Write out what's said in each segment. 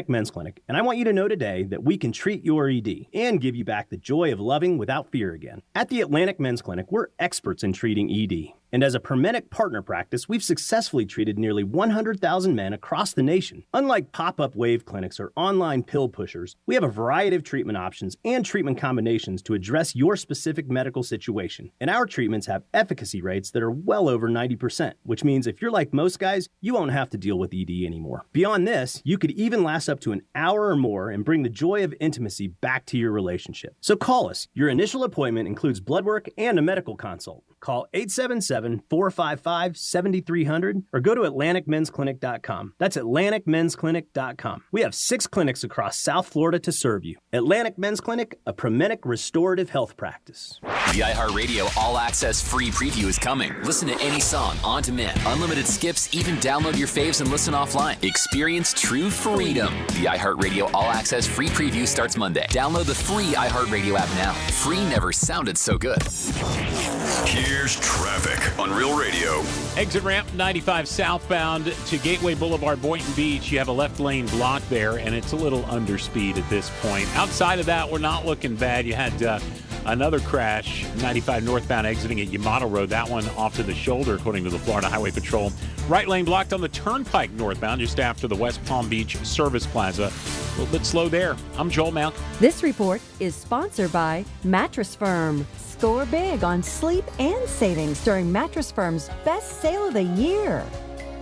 Men's Clinic, and I want you to know today that we can treat your ED and give you back the joy of loving without fear again. At the Atlantic Men's Clinic, we're experts in treating ED. And as a Permenic partner practice, we've successfully treated nearly 100,000 men across the nation. Unlike pop-up wave clinics or online pill pushers, we have a variety of treatment options and treatment combinations to address your specific medical situation. And our treatments have efficacy rates that are well over 90%, which means if you're like most guys, you won't have to deal with ED anymore. Beyond this, you could even last up to an hour or more and bring the joy of intimacy back to your relationship. So call us. Your initial appointment includes blood work and a medical consult. Call 877-455-7300 or go to AtlanticMen'sClinic.com. That's AtlanticMen'sClinic.com. We have 6 clinics across South Florida to serve you. Atlantic Men's Clinic, a Promenic restorative health practice. The iHeartRadio All Access free preview is coming. Listen to any song on demand, unlimited skips, even download your faves and listen offline. Experience true freedom. The iHeartRadio All Access free preview starts Monday. Download the free iHeartRadio app now. Free never sounded so good. Here's traffic on Real Radio. Exit ramp 95 southbound to Gateway Boulevard, Boynton Beach. You have a left lane block there, and it's a little under speed at this point. Outside of that, we're not looking bad. You had another crash, 95 northbound exiting at Yamato Road. That one off to the shoulder, according to the Florida Highway Patrol. Right lane blocked on the Turnpike northbound, just after the West Palm Beach Service Plaza. A little bit slow there. I'm Joel Malk. This report is sponsored by Mattress Firm. Score big on sleep and savings during Mattress Firm's best sale of the year.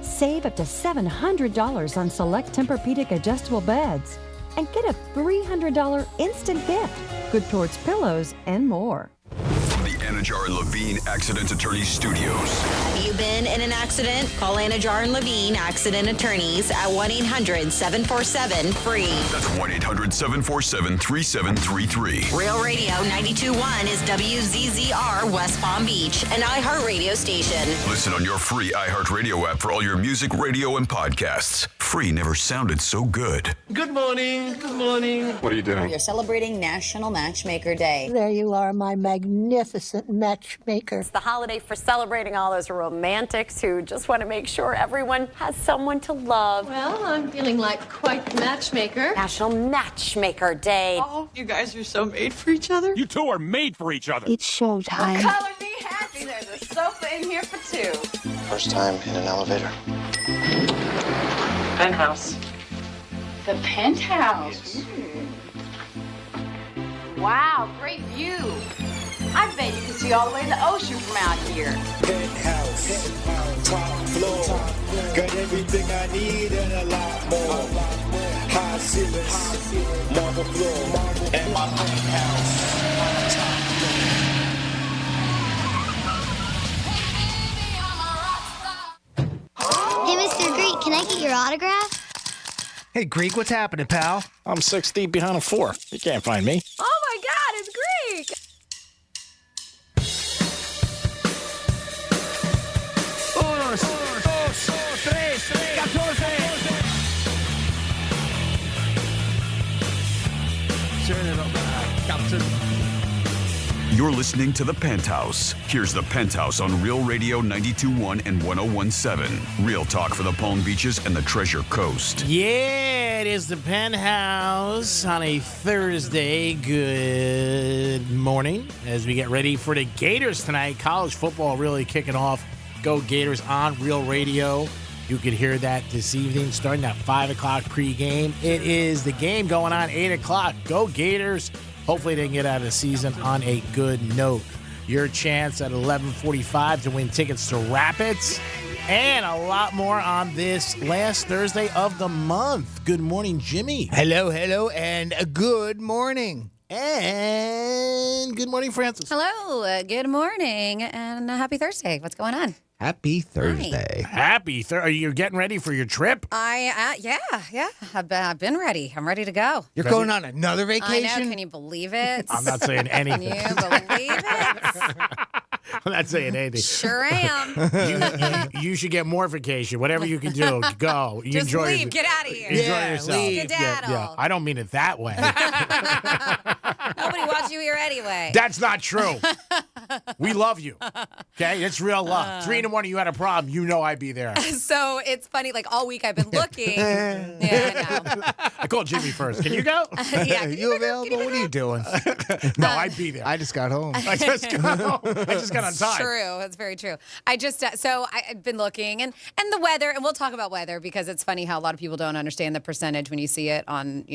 Save up to $700 on select Tempur-Pedic adjustable beds and get a $300 instant gift, good towards pillows and more. From the Anajar and Levine Accident Attorney Studios. Have you been in an accident? Call Anajar and Levine Accident Attorneys at 1-800-747-FREE. That's 1-800-747-3733. Real Radio 92.1 is WZZR West Palm Beach, an iHeartRadio station. Listen on your free iHeartRadio app for all your music, radio, and podcasts. Free never sounded so good. Good morning. Good morning. What are you doing? We are celebrating National Matchmaker Day. There you are, my magnificent matchmaker. It's the holiday for celebrating all those romantics who just want to make sure everyone has someone to love. Well, I'm feeling like quite the matchmaker. National Matchmaker Day. Oh, you guys are so made for each other. You two are made for each other. It's showtime. Color me happy. There's a sofa in here for 2. First time in an elevator. Penthouse. The Penthouse. Wow, great view. I bet you can see all the way to the ocean from out here. Penthouse, top floor, got everything I need and a lot more. High ceilings, marble floor, and my penthouse. Hey, Mr. Greek, can I get your autograph? Hey, Greek, what's happening, pal? I'm 6 deep behind a 4. You can't find me. Oh my God, it's Greek! You're listening to The Penthouse. Here's The Penthouse on Real Radio 92.1 and 101.7. Real talk for the Palm Beaches and the Treasure Coast. Yeah, it is The Penthouse on a Thursday. Good morning as we get ready for the Gators tonight. College football really kicking off. Go Gators on Real Radio. You could hear that this evening starting at 5 o'clock pregame. It is the game going on 8 o'clock. Go Gators. Hopefully they can get out of the season on a good note. Your chance at 11:45 to win tickets to Rapids and a lot more on this last Thursday of the month. Good morning, Jimmy. Hello, and good morning. And good morning, Francis. Hello, good morning, and happy Thursday. What's going on? Happy Thursday. Happy Thursday. Are you getting ready for your trip? Yeah. I've been ready. I'm ready to go. You're going on another vacation? I know. Can you believe it? I'm not saying anything. Can you believe it? I'm not saying anything. Sure am. You should get more vacation. Whatever you can do, go. You Just enjoy leave. Get out of here. Enjoy yourself. Skedaddle. Yeah. I don't mean it that way. Nobody wants you here anyway. That's not true. We love you. Okay? It's real love. 3 in the morning, you had a problem. You know I'd be there. So it's funny, like all week I've been looking. Yeah, I know. I called Jimmy first. Can you go? Yeah, You available? What are you doing? No, I'd be there. I just got home. I just got home. I just got on time. True. That's very true. I just, so I've been looking and the weather, and we'll talk about weather because it's funny how a lot of people don't understand the percentage when you see it on,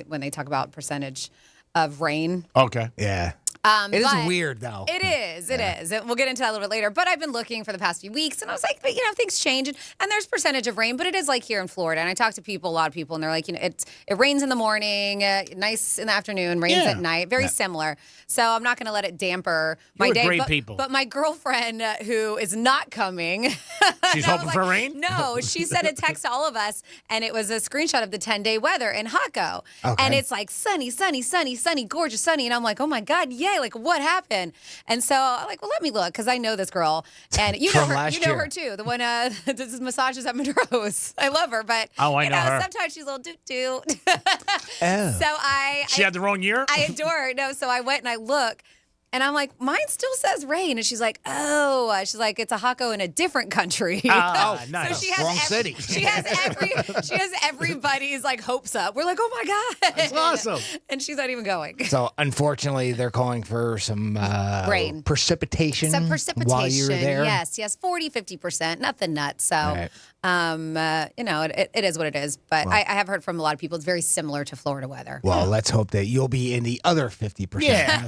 when they talk about percentage of rain. Okay. Yeah. It is weird, though. It is. It is. We'll get into that a little bit later. But I've been looking for the past few weeks, and I was like, things change, and there's percentage of rain, but it is like here in Florida. And I talk to a lot of people, and they're like, it rains in the morning, nice in the afternoon, rains at night, very similar. So I'm not going to let it damper my day. Great people. But my girlfriend, who is not coming, she's hoping for rain. No, she sent a text to all of us, and it was a screenshot of the 10-day weather in Hocko, and it's like sunny, sunny, sunny, sunny, gorgeous, sunny, and I'm like, oh my God, yay! Like, what happened? And so I'm like, well, let me look because I know this girl, and you know her, her too, the one that does massages at Monroe's. I love her, but I know her. Sometimes she's a little doot. Oh. So she had the wrong year. I adore her. No, so I went and I look. And I'm like, mine still says rain. And she's like, oh. She's like, it's a Hocko in a different country. Oh, nice. So she has wrong city. She has everybody's like hopes up. We're like, oh my God. That's awesome. And she's not even going. So, unfortunately, they're calling for some rain. Precipitation. Some precipitation. While you're there. Yes, 40, 50%. Nothing nuts. So, it is what it is. But I have heard from a lot of people, it's very similar to Florida weather. Well, let's hope that you'll be in the other 50%. Yeah.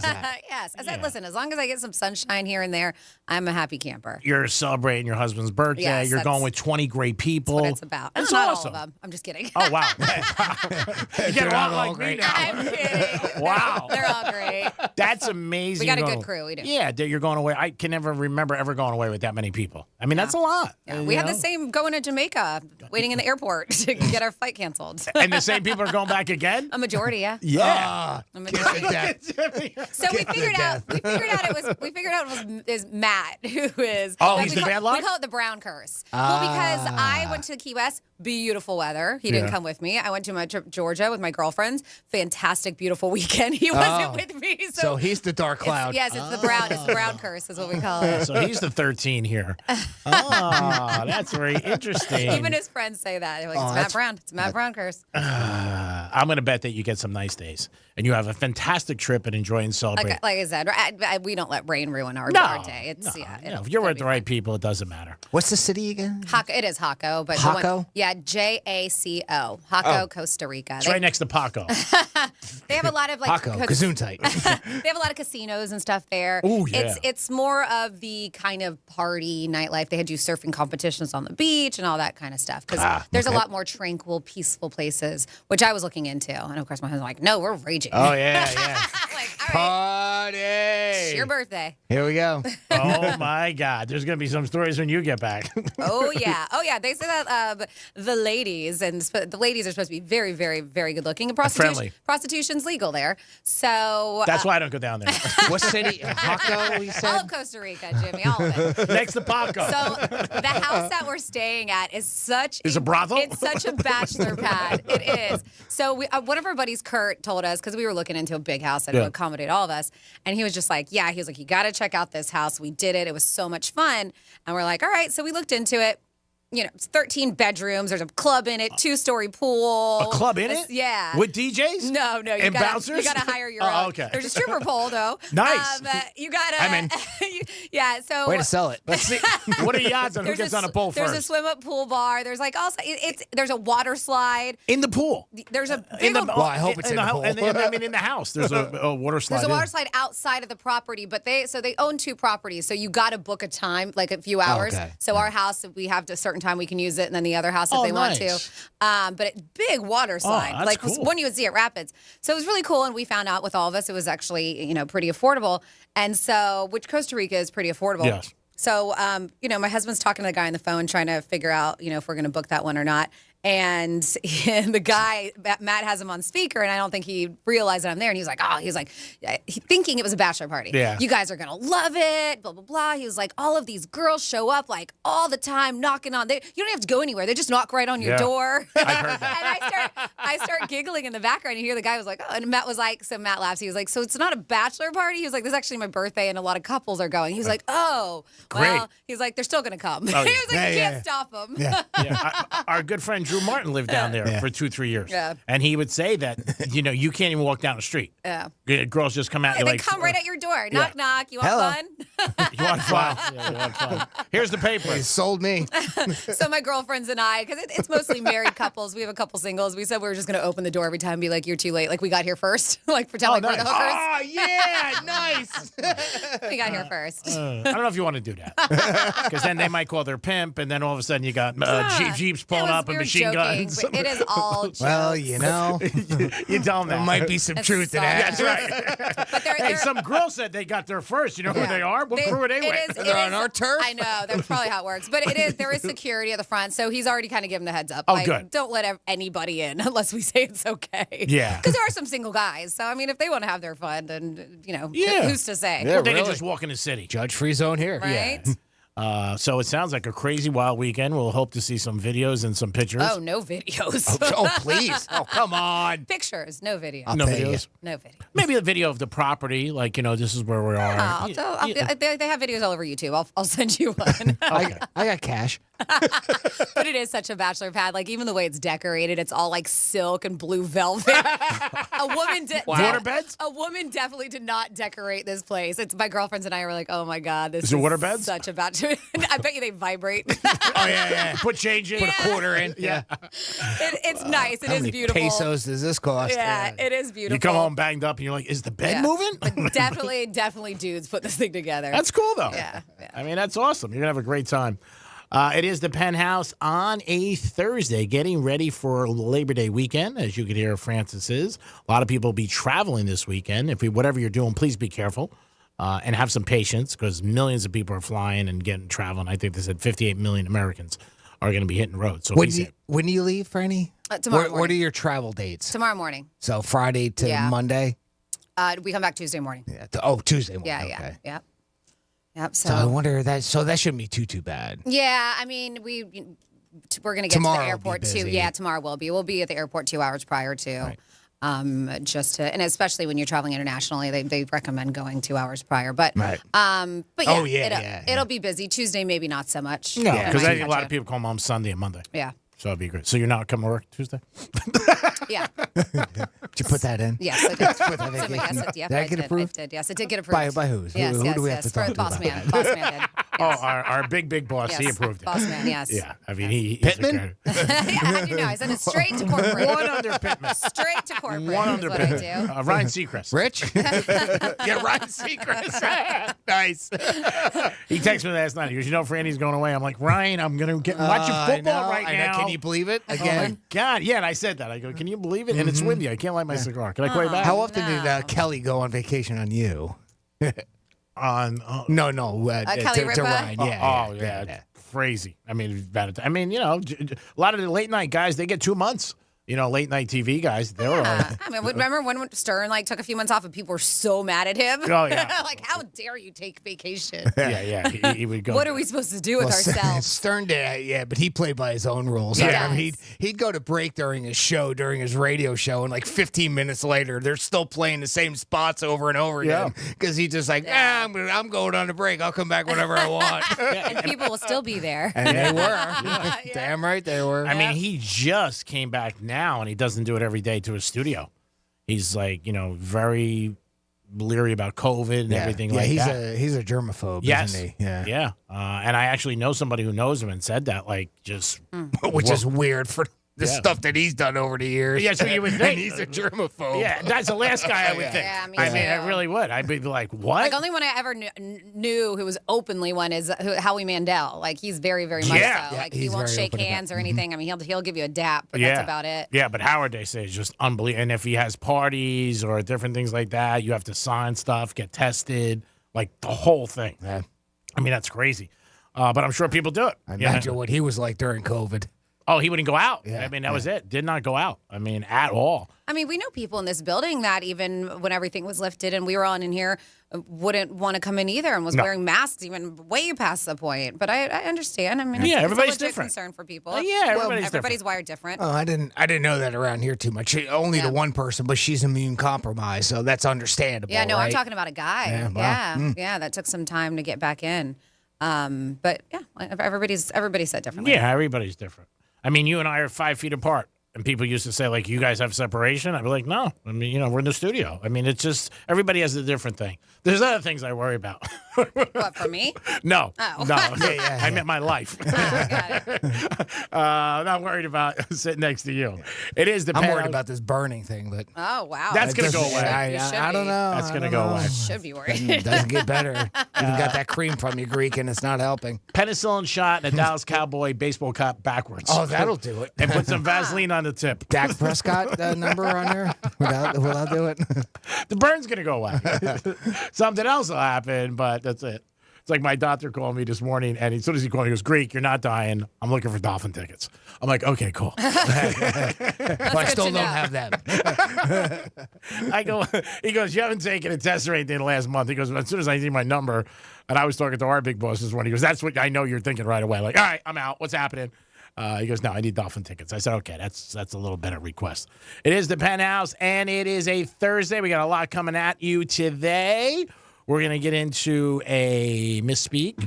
Yes. I said, listen, as long as I get some sunshine here and there, I'm a happy camper. You're celebrating your husband's birthday. Yes, you're going with 20 great people. That's what it's about. That's not awesome. all of them. I'm just kidding. Oh, wow. You get a lot like me now. I'm kidding. Wow. They're all great. That's amazing. We got a good crew. We do. Yeah, you're going away. I can never remember ever going away with that many people. I mean, that's a lot. Yeah, we had the same going to Jamaica, waiting in the airport to get our flight canceled. And the same people are going back again? A majority, yeah. Yeah. A majority. So we figured out it was Matt, who is. Oh, he's the bad luck? We call it the brown curse. Well, because I went to the Key West, beautiful weather. He didn't come with me. I went to my trip to Georgia with my girlfriends. Fantastic, beautiful weekend. He wasn't with me. So he's the dark cloud. It's the brown. It's the brown curse, is what we call it. So he's the 13 here. Oh, that's very interesting. Even his friends say that. They're like, it's Matt Brown. It's Matt Brown curse. I'm going to bet that you get some nice days and you have a fantastic trip and enjoy and celebrate. Like I said, we don't let rain ruin our day. It's if you're with the right people, it doesn't matter. What's the city again? It is Hocko, but Hocko? Jaco. Hocko, Costa Rica. It's right next to Paco. They have a lot of Hocko, Gesundheit. They have a lot of casinos and stuff there. Oh yeah. It's more of the kind of party nightlife. They do surfing competitions on the beach and all that kind of stuff because there's a lot more tranquil, peaceful places, which I was looking into. And of course, my husband's like, "No, we're raging." Oh yeah. I'm like, all right, Party! it's your birthday. Here we go. Oh my God, there's gonna be some stories when you get back. Oh yeah. They say that the ladies are supposed to be very, very, very good looking. And prostitution's legal there. So that's why I don't go down there. What city? Hocko, we said? All of Costa Rica, Jimmy. All of it. Next to Paco. So the house that we're staying at is a brothel. It's such a bachelor pad. It is. So one of our buddies, Kurt, told us because we were looking into a big house that would accommodate all of us, and he was just like, "Yeah," he was like, "You got to check out this house." We did it. It was so much fun, and we're like, "All right." So we looked into it. It's 13 bedrooms. There's a club in it, 2-story pool. A club in it? Yeah. With DJs? No. And bouncers? You got to hire your own. Oh, okay. There's a stripper pole, though. Nice. You got to. I'm in. Yeah, so. Way to sell it. Let's see. What are the odds on who gets on a pole first? There's a swim-up pool bar. There's like also, there's a water slide. In the pool? There's a in the Well, I hope it's in the pool. I mean, in the house, there's a water slide. There's a water slide outside of the property, but they own 2 properties, so you got to book a time, like a few hours. Okay. So our house, if we have a certain time, we can use it, and then the other house if they want to. But big water slide, that's like cool. one you would see at Rapids. So it was really cool, and we found out with all of us, it was actually pretty affordable, and so which Costa Rica is pretty affordable. Yes. So my husband's talking to the guy on the phone, trying to figure out if we're going to book that one or not. And the guy, Matt has him on speaker, and I don't think he realized that I'm there. And he was like, thinking it was a bachelor party. Yeah. You guys are going to love it, blah, blah, blah. He was like, all of these girls show up like all the time knocking on. You don't have to go anywhere. They just knock right on your door. I've heard that. And I start giggling in the background, and hear the guy was like, oh, and Matt was like, so Matt laughs. He was like, so it's not a bachelor party? He was like, this is actually my birthday, and a lot of couples are going. He was like, oh, well, Great. he's like, they're still going to come. Oh, He yeah. was like, you can't stop them. Yeah. Our good friend Drew Martin lived down there for 2-3 years. Yeah. And he would say that, you can't even walk down the street. Yeah. Girls just come out. They You're like, come right at your door. Yeah. Knock, knock. You want Hello. fun? You want fun? Yeah, you want fun. Here's the paper. He sold me. So my girlfriends and I, because it's mostly married couples, we have a couple singles. We said we were just going to open the door every time and be like, you're too late. Like we got here first. Like pretend like we're the hookers. Oh, yeah. Nice. We got here first. I don't know if you want to do that. Because then they might call their pimp, and then all of a sudden you got Jeeps pulling up and machine guns. But it is all jokes. Well, you know, you tell them there that. might be some truth to that. That's right. But Hey, some girl said they got there first. You know who they are? What crew are they with? They're on our turf. I know. That's probably how it works. But there is security at the front, so he's already kind of given the heads up. Oh, like, good. Don't let anybody in unless we say it's okay. Yeah. Because there are some single guys. So, I mean, if they want to have their fun, then, Yeah. who's to say? Yeah, Or they really. can just walk in the city. Judge-free zone here. Right? So it sounds like a crazy wild weekend. We'll hope to see some videos and some pictures. Oh, no videos. Oh, please. Oh, come on. Pictures, no video. No pay videos. No video. Maybe a video of the property, like, this is where we are. They have videos all over YouTube. I'll send you one. I got cash. But it is such a bachelor pad. Like, even the way it's decorated, it's all like silk and blue velvet. A woman Waterbeds? A woman definitely did not decorate this place. It's my girlfriends and I were like, oh my God, this Is it waterbeds? such a bachelor. I bet you they vibrate. Oh, yeah. Put change in. Yeah. Put a quarter in. Yeah. It's nice. It How is many beautiful. pesos does this cost? Yeah, it is beautiful. You come home banged up and you're like, is the bed Yeah. moving? But definitely dudes put this thing together. That's cool, though. Yeah. I mean, that's awesome. You're going to have a great time. It is the Penthouse on a Thursday, getting ready for Labor Day weekend, as you can hear Francis is. A lot of people will be traveling this weekend. Whatever you're doing, please be careful and have some patience, because millions of people are flying and getting traveling. I think they said 58 million Americans are going to be hitting the road. So when do you leave, Franny? Tomorrow morning. What are your travel dates? Tomorrow morning. So Friday to Monday? We come back Tuesday morning. Yeah. Tuesday morning. Yeah. Okay. Yep. So I wonder that shouldn't be too bad. Yeah, I mean, we're going to get Tomorrow to the will airport be too. busy. Yeah, tomorrow will be. We'll be at the airport 2 hours prior to. Right. And especially when you're traveling internationally, they recommend going 2 hours prior. But Right. But yeah, it'll be busy. Tuesday maybe not so much. No, It because might I think a lot catch of people come home Sunday and Monday. Yeah. So it'd be great. So you're not coming to work Tuesday? Yeah. Did you put that in? Yes, I did. Put that vacation. Did I get approved? I did. Yes, it did get approved. By who? Yes, Who yes, do we yes. have to For talk the to boss about man. that? Boss man did. Oh, Yes. our big boss, he Yes. approved it. Boss man, yes. Yeah, I mean, he's Pittman? a guy. Yeah, how'd you know? I sent it straight to corporate. One under Pittman. Straight to corporate. One is under what I Pittman. do. Ryan Seacrest. Rich? Yeah, Ryan Seacrest. Nice. He texted me last night. He goes, Franny's going away. I'm like, Ryan, I'm going to get watching football right now. Can you believe it? Oh, Again? my God. Yeah, and I said that. I go, can you believe it? And it's with you. I can't light my cigar. Can I call you back? How often did Kelly go on vacation on you? On No, Kelly to Ripa? Ryan. Yeah, yeah. Crazy. I mean, a lot of the late night guys, they get 2 months. Late night TV guys, they're all. I mean, remember when Stern took a few months off and people were so mad at him? Oh, yeah. Like, how dare you take vacation? Yeah. He would go. What are we supposed to do with ourselves? Stern did, but he played by his own rules. Yeah. I mean, he'd go to break during his radio show, and 15 minutes later, they're still playing the same spots over and over again because he's just like, I'm going on a break. I'll come back whenever I want. And people will still be there. And they were. Damn right they were. I mean, he just came back now, and he doesn't do it every day to his studio. He's very leery about COVID and everything like that. He's a germaphobe, Yes. isn't he? Yeah. Yeah. And I actually know somebody who knows him and said that, Which is weird for the stuff that he's done over the years. Yeah, so you would think. And he's a germaphobe. Yeah, that's the last guy I would think. Yeah, me I mean, too. I really would. I'd be like, what? The only one I ever knew who was openly one is Howie Mandel. He's very, very much Yeah. so. Yeah, He won't shake hands or anything. I mean, he'll give you a dap, but that's about it. Yeah, but Howard, they say, is just unbelievable. And if he has parties or different things like that, you have to sign stuff, get tested, the whole thing. Yeah. I mean, that's crazy. But I'm sure people do it. I imagine what he was like during COVID. Oh, he wouldn't go out. Yeah, I mean, that was it. Did not go out. I mean, at all. I mean, we know people in this building that even when everything was lifted and we were all in here, wouldn't want to come in either and was wearing masks even way past the point. But I understand. I mean, everybody's it's a legit different. concern for people. Everybody's wired different. Oh, I didn't know that around here too much. Only the one person, but she's immune comkompromised, so that's understandable. Yeah, no, right? I'm talking about a guy. Yeah, that took some time to get back in. But yeah, everybody's said differently. Yeah, everybody's different. I mean, you and I are 5 feet apart. And people used to say, like, you guys have separation. I'd be like, no. I mean, we're in the studio. I mean, it's just everybody has a different thing. There's other things I worry about. What, for me? No. Oh. No. I meant my life. I'm not worried about sitting next to you. It is the I'm worried about this burning thing, but oh wow, that's gonna go away. I don't know. That's gonna go away. Should be worried. It doesn't get better. Even got that cream from you, Greek, and it's not helping. Penicillin shot and a Dallas Cowboy baseball cap backwards. Oh, that'll do it. And put some Vaseline on the tip. Dak Prescott number on there? Will that do it? The burn's gonna go away. Something else will happen, but that's it. It's like my doctor called me this morning, and as soon as he called me, he goes, Greek, you're not dying. I'm looking for Dolphin tickets. I'm like, okay, cool. But I still don't have them. He goes, you haven't taken a test or anything the last month. He goes, as soon as I see my number, and I was talking to our big boss this morning, he goes, that's what I know you're thinking right away. Like, all right, I'm out. What's happening? He goes, no, I need Dolphin tickets. I said, okay, that's a little better request. It is the Penthouse, and it is a Thursday. We got a lot coming at you today. We're going to get into a misspeak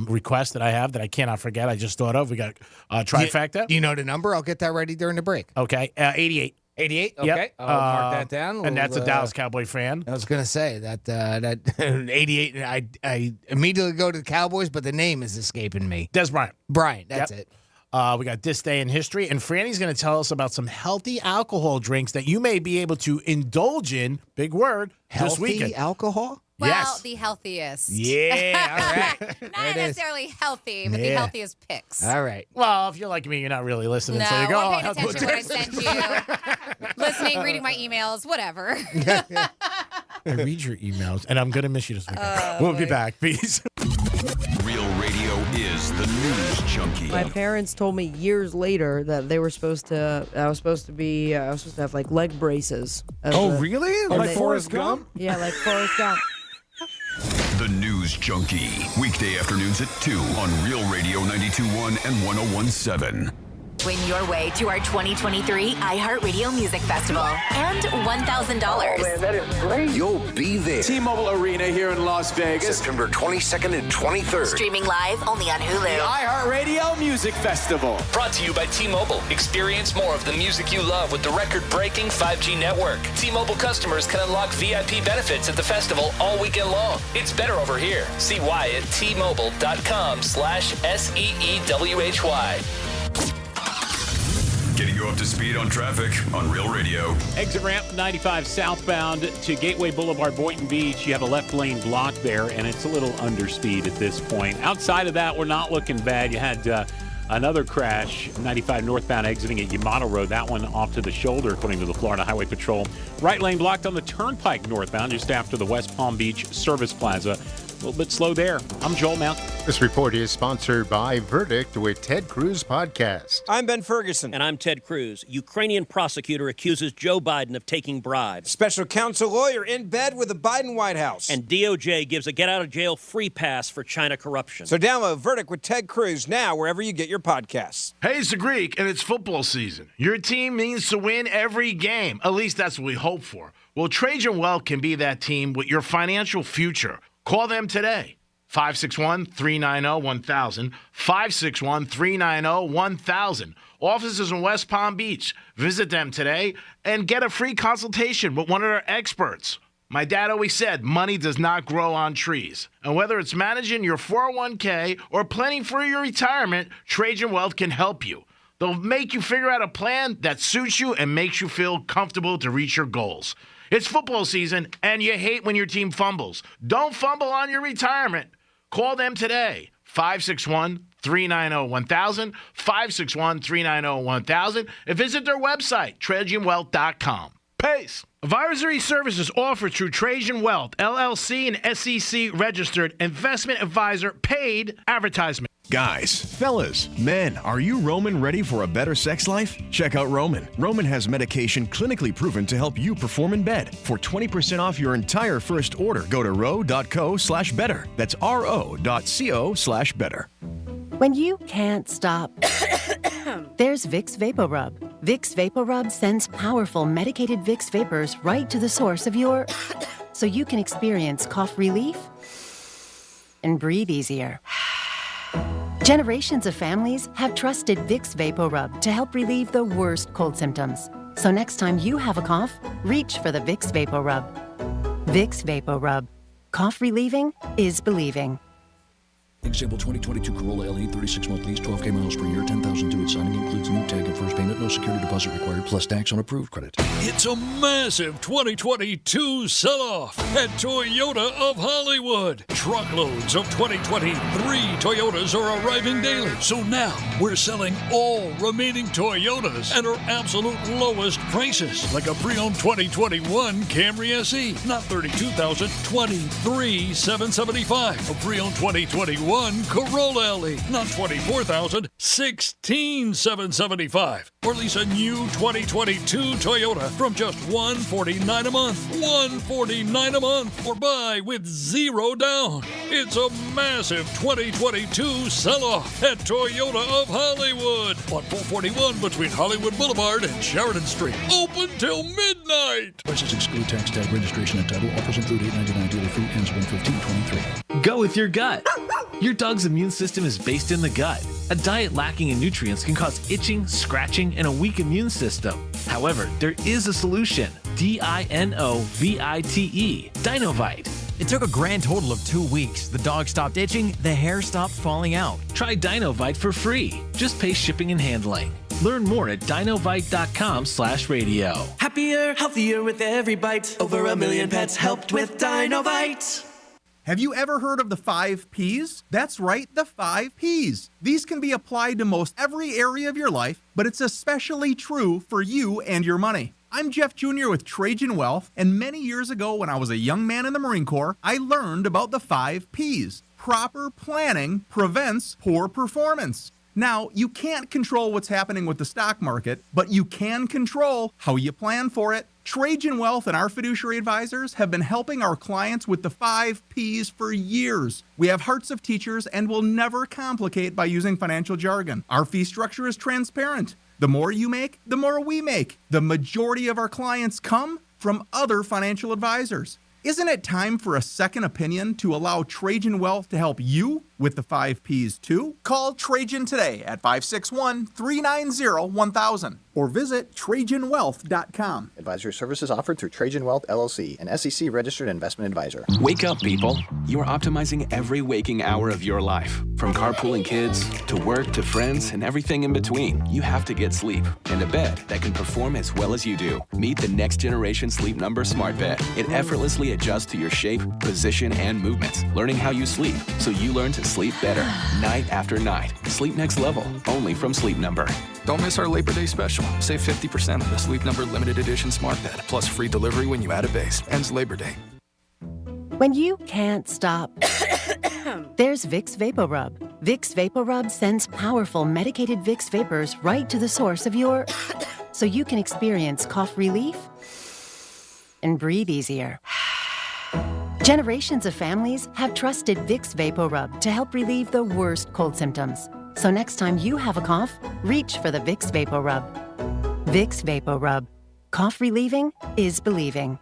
request that I have that I cannot forget. I just thought of. We got trifecta. Do you know the number? I'll get that ready during the break. Okay, 88. 88? Okay. Yep. I'll mark that down. And that's a Dallas Cowboy fan. I was going to say that 88, I immediately go to the Cowboys, but the name is escaping me. Des Bryant. Bryant, that's it. We got This Day in History, and Franny's going to tell us about some healthy alcohol drinks that you may be able to indulge in, big word, this weekend. Healthy alcohol? Well, yes. the healthiest. Yeah, all right. Not necessarily healthy, but the healthiest picks. All right. Well, if you're like me, you're not really listening. No, so you go, I'm paying attention when I send you. Listening, reading my emails, whatever. I read your emails, and I'm going to miss you this weekend. We'll be back. Peace. Real radio is the news junkie. My parents told me years later that they were supposed to. I was supposed to have like leg braces. Really? Like Forrest Gump? Yeah, like Forrest Gump. The News Junkie. Weekday afternoons at 2 on Real Radio 92.1 and 101.7. Win your way to our 2023 iHeartRadio Music Festival and $1,000. That is great. You'll be there. T-Mobile Arena here in Las Vegas. September 22nd and 23rd. Streaming live only on Hulu. The iHeartRadio Music Festival. Brought to you by T-Mobile. Experience more of the music you love with the record-breaking 5G network. T-Mobile customers can unlock VIP benefits at the festival all weekend long. It's better over here. See why at T-Mobile.com/SEEWHY. Getting you up to speed on traffic on Real Radio. Exit ramp 95 southbound to Gateway Boulevard, Boynton Beach. You have a left lane blocked there, and it's a little underspeed at this point. Outside of that, we're not looking bad. You had another crash, 95 northbound exiting at Yamato Road. That one off to the shoulder, according to the Florida Highway Patrol. Right lane blocked on the Turnpike northbound, just after the West Palm Beach Service Plaza. A little bit slow there. I'm Joel Mount. This report is sponsored by Verdict with Ted Cruz Podcast. I'm Ben Ferguson. And I'm Ted Cruz. Ukrainian prosecutor accuses Joe Biden of taking bribes. Special counsel lawyer in bed with the Biden White House. And DOJ gives a get-out-of-jail-free pass for China corruption. So download Verdict with Ted Cruz now wherever you get your podcasts. Hey, it's the Greek, and it's football season. Your team needs to win every game. At least that's what we hope for. Well, Trajan Wealth can be that team with your financial future. Call them today. 561-390-1000. 561-390-1000. Offices in West Palm Beach. Visit them today and get a free consultation with one of their experts. My dad always said money does not grow on trees. And whether it's managing your 401k or planning for your retirement, Trajan Wealth can help you. They'll make you figure out a plan that suits you and makes you feel comfortable to reach your goals. It's football season, and you hate when your team fumbles. Don't fumble on your retirement. Call them today, 561-390-1000, 561-390-1000, and visit their website, TrajanWealth.com. Pace. Advisory services offered through Trajan Wealth, LLC, and SEC registered investment advisor, paid advertisement. Guys, fellas, men, are you Roman ready for a better sex life? Check out Roman. Roman has medication clinically proven to help you perform in bed. For 20% off your entire first order, go to ro.co/better. That's ro.co/better. When you can't stop, there's Vicks VapoRub. Vicks VapoRub sends powerful medicated Vicks vapors right to the source of your... so you can experience cough relief and breathe easier. Generations of families have trusted Vicks VapoRub to help relieve the worst cold symptoms. So next time you have a cough, reach for the Vicks VapoRub. Vicks VapoRub. Cough relieving is believing. Example 2022 Corolla LE 36-month lease, 12K miles per year, 10,000 to its signing, includes new tag and first payment, no security deposit required, plus tax on approved credit. It's a massive 2022 sell-off at Toyota of Hollywood. Truckloads of 2023 Toyotas are arriving daily. So now we're selling all remaining Toyotas at our absolute lowest prices. Like a pre-owned 2021 Camry SE, not $32,000, $23,775. A pre-owned 2021 Corolla LE, not $24,000, $16,775. Or lease a new 2022 Toyota from just $149 a month. $149 a month. Or buy with zero down. It's a massive 2022 sell-off at Toyota of Hollywood on 441 between Hollywood Boulevard and Sheridan Street. Open till midnight. Prices exclude tax, tag, registration, and title. Offers include $8.99 dealer fee. Ends 1/15/23. Go with your gut. Your dog's immune system is based in the gut. A diet lacking in nutrients can cause itching, scratching, and a weak immune system. However, there is a solution. DINOVITE. Dinovite. It took a grand total of 2 weeks. The dog stopped itching, the hair stopped falling out. Try Dinovite for free. Just pay shipping and handling. Learn more at dinovite.com/radio. Happier, healthier with every bite. Over 1 million pets helped with Dinovite. Have you ever heard of the 5 Ps? That's right, the 5 Ps. These can be applied to most every area of your life, but it's especially true for you and your money. I'm Jeff Jr. with Trajan Wealth, and many years ago when I was a young man in the Marine Corps, I learned about the 5 Ps. Proper planning prevents poor performance. Now, you can't control what's happening with the stock market, but you can control how you plan for it. Trajan Wealth and our fiduciary advisors have been helping our clients with the 5 Ps for years. We have hearts of teachers and will never complicate by using financial jargon. Our fee structure is transparent. The more you make, the more we make. The majority of our clients come from other financial advisors. Isn't it time for a second opinion to allow Trajan Wealth to help you with the 5 Ps too? Call Trajan today at 561-390-1000 or visit TrajanWealth.com. Advisory services offered through Trajan Wealth, LLC, an SEC registered investment advisor. Wake up, people. You are optimizing every waking hour of your life. From carpooling kids to work to friends and everything in between. You have to get sleep and a bed that can perform as well as you do. Meet the next generation Sleep Number Smart Bed. It effortlessly adjusts to your shape, position, and movements, learning how you sleep so you learn to sleep better night after night. Sleep next level, only from Sleep Number. Don't miss our Labor Day special. Save 50% on the Sleep Number limited edition smart bed, plus free delivery when you add a base. Ends Labor Day. When you can't stop, there's Vicks VapoRub. Vicks VapoRub sends powerful medicated Vicks vapors right to the source of your... so you can experience cough relief and breathe easier. Generations of families have trusted Vicks VapoRub to help relieve the worst cold symptoms. So next time you have a cough, reach for the Vicks VapoRub. Vicks VapoRub. Cough relieving is believing.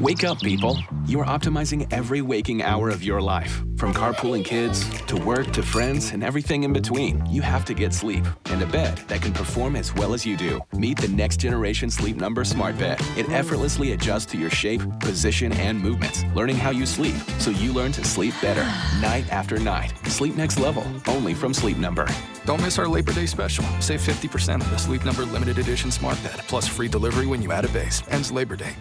Wake up, people. You are optimizing every waking hour of your life. From carpooling kids to work to friends and everything in between. You have to get sleep and a bed that can perform as well as you do. Meet the next generation Sleep Number Smart Bed. It effortlessly adjusts to your shape, position, and movements, learning how you sleep so you learn to sleep better night after night. Sleep next level, only from Sleep Number. Don't miss our Labor Day special. Save 50% on the Sleep Number limited edition smart bed, plus free delivery when you add a base. Ends Labor Day.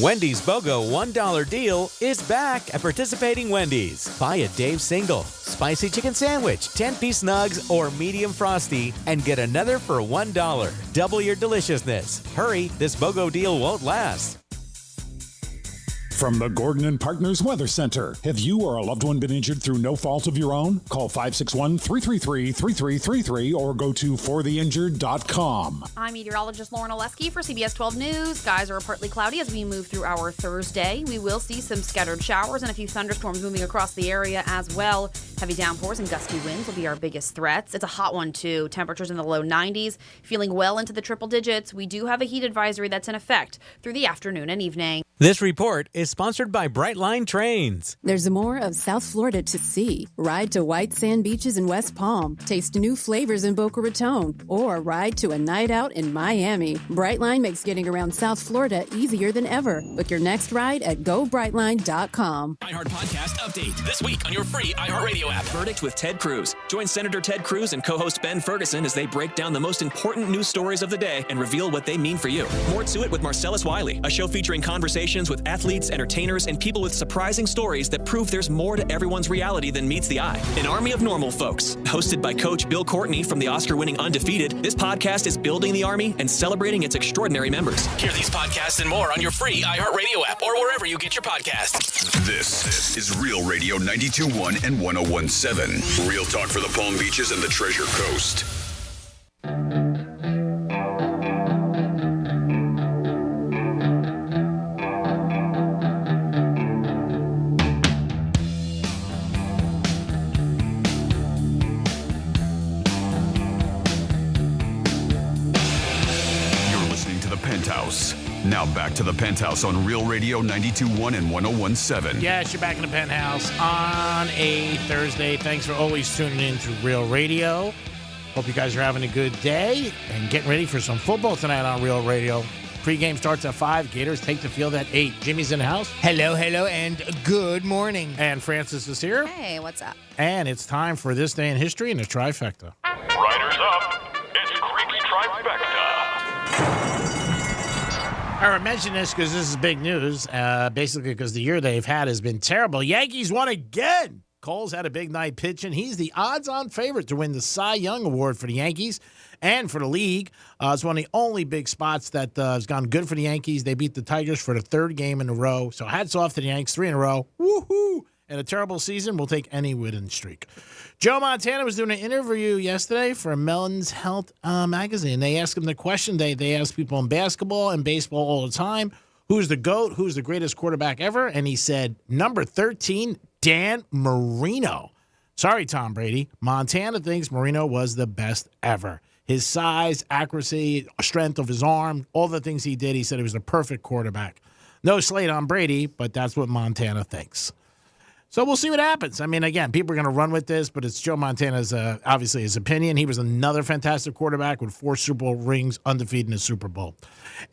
Wendy's BOGO $1 deal is back at participating Wendy's. Buy a Dave single, spicy chicken sandwich, 10-piece nugs, or medium frosty, and get another for $1. Double your deliciousness. Hurry, this BOGO deal won't last. From the Gordon and Partners Weather Center. Have you or a loved one been injured through no fault of your own? Call 561-333-3333 or go to fortheinjured.com. I'm meteorologist Lauren Oleski for CBS 12 News. Skies are partly cloudy as we move through our Thursday. We will see some scattered showers and a few thunderstorms moving across the area as well. Heavy downpours and gusty winds will be our biggest threats. It's a hot one, too. Temperatures in the low 90s, feeling well into the triple digits. We do have a heat advisory that's in effect through the afternoon and evening. This report is sponsored by Brightline Trains. There's more of South Florida to see. Ride to white sand beaches in West Palm, taste new flavors in Boca Raton, or ride to a night out in Miami. Brightline makes getting around South Florida easier than ever. Book your next ride at GoBrightline.com. iHeart Podcast Update. This week on your free iHeartRadio app. Verdict with Ted Cruz. Join Senator Ted Cruz and co-host Ben Ferguson as they break down the most important news stories of the day and reveal what they mean for you. More to it with Marcellus Wiley, a show featuring conversations with athletes, entertainers, and people with surprising stories that prove there's more to everyone's reality than meets the eye. An army of normal folks. Hosted by Coach Bill Courtney from the Oscar-winning Undefeated, this podcast is building the Army and celebrating its extraordinary members. Hear these podcasts and more on your free iHeartRadio app or wherever you get your podcasts. This is Real Radio 92.1 and 101.7. Real talk for the Palm Beaches and the Treasure Coast. Penthouse. Now back to the Penthouse on Real Radio 92.1 and 101.7. Yes, you're back in the Penthouse on a Thursday. Thanks for always tuning in to Real Radio. Hope you guys are having a good day and getting ready for some football tonight on Real Radio. Pre-game starts at 5. Gators take the field at 8. Jimmy's in the house. Hello, and good morning. And Francis is here. Hey, what's up? And it's time for This Day in History and a Trifecta. Riders up. It's Creaky Trifecta. All right, mention this because this is big news, basically because the year they've had has been terrible. Yankees won again. Cole's had a big night pitching. He's the odds-on favorite to win the Cy Young Award for the Yankees and for the league. It's one of the only big spots that has gone good for the Yankees. They beat the Tigers for the third game in a row. So hats off to the Yanks, 3 in a row. Woohoo! And a terrible season, we'll take any winning streak. Joe Montana was doing an interview yesterday for Men's Health magazine. They asked him the question they ask people in basketball and baseball all the time, who's the GOAT, who's the greatest quarterback ever? And he said, number 13, Dan Marino. Sorry, Tom Brady. Montana thinks Marino was the best ever. His size, accuracy, strength of his arm, all the things he did, he said he was the perfect quarterback. No slate on Brady, but that's what Montana thinks. So we'll see what happens. I mean, again, people are going to run with this, but it's Joe Montana's, obviously, his opinion. He was another fantastic quarterback with 4 Super Bowl rings, undefeated in the Super Bowl.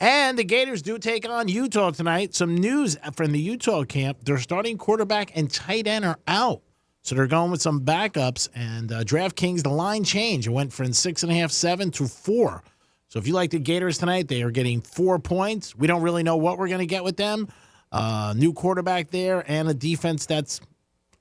And the Gators do take on Utah tonight. Some news from the Utah camp. Their starting quarterback and tight end are out. So they're going with some backups. And DraftKings, the line changed. It went from 6.5, 7 to 4. So if you like the Gators tonight, they are getting 4 points. We don't really know what we're going to get with them. New quarterback there and a defense that's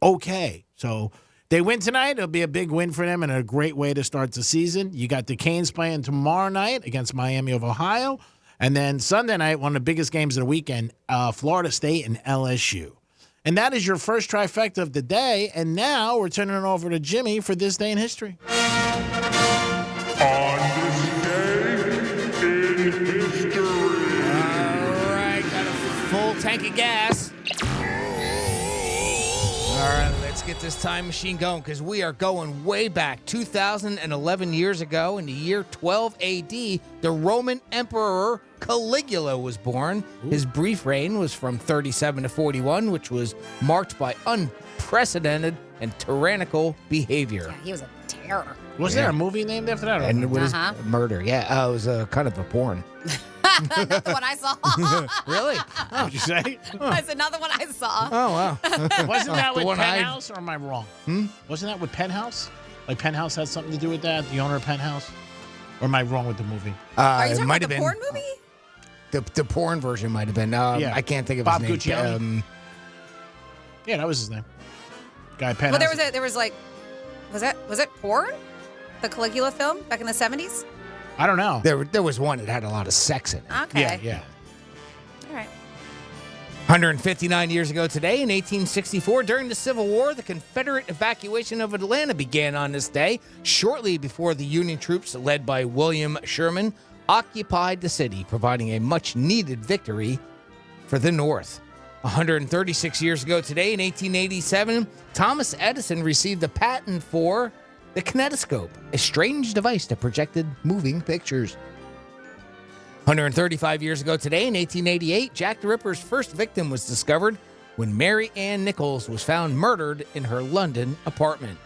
okay. So they win tonight. It'll be a big win for them and a great way to start the season. You got the Canes playing tomorrow night against Miami of Ohio. And then Sunday night, one of the biggest games of the weekend, Florida State and LSU. And that is your first trifecta of the day. And now we're turning it over to Jimmy for This Day in History. On this day in history. All right, got a full tank of gas. All right, let's get this time machine going because we are going way back. 2011 years ago, in the year 12 AD, the Roman Emperor Caligula was born. His brief reign was from 37 to 41, which was marked by unprecedented and tyrannical behavior. Yeah, he was a terror. Was there a movie named after that? And it was murder. Yeah, it was kind of a porn. Not the one I saw. Really? What'd you say? I said, not the one I saw. Oh, wow. Wasn't that with Penthouse, or am I wrong? Wasn't that with Penthouse? Like Penthouse had something to do with that? The owner of Penthouse? Or am I wrong with the movie? Are you talking about the porn movie? The porn version might have been. Yeah. I can't think of Bob his name. Guccione? Yeah, that was his name. Guy Penthouse. Well, there was like, was it porn? The Caligula film back in the 70s? I don't know. There was one that had a lot of sex in it. Okay. Yeah. All right. 159 years ago today, in 1864, during the Civil War, the Confederate evacuation of Atlanta began on this day, shortly before the Union troops, led by William Sherman, occupied the city, providing a much-needed victory for the North. 136 years ago today, in 1887, Thomas Edison received the patent for the kinetoscope, a strange device that projected moving pictures. 135 years ago today, in 1888, Jack the Ripper's first victim was discovered when Mary Ann Nichols was found murdered in her London apartment.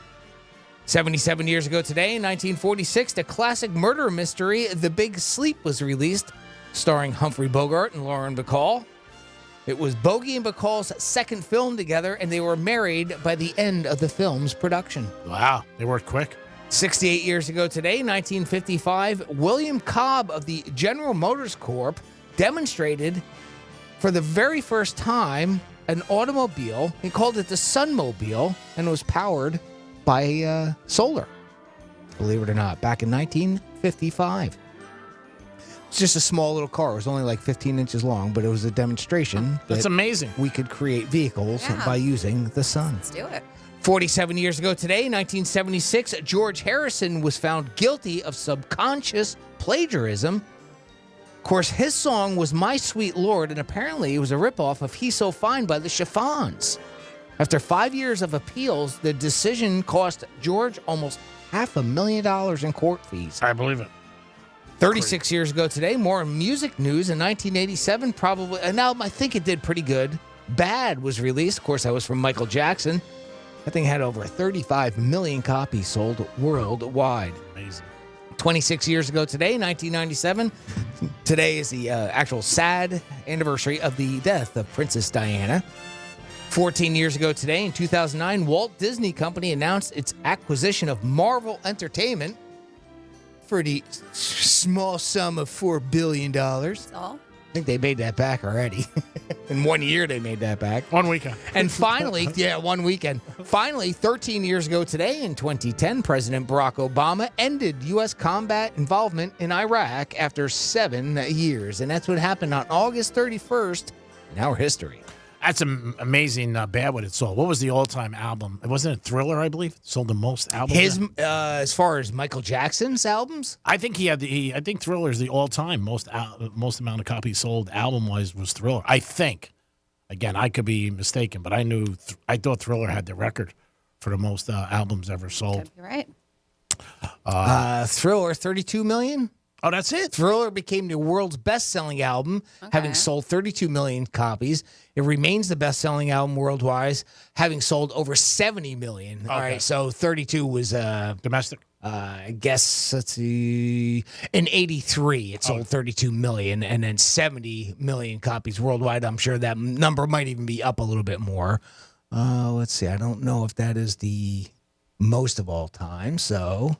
77 years ago today, in 1946, the classic murder mystery The Big Sleep was released, starring Humphrey Bogart and Lauren Bacall. It was Bogey and Bacall's second film together, and they were married by the end of the film's production. Wow, they worked quick. 68 years ago today, 1955, William Cobb of the General Motors Corp. demonstrated for the very first time an automobile. He called it the Sunmobile, and it was powered by solar. Believe it or not, back in 1955. It's just a small little car. It was only like 15 inches long, but it was a demonstration. That's amazing. We could create vehicles by using the sun. Let's do it. 47 years ago today, 1976, George Harrison was found guilty of subconscious plagiarism. Of course, his song was My Sweet Lord, and apparently it was a ripoff of He's So Fine by the Chiffons. After 5 years of appeals, the decision cost George almost $500,000 in court fees. I believe it. 36 years ago today, more music news. In 1987, probably an album I think it did pretty good. Bad was released. Of course, that was from Michael Jackson. That thing had over 35 million copies sold worldwide. Amazing. 26 years ago today, 1997. Today is the actual sad anniversary of the death of Princess Diana. 14 years ago today, in 2009, Walt Disney Company announced its acquisition of Marvel Entertainment for the small sum of $4 billion. That's all. I think they made that back already. In 1 year, they made that back. 1 weekend. And finally, 1 weekend. Finally, 13 years ago today, in 2010, President Barack Obama ended U.S. combat involvement in Iraq after 7 years. And that's what happened on August 31st in our history. That's amazing. Bad what it sold. What was the all-time album? It wasn't a Thriller, I believe. It sold the most albums. His, as far as Michael Jackson's albums, I think he had the. I think Thriller is the all-time most amount of copies sold album-wise was Thriller. I think. Again, I could be mistaken, but I thought Thriller had the record for the most albums ever sold. You're right. Thriller, 32 million. Oh, that's it. Thriller became the world's best-selling album, having sold 32 million copies. It remains the best-selling album worldwide, having sold over 70 million. Okay. All right, so 32 was domestic. I guess, let's see, in 83, it sold 32 million, and then 70 million copies worldwide. I'm sure that number might even be up a little bit more. Let's see, I don't know if that is the most of all time, so...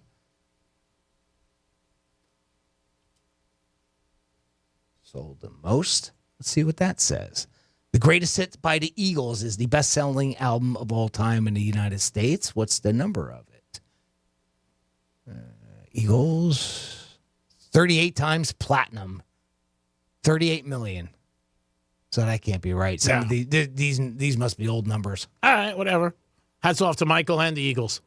Sold the most. Let's see what that says. The Greatest Hits by the Eagles is the best-selling album of all time in the United States. What's the number of it? Eagles, 38 times platinum, 38 million. So that can't be right. Some of these must be old numbers. All right, whatever. Hats off to Michael and the Eagles.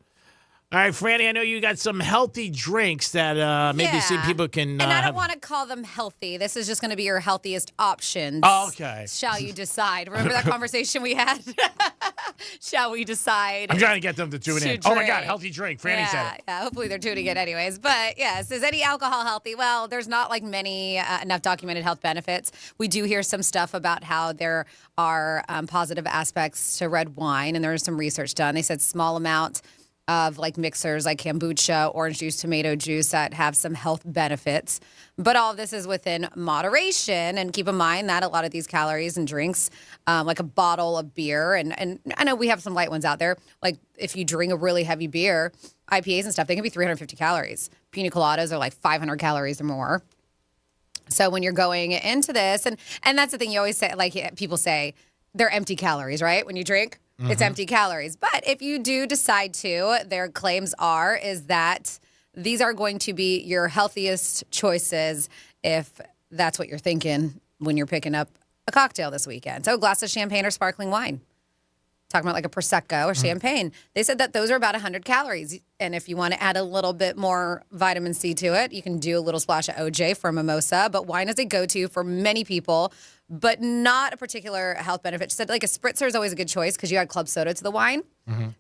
All right, Franny, I know you got some healthy drinks that maybe some people can... and I don't want to call them healthy. This is just going to be your healthiest options. Oh, okay. Shall you decide? Remember that conversation we had? Shall we decide? I'm trying to get them to tune in. Oh, my God, healthy drink. Franny said it. Yeah, hopefully they're tuning in anyways. But, yes, is any alcohol healthy? Well, there's not, like, many enough documented health benefits. We do hear some stuff about how there are positive aspects to red wine, and there was some research done. They said small amount of like mixers like kombucha, orange juice, tomato juice that have some health benefits. But all of this is within moderation. And keep in mind that a lot of these calories and drinks, like a bottle of beer, and I know we have some light ones out there. Like if you drink a really heavy beer, IPAs and stuff, they can be 350 calories. Pina coladas are like 500 calories or more. So when you're going into this, and that's the thing you always say, like people say, they're empty calories, right? When you drink. It's empty calories. But if you do decide to, their claims is that these are going to be your healthiest choices if that's what you're thinking when you're picking up a cocktail this weekend. So a glass of champagne or sparkling wine. Talking about like a Prosecco or champagne. They said that those are about 100 calories. And if you want to add a little bit more vitamin C to it, you can do a little splash of OJ for a mimosa. But wine is a go-to for many people, but not a particular health benefit. She said like a spritzer is always a good choice because you add club soda to the wine.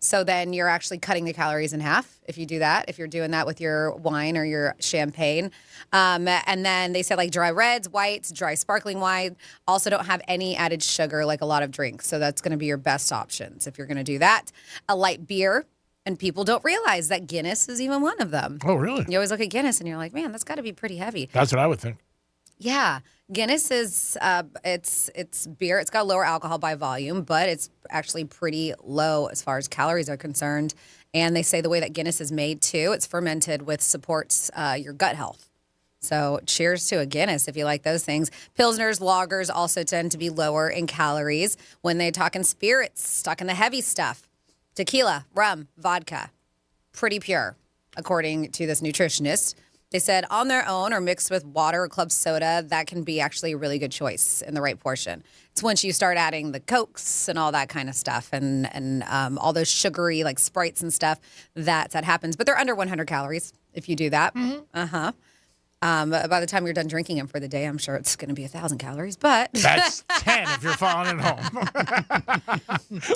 So then you're actually cutting the calories in half if you do that, if you're doing that with your wine or your champagne. And then they said like dry reds, whites, dry sparkling wine also don't have any added sugar like a lot of drinks. So that's going to be your best options if you're going to do that. A light beer. And people don't realize that Guinness is even one of them. Oh, really? You always look at Guinness and you're like, man, that's got to be pretty heavy. That's what I would think. Yeah. Guinness is, it's beer. It's got lower alcohol by volume, but it's actually pretty low as far as calories are concerned. And they say the way that Guinness is made, too, it's fermented, which supports your gut health. So cheers to a Guinness if you like those things. Pilsners, lagers also tend to be lower in calories. When they talk in spirits, talking the heavy stuff. Tequila, rum, vodka, pretty pure, according to this nutritionist. They said on their own or mixed with water or club soda, that can be actually a really good choice in the right portion. It's once you start adding the Cokes and all that kind of stuff and all those sugary like Sprites and stuff that happens. But they're under 100 calories if you do that. Uh-huh. By the time you're done drinking them for the day, I'm sure it's going to be 1,000 calories, but... That's 10 if you're following at home.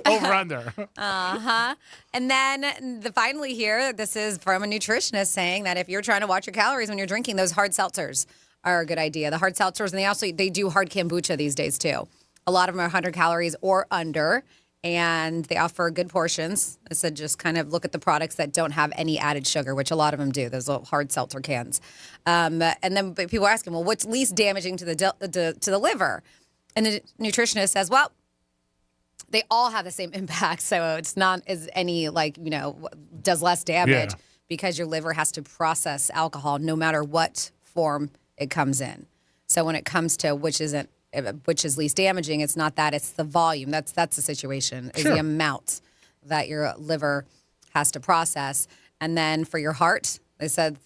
Over under. Uh-huh. And then finally here, this is from a nutritionist saying that if you're trying to watch your calories when you're drinking, those hard seltzers are a good idea. The hard seltzers, and they do hard kombucha these days too. A lot of them are 100 calories or under. And they offer good portions. I said just kind of look at the products that don't have any added sugar, which a lot of them do, those little hard seltzer cans. And then people are asking, well, what's least damaging to the liver? And the nutritionist says, well, they all have the same impact. So it's not as any does less damage because your liver has to process alcohol no matter what form it comes in. So when it comes to which is least damaging, it's not that, it's the volume. That's the situation, is the amount that your liver has to process. And then for your heart, they said,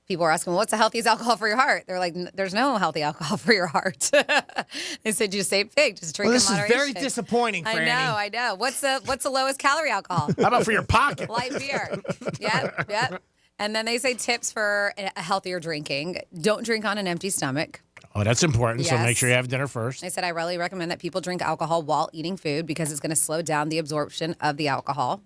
people are asking, well, what's the healthiest alcohol for your heart? They're like, there's no healthy alcohol for your heart. They said, just stay big, just drink in moderation. This is very disappointing, Franny. I know. What's the lowest calorie alcohol? How about for your pocket? Light beer. Yep. And then they say tips for a healthier drinking. Don't drink on an empty stomach. Oh, that's important. Yes. So make sure you have dinner first. They said, I really recommend that people drink alcohol while eating food because it's going to slow down the absorption of the alcohol.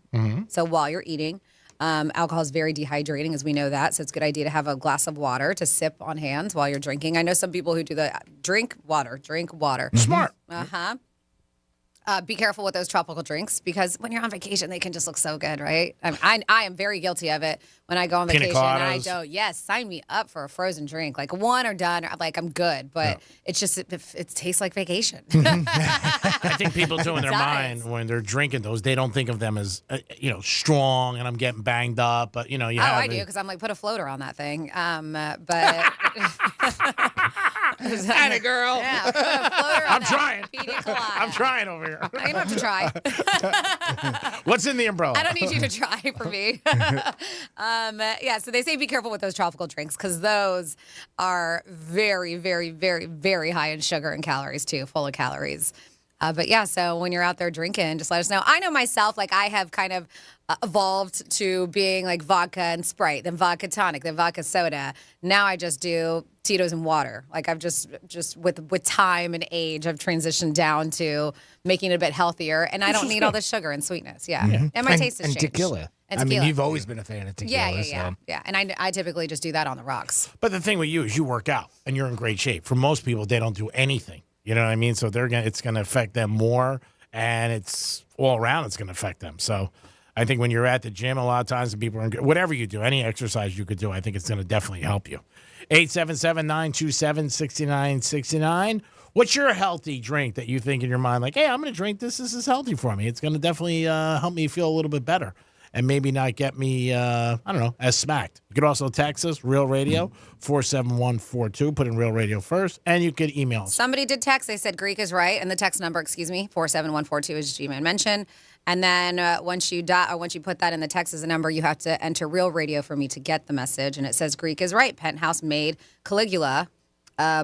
So while you're eating, alcohol is very dehydrating, as we know that. So it's a good idea to have a glass of water to sip on hand while you're drinking. I know some people who do drink water. Smart. Uh-huh. Be careful with those tropical drinks because when you're on vacation, they can just look so good, right? I am very guilty of it when I go on vacation and I don't. Yes, sign me up for a frozen drink, like one or done. Like I'm good, but it's just it tastes like vacation. I think people do in their mind when they're drinking those, they don't think of them as strong and I'm getting banged up. But I do because I'm like put a floater on that thing. But. Atta girl. Yeah, put a floater on I'm trying. Pina colada. I'm trying over here. You don't have to try. What's in the umbrella? I don't need you to try for me. So they say be careful with those tropical drinks because those are very, very, very, very high in sugar and calories too, full of calories. So when you're out there drinking, just let us know. I know myself, like I have kind of evolved to being like vodka and Sprite, then vodka tonic, then vodka soda. Now I just do Tito's and water. Like I've just with time and age, I've transitioned down to making it a bit healthier, and I don't need all the sugar and sweetness. Yeah. And my taste has changed. Tequila. And I tequila. mean, you've always been a fan of tequila. Yeah. And I typically just do that on the rocks. But the thing with you is you work out and you're in great shape. For most people, they don't do anything. You know what I mean? So it's going to affect them more, and it's all around. It's going to affect them. So I think when you're at the gym, a lot of times the people are whatever you do, any exercise you could do, I think it's going to definitely help you. 877-927-6969. What's your healthy drink that you think in your mind, like, hey, I'm going to drink this. This is healthy for me. It's going to definitely help me feel a little bit better and maybe not get me, as smacked. You could also text us, Real Radio, 47142. Put in Real Radio first, and you could email us. Somebody did text. They said Greek is right, and the text number, 47142 is G-Man mentioned. And then once you put that in the text as a number, you have to enter Real Radio for me to get the message. And it says Greek is right. Penthouse made Caligula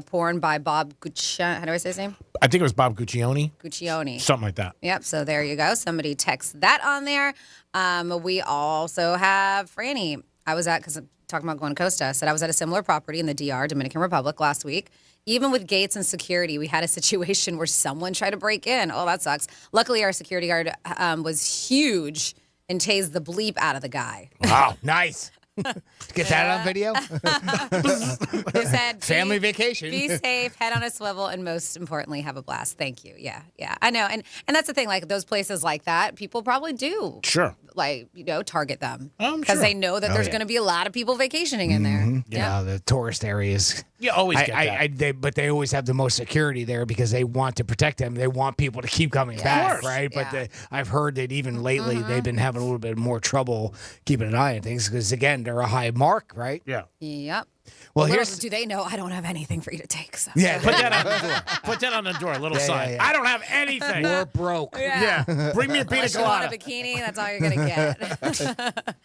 porn by Bob Guccione. How do I say his name? I think it was Bob Guccione. Guccione. Something like that. Yep. So there you go. Somebody text that on there. We also have Franny. Because I'm talking about going to Costa. I said I was at a similar property in the DR, Dominican Republic, last week. Even with gates and security, we had a situation where someone tried to break in. Oh, that sucks. Luckily, our security guard was huge and tased the bleep out of the guy. Wow, nice. Get that on video? They said, family vacation. Be safe, head on a swivel, and most importantly, have a blast. Thank you. Yeah. I know. And that's the thing, like those places like that, people probably do. Sure. Like, target them. Because sure. they know that there's going to be a lot of people vacationing in there. Yeah, the tourist areas. You always get that. But they always have the most security there because they want to protect them. They want people to keep coming back, right? Yeah. But I've heard that even lately they've been having a little bit more trouble keeping an eye on things because, again, they're a high mark, right? Yeah. Yep. Well, little do they know I don't have anything for you to take. So. Yeah, Put that on the door. Put that on the door. A little sign. yeah. I don't have anything. We're broke. Yeah. Bring me a pina Unless you want a colada. bikini, that's all you're going to get.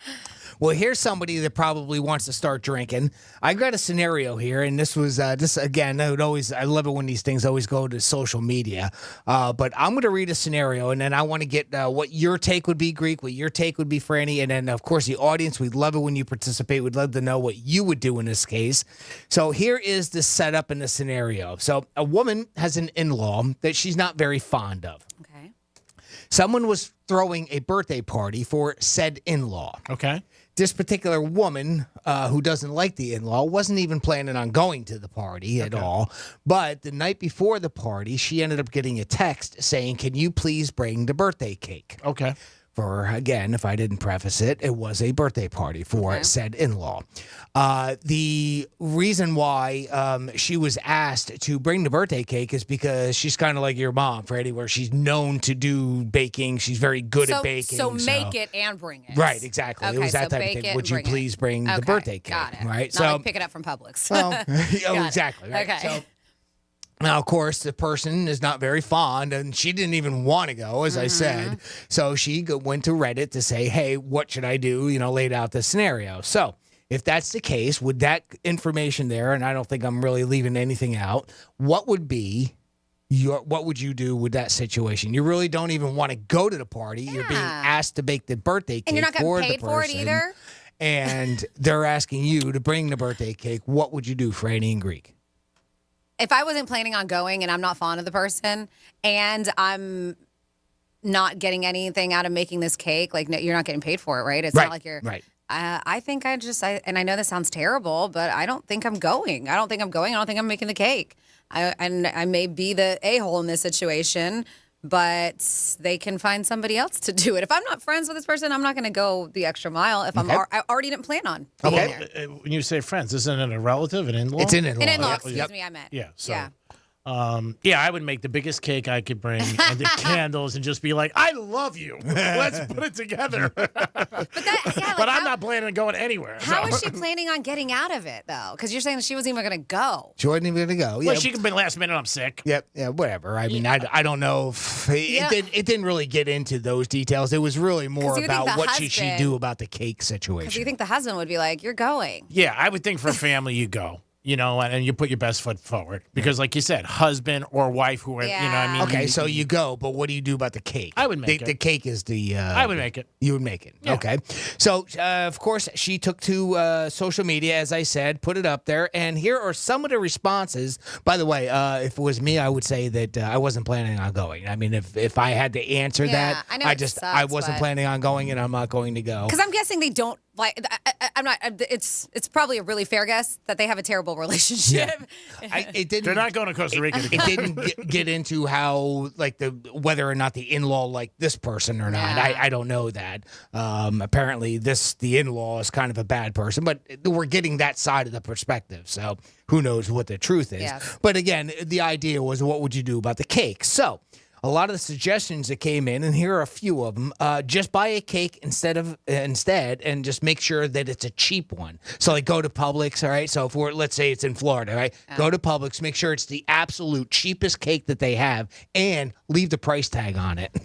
Well, here's somebody that probably wants to start drinking. I got a scenario here, and this was this again. I love it when these things always go to social media. But I'm going to read a scenario, and then I want to get what your take would be, Greek, what your take would be, Franny, and then of course the audience. We'd love it when you participate. We'd love to know what you would do in this case. So here is the setup in the scenario. So a woman has an in-law that she's not very fond of. Okay. Someone was throwing a birthday party for said in-law. Okay. This particular woman who doesn't like the in-law wasn't even planning on going to the party at all. But the night before the party, she ended up getting a text saying, "Can you please bring the birthday cake?" Okay. For, again, if I didn't preface it, it was a birthday party for said in-law. The reason why she was asked to bring the birthday cake is because she's kind of like your mom, Freddie, where she's known to do baking. She's very good at baking. So make it and bring it. Right, exactly. Okay, it was that so type of bake thing. it Would you and bring please it. bring the Okay, birthday cake? got it. Right. Not like pick it up from Publix. Well, Got exactly. Right. Okay. So, now, of course, the person is not very fond, and she didn't even want to go, as I said. So she went to Reddit to say, hey, what should I do? Laid out the scenario. So if that's the case, with that information there, and I don't think I'm really leaving anything out, what would you do with that situation? You really don't even want to go to the party. You're being asked to bake the birthday cake And you're not getting for paid the for it person, either? and they're asking you to bring the birthday cake. What would you do, Franny and Greek? If I wasn't planning on going and I'm not fond of the person and I'm not getting anything out of making this cake, like, no, you're not getting paid for it, right? It's not like you're right. I think and I know this sounds terrible, but I don't think I'm going. I don't think I'm making the cake. I may be the a-hole in this situation, but they can find somebody else to do it. If I'm not friends with this person, I'm not going to go the extra mile if I already didn't plan on being there. When you say friends, isn't it a relative, an in-law? It's an in-law. An in-law, excuse me, I meant. Yeah. So, yeah. I would make the biggest cake I could bring and the candles and just be like, I love you. Let's put it together. But I'm not planning on going anywhere. How is she planning on getting out of it, though? Because you're saying that she wasn't even going to go. She wasn't even going to go. Well, she could be last minute, I'm sick. Yep. Yeah, whatever. I mean, I don't know if it didn't really get into those details. It was really more about what should she do about the cake situation. Because you think the husband would be like, you're going. Yeah, I would think for a family, you go. And you put your best foot forward. Because like you said, husband or wife, who, Okay, so you go, but what do you do about the cake? I would make it. The cake is the... I would make it. You would make it. Yeah. Okay. So, of course, she took to social media, as I said, put it up there. And here are some of the responses. By the way, if it was me, I would say that I wasn't planning on going. I mean, if I had to answer that, I know I wasn't planning on going, and I'm not going to go. Because I'm guessing they don't... Like, I'm not. It's probably a really fair guess that they have a terrible relationship. Yeah. They're not going to Costa Rica. It didn't get into how whether or not the in-law liked this person or not. I don't know that. Apparently, the in-law is kind of a bad person, but we're getting that side of the perspective. So who knows what the truth is? Yes. But again, the idea was, what would you do about the cake? So. A lot of the suggestions that came in, and here are a few of them. Just buy a cake instead, and just make sure that it's a cheap one. So, like, go to Publix, all right? So, if let's say it's in Florida, right? Go to Publix, make sure it's the absolute cheapest cake that they have, and leave the price tag on it.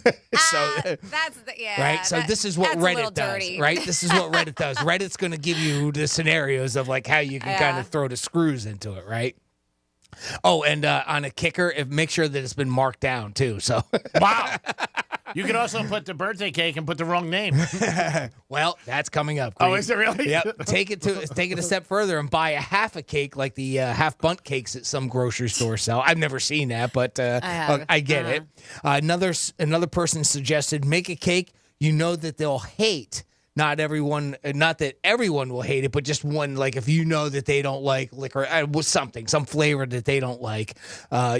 Right? So, this is what Reddit does, right? This is what Reddit does. Reddit's going to give you the scenarios of, like, how you can kind of throw the screws into it, right? Oh, and on a kicker, make sure that it's been marked down, too. So, wow. You could also put the birthday cake and put the wrong name. Well, that's coming up. Oh, is it really? Yep. Take it a step further and buy a half a cake like the half bundt cakes at some grocery store sell. I've never seen that, but I get it. Another person suggested make a cake you know that they'll hate. Not that everyone will hate it, but just one, like if you know that they don't like liquor, with some flavor that they don't like,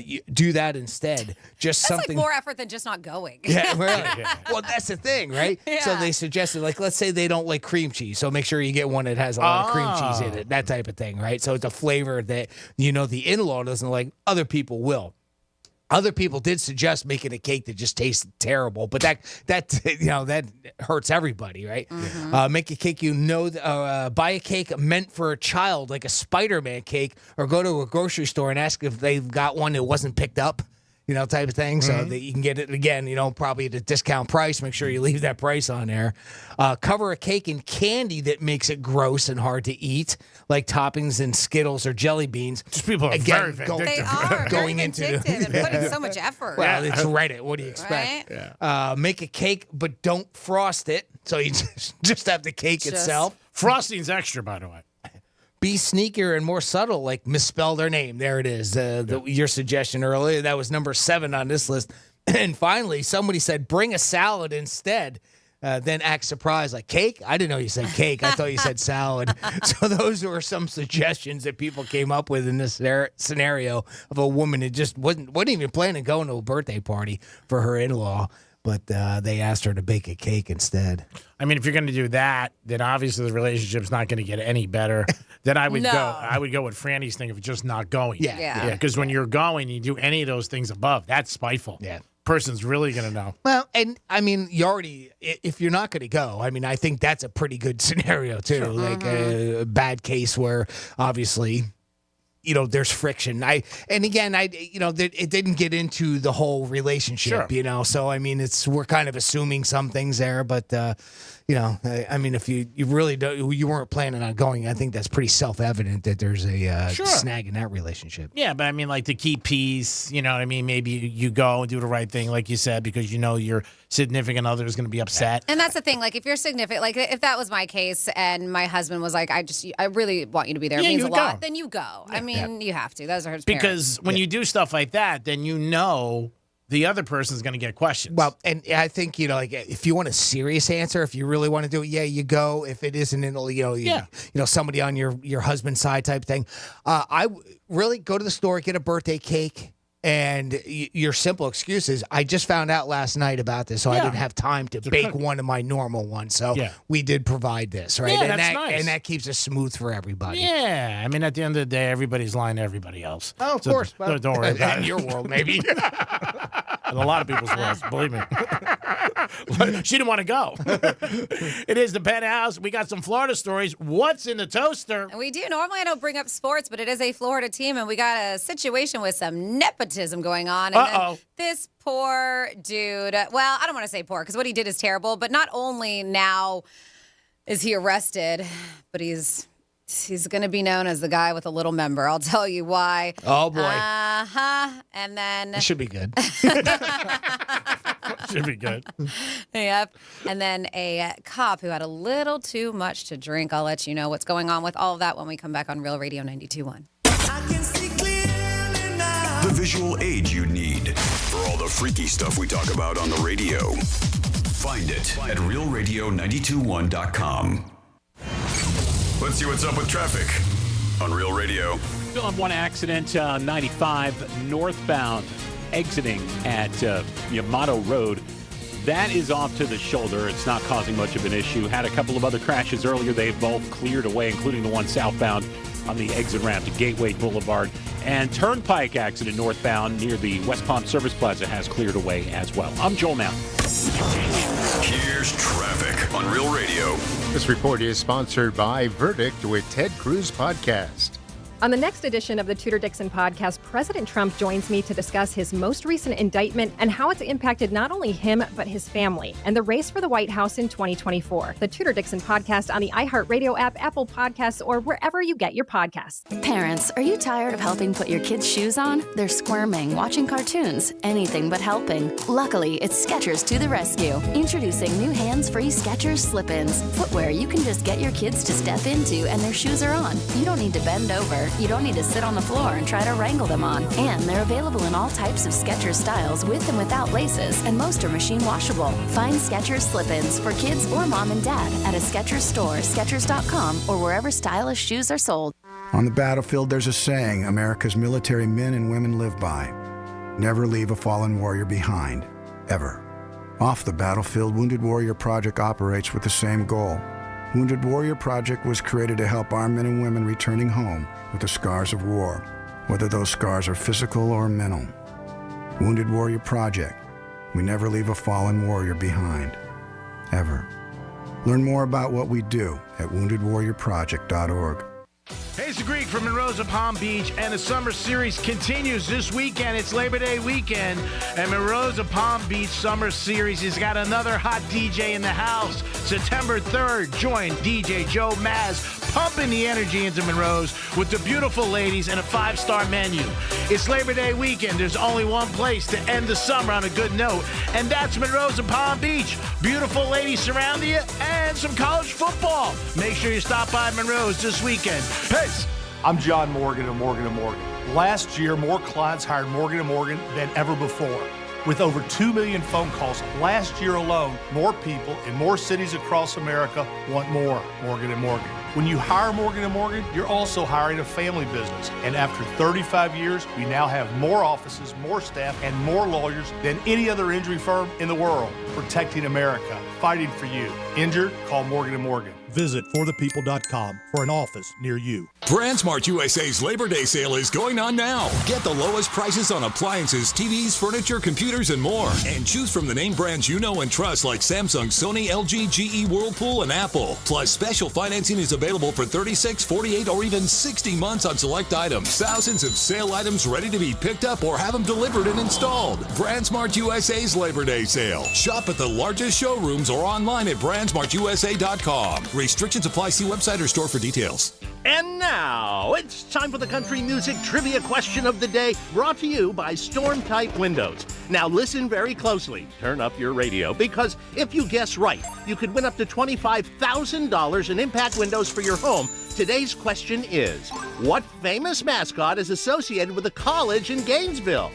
you do that instead. That's something like more effort than just not going. Yeah, really. Well, that's the thing, right? Yeah. So they suggested, like, let's say they don't like cream cheese, so make sure you get one that has a lot of cream cheese in it, that type of thing, right? So it's a flavor that the in-law doesn't like, other people will. Other people did suggest making a cake that just tasted terrible, but that hurts everybody, right? Mm-hmm. Make a cake buy a cake meant for a child, like a Spider-Man cake, or go to a grocery store and ask if they've got one that wasn't picked up, type of thing, so that you can get it again, probably at a discount price. Make sure you leave that price on there. Cover a cake in candy that makes it gross and hard to eat, like toppings and Skittles or jelly beans. Just people are very vindictive. They are going very into vindictive and putting so much effort. Well, it's Reddit. What do you expect? Right? Make a cake, but don't frost it. So you just have the cake itself. Frosting's extra, by the way. Be sneakier and more subtle, like misspell their name. There it is. Your suggestion earlier. That was number 7 on this list. And finally, somebody said, bring a salad instead. Then act surprised, like cake? I didn't know you said cake. I thought you said salad. So those were some suggestions that people came up with in this scenario of a woman who just wasn't even planning to go to a birthday party for her in-law. But they asked her to bake a cake instead. I mean, if you're going to do that, then obviously the relationship's not going to get any better. Then I would go. I would go with Franny's thing of just not going. Yeah. Because when you're going, you do any of those things above. That's spiteful. Yeah. Person's really going to know. Well, and I mean, if you're not going to go, I mean, I think that's a pretty good scenario too. Sure. Like a bad case where obviously, there's friction. It didn't get into the whole relationship, Sure. So I mean, we're kind of assuming some things there, but I mean, if you really you weren't planning on going, I think that's pretty self-evident that there's a snag in that relationship. Yeah, but I mean, like to keep peace, you know what I mean? Maybe you go and do the right thing, like you said, because your significant other is going to be upset. And that's the thing. Like, if you're significant, like if that was my case and my husband was like, I really want you to be there, it means a lot, then you go. Yeah. I mean, you have to. Those are his parents. Because when you do stuff like that, then the other person's going to get questions. Well, and I think, if you want a serious answer, if you really want to do it, you go. If it isn't, somebody on your husband's side type thing, I really go to the store, get a birthday cake. And your simple excuse is, I just found out last night about this, so I didn't have time to bake one of my normal ones. So we did provide this, right? Yeah, and that's nice. And that keeps it smooth for everybody. Yeah. I mean, at the end of the day, everybody's lying to everybody else. Oh, of course. Don't worry about it. In your world, maybe. In a lot of people's worlds, believe me. She didn't want to go. It is the Penthouse. We got some Florida stories. What's in the toaster? And we do. Normally, I don't bring up sports, but it is a Florida team, and we got a situation with some nepotism going on. And then this poor dude, well, I don't want to say poor, because what he did is terrible, but not only now is he arrested, but he's going to be known as the guy with a little member. I'll tell you why. Oh, boy. And then... It should be good. Should be good. Yep. And then a cop who had a little too much to drink. I'll let you know what's going on with all of that when we come back on Real Radio 92.1. The visual aid you need for all the freaky stuff we talk about on the radio. Find it at realradio921.com. Let's see what's up with traffic on Real Radio. Still have one accident, 95 northbound, exiting at Yamato Road. That is off to the shoulder. It's not causing much of an issue. Had a couple of other crashes earlier. They've both cleared away, including the one southbound on the exit ramp to Gateway Boulevard. And Turnpike accident northbound near the West Palm Service Plaza has cleared away as well. I'm Joel now. Here's traffic on Real Radio. This report is sponsored by Verdict with Ted Cruz Podcast. On the next edition of the Tudor Dixon podcast, President Trump joins me to discuss his most recent indictment and how it's impacted not only him, but his family and the race for the White House in 2024. The Tudor Dixon podcast on the iHeartRadio app, Apple Podcasts, or wherever you get your podcasts. Parents, are you tired of helping put your kids' shoes on? They're squirming, watching cartoons, anything but helping. Luckily, it's Skechers to the rescue. Introducing new hands-free Skechers slip-ins. Footwear you can just get your kids to step into and their shoes are on. You don't need to bend over. You don't need to sit on the floor and try to wrangle them on. And they're available in all types of Skechers styles with and without laces, and most are machine washable. Find Skechers slip-ins for kids or mom and dad at a Skechers store, Skechers.com, or wherever stylish shoes are sold. On the battlefield, there's a saying America's military men and women live by. Never leave a fallen warrior behind, ever. Off the battlefield, Wounded Warrior Project operates with the same goal. Wounded Warrior Project was created to help our men and women returning home with the scars of war, whether those scars are physical or mental. Wounded Warrior Project. We never leave a fallen warrior behind, ever. Learn more about what we do at woundedwarriorproject.org. Hey, it's the Greek from Monroe's of Palm Beach, and the summer series continues this weekend. It's Labor Day weekend, and Monroe's of Palm Beach Summer Series has got another hot DJ in the house. September 3rd, join DJ Joe Maz, pumping the energy into Monroe's with the beautiful ladies and a 5-star menu. It's Labor Day weekend. There's only one place to end the summer on a good note, and that's Monroe's of Palm Beach. Beautiful ladies surrounding you and some college football. Make sure you stop by Monroe's this weekend. Peace. I'm John Morgan of Morgan & Morgan. Last year, more clients hired Morgan & Morgan than ever before. With over 2 million phone calls last year alone, more people in more cities across America want more Morgan & Morgan. When you hire Morgan & Morgan, you're also hiring a family business. And after 35 years, we now have more offices, more staff, and more lawyers than any other injury firm in the world, protecting America, fighting for you. Injured? Call Morgan & Morgan. Visit forthepeople.com for an office near you. BrandsMart USA's Labor Day sale is going on now. Get the lowest prices on appliances, TVs, furniture, computers, and more. And choose from the name brands you know and trust like Samsung, Sony, LG, GE, Whirlpool, and Apple. Plus, special financing is available for 36, 48, or even 60 months on select items. Thousands of sale items ready to be picked up or have them delivered and installed. BrandsMart USA's Labor Day sale. Shop at the largest showrooms or online at brandsmartusa.com. Restrictions apply. See website or store for details. And now, it's time for the country music trivia question of the day, brought to you by Storm Type Windows. Now listen very closely. Turn up your radio, because if you guess right, you could win up to $25,000 in impact windows for your home. Today's question is, what famous mascot is associated with a college in Gainesville?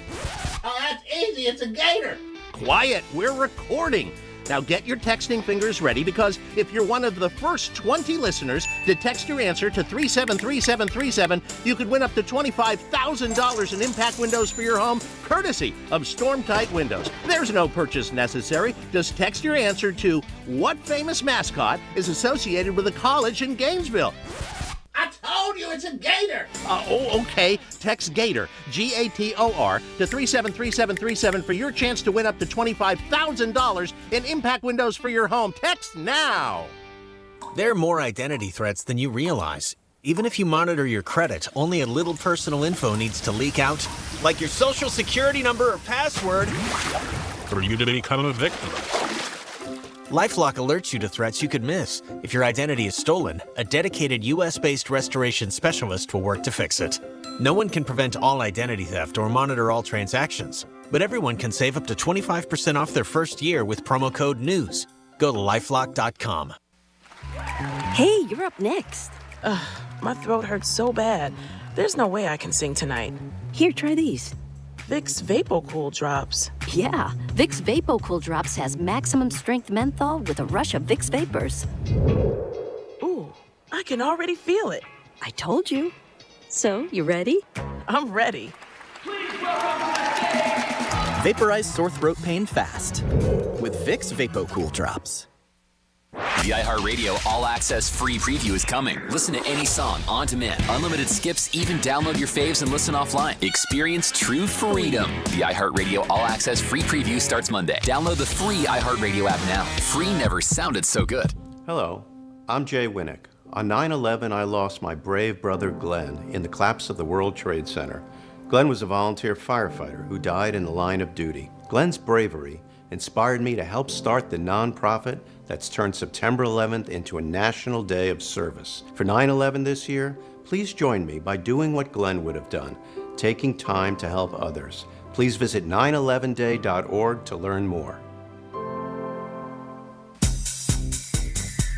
Oh, that's easy. It's a gator. Quiet, we're recording. Now get your texting fingers ready, because if you're one of the first 20 listeners to text your answer to 373737, you could win up to $25,000 in impact windows for your home, courtesy of Storm Type Windows. There's no purchase necessary. Just text your answer to what famous mascot is associated with a college in Gainesville. I told you it's a gator. Okay. Text GATOR, GATOR, to 373737 for your chance to win up to $25,000 in impact windows for your home. Text now. There are more identity threats than you realize. Even if you monitor your credit, only a little personal info needs to leak out, like your social security number or password, for you to become a victim. LifeLock alerts you to threats you could miss. If your identity is stolen, a dedicated US-based restoration specialist will work to fix it. No one can prevent all identity theft or monitor all transactions, but everyone can save up to 25% off their first year with promo code NEWS. Go to LifeLock.com. Hey, you're up next. My throat hurts so bad. There's no way I can sing tonight. Here, try these. Vicks VapoCool Drops. Yeah, Vicks VapoCool Drops has maximum strength menthol with a rush of Vicks Vapors. Ooh, I can already feel it. I told you. So, you ready? I'm ready. Vaporize sore throat pain fast with Vicks VapoCool Drops. The iHeartRadio All Access free preview is coming. Listen to any song on demand, unlimited skips, even download your faves and listen offline. Experience true freedom. The iHeartRadio All Access free preview starts Monday. Download the free iHeartRadio app now. Free never sounded so good. Hello, I'm Jay Winnick, On 9/11, I lost my brave brother Glenn in the collapse of the World Trade Center. Glenn was a volunteer firefighter who died in the line of duty. Glenn's bravery inspired me to help start the nonprofit that's turned September 11th into a national day of service. For 9/11 this year, please join me by doing what Glenn would have done, taking time to help others. Please visit 911day.org to learn more.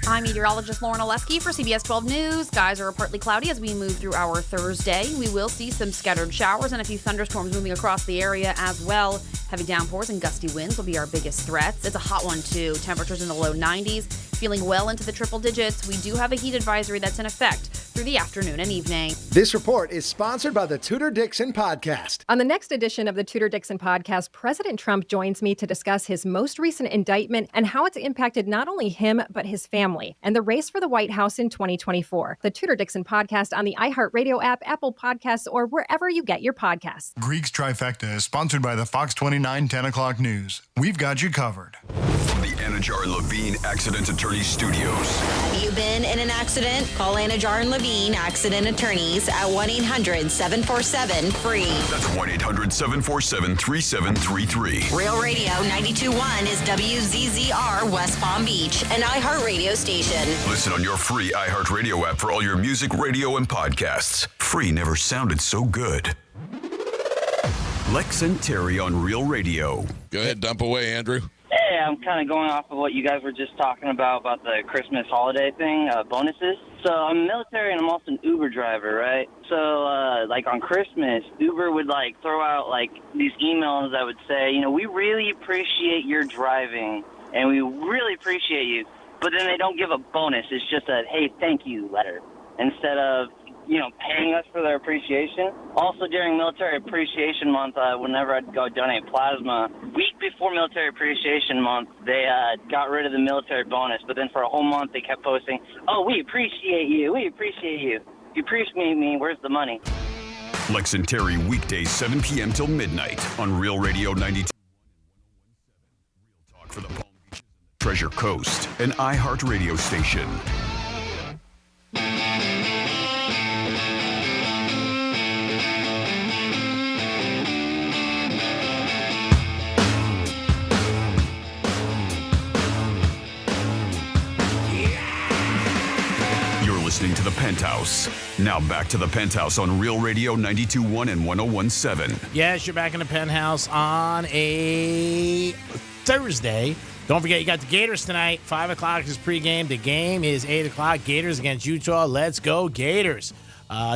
I'm meteorologist Lauren Oleski for CBS 12 News. Skies are partly cloudy as we move through our Thursday. We will see some scattered showers and a few thunderstorms moving across the area as well. Heavy downpours and gusty winds will be our biggest threats. It's a hot one, too. Temperatures in the low 90s, feeling well into the triple digits. We do have a heat advisory that's in effect through the afternoon and evening. This report is sponsored by the Tudor Dixon Podcast. On the next edition of the Tudor Dixon Podcast, President Trump joins me to discuss his most recent indictment and how it's impacted not only him, but his family and the race for the White House in 2024. The Tudor Dixon Podcast on the iHeartRadio app, Apple Podcasts, or wherever you get your podcasts. Greek's Trifecta is sponsored by the Fox 29 10 o'clock news. We've got you covered. From the Anajar and Levine Accident Attorney Studios. Have you been in an accident? Call Anajar and Levine Accident Attorneys at 1-800-747-FREE. That's 1-800-747-3733. Real Radio 92.1 is WZZR West Palm Beach, an iHeartRadio station. Listen on your free iHeartRadio app for all your music, radio, and podcasts. Free never sounded so good. Lex and Terry on Real Radio. Go ahead, dump away, Andrew. Hey, I'm kind of going off of what you guys were just talking about the Christmas holiday thing, bonuses. So I'm military and I'm also an Uber driver, right? So, like on Christmas, Uber would like throw out like these emails that would say, we really appreciate your driving and we really appreciate you. But then they don't give a bonus. It's just a, hey, thank you letter instead of, paying us for their appreciation. Also, during Military Appreciation Month, whenever I'd go donate plasma, week before Military Appreciation Month, they got rid of the military bonus. But then for a whole month, they kept posting, oh, we appreciate you. We appreciate you. If you appreciate me, where's the money? Lex and Terry, weekdays 7 p.m. till midnight on Real Radio 92. Real talk for the Palm Beaches and the Treasure Coast, an iHeart radio station. Listening to the Penthouse. Now back to the Penthouse on Real Radio 92.1 and 101.7. Yes, you're back in the Penthouse on a Thursday. Don't forget, you got the Gators tonight. 5 o'clock is pregame. The game is 8 o'clock. Gators against Utah. Let's go, Gators.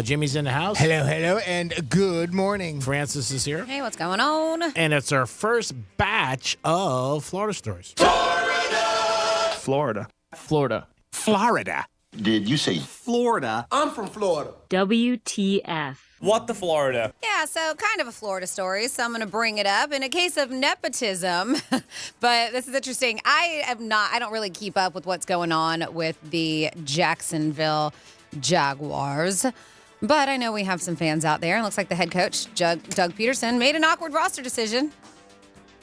Jimmy's in the house. Hello, and good morning. Francis is here. Hey, what's going on? And it's our first batch of Florida stories. Florida. Did you say Florida? I'm from Florida. WTF. What the Florida? Yeah, so kind of a Florida story, so I'm going to bring it up in a case of nepotism. But this is interesting. I don't really keep up with what's going on with the Jacksonville Jaguars. But I know we have some fans out there. It looks like the head coach, Doug Peterson, made an awkward roster decision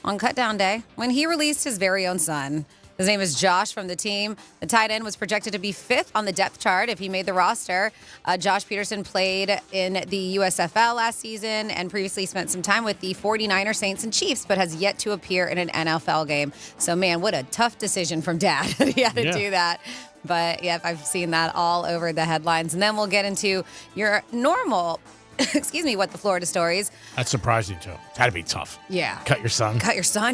on cutdown day when he released his very own son. His name is Josh from the team. The tight end was projected to be 5th on the depth chart if he made the roster. Josh Peterson played in the USFL last season and previously spent some time with the 49ers, Saints, and Chiefs, but has yet to appear in an NFL game. So, man, what a tough decision from Dad that he had to do that. But, yeah, I've seen that all over the headlines. And then we'll get into your normal what the Florida stories. That's surprising, too. It's got to be tough. Yeah. Cut your son.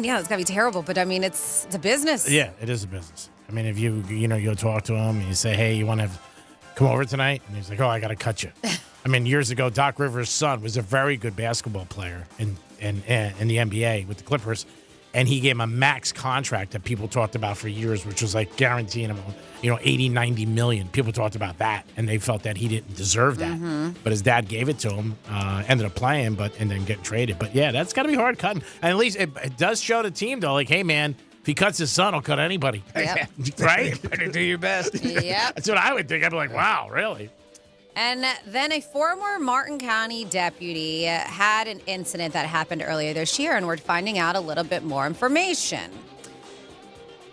Yeah, it's got to be terrible. But, I mean, it's a business. Yeah, it is a business. I mean, if you'll talk to him and you say, hey, you want to come over tonight? And he's like, oh, I got to cut you. I mean, years ago, Doc Rivers' son was a very good basketball player in the NBA with the Clippers. And he gave him a max contract that people talked about for years, which was like guaranteeing him, 80, 90 million. People talked about that, and they felt that he didn't deserve that. Mm-hmm. But his dad gave it to him, ended up playing, and then getting traded. But yeah, that's got to be hard cutting. And at least it does show the team, though, like, hey, man, if he cuts his son, he'll cut anybody. Yep. Right? Better do your best. Yep. That's what I would think. I'd be like, wow, really? And then a former Martin County deputy had an incident that happened earlier this year, and we're finding out a little bit more information.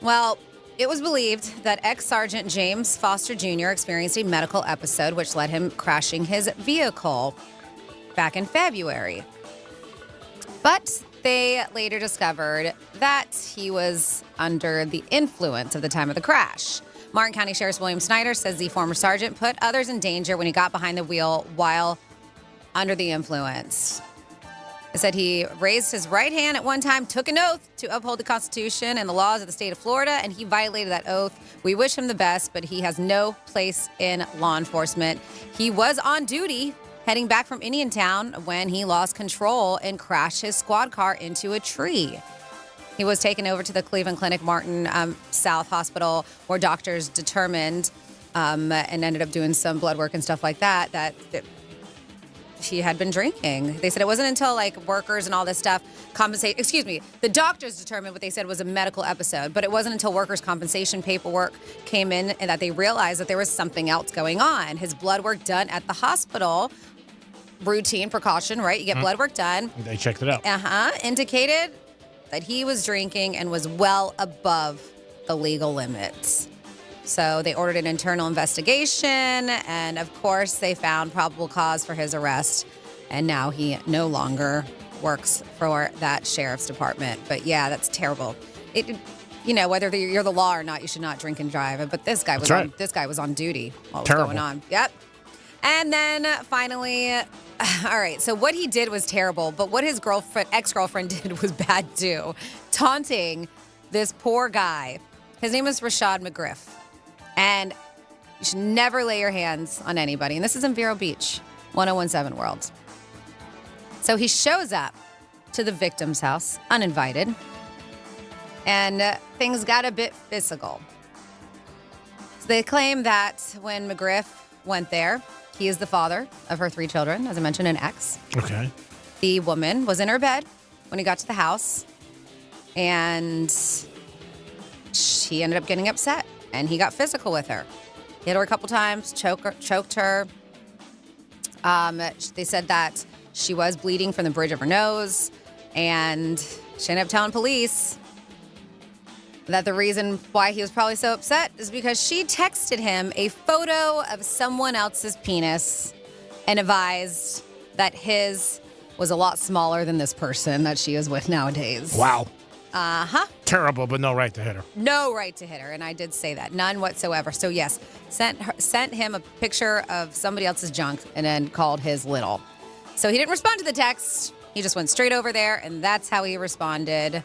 Well, it was believed that ex-Sergeant James Foster Jr. experienced a medical episode which led him crashing his vehicle back in February. But they later discovered that he was under the influence at the time of the crash. Martin County Sheriff William Snyder says the former sergeant put others in danger when he got behind the wheel while under the influence. It said he raised his right hand at one time, took an oath to uphold the Constitution and the laws of the state of Florida, and he violated that oath. We wish him the best, but he has no place in law enforcement. He was on duty heading back from Indiantown when he lost control and crashed his squad car into a tree. He was taken over to the Cleveland Clinic Martin South Hospital, where doctors determined and ended up doing some blood work and stuff like that he had been drinking. They said it wasn't until workers and all this stuff the doctors determined what they said was a medical episode, but it wasn't until workers' compensation paperwork came in and that they realized that there was something else going on. His blood work done at the hospital, routine precaution, right? You get blood work done. They checked it out. Indicated that he was drinking and was well above the legal limits. So they ordered an internal investigation, and of course they found probable cause for his arrest, and now he no longer works for that sheriff's department. But yeah, that's terrible. Whether you're the law or not, you should not drink and drive. But this guy was on duty while it was going on. Yep. And then finally, all right, so what he did was terrible, but what his ex-girlfriend did was bad too. Taunting this poor guy. His name is Rashad McGriff. And you should never lay your hands on anybody. And this is in Vero Beach, 1017 World. So he shows up to the victim's house, uninvited. And things got a bit physical. So they claim that when McGriff went there, he is the father of her 3 children, as I mentioned, an ex. Okay. The woman was in her bed when he got to the house. And she ended up getting upset. And he got physical with her. Hit her a couple times, choked her. They said that she was bleeding from the bridge of her nose. And she ended up telling police that the reason why he was probably so upset is because she texted him a photo of someone else's penis and advised that his was a lot smaller than this person that she is with nowadays. Wow. Uh-huh. Terrible, but no right to hit her. No right to hit her, and I did say that. None whatsoever. So, yes, sent him a picture of somebody else's junk and then called his little. So he didn't respond to the text. He just went straight over there, and that's how he responded.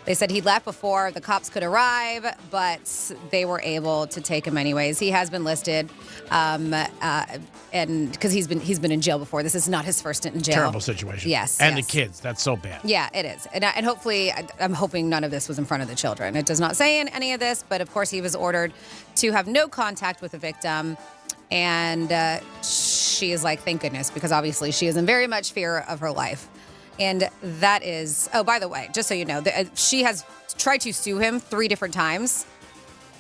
They said he left before the cops could arrive, but they were able to take him anyways. He has been listed, and because he's been in jail before. This is not his first stint in jail. Terrible situation. Yes. And the kids. That's so bad. Yeah, it is. And hopefully, I'm hoping none of this was in front of the children. It does not say in any of this, but of course he was ordered to have no contact with the victim. And she is like, thank goodness, because obviously she is in very much fear of her life. And that is, oh, by the way, just so you know, she has tried to sue him 3 different times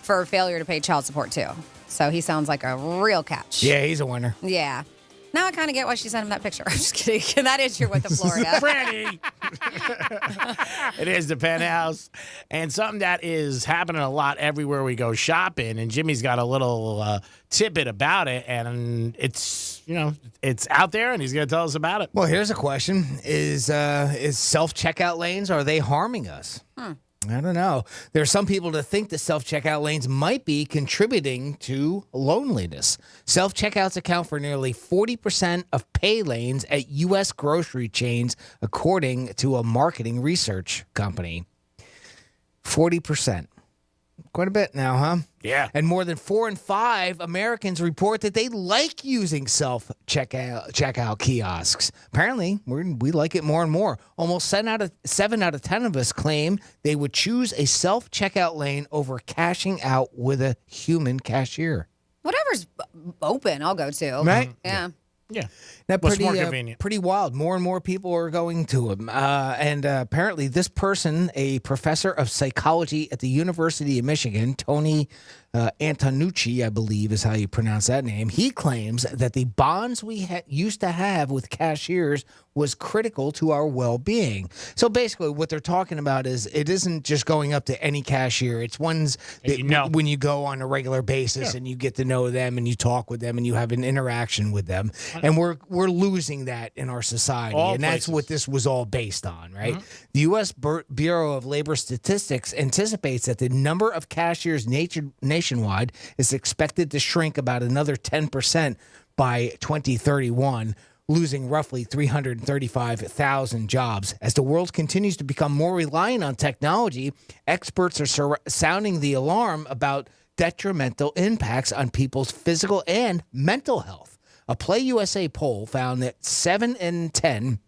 for failure to pay child support, too. So he sounds like a real catch. Yeah, he's a winner. Yeah. Now I kind of get why she sent him that picture. I'm just kidding. That is your with the Florida. Franny. It is the Penthouse. And something that is happening a lot everywhere we go shopping. And Jimmy's got a little tidbit about it. And it's, it's out there and he's going to tell us about it. Well, here's a question. Is self-checkout lanes, are they harming us? I don't know. There are some people that think the self-checkout lanes might be contributing to loneliness. Self-checkouts account for nearly 40% of pay lanes at U.S. grocery chains, according to a marketing research company. 40%. Quite a bit now, huh? Yeah. And more than 4 in 5 Americans report that they like using self-checkout kiosks. Apparently, we like it more and more. Almost 7 out of 10 of us claim they would choose a self-checkout lane over cashing out with a human cashier. Whatever's open, I'll go to. Right? Yeah. Yeah. That's What's more convenient? Pretty wild. More and more people are going to them. And apparently this person, a professor of psychology at the University of Michigan, Tony Antonucci, I believe is how you pronounce that name. He claims that the bonds we used to have with cashiers was critical to our well-being. So basically what they're talking about is it isn't just going up to any cashier. It's ones that when you go on a regular basis and you get to know them and you talk with them and you have an interaction with them. And we're losing that in our society. That's what this was all based on, right? Mm-hmm. The U.S. Bureau of Labor Statistics anticipates that the number of cashiers nationwide is expected to shrink about another 10% by 2031, losing roughly 335,000 jobs. As the world continues to become more reliant on technology, experts are sounding the alarm about detrimental impacts on people's physical and mental health. A Play USA poll found that 7 in 10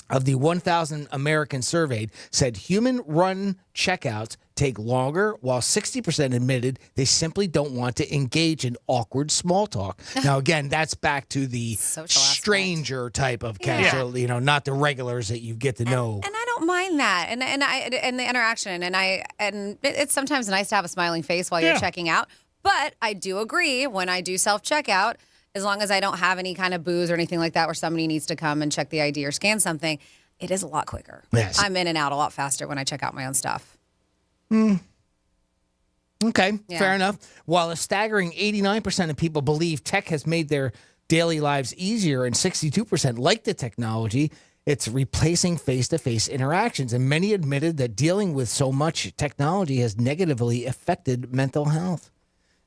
of the 1,000 Americans surveyed said human-run checkouts take longer, while 60% admitted they simply don't want to engage in awkward small talk. Now, again, that's back to the stranger type of cashier, not the regulars that you get to know. And I don't mind that, and the interaction, and it's sometimes nice to have a smiling face while you're checking out. But I do agree when I do self-checkout, as long as I don't have any kind of booze or anything like that where somebody needs to come and check the ID or scan something, it is a lot quicker. Yes. I'm in and out a lot faster when I check out my own stuff. Okay, fair enough. While a staggering 89% of people believe tech has made their daily lives easier and 62% like the technology, it's replacing face-to-face interactions. And many admitted that dealing with so much technology has negatively affected mental health.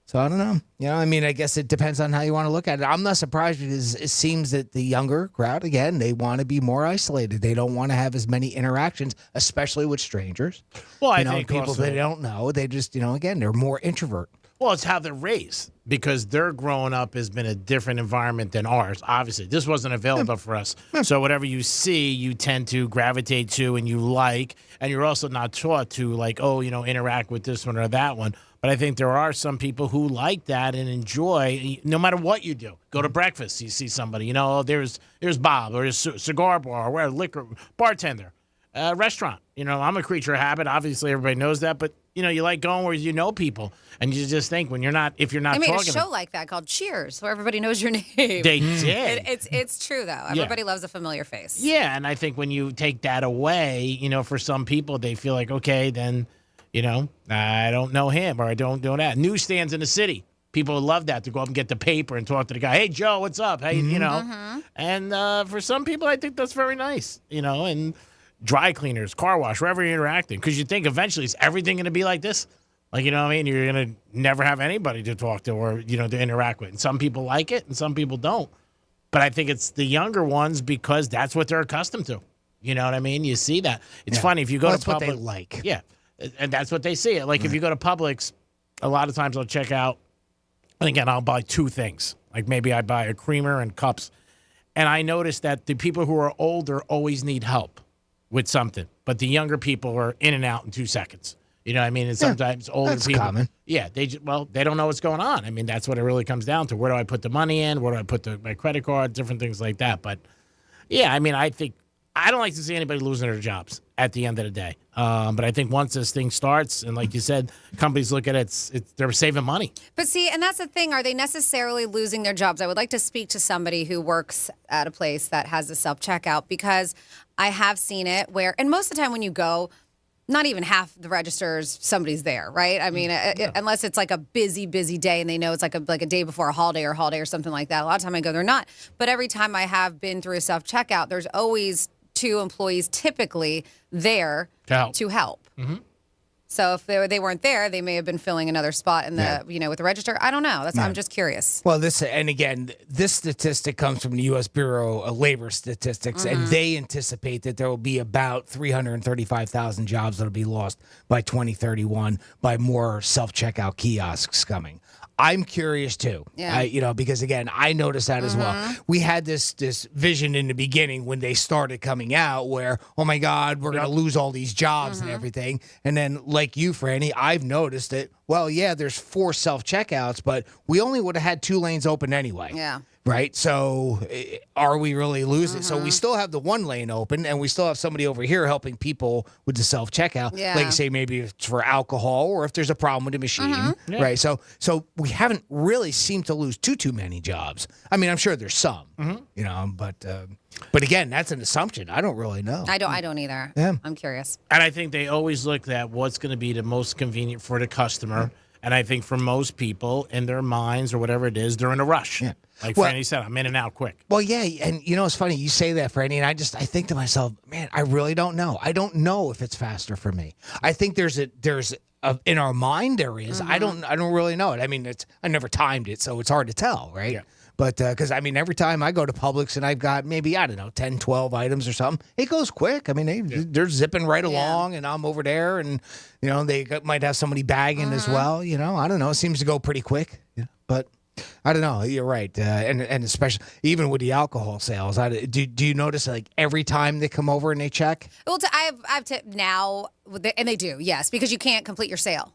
So I don't know. I guess it depends on how you want to look at it. I'm not surprised because it seems that the younger crowd, again, they want to be more isolated. They don't want to have as many interactions, especially with strangers. Well, I think people also, they don't know. They just, again, they're more introvert. Well, it's how they're raised because their growing up has been a different environment than ours. Obviously, this wasn't available for us. So whatever you see, you tend to gravitate to and you like, and you're also not taught to interact with this one or that one. But I think there are some people who like that and enjoy, no matter what you do. Go to breakfast, you see somebody, there's Bob or a cigar bar or where liquor bartender, restaurant. I'm a creature of habit. Obviously, everybody knows that. But you like going where you know people, and you just think if you're not They made talking. a show like that called Cheers, where everybody knows your name. They did. It's true though. Everybody loves a familiar face. Yeah, and I think when you take that away, for some people they feel like okay, then. I don't know him or I don't do that. Newsstands in the city. People love that to go up and get the paper and talk to the guy. Hey, Joe, what's up? Hey, And for some people, I think that's very nice, and dry cleaners, car wash, wherever you're interacting. Because you think eventually is everything going to be like this? Like, You're going to never have anybody to talk to or, to interact with. And some people like it and some people don't. But I think it's the younger ones because that's what they're accustomed to. You know what I mean? You see that. It's funny if you go to Publix. That's what they like. Yeah. And that's what they see. Like, if you go to Publix, a lot of times I'll check out, and again, I'll buy two things. Like, maybe I buy a creamer and cups. And I notice that the people who are older always need help with something. But the younger people are in and out in 2 seconds. You know what I mean? And sometimes older that's people. Common. Yeah. They don't know what's going on. I mean, that's what it really comes down to. Where do I put the money in? Where do I put my credit card? Different things like that. But, yeah, I think I don't like to see anybody losing their jobs at the end of the day. But I think once this thing starts, and like you said, companies look at it, they're saving money. But see, and that's the thing. Are they necessarily losing their jobs? I would like to speak to somebody who works at a place that has a self-checkout because I have seen it where, and most of the time when you go, not even half the registers, somebody's there, right? I mean, unless it's like a busy day and they know it's like a day before a holiday or something like that. A lot of time I go, they're not. But every time I have been through a self-checkout, there's always 2 employees typically there to help. Mm-hmm. So if they weren't there, they may have been filling another spot in the with the register. I don't know. I'm just curious. Well, this statistic comes from the U.S. Bureau of Labor Statistics, and they anticipate that there will be about 335,000 jobs that will be lost by 2031 by more self-checkout kiosks coming. I'm curious too. Yeah. Because again, I noticed that as well. We had this vision in the beginning when they started coming out where, oh my God, we're going to lose all these jobs and everything. And then like you, Franny, I've noticed that, well, yeah, there's 4 self-checkouts, but we only would have had 2 lanes open anyway. Yeah. Right, so are we really losing? So we still have the one lane open, and we still have somebody over here helping people with the self checkout. Yeah. Like you say, maybe it's for alcohol or if there's a problem with the machine, right? So we haven't really seemed to lose too many jobs. I mean, I'm sure there's some, but again, that's an assumption. I don't really know. I don't either. Yeah. I'm curious. And I think they always look at what's going to be the most convenient for the customer. And I think for most people in their minds or whatever it is, they're in a rush. Yeah. Like Franny said, I'm in and out quick. Well, yeah, and it's funny you say that, Franny, and I think to myself, man, I really don't know. I don't know if it's faster for me. I think there's in our mind there is. I don't really know it. I mean, I never timed it, so it's hard to tell, right? Yeah. But because I mean, every time I go to Publix and I've got maybe 10, 12 items or something, it goes quick. I mean, they're zipping right along, and I'm over there, and they might have somebody bagging as well. I don't know. It seems to go pretty quick, but. I don't know. You're right, and especially even with the alcohol sales. Do you notice like every time they come over and they check? Well, I've tipped now, and they do, yes, because you can't complete your sale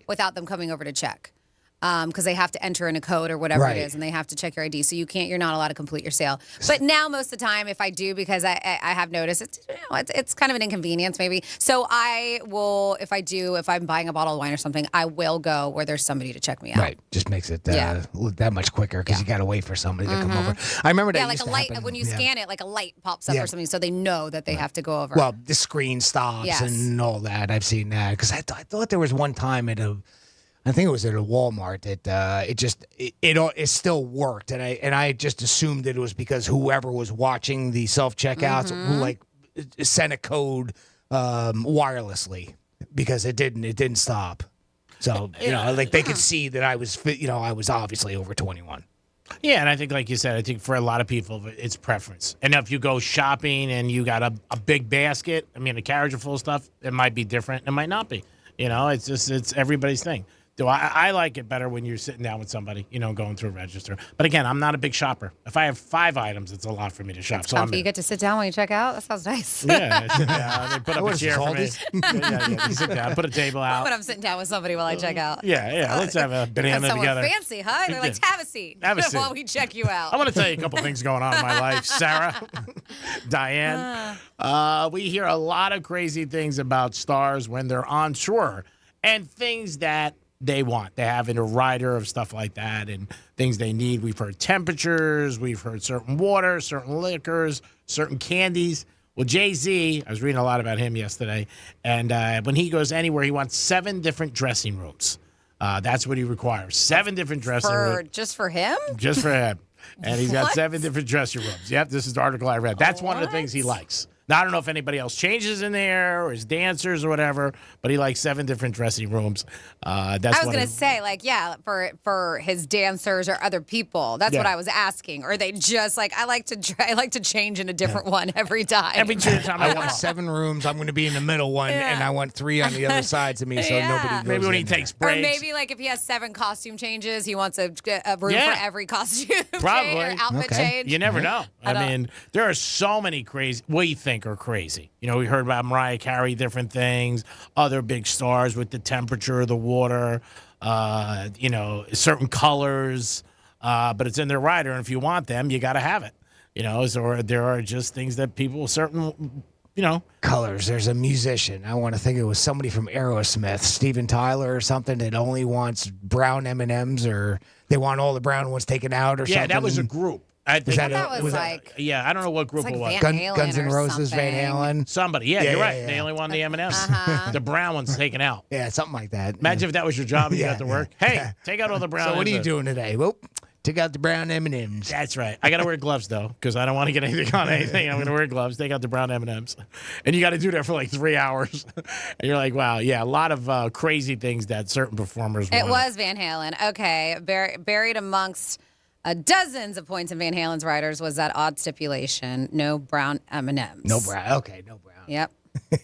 without them coming over to check. Because they have to enter in a code or whatever it is, and they have to check your ID. So you're not allowed to complete your sale. But now most of the time, if I do, because I have noticed it's kind of an inconvenience maybe. So I will, if I'm buying a bottle of wine or something, I will go where there's somebody to check me out. Right, just makes it that much quicker because you got to wait for somebody to come over. I remember that. Yeah, like a light when you scan it, like a light pops up or something, so they know that they have to go over. Well, the screen stops and all that. I've seen that because I thought there was one time I think it was at a Walmart that it still worked, and I just assumed that it was because whoever was watching the self checkouts who sent a code wirelessly because it didn't stop. So they could see that I was obviously over 21. Yeah, and I think, like you said, I think for a lot of people, it's preference. And if you go shopping and you got a big basket, I mean, a carriage full of stuff, it might be different. It might not be. It's everybody's thing. I like it better when you're sitting down with somebody, going through a register. But again, I'm not a big shopper. If I have 5 items, it's a lot for me to shop. It's comfy. You get to sit down when you check out. That sounds nice. Yeah, they put up a chair for me. You sit down, put a table out. When I'm sitting down with somebody while I check out. Yeah. Let's have a banana together. Fancy, huh? They're like, have a seat. Have a seat while we check you out. I want to tell you a couple things going on in my life, Sarah, Diane. We hear a lot of crazy things about stars when they're on tour and things that they want. They have in a rider of stuff like that and things they need. We've heard temperatures. We've heard certain water, certain liquors, certain candies. Well, Jay-Z, I was reading a lot about him yesterday, and when he goes anywhere, he wants 7 different dressing rooms. That's what he requires. 7 different dressing rooms. Just for him? Just for him. And he's got 7 different dressing rooms. Yep, this is the article I read. That's one of the things he likes. Now, I don't know if anybody else changes in there or his dancers or whatever, but he likes 7 different dressing rooms. I was going to say, for his dancers or other people. That's what I was asking. Or they just I like to change in a different one every time. Every time I want 7 rooms. I'm going to be in the middle one, and I want 3 on the other side to me, so nobody goes maybe when he takes breaks. Or maybe if he has 7 costume changes, he wants a room for every costume Probably. change or outfit change. You never know. I mean, there are so many crazy. What do you think are crazy? We heard about Mariah Carey, different things, other big stars with the temperature, the water, certain colors, but it's in their rider, and if you want them, you got to have it. So there are just things that people colors. There's a musician. I want to think it was somebody from Aerosmith, Steven Tyler or something, that only wants brown M&Ms, or they want all the brown ones taken out or something. Yeah, that was a group. I think that was I don't know what group it was. Guns N' Roses, Van Halen. Somebody. Yeah, you're right. They only want the M&Ms. The brown one's taken out. Yeah, something like that. Imagine if that was your job and you got to work. Hey, take out all the brown. So what are you doing today? Well, take out the brown M&Ms. That's right. I got to wear gloves, though, because I don't want to get anything on anything. I'm going to wear gloves. Take out the brown M&Ms. And you got to do that for 3 hours. And you're like, wow, yeah, a lot of crazy things that certain performers want. It was Van Halen. Okay. Buried amongst dozens of points in Van Halen's riders was that odd stipulation: no brown M&Ms. No brown. Okay, no brown. Yep.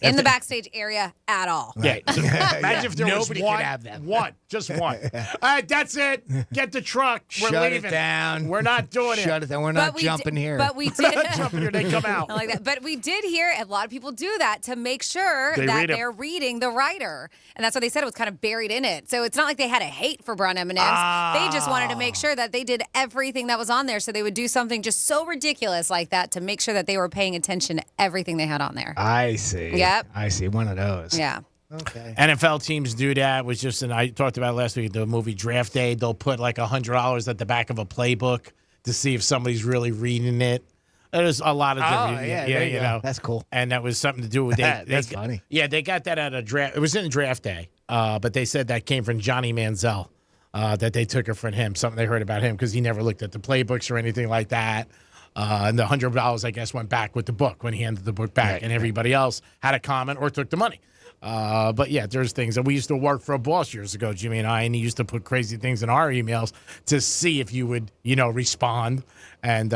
in the backstage area at all. Yeah. Imagine if there Nobody was one. could have them. One. Just one. All right, that's it. Get the truck. We're Shut leaving. it down. We're not doing Shut it down. We're But not we jumping here. But we did. Jumping here, they come out. I like that. But we did hear a lot of people do that to make sure They that read 'em. they're reading the writer. And that's what they said. It was kind of buried in it. So it's not like they had a hate for brown M&Ms. They just wanted to make sure that they did everything that was on there. So they would do something just so ridiculous like that to make sure that they were paying attention to everything they had on there. I see. Yep. I see. One of those. Yeah. Okay. NFL teams do that. It was just, and I talked about it last week, the movie Draft Day. They'll put like $100 at the back of a playbook to see if somebody's really reading it. There's a lot of different, there you know. That's cool. And that was something to do with That's funny. Yeah, they got that at a draft. It was in Draft Day, but they said that came from Johnny Manziel, that they took it from him. Something they heard about him because he never looked at the playbooks or anything like that. And the $100, I guess, went back with the book when he handed the book back, Right, and everybody else had a comment or took the money. But yeah, there's things that we used to work for a boss years ago, Jimmy and I, and he used to put crazy things in our emails to see if you would, respond. And,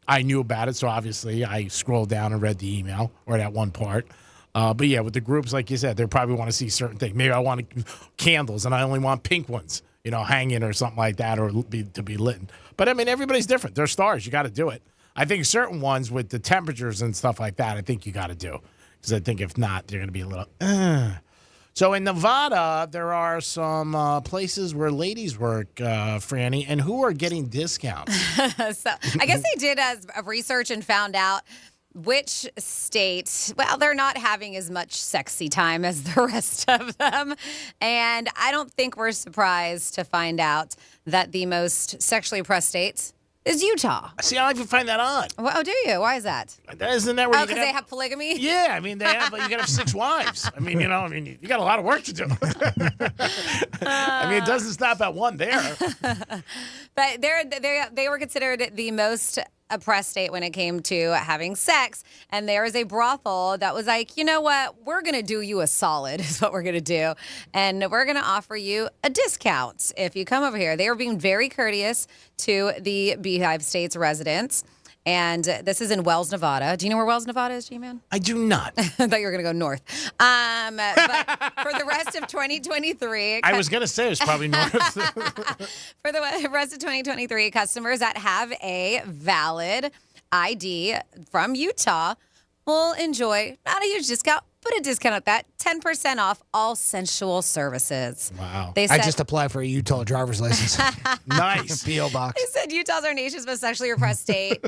I knew about it, so obviously I scrolled down and read the email or that one part. But yeah, with the groups, like you said, they probably want to see certain things. Maybe I want candles and I only want pink ones, hanging or something like that, or to be lit. But I mean, everybody's different. They're stars. You got to do it. I think certain ones with the temperatures and stuff like that, I think you got to do. Because I think if not, they're going to be a little. So in Nevada, there are some places where ladies work, Franny, and who are getting discounts. So I guess they did a research and found out which state, well, they're not having as much sexy time as the rest of them. And I don't think we're surprised to find out that the most sexually oppressed state is Utah. See, I don't even find that odd. Well, oh, do you? Why is that? Isn't that where you because they have polygamy? Yeah, I mean, you got to have 6 wives. I mean, you got a lot of work to do. I mean, it doesn't stop at one there. But they were considered the most oppressed state when it came to having sex. And there is a brothel that was like, you know what? We're going to do you a solid is what we're going to do. And we're going to offer you a discount if you come over here. They were being very courteous to the Beehive State's residents. And this is in Wells, Nevada. Do you know where Wells, Nevada is, G-Man? I do not. I thought you were going to go north. But for the rest of 2023... I was going to say it was probably north. For the rest of 2023, customers that have a valid ID from Utah will enjoy not a huge discount, but a discount at that, 10% off all sensual services. Wow. They said, I just applied for a Utah driver's license. Nice. P.O. box. They said Utah's our nation's most sexually repressed state.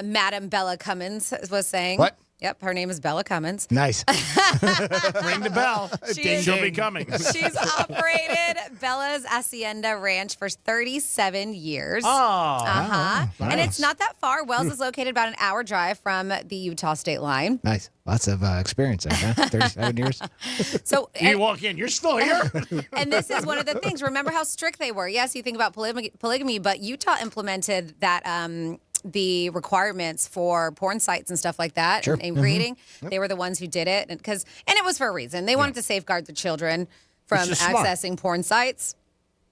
Madam Bella Cummins was saying. What? Yep, her name is Bella Cummins. Nice. Ring the bell. She'll be coming. She's operated Bella's Hacienda Ranch for 37 years. Oh, Uh-huh. nice. And it's not that far. Wells is located about an hour drive from the Utah state line. Nice. Lots of experience there, huh? 37 years. So you walk in, you're still here. And this is one of the things. Remember how strict they were. Yes, you think about polygamy, but Utah implemented that the requirements for porn sites and stuff like that. Sure. And creating. Yep. They were the ones who did it. And it was for a reason. They wanted to safeguard the children from accessing porn sites.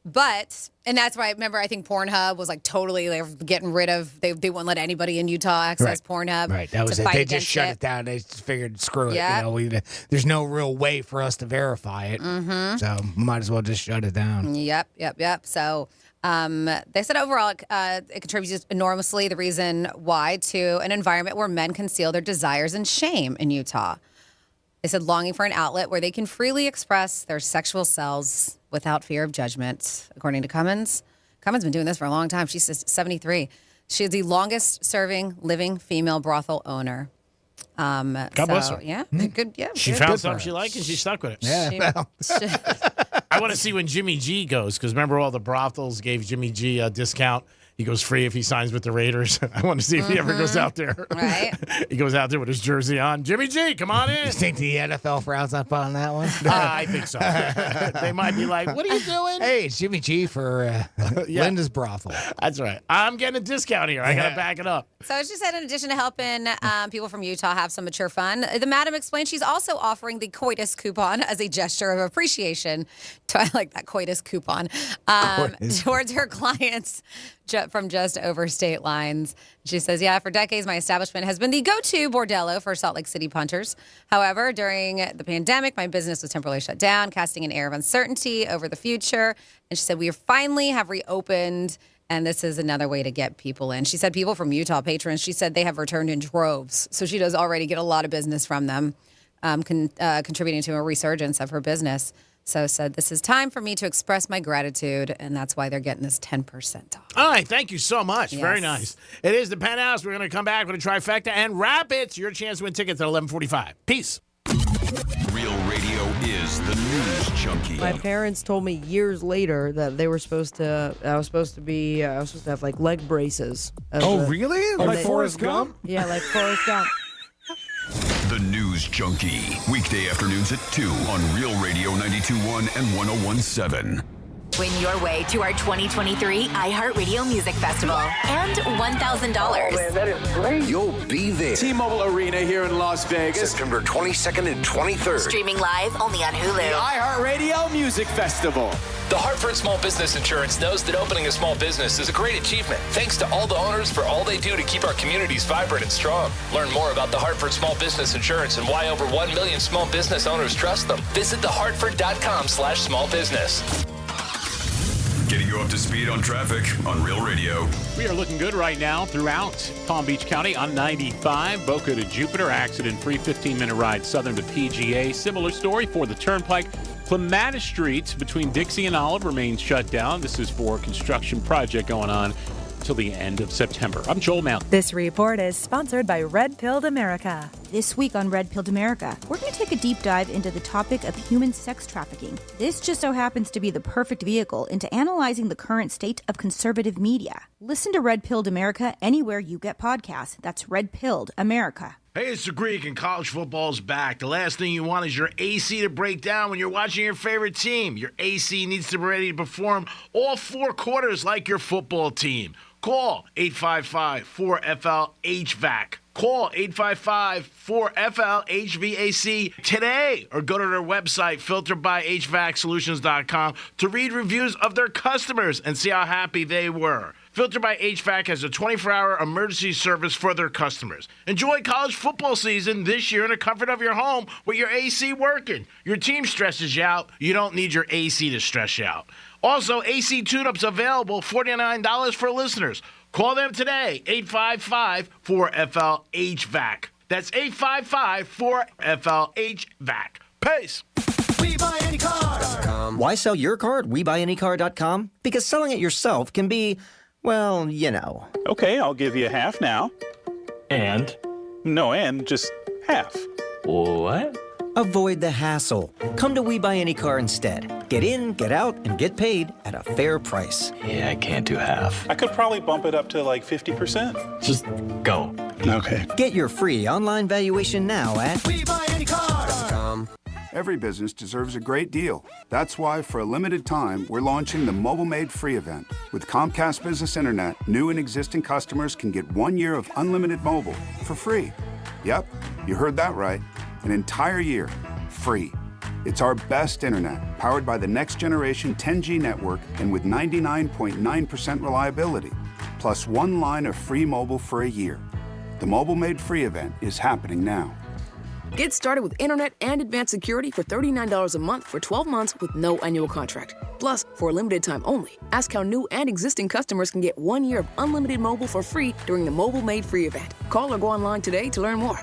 And that's why, remember, I think Pornhub was like totally, they were getting rid of, they wouldn't let anybody in Utah access Pornhub. Right, that was it. They just shut it down. They just figured, screw it. Yeah. There's no real way for us to verify it. Mm-hmm. So might as well just shut it down. Yep. So they said overall it contributes enormously, the reason why, to an environment where men conceal their desires and shame in Utah. They said longing for an outlet where they can freely express their sexual selves without fear of judgment. According to Cummins, Cummins been doing this for a long time. She's 73. She is the longest-serving living female brothel owner. God bless her. Yeah, good. Yeah, She found something she liked and she stuck with it. Yeah. I want to see when Jimmy G goes, because remember all the brothels gave Jimmy G a discount. He goes free if he signs with the Raiders. I want to see if he ever goes out there. Right. He goes out there with his jersey on. Jimmy G, come on in. You think the NFL frowns up on that one? I think so. They might be like, what are you doing? Hey, it's Jimmy G for Linda's brothel. That's right. I'm getting a discount here. I got to back it up. So she said, in addition to helping people from Utah have some mature fun, the madam explained she's also offering the coitus coupon as a gesture of appreciation. I like that coitus coupon towards her clients from just over state lines. She says, yeah, for decades, my establishment has been the go-to bordello for Salt Lake City punters. However, during the pandemic, my business was temporarily shut down, casting an air of uncertainty over the future. And she said, we finally have reopened, and this is another way to get people in. She said people from Utah, patrons, she said they have returned in droves. So she does already get a lot of business from them, contributing to a resurgence of her business. So said, this is time for me to express my gratitude, and that's why they're getting this 10% off. All right, thank you so much. Yes. Very nice. It is the Penthouse. We're going to come back with a trifecta and wrap it. It's your chance to win tickets at 11:45. Peace. Real Radio is the news junkie. My parents told me years later that they were supposed to. I was supposed to have like leg braces. Really? Like Forrest Gump? Yeah, like Forrest Gump. The News Junkie. Weekday afternoons at 2 on Real Radio 92.1 and 101.7. Win your way to our 2023 iHeartRadio Music Festival and $1,000. Oh, man, that is great. You'll be there. T-Mobile Arena here in Las Vegas. September 22nd and 23rd. Streaming live only on Hulu. The iHeartRadio Music Festival. The Hartford Small Business Insurance knows that opening a small business is a great achievement. Thanks to all the owners for all they do to keep our communities vibrant and strong. Learn more about the Hartford Small Business Insurance and why over 1 million small business owners trust them. Visit thehartford.com/smallbusiness. Getting you up to speed on traffic on Real Radio. We are looking good right now throughout Palm Beach County on 95. Boca to Jupiter, accident-free 15-minute ride southern to PGA. Similar story for the Turnpike. Clematis Street between Dixie and Olive remains shut down. This is for a construction project going on till the end of September. I'm Joel Mount. This report is sponsored by Red Pilled America. This week on Red Pilled America, we're going to take a deep dive into the topic of human sex trafficking. This just so happens to be the perfect vehicle into analyzing the current state of conservative media. Listen to Red Pilled America anywhere you get podcasts. That's Red Pilled America. Hey, it's the Greek, and college football's back. The last thing you want is your AC to break down when you're watching your favorite team. Your AC needs to be ready to perform all 4 quarters like your football team. Call 855-4FL-HVAC. Call 855-4FL-HVAC today, or go to their website, filterbyhvacsolutions.com, to read reviews of their customers and see how happy they were. Filter by HVAC has a 24-hour emergency service for their customers. Enjoy college football season this year in the comfort of your home with your AC working. Your team stresses you out. You don't need your AC to stress you out. Also, AC tune-ups available, $49 for listeners. Call them today, 855-4FL-HVAC. That's 855-4FL-HVAC. Peace. We buy any car. Why sell your car at WeBuyAnyCar.com? Because selling it yourself can be, well, you know. Okay, I'll give you half now. And? No, and just half. What? Avoid the hassle. Come to We Buy Any Car instead. Get in, get out, and get paid at a fair price. Yeah, I can't do half. I could probably bump it up to like 50%. Just go. Okay. Get your free online valuation now at WeBuyAnyCar.com. Every business deserves a great deal. That's why, for a limited time, we're launching the Mobile Made Free event. With Comcast Business Internet, new and existing customers can get 1 year of unlimited mobile for free. Yep, you heard that right. An entire year, free. It's our best internet, powered by the next generation 10G network and with 99.9% reliability, plus 1 line of free mobile for a year. The Mobile Made Free event is happening now. Get started with internet and advanced security for $39 a month for 12 months with no annual contract. Plus, for a limited time only, ask how new and existing customers can get 1 year of unlimited mobile for free during the Mobile Made Free event. Call or go online today to learn more.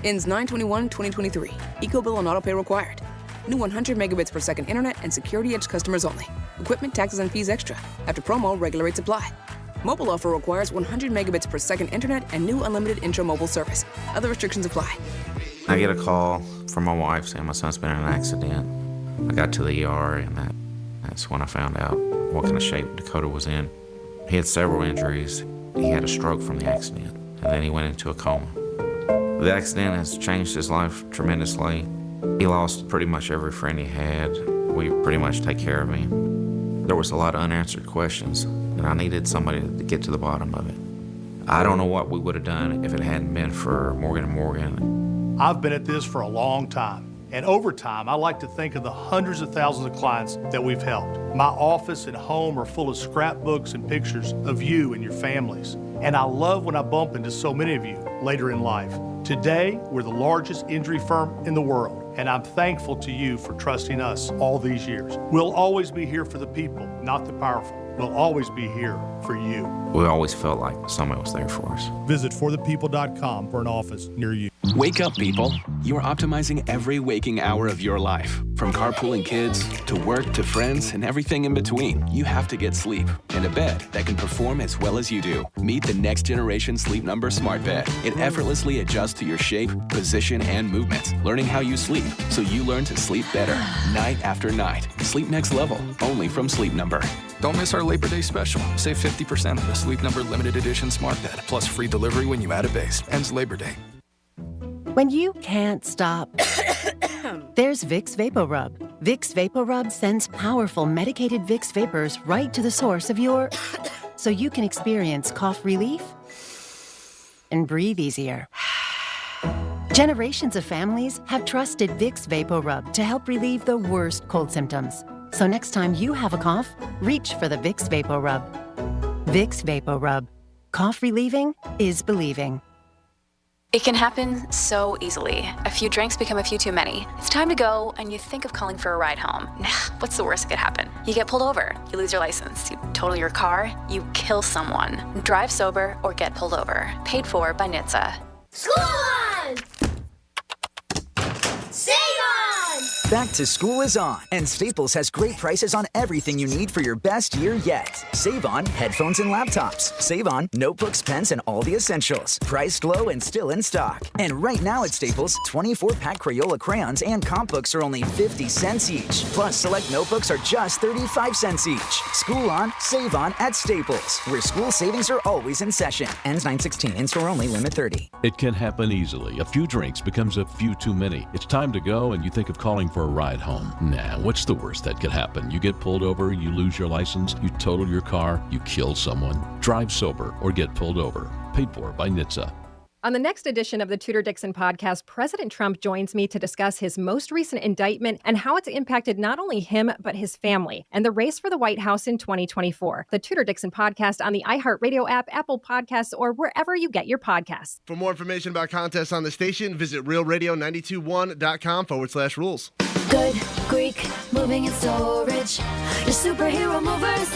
Ends 9/21/2023. Eco-bill and auto-pay required. New 100 megabits per second internet and security edge customers only. Equipment, taxes, and fees extra. After promo, regular rates apply. Mobile offer requires 100 megabits per second internet and new unlimited intro mobile service. Other restrictions apply. I get a call from my wife saying my son's been in an accident. I got to the ER, and that's when I found out what kind of shape Dakota was in. He had several injuries. He had a stroke from the accident, and then he went into a coma. The accident has changed his life tremendously. He lost pretty much every friend he had. We pretty much take care of him. There was a lot of unanswered questions, and I needed somebody to get to the bottom of it. I don't know what we would have done if it hadn't been for Morgan & Morgan. I've been at this for a long time. And over time, I like to think of the hundreds of thousands of clients that we've helped. My office and home are full of scrapbooks and pictures of you and your families. And I love when I bump into so many of you later in life. Today, we're the largest injury firm in the world, and I'm thankful to you for trusting us all these years. We'll always be here for the people, not the powerful. We'll always be here for you. We always felt like somebody was there for us. Visit forthepeople.com for an office near you. Wake up, people. You are optimizing every waking hour of your life. From carpooling kids, to work, to friends, and everything in between. You have to get sleep. And a bed that can perform as well as you do. Meet the next generation Sleep Number Smart Bed. It effortlessly adjusts to your shape, position, and movements. Learning how you sleep, so you learn to sleep better. Night after night. Sleep next level. Only from Sleep Number. Don't miss our Labor Day special. Save 50% on the Sleep Number Limited Edition Smart Bed, plus free delivery when you add a base. Ends Labor Day. When you can't stop, there's Vicks VapoRub. Vicks VapoRub sends powerful medicated Vicks vapors right to the source of your... so you can experience cough relief and breathe easier. Generations of families have trusted Vicks VapoRub to help relieve the worst cold symptoms. So next time you have a cough, reach for the Vicks VapoRub. Vicks VapoRub. Cough relieving is believing. It can happen so easily. A few drinks become a few too many. It's time to go, and you think of calling for a ride home. Nah, what's the worst that could happen? You get pulled over, you lose your license, you total your car, you kill someone. Drive sober or get pulled over. Paid for by NHTSA. School on! Save on! Back to school is on, and Staples has great prices on everything you need for your best year yet. Save on headphones and laptops. Save on notebooks, pens, and all the essentials. Priced low and still in stock. And right now at Staples, 24-pack Crayola crayons and comp books are only 50 cents each. Plus, select notebooks are just 35 cents each. School on, save on at Staples, where school savings are always in session. Ends 9/16. In-store only. Limit 30. It can happen easily. A few drinks becomes a few too many. It's time to go, and you think of calling for a ride home. Nah, what's the worst that could happen? You get pulled over, you lose your license, you total your car, you kill someone. Drive sober or get pulled over. Paid for by NHTSA. On the next edition of the Tudor Dixon podcast, President Trump joins me to discuss his most recent indictment and how it's impacted not only him, but his family and the race for the White House in 2024. The Tudor Dixon podcast on the iHeartRadio app, Apple Podcasts, or wherever you get your podcasts. For more information about contests on the station, visit realradio921.com/rules. Good Greek, moving and storage. Your superhero movers.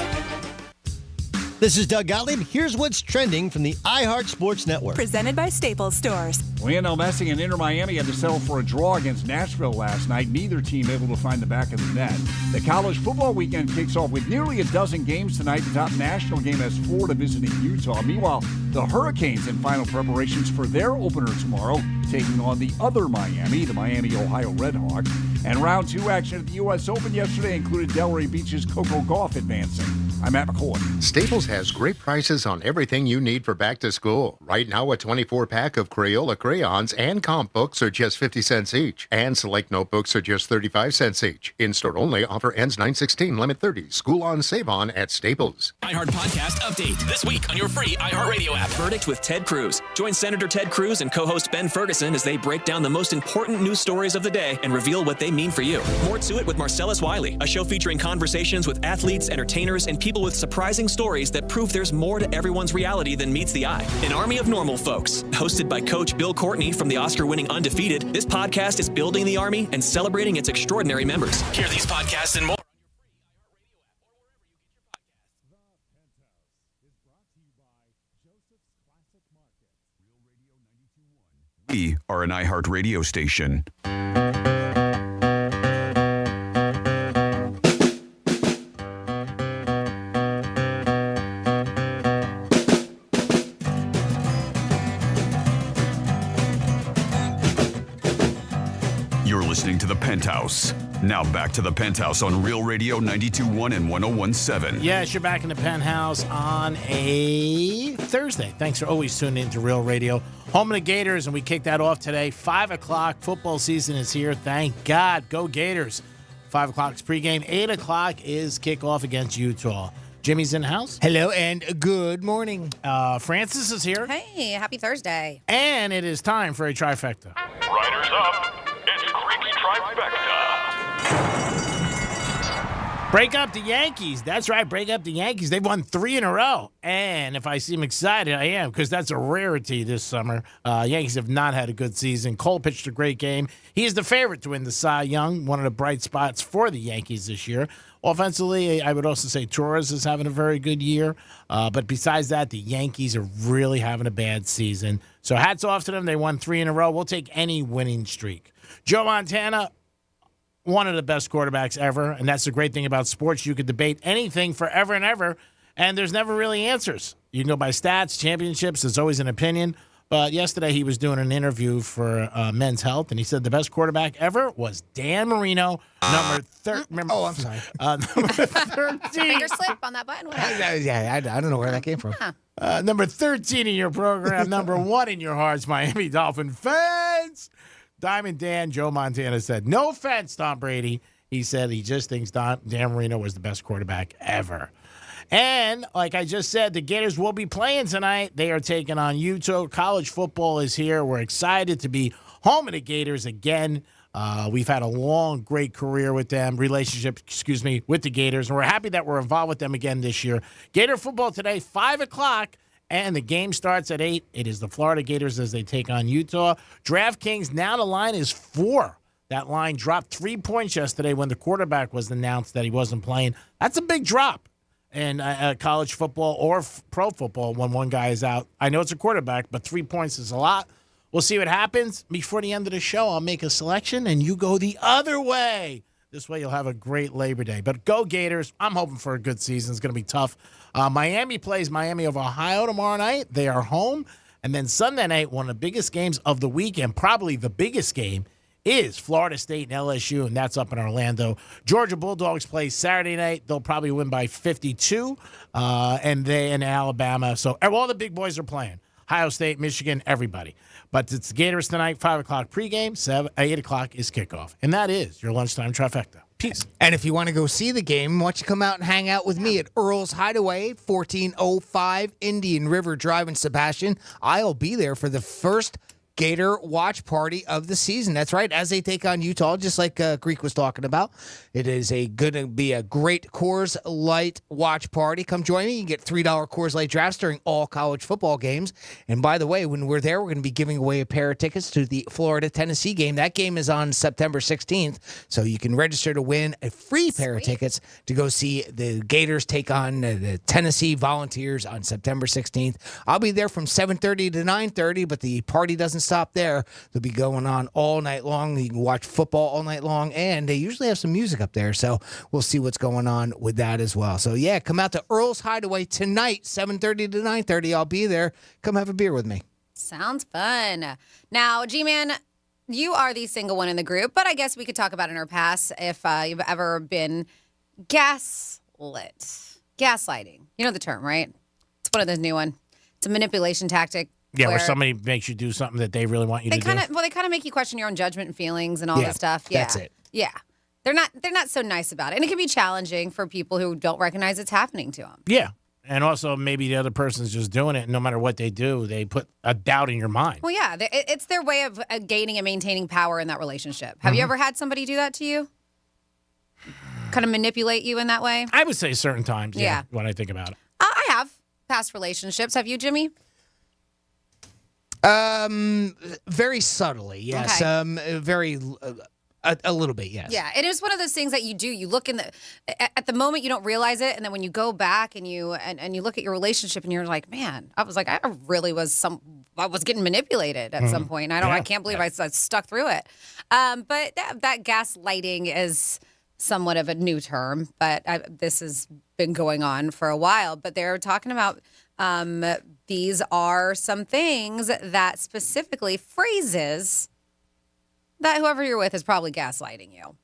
This is Doug Gottlieb. Here's what's trending from the iHeart Sports Network. Presented by Staples Stores. Lionel Messi and Inter Miami had to settle for a draw against Nashville last night. Neither team able to find the back of the net. The college football weekend kicks off with nearly a dozen games tonight. The top national game has Florida visiting Utah. Meanwhile, the Hurricanes in final preparations for their opener tomorrow, taking on the other Miami, the Miami Ohio Redhawks. And round two action at the U.S. Open yesterday included Delray Beach's Coco Gauff advancing. I'm Matt McCoy. Staples has great prices on everything you need for back to school. Right now, a 24-pack of Crayola crayons and comp books are just 50 cents each. And select notebooks are just 35 cents each. In-store only. Offer ends 9/16. Limit 30. School on, save on at Staples. iHeart Podcast Update. This week on your free iHeartRadio app. Verdict with Ted Cruz. Join Senator Ted Cruz and co-host Ben Ferguson as they break down the most important news stories of the day and reveal what they mean for you. More to it with Marcellus Wiley, a show featuring conversations with athletes, entertainers, and people with surprising stories that prove there's more to everyone's reality than meets the eye. An army of normal folks. Hosted by Coach Bill Courtney from the Oscar-winning Undefeated, this podcast is building the Army and celebrating its extraordinary members. Hear these podcasts and more. We are an iHeart radio station. You're listening to The Penthouse. Now back to The Penthouse on Real Radio 92.1 and 101.7. Yes, you're back in The Penthouse on a Thursday. Thanks for always tuning in to Real Radio. Home of the Gators, and we kick that off today. 5 o'clock, football season is here. Thank God. Go Gators. 5 o'clock is pregame. 8 o'clock is kickoff against Utah. Jimmy's in the house. Hello and good morning. Francis is here. Hey, happy Thursday. And it is time for a trifecta. Riders up. It's Creek's trifecta. Break up the Yankees. That's right, break up the Yankees. They've won 3 in a row. And if I seem excited, I am, because that's a rarity this summer. Yankees have not had a good season. Cole pitched a great game. He is the favorite to win the Cy Young, one of the bright spots for the Yankees this year. Offensively, I would also say Torres is having a very good year. But besides that, the Yankees are really having a bad season. So hats off to them. They won 3 in a row. We'll take any winning streak. Joe Montana, one of the best quarterbacks ever, and that's the great thing about sports. You could debate anything forever and ever, and there's never really answers. You can go by stats, championships. There's always an opinion. But yesterday he was doing an interview for Men's Health, and he said the best quarterback ever was Dan Marino, number 13. Oh, I'm sorry. Number 13. Finger slip on that button. What happened? Yeah, I don't know where that came from. Number 13 in your program, number 1 in your hearts, Miami Dolphin fans. Diamond Dan, Joe Montana said, no offense, Tom Brady. He said he just thinks Dan Marino was the best quarterback ever. And like I just said, the Gators will be playing tonight. They are taking on Utah. College football is here. We're excited to be home of the Gators again. We've had a long, great career with them, with the Gators. And we're happy that we're involved with them again this year. Gator football today, 5 o'clock. And the game starts at 8. It is the Florida Gators as they take on Utah. DraftKings, now the line is 4. That line dropped 3 points yesterday when the quarterback was announced that he wasn't playing. That's a big drop in college football or pro football when one guy is out. I know it's a quarterback, but 3 points is a lot. We'll see what happens. Before the end of the show, I'll make a selection, and you go the other way. This way you'll have a great Labor Day. But go Gators. I'm hoping for a good season. It's going to be tough. Miami plays Miami of Ohio tomorrow night. They are home. And then Sunday night, one of the biggest games of the weekend, probably the biggest game, is Florida State and LSU, and that's up in Orlando. Georgia Bulldogs play Saturday night. They'll probably win by 52, and they in Alabama. So all the big boys are playing. Ohio State, Michigan, everybody. But it's the Gators tonight, 5 o'clock pregame, 8 o'clock is kickoff. And that is your lunchtime trifecta. Peace. And if you want to go see the game, why don't you come out and hang out with me at Earl's Hideaway, 1405 Indian River Drive in Sebastian. I'll be there for the first Gator watch party of the season. That's right, as they take on Utah, just like Greek was talking about. It is going to be a great Coors Light watch party. Come join me. You can get $3 Coors Light drafts during all college football games. And by the way, when we're there, we're going to be giving away a pair of tickets to the Florida-Tennessee game. That game is on September 16th, so you can register to win a free pair of tickets to go see the Gators take on the Tennessee Volunteers on September 16th. I'll be there from 7:30 to 9:30, but the party doesn't stop there. They'll be going on all night long. You can watch football all night long, and they usually have some music up there, so we'll see what's going on with that as well. So, yeah, come out to Earl's Hideaway tonight, 7:30 to 9:30. I'll be there. Come have a beer with me. Sounds fun. Now, G-Man, you are the single one in the group, but I guess we could talk about in our past if you've ever been gaslit. Gaslighting. You know the term, right? It's one of those new one. It's a manipulation tactic. Yeah, where somebody makes you do something that they really want you to do. Well, they kind of make you question your own judgment and feelings and all this stuff. Yeah, that's it. Yeah. They're not so nice about it. And it can be challenging for people who don't recognize it's happening to them. Yeah. And also maybe the other person's just doing it, and no matter what they do, they put a doubt in your mind. Well, yeah. It's their way of gaining and maintaining power in that relationship. Have you ever had somebody do that to you? Kind of manipulate you in that way? I would say certain times, yeah. When I think about it. I have past relationships. Have you, Jimmy? Very subtly, yes. Okay. A little bit, yes. Yeah, it is one of those things that you do. You look at the moment you don't realize it, and then when you go back and you look at your relationship, and you're like, man, I was getting manipulated at some point. I can't believe I stuck through it. But that gaslighting is somewhat of a new term, but this has been going on for a while. But they're talking about these are some things that specifically phrases that whoever you're with is probably gaslighting you.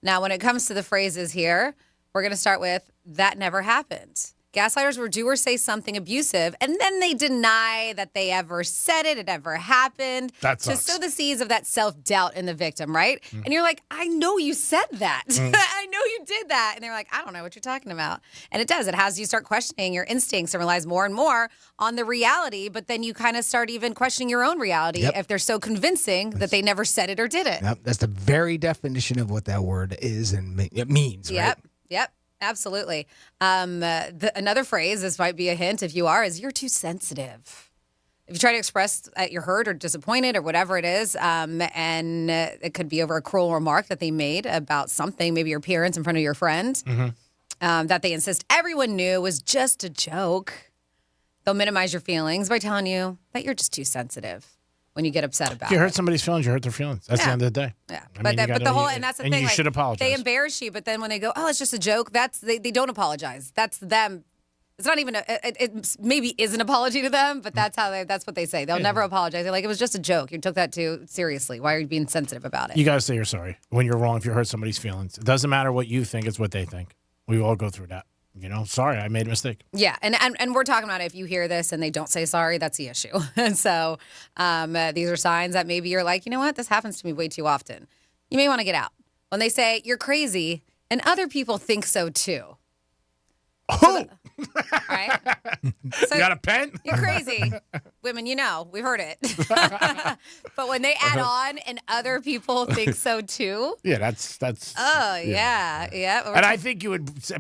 Now, when it comes to the phrases here, we're going to start with, that never happened. Gaslighters will do or say something abusive, and then they deny that they ever said it ever happened. That sucks. To sow the seeds of that self-doubt in the victim, right? And you're like, I know you said that. I know you you did that. And they're like, I don't know what you're talking about. And it does. It has you start questioning your instincts and relies more and more on the reality. But then you kind of start even questioning your own reality if they're so convincing that they never said it or did it. Yep, that's the very definition of what that word is and it means, right? Yep. Absolutely. Another phrase, this might be a hint if you are, is you're too sensitive. If you try to express that you're hurt or disappointed or whatever it is, and it could be over a cruel remark that they made about something, maybe your appearance in front of your friend, that they insist everyone knew was just a joke, they'll minimize your feelings by telling you that you're just too sensitive when you get upset about If you it. hurt somebody's feelings, you hurt their feelings. That's the end of the day. Yeah, I mean, but the whole, and that's the and thing. you like, should apologize. They embarrass you, but then when they go, oh, it's just a joke, they don't apologize. That's them. It's not even it maybe is an apology to them, but that's what they say. They'll never apologize. They're like, it was just a joke. You took that too seriously. Why are you being sensitive about it? You got to say you're sorry when you're wrong if you hurt somebody's feelings. It doesn't matter what you think, it's what they think. We all go through that. Sorry, I made a mistake. Yeah, and we're talking about if you hear this and they don't say sorry, that's the issue. And so these are signs that maybe you're like, you know what, this happens to me way too often. You may want to get out. When they say you're crazy and other people think so too. Oh! Right? So, you got a pen? You're crazy. Women, we've heard it. But when they add on and other people think so too. Yeah, that's. Oh, yeah. And I think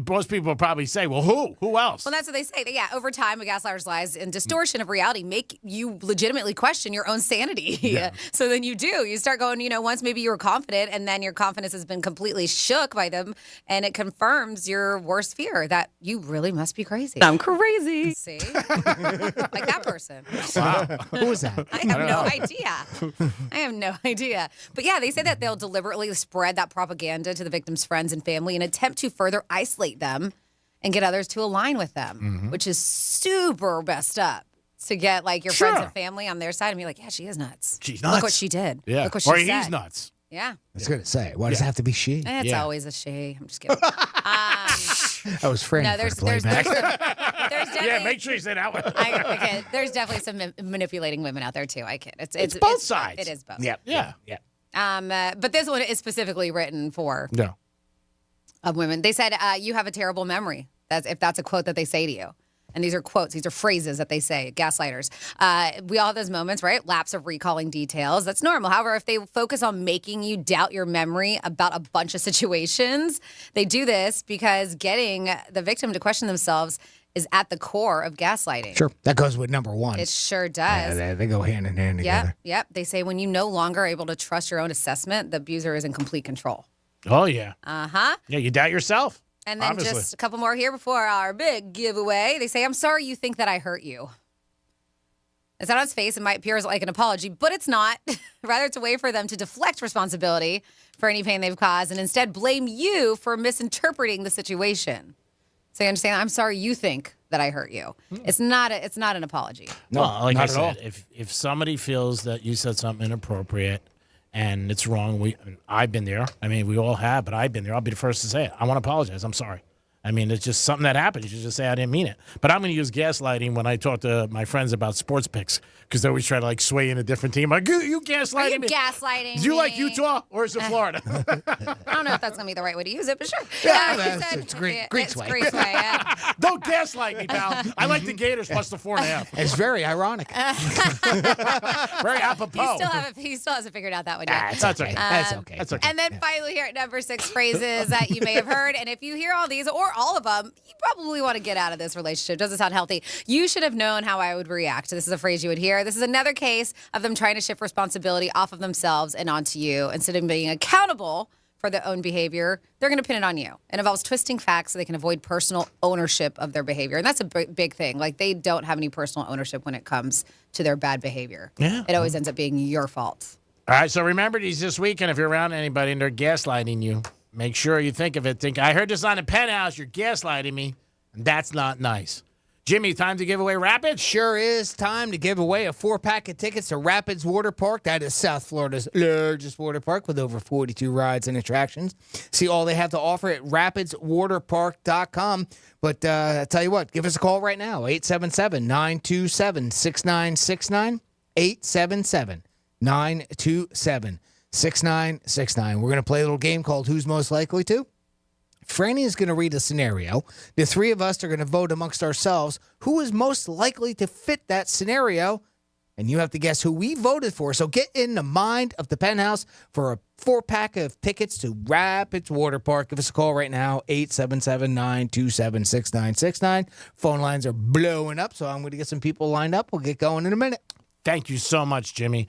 most people would probably say, well, who? Who else? Well, that's what they say. Yeah, over time, a gaslighter's lies and distortion of reality make you legitimately question your own sanity. Yeah. So then you start going, once maybe you were confident and then your confidence has been completely shook by them and it confirms your worst fear that you really must be crazy. I'm crazy. See? Like that person. Wow. Who was that? I have no idea. I have no idea. But yeah, they say that they'll deliberately spread that propaganda to the victim's friends and family in an attempt to further isolate them and get others to align with them, which is super messed up. To get like your friends and family on their side and be like, yeah, she is nuts. She's nuts. Look what she did. Yeah. Look what she or said. he's nuts. Yeah. I was going to say, why does it have to be she? It's always a she. I'm just kidding. I was framed No, there's definitely, Yeah, make sure you say that one. okay, there's definitely some manipulating women out there too. I kid. It's both sides. It is both. Yeah. But this one is specifically written for women. They said you have a terrible memory. If that's a quote that they say to you. And these are quotes. These are phrases that they say, gaslighters. We all have those moments, right? Lapse of recalling details. That's normal. However, if they focus on making you doubt your memory about a bunch of situations, they do this because getting the victim to question themselves is at the core of gaslighting. Sure. That goes with number one. It sure does. Yeah, they go hand in hand together. Yep. They say when you no longer are able to trust your own assessment, the abuser is in complete control. Oh, yeah. Uh-huh. Yeah, you doubt yourself. And then just a couple more here before our big giveaway. They say, I'm sorry you think that I hurt you. It's not on its face. It might appear like an apology, but it's not. Rather, it's a way for them to deflect responsibility for any pain they've caused and instead blame you for misinterpreting the situation. So you understand? I'm sorry you think that I hurt you. It's not an apology. No, like I not at said, all. if somebody feels that you said something inappropriate and it's wrong, I've been there. I mean, we all have, but I've been there. I'll be the first to say it. I want to apologize. I'm sorry. I mean, it's just something that happened. You should just say, I didn't mean it. But I'm going to use gaslighting when I talk to my friends about sports picks because they always try to, like, sway in a different team. Like, you gaslighting Are you me. gaslighting Do you me? like Utah or is it Florida? I don't know if that's going to be the right way to use it, but sure. It's Greek It's way. Greek way, yeah. Don't gaslight me, pal. I like the Gators plus the 4.5. It's very ironic. Very apropos. He still hasn't figured out that one yet. That's okay. That's okay. That's okay. And then finally here at number 6, phrases that you may have heard. And if you hear all these or all of them, you probably want to get out of this relationship. Doesn't sound healthy. You should have known how I would react. This is a phrase you would hear. This is another case of them trying to shift responsibility off of themselves and onto you. Instead of being accountable for their own behavior, they're going to pin it on you. It involves twisting facts so they can avoid personal ownership of their behavior. And that's a big thing. Like, they don't have any personal ownership when it comes to their bad behavior. Yeah. It always ends up being your fault. All right, so remember these this weekend. If you're around anybody and they're gaslighting you, make sure you think of it. Think, I heard this on the Penthouse. You're gaslighting me. That's not nice. Jimmy, time to give away Rapids? Sure is time to give away a 4-pack of tickets to Rapids Water Park. That is South Florida's largest water park with over 42 rides and attractions. See all they have to offer at rapidswaterpark.com. But I tell you what, give us a call right now, 877-927-6969, 877-927-6969. We're going to play a little game called Who's Most Likely To? Franny is going to read a scenario. The three of us are going to vote amongst ourselves who is most likely to fit that scenario. And you have to guess who we voted for. So get in the mind of the Penthouse for a 4-pack of tickets to Rapids Water Park. Give us a call right now, 877-927-6969. Phone lines are blowing up, so I'm going to get some people lined up. We'll get going in a minute. Thank you so much, Jimmy.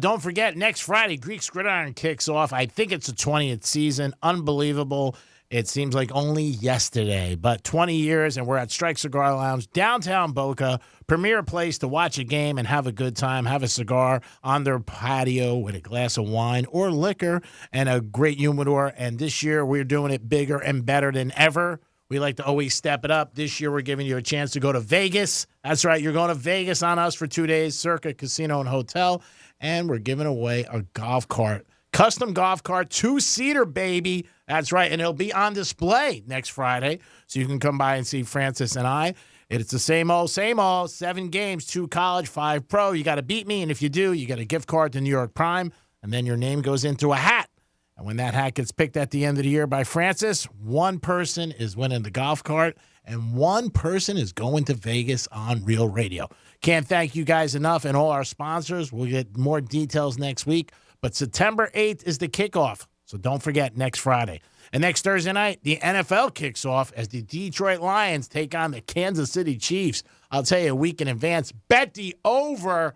Don't forget, next Friday, Greek's Gridiron kicks off. I think it's the 20th season. Unbelievable. It seems like only yesterday, but 20 years, and we're at Strike Cigar Lounge, downtown Boca, premier place to watch a game and have a good time, have a cigar on their patio with a glass of wine or liquor and a great humidor. And this year, we're doing it bigger and better than ever. We like to always step it up. This year, we're giving you a chance to go to Vegas. That's right. You're going to Vegas on us for 2 days, Circa Casino and Hotel. And we're giving away a golf cart, custom golf cart, 2-seater, baby. That's right. And it'll be on display next Friday. So you can come by and see Francis and I. It's the same old, 7 games, 2 college, 5 pro. You got to beat me. And if you do, you get a gift card to New York Prime. And then your name goes into a hat. And when that hat gets picked at the end of the year by Francis, one person is winning the golf cart and one person is going to Vegas on Real Radio. Can't thank you guys enough and all our sponsors. We'll get more details next week. But September 8th is the kickoff. So don't forget, next Friday. And next Thursday night, the NFL kicks off as the Detroit Lions take on the Kansas City Chiefs. I'll tell you a week in advance, bet the over,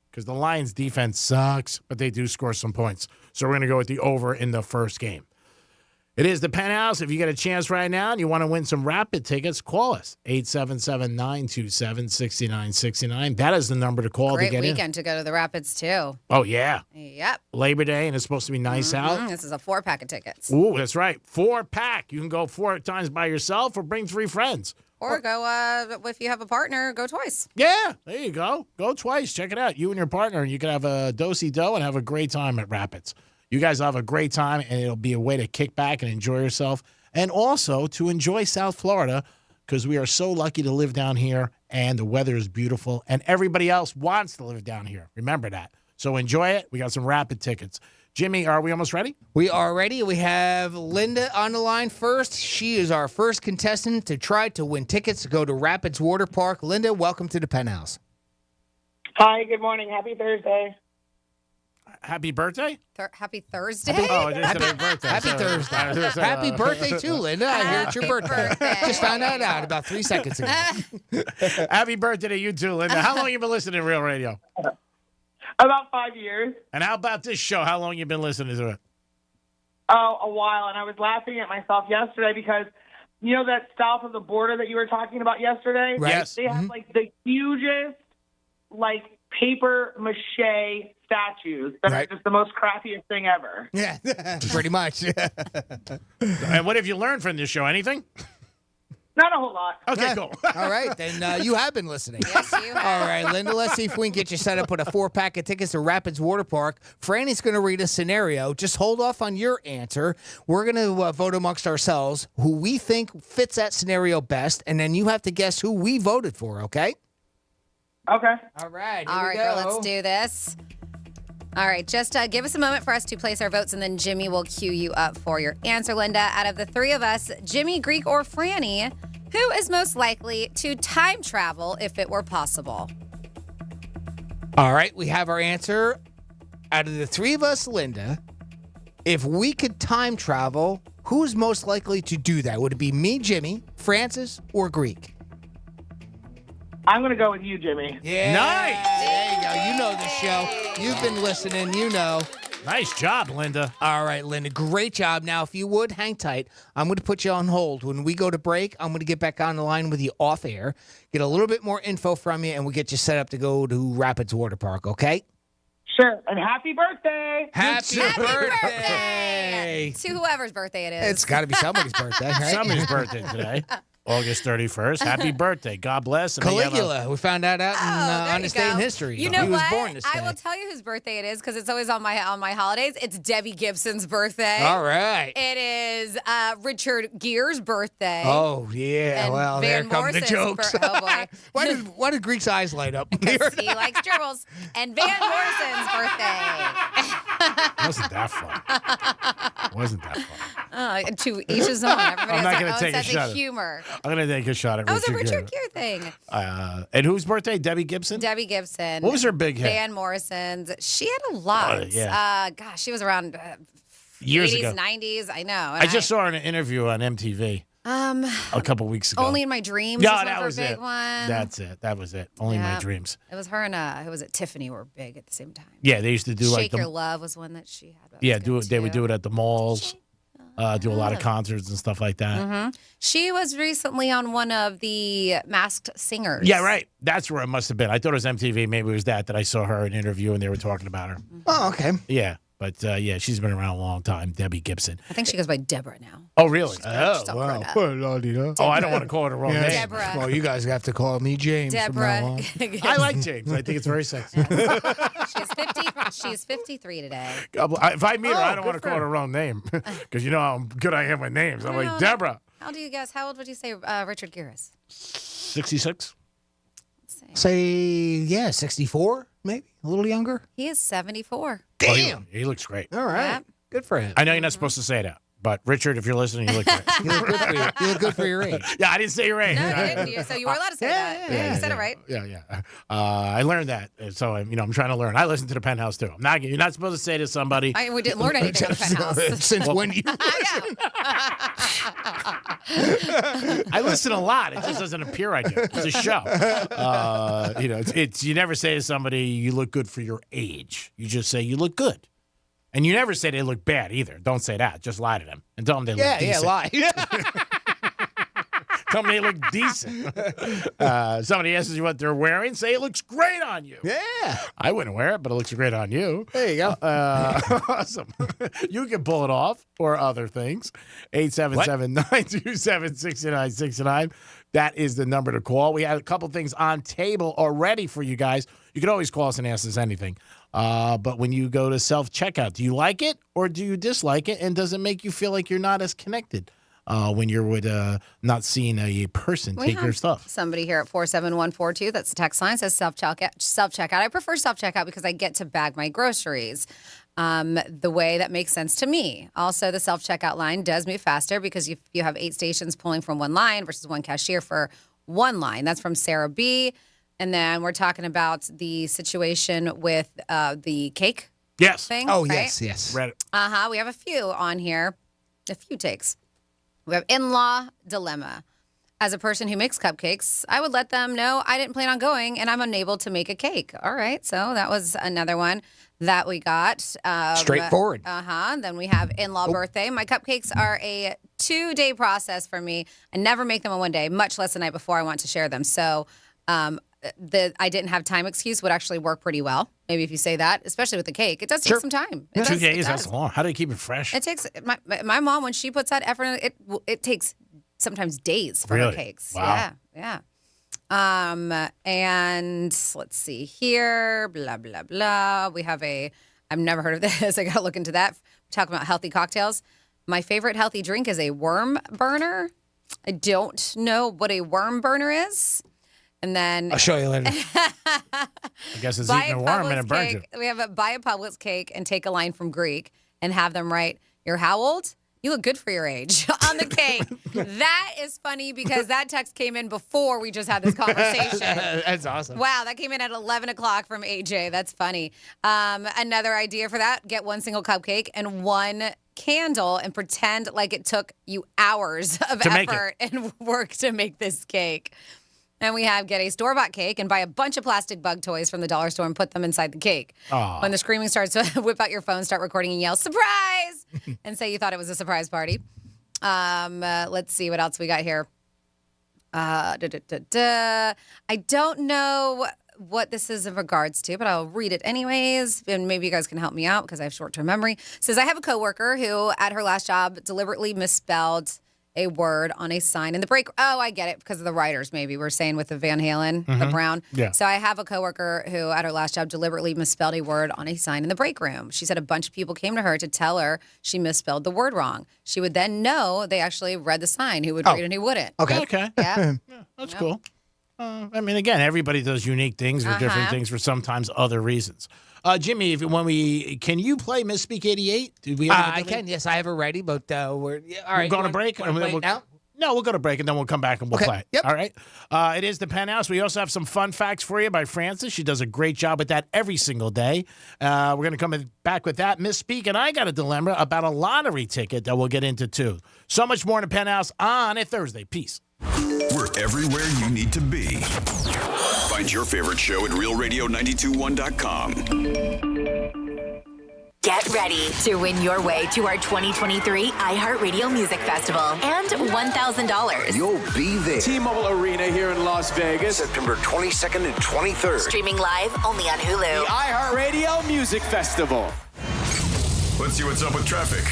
because the Lions' defense sucks, but they do score some points. So we're going to go with the over in the first game. It is the Penthouse. If you get a chance right now and you want to win some Rapid tickets, call us, 877-927-6969. That is the number to call to get in. Great weekend to go to the Rapids, too. Oh, yeah. Yep. Labor Day, and it's supposed to be nice out. This is a 4-pack of tickets. Ooh, that's right. 4-pack. You can go 4 times by yourself or bring 3 friends. Or go, if you have a partner, go twice. Yeah, there you go. Go twice. Check it out. You and your partner, you can have a do-si-do and have a great time at Rapids. You guys will have a great time, and it'll be a way to kick back and enjoy yourself, and also to enjoy South Florida, because we are so lucky to live down here, and the weather is beautiful, and everybody else wants to live down here. Remember that. So enjoy it. We got some Rapid tickets. Jimmy, are we almost ready? We are ready. We have Linda on the line first. She is our first contestant to try to win tickets to go to Rapids Water Park. Linda, welcome to the Penthouse. Hi, good morning. Happy Thursday. Happy birthday? Happy Thursday? Oh, I just said happy birthday. Happy Thursday. Happy birthday, too, Linda. I hear it's your birthday. Just found that out about 3 seconds ago. Happy birthday to you, too, Linda. How long have you been listening to Real Radio? About 5 years. And how about this show? How long have you been listening to it? Oh, a while. And I was laughing at myself yesterday because, you know that south of the border that you were talking about yesterday? Right. Yes. They have, the hugest, paper mache statues that are just the most crappiest thing ever. Yeah, pretty much. And what have you learned from this show? Anything? Not a whole lot. Okay, cool. All right, then you have been listening. Yes, you have. All right, Linda, let's see if we can get you set up with a 4-pack of tickets to Rapids Water Park. Franny's going to read a scenario. Just hold off on your answer. We're going to vote amongst ourselves who we think fits that scenario best, and then you have to guess who we voted for, okay? Okay. All right, All right, girl, let's do this. All right, just give us a moment for us to place our votes, and then Jimmy will cue you up for your answer, Linda. Out of the 3 of us, Jimmy, Greek, or Franny, who is most likely to time travel if it were possible? All right, we have our answer. Out of the 3 of us, Linda, if we could time travel, who's most likely to do that? Would it be me, Jimmy, Francis, or Greek? I'm going to go with you, Jimmy. Yeah. Nice. There you go. You know the show. You've been listening. You know. Nice job, Linda. All right, Linda. Great job. Now, if you would, hang tight. I'm going to put you on hold. When we go to break, I'm going to get back on the line with you off air, get a little bit more info from you, and we'll get you set up to go to Rapids Water Park, okay? Sure. And happy birthday. Happy birthday. To whoever's birthday it is. It's got to be somebody's birthday, right? Somebody's birthday today. August 31st. Happy birthday. God bless. And may you have a- Caligula. We found that out there on you this day in go. history. You know he was what? born this day. I will tell you whose birthday it is because it's always on my holidays. It's Debbie Gibson's birthday. All right. It is Richard Gere's birthday. Oh, yeah. And well, Van there come the Morrison's jokes. oh, boy. Why did Greek's eyes light up? Because he likes gerbils. And Van Morrison's birthday. Wasn't that fun? Wasn't that fun? To each his own. Everybody I'm has not their gonna own take a sense shot of at- humor. I'm going to take a shot at That was a Richard Richard Gere. Gere thing. And whose birthday? Debbie Gibson? Debbie Gibson. What was her big hit? Van Morrison's. She had a lot. yeah. Gosh, she was around Years 80s, ago. 90s. I know. I just saw her in an interview on MTV a couple weeks ago. Only in My Dreams. Yeah, was one that of her was big it. One. That's it. That was it. Only My Yeah. Dreams. It was her and who was it? Tiffany were big at the same time. Yeah, they used to do Shake like the Your Love was one that she had. yeah, they would do it at the malls. Do a lot of concerts and stuff like that. Mm-hmm. She was recently on one of the Masked Singers. Yeah, right. That's where it must have been. I thought it was MTV. Maybe it was that I saw her in an interview and they were talking about her. Oh, okay. Yeah, but yeah, she's been around a long time. Debbie Gibson. I think she goes by Deborah now. Oh, really? She's all grown up. Oh, I don't want to call it a wrong name. Deborah. Well, you guys have to call me James. from now Deborah. on. I like James. I think it's very sexy. She's 53 today. If I meet her, I don't good want to for call her her. a wrong name because you know how good I am with names. I'm like, Well, Deborah. How do you guess? How old would you say Richard Gere is? 66? Say, yeah, 64, maybe? A little younger? He is 74. Damn. He looks great. All right. Yep. Good for him. I know you're not supposed to say that, but Richard, if you're listening, you look great. You look good for you look good for your age. Yeah, I didn't say your age. No, you didn't. So you were allowed to say that. Yeah, you said it right. Yeah. I learned that, so I'm trying to learn. I listen to the Penthouse too. You're not supposed to say to somebody. We didn't learn anything on the Penthouse. Since when you I listen a lot. It just doesn't appear I do. It's a show. It's you never say to somebody you look good for your age. You just say you look good. And you never say they look bad either. Don't say that. Just lie to them and tell them they look decent. lie. Tell them they look decent. Somebody asks you what they're wearing, say it looks great on you. Yeah. I wouldn't wear it, but it looks great on you. There you go. Awesome. You can pull it off or other things. 877-927-6969. That is the number to call. We had a couple things on table already for you guys. You can always call us and ask us anything. But when you go to self-checkout, do you like it or do you dislike it? And does it make you feel like you're not as connected when you're with not seeing a person take your stuff? Somebody here at 47142, that's the text line, says self-checkout. I prefer self-checkout because I get to bag my groceries the way that makes sense to me. Also, the self-checkout line does move faster because you have 8 stations pulling from one line versus one cashier for one line. That's from Sarah B. And then we're talking about the situation with the cake thing. Oh, right? yes. Read it. We have a few on here, a few takes. We have in-law dilemma. As a person who makes cupcakes, I would let them know I didn't plan on going and I'm unable to make a cake. All right, so that was another one that we got. Straightforward. Then we have in-law birthday. My cupcakes are a 2-day process for me. I never make them in one day, much less the night before I want to share them. So the I didn't have time excuse would actually work pretty well. Maybe if you say that, especially with the cake. It does take some time. It 2 does, days, it that's does. long. How do you keep it fresh? It takes my mom when she puts that effort in it takes sometimes days for her Really? cakes. Wow. Yeah. And let's see here, blah blah blah. We have I've never heard of this. I gotta look into that. We're talking about healthy cocktails. My favorite healthy drink is a worm burner. I don't know what a worm burner is. And then I'll show you later. I guess it's buy eating a a worm and it Publix burns cake. We have buy a Publix cake and take a line from Greek and have them write, "You're how old? You look good for your age" on the cake. That is funny because that text came in before we just had this conversation. That's awesome. Wow, that came in at 11 o'clock from AJ. That's funny. Another idea for that, get one single cupcake and one candle and pretend like it took you hours of To make effort and work to make this cake. And we have get a store-bought cake and buy a bunch of plastic bug toys from the dollar store and put them inside the cake. Aw. When the screaming starts, whip out your phone, start recording and yell, "Surprise!" and say you thought it was a surprise party. Let's see what else we got here. I don't know what this is in regards to, but I'll read it anyways, and maybe you guys can help me out because I have short-term memory. It says, I have a coworker who, at her last job, deliberately misspelled a word on a sign in the break. Oh, I get it, because of the writers, maybe. We're saying with the Van Halen, the Brown. Yeah. So I have a coworker who, at her last job, deliberately misspelled a word on a sign in the break room. She said a bunch of people came to her to tell her she misspelled the word wrong. She would then know they actually read the sign, who would read and who wouldn't. Okay. Yeah. That's cool. I mean, again, everybody does unique things for different things for sometimes other reasons. Jimmy, can you play Misspeak 88? Did we? I can. Yes, I have it ready. But all right. We're going to break. Now? No, we'll go to break and then we'll come back and we'll play. Yep. All right. It is the Penthouse. We also have some fun facts for you by Frances. She does a great job with that every single day. We're going to come back with that. Misspeak, and I got a dilemma about a lottery ticket that we'll get into too. So much more in the Penthouse on a Thursday. Peace. We're everywhere you need to be. Find your favorite show at realradio921.com. Get ready to win your way to our 2023 iHeartRadio Music Festival and $1,000. You'll be there. T-Mobile Arena here in Las Vegas. September 22nd and 23rd. Streaming live only on Hulu. The iHeartRadio Music Festival. Let's see what's up with traffic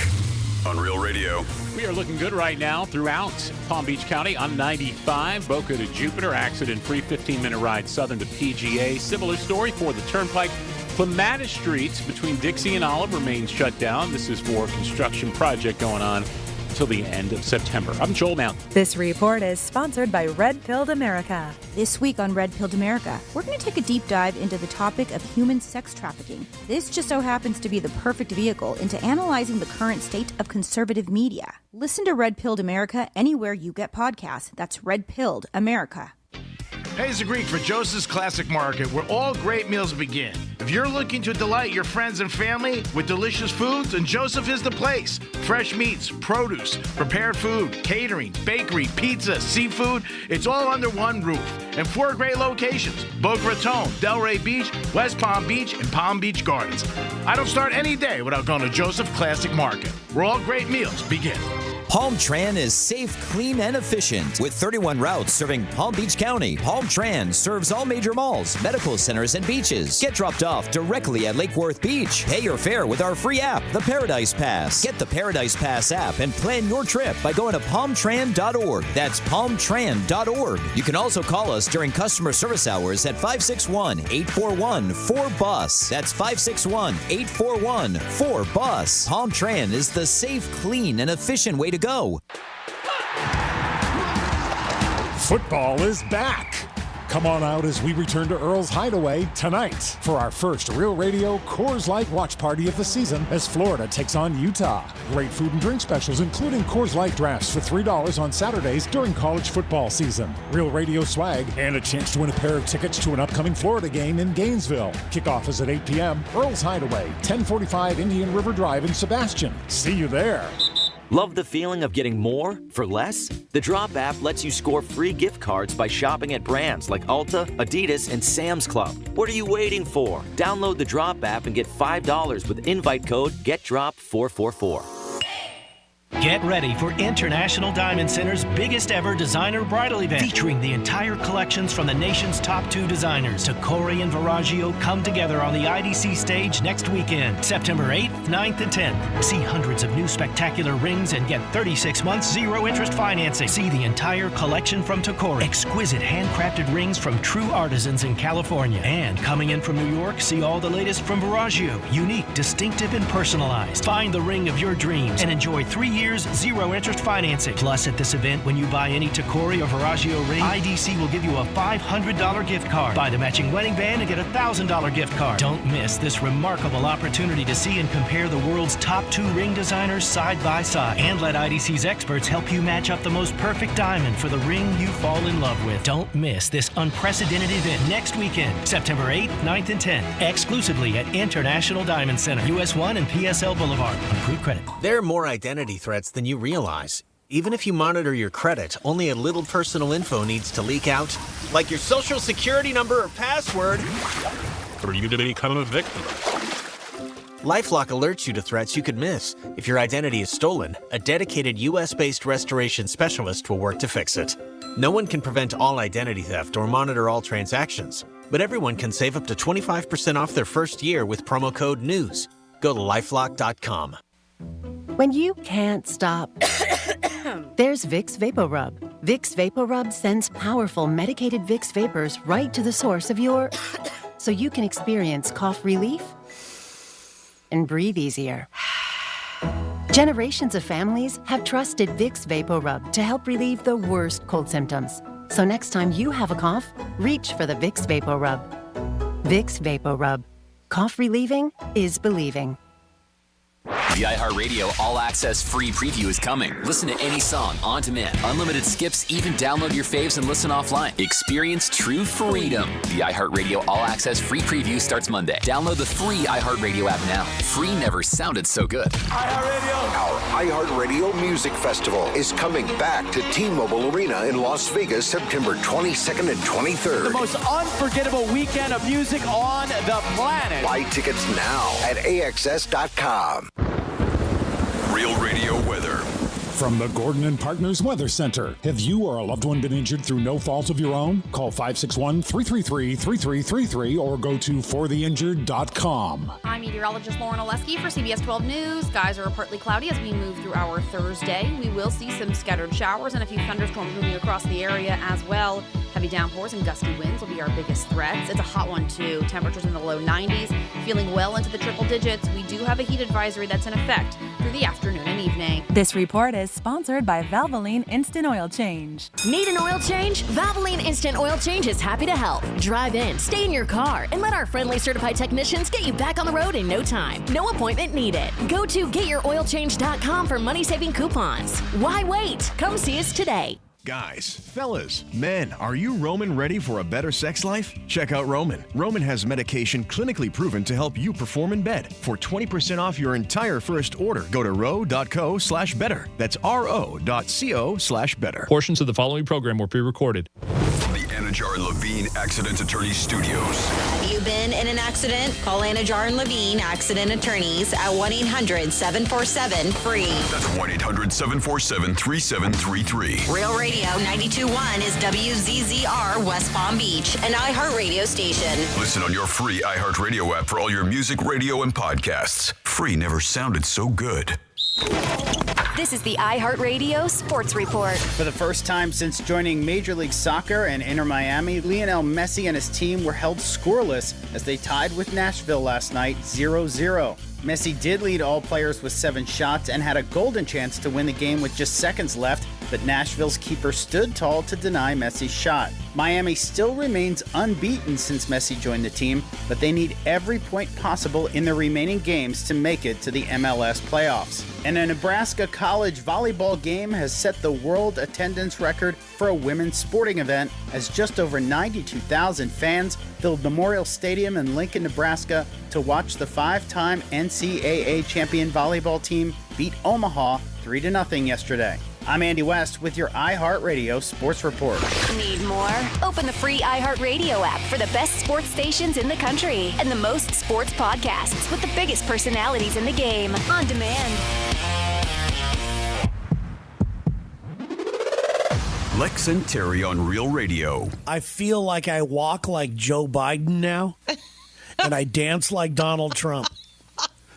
on Real Radio. We are looking good right now throughout Palm Beach County on 95, Boca to Jupiter, accident-free 15-minute ride southern to PGA. Similar story for the Turnpike. Clematis Street between Dixie and Olive remains shut down. This is for a construction project going on until the end of September. I'm Joel Mountain. This report is sponsored by Red Pilled America. This week on Red Pilled America, we're going to take a deep dive into the topic of human sex trafficking. This just so happens to be the perfect vehicle into analyzing the current state of conservative media. Listen to Red Pilled America anywhere you get podcasts. That's Red Pilled America. Hey, it's the Greek for Joseph's Classic Market, where all great meals begin. If you're looking to delight your friends and family with delicious foods, then Joseph is the place. Fresh meats, produce, prepared food, catering, bakery, pizza, seafood, it's all under one roof. And 4 great locations: Boca Raton, Delray Beach, West Palm Beach, and Palm Beach Gardens. I don't start any day without going to Joseph Classic Market, where all great meals begin. Palm Tran is safe, clean, and efficient. With 31 routes serving Palm Beach County, Palm Tran serves all major malls, medical centers, and beaches. Get dropped off directly at Lake Worth Beach. Pay your fare with our free app, the Paradise Pass. Get the Paradise Pass app and plan your trip by going to palmtran.org. That's palmtran.org. You can also call us during customer service hours at 561-841-4BUS. That's 561-841-4BUS. Palm Tran is the safe, clean, and efficient way to go. Football is back. Come on out as we return to Earl's Hideaway tonight for our first Real Radio Coors Light watch party of the season as Florida takes on Utah. Great food and drink specials, including Coors Light drafts for $3 on Saturdays during college football season. Real Radio swag and a chance to win a pair of tickets to an upcoming Florida game in Gainesville. Kickoff is at 8 p.m. Earl's Hideaway, 1045 Indian River Drive in Sebastian. See you there. Love the feeling of getting more for less? The Drop app lets you score free gift cards by shopping at brands like Ulta, Adidas, and Sam's Club. What are you waiting for? Download the Drop app and get $5 with invite code GetDrop444. Get ready for International Diamond Center's biggest ever designer bridal event, featuring the entire collections from the nation's top 2 designers. Tacori and Verragio come together on the IDC stage next weekend, September 8th, 9th, and 10th. See hundreds of new spectacular rings and get 36 months zero-interest financing. See the entire collection from Tacori. Exquisite handcrafted rings from true artisans in California. And coming in from New York, see all the latest from Verragio. Unique, distinctive, and personalized. Find the ring of your dreams and enjoy 3 years zero-interest financing. Plus, at this event, when you buy any Tacori or Verragio ring, IDC will give you a $500 gift card. Buy the matching wedding band and get a $1,000 gift card. Don't miss this remarkable opportunity to see and compare the world's top 2 ring designers side by side. And let IDC's experts help you match up the most perfect diamond for the ring you fall in love with. Don't miss this unprecedented event next weekend, September 8th, 9th, and 10th, exclusively at International Diamond Center, US 1 and PSL Boulevard. Approved credit. There are more identity threats than you realize. Even if you monitor your credit, only a little personal info needs to leak out, like your social security number or password. Or you to become a victim. LifeLock alerts you to threats you could miss. If your identity is stolen, a dedicated US-based restoration specialist will work to fix it. No one can prevent all identity theft or monitor all transactions, but everyone can save up to 25% off their first year with promo code NEWS. Go to LifeLock.com. When you can't stop, there's Vicks VapoRub. Vicks VapoRub sends powerful medicated Vicks vapors right to the source of your... so you can experience cough relief and breathe easier. Generations of families have trusted Vicks VapoRub to help relieve the worst cold symptoms. So next time you have a cough, reach for the Vicks VapoRub. Vicks VapoRub. Cough relieving is believing. The iHeartRadio All Access free preview is coming. Listen to any song on demand, unlimited skips, even download your faves and listen offline. Experience true freedom. The iHeartRadio All Access free preview starts Monday. Download the free iHeartRadio app now. Free never sounded so good. Our iHeartRadio Music Festival is coming back to T-Mobile Arena in Las Vegas, September 22nd and 23rd. The most unforgettable weekend of music on the planet. Buy tickets now at AXS.com. Real Radio weather. From the Gordon and Partners Weather Center. Have you or a loved one been injured through no fault of your own? Call 561-333-3333 or go to fortheinjured.com. I'm meteorologist Lauren Oleski for CBS 12 News. Skies are partly cloudy as we move through our Thursday. We will see some scattered showers and a few thunderstorms moving across the area as well. Heavy downpours and gusty winds will be our biggest threats. It's a hot one, too. Temperatures in the low 90s, feeling well into the triple digits. We do have a heat advisory that's in effect through the afternoon and evening. This report is sponsored by Valvoline Instant Oil Change. Need an oil change? Valvoline Instant Oil Change is happy to help. Drive in, stay in your car, and let our friendly certified technicians get you back on the road in no time. No appointment needed. Go to getyouroilchange.com for money-saving coupons. Why wait? Come see us today. Guys, fellas, men, are you Roman ready for a better sex life? Check out Roman. Roman has medication clinically proven to help you perform in bed. For 20% off your entire first order, go to ro.co/better. That's ro.co/better. Portions of the following program were pre-recorded. From the Anajar and Levine Accident Attorney Studios. Have you been in an accident? Call Anajar and Levine Accident Attorneys at 1-800-747-FREE. That's 1-800-747-3733. Real Radio 92.1 is WZZR West Palm Beach, an iHeartRadio station. Listen on your free iHeartRadio app for all your music, radio, and podcasts. Free never sounded so good. This is the iHeartRadio Sports Report. For the first time since joining Major League Soccer and Inter Miami, Lionel Messi and his team were held scoreless as they tied with Nashville last night 0-0. Messi did lead all players with 7 shots and had a golden chance to win the game with just seconds left, but Nashville's keeper stood tall to deny Messi's shot. Miami still remains unbeaten since Messi joined the team, but they need every point possible in the remaining games to make it to the MLS playoffs. And a Nebraska college volleyball game has set the world attendance record for a women's sporting event as just over 92,000 fans filled Memorial Stadium in Lincoln, Nebraska to watch the 5-time NCAA champion volleyball team beat Omaha 3-0 yesterday. I'm Andy West with your iHeartRadio Sports Report. Need more? Open the free iHeartRadio app for the best sports stations in the country and the most sports podcasts with the biggest personalities in the game on demand. Lex and Terry on Real Radio. I feel like I walk like Joe Biden now, and I dance like Donald Trump.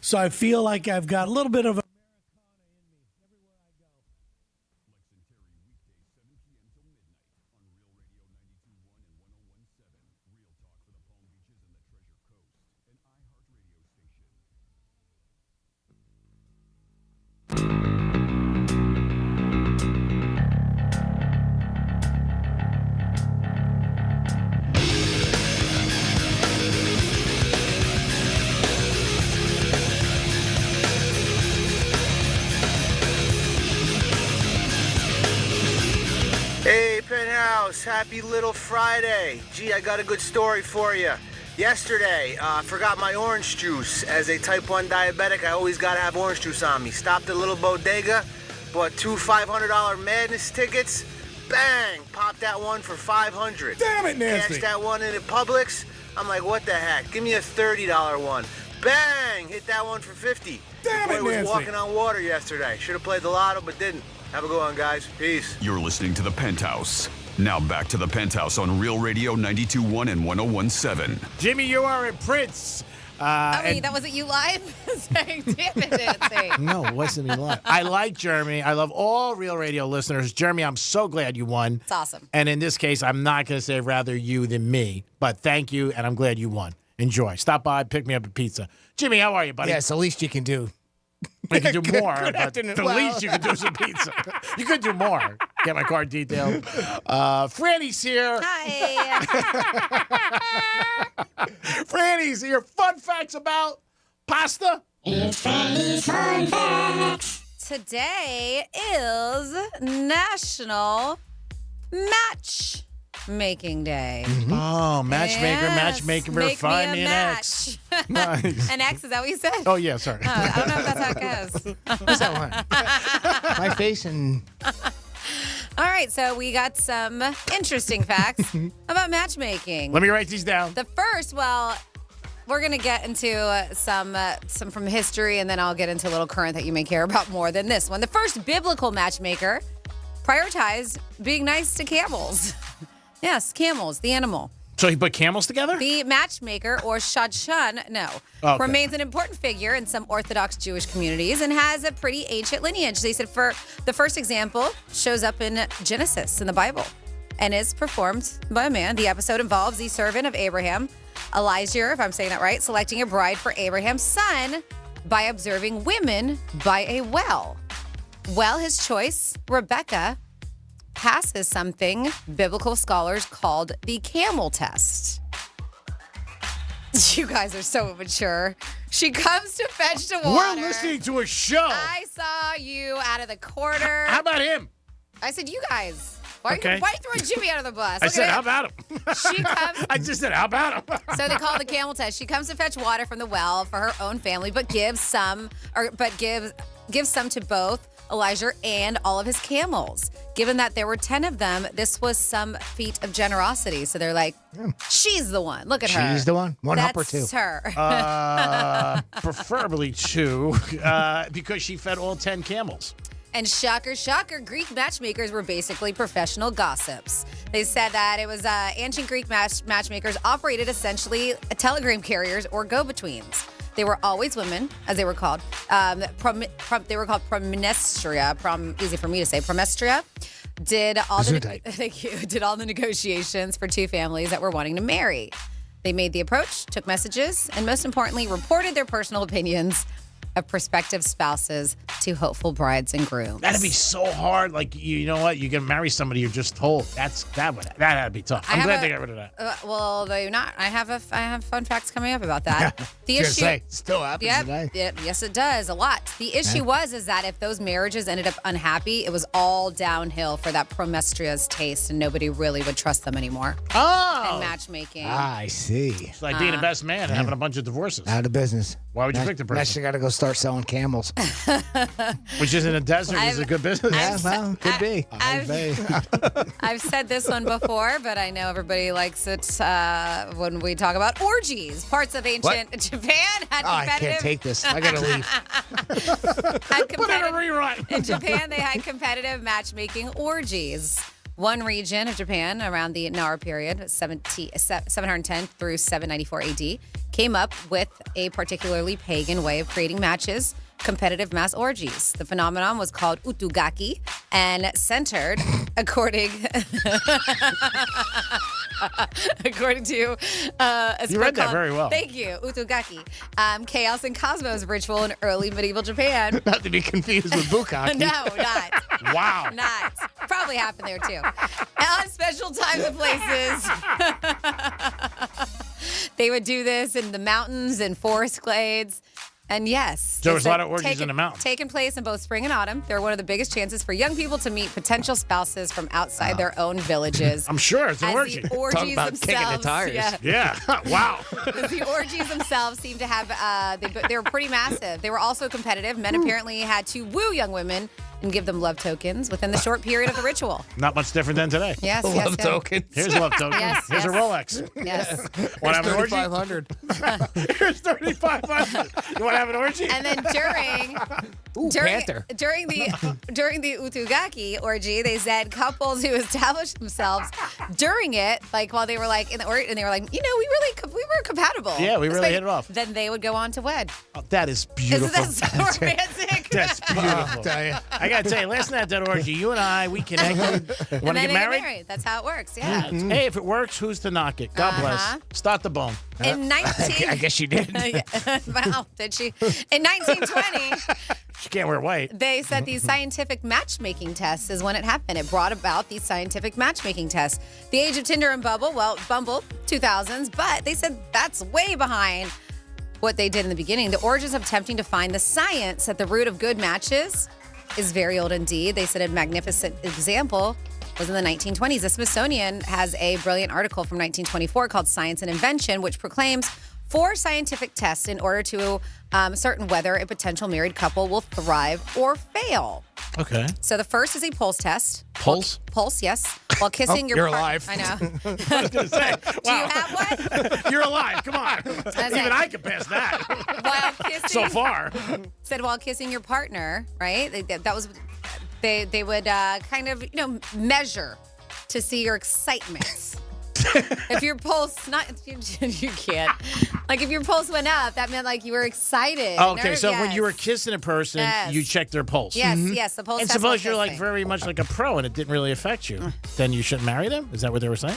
So I feel like I've got a little bit of a Hey, Penthouse, happy little Friday. Gee, I got a good story for you. Yesterday, I forgot my orange juice. As a type 1 diabetic, I always got to have orange juice on me. Stopped at a little bodega, bought 2 $500 Madness tickets. Bang! Popped that one for $500. Damn it, Nancy. Cashed that one in at Publix. I'm like, what the heck? Give me a $30 one. Bang! Hit that one for $50. Damn it, Boy was Nancy. walking on water yesterday. Should have played the lotto, but didn't. Have a good one, guys. Peace. You're listening to The Penthouse. Now back to The Penthouse on Real Radio 92.1 and 101.7. Jimmy, you are at Prince That wasn't you live? Saying, damn it, Nancy. No, it wasn't me live. I like Jeremy. I love all Real Radio listeners. Jeremy, I'm so glad you won. It's awesome. And in this case, I'm not going to say rather you than me, but thank you, and I'm glad you won. Enjoy. Stop by, pick me up a pizza. Jimmy, how are you, buddy? Yeah, it's the least you can do. You can do more, Good but afternoon. the least you can do is a pizza. You could do more. Get my car detailed. Franny's here. Hi. Franny's here. Fun facts about pasta. It's Franny's Fun Facts. Today is National Matchmaking Day. Oh, matchmaker, Yes. matchmaker, Make find me me a an match. X. Nice. An X, is that what you said? Oh, yeah, sorry. I don't know if that's how it goes. What's that one? My face and... All right, so we got some interesting facts about matchmaking. Let me write these down. The first, we're going to get into some from history, and then I'll get into a little current that you may care about more than this one. The first biblical matchmaker prioritized being nice to camels. Yes, camels, the animal. So he put camels together? The matchmaker, or shadchan, Okay. remains an important figure in some Orthodox Jewish communities and has a pretty ancient lineage. They said for the first example shows up in Genesis in the Bible and is performed by a man. The episode involves the servant of Abraham, Elijah, if I'm saying that right, selecting a bride for Abraham's son by observing women by a well. Well, his choice, Rebecca, passes something biblical scholars called the camel test. You guys are so immature. She comes to fetch the water. We're listening to a show. I saw you out of the corner. How about him? I said, you guys. Why Okay. are you throwing Jimmy out of the bus? I Look said, at how him. about him? She comes. I just said, how about him? So they call it the camel test. She comes to fetch water from the well for her own family, but gives some to both Elijah and all of his camels. Given that there were 10 of them, this was some feat of generosity. So they're like, she's the one. Look at her. She's the one. One hump or two. That's her. Preferably two, because she fed all 10 camels. And shocker, Greek matchmakers were basically professional gossips. They said that it was ancient Greek matchmakers operated essentially telegram carriers or go-betweens. They were always women, as they were called. They were called promestria. Easy for me to say. Promestria did all the negotiations for two families that were wanting to marry. They made the approach, took messages, and most importantly, reported their personal opinions of prospective spouses to hopeful brides and grooms. That'd be so hard. Like, you know what? You can marry somebody you're just told. That had to be tough. I'm glad they got rid of that. Well, they're not. I have fun facts coming up about that. The issue still happens today. Yes, it does a lot. The issue is that if those marriages ended up unhappy, it was all downhill for that promestria's taste, and nobody really would trust them anymore. Oh, and matchmaking. I see. It's like being a best man and having a bunch of divorces. Out of business. Why would you pick the person? Next, you got to go start selling camels. Which is in a desert is a good business. Could be. I've said this one before, but I know everybody likes it when we talk about orgies. Parts of ancient Japan had competitive. I can't take this. I got to leave. Put in a rerun. In Japan, they had competitive matchmaking orgies. One region of Japan around the Nara period, 710 through 794 AD, came up with a particularly pagan way of creating matches, competitive mass orgies. The phenomenon was called utugaki and centered, according to you read that very well. Thank you, utugaki. Chaos and cosmos ritual in early medieval Japan. Not to be confused with bukkake. No, not. Wow. Not. Probably happened there too. On special times and places. They would do this in the mountains and forest glades. And yes. There was a lot of orgies in the mountains. Taking place in both spring and autumn. They're one of the biggest chances for young people to meet potential spouses from outside their own villages. I'm sure it's an orgy. The orgies Talk about kicking the tires. Yeah. Wow. The orgies themselves seem to have, they were pretty massive. They were also competitive. Men apparently had to woo young women and give them love tokens within the short period of the ritual. Not much different than today. Yes, Love token. Here's a love token. Yes, Here's a yes. Rolex. Yes. Want to have an orgy? 3,500. Here's 3,500. You want to have an orgy? And then Panther. during the Utugaki orgy, they said couples who established themselves during it, like while they were like in the orgy, and they were like, we were compatible. Yeah, we really hit it off. Then they would go on to wed. Oh, that is beautiful. Isn't that so romantic? That's beautiful. I got to tell you, last night at that orgy, you and I, we connected. And Want to then get they married? That's how it works. Yeah. Hey, if it works, who's to knock it? God bless. Start the bone. In 19, I guess you did. Wow, did she? In 1920. She can't wear white. They said these scientific matchmaking tests is when it happened. It brought about these scientific matchmaking tests. The age of Tinder and Bumble, 2000s, but they said that's way behind what they did in the beginning. The origins of attempting to find the science at the root of good matches is very old indeed. They said a magnificent example was in the 1920s. The Smithsonian has a brilliant article from 1924 called Science and Invention, which proclaims 4 scientific tests in order to ascertain whether a potential married couple will thrive or fail. Okay. So the first is a pulse test. Pulse? Pulse, yes. While kissing your you're alive. I know. I was going to say, Do you have one? You're alive. Come on. Even I can pass that. While kissing, So far. said while kissing your partner, right? That was they would kind of measure to see your excitement. If your pulse you can't. Like if your pulse went up, that meant like you were excited. Okay, so when you were kissing a person, Yes. you checked their pulse. Yes, yes, the pulse And test suppose while you're like kissing. very much like a pro and it didn't really affect you. Then you shouldn't marry them? Is that what they were saying?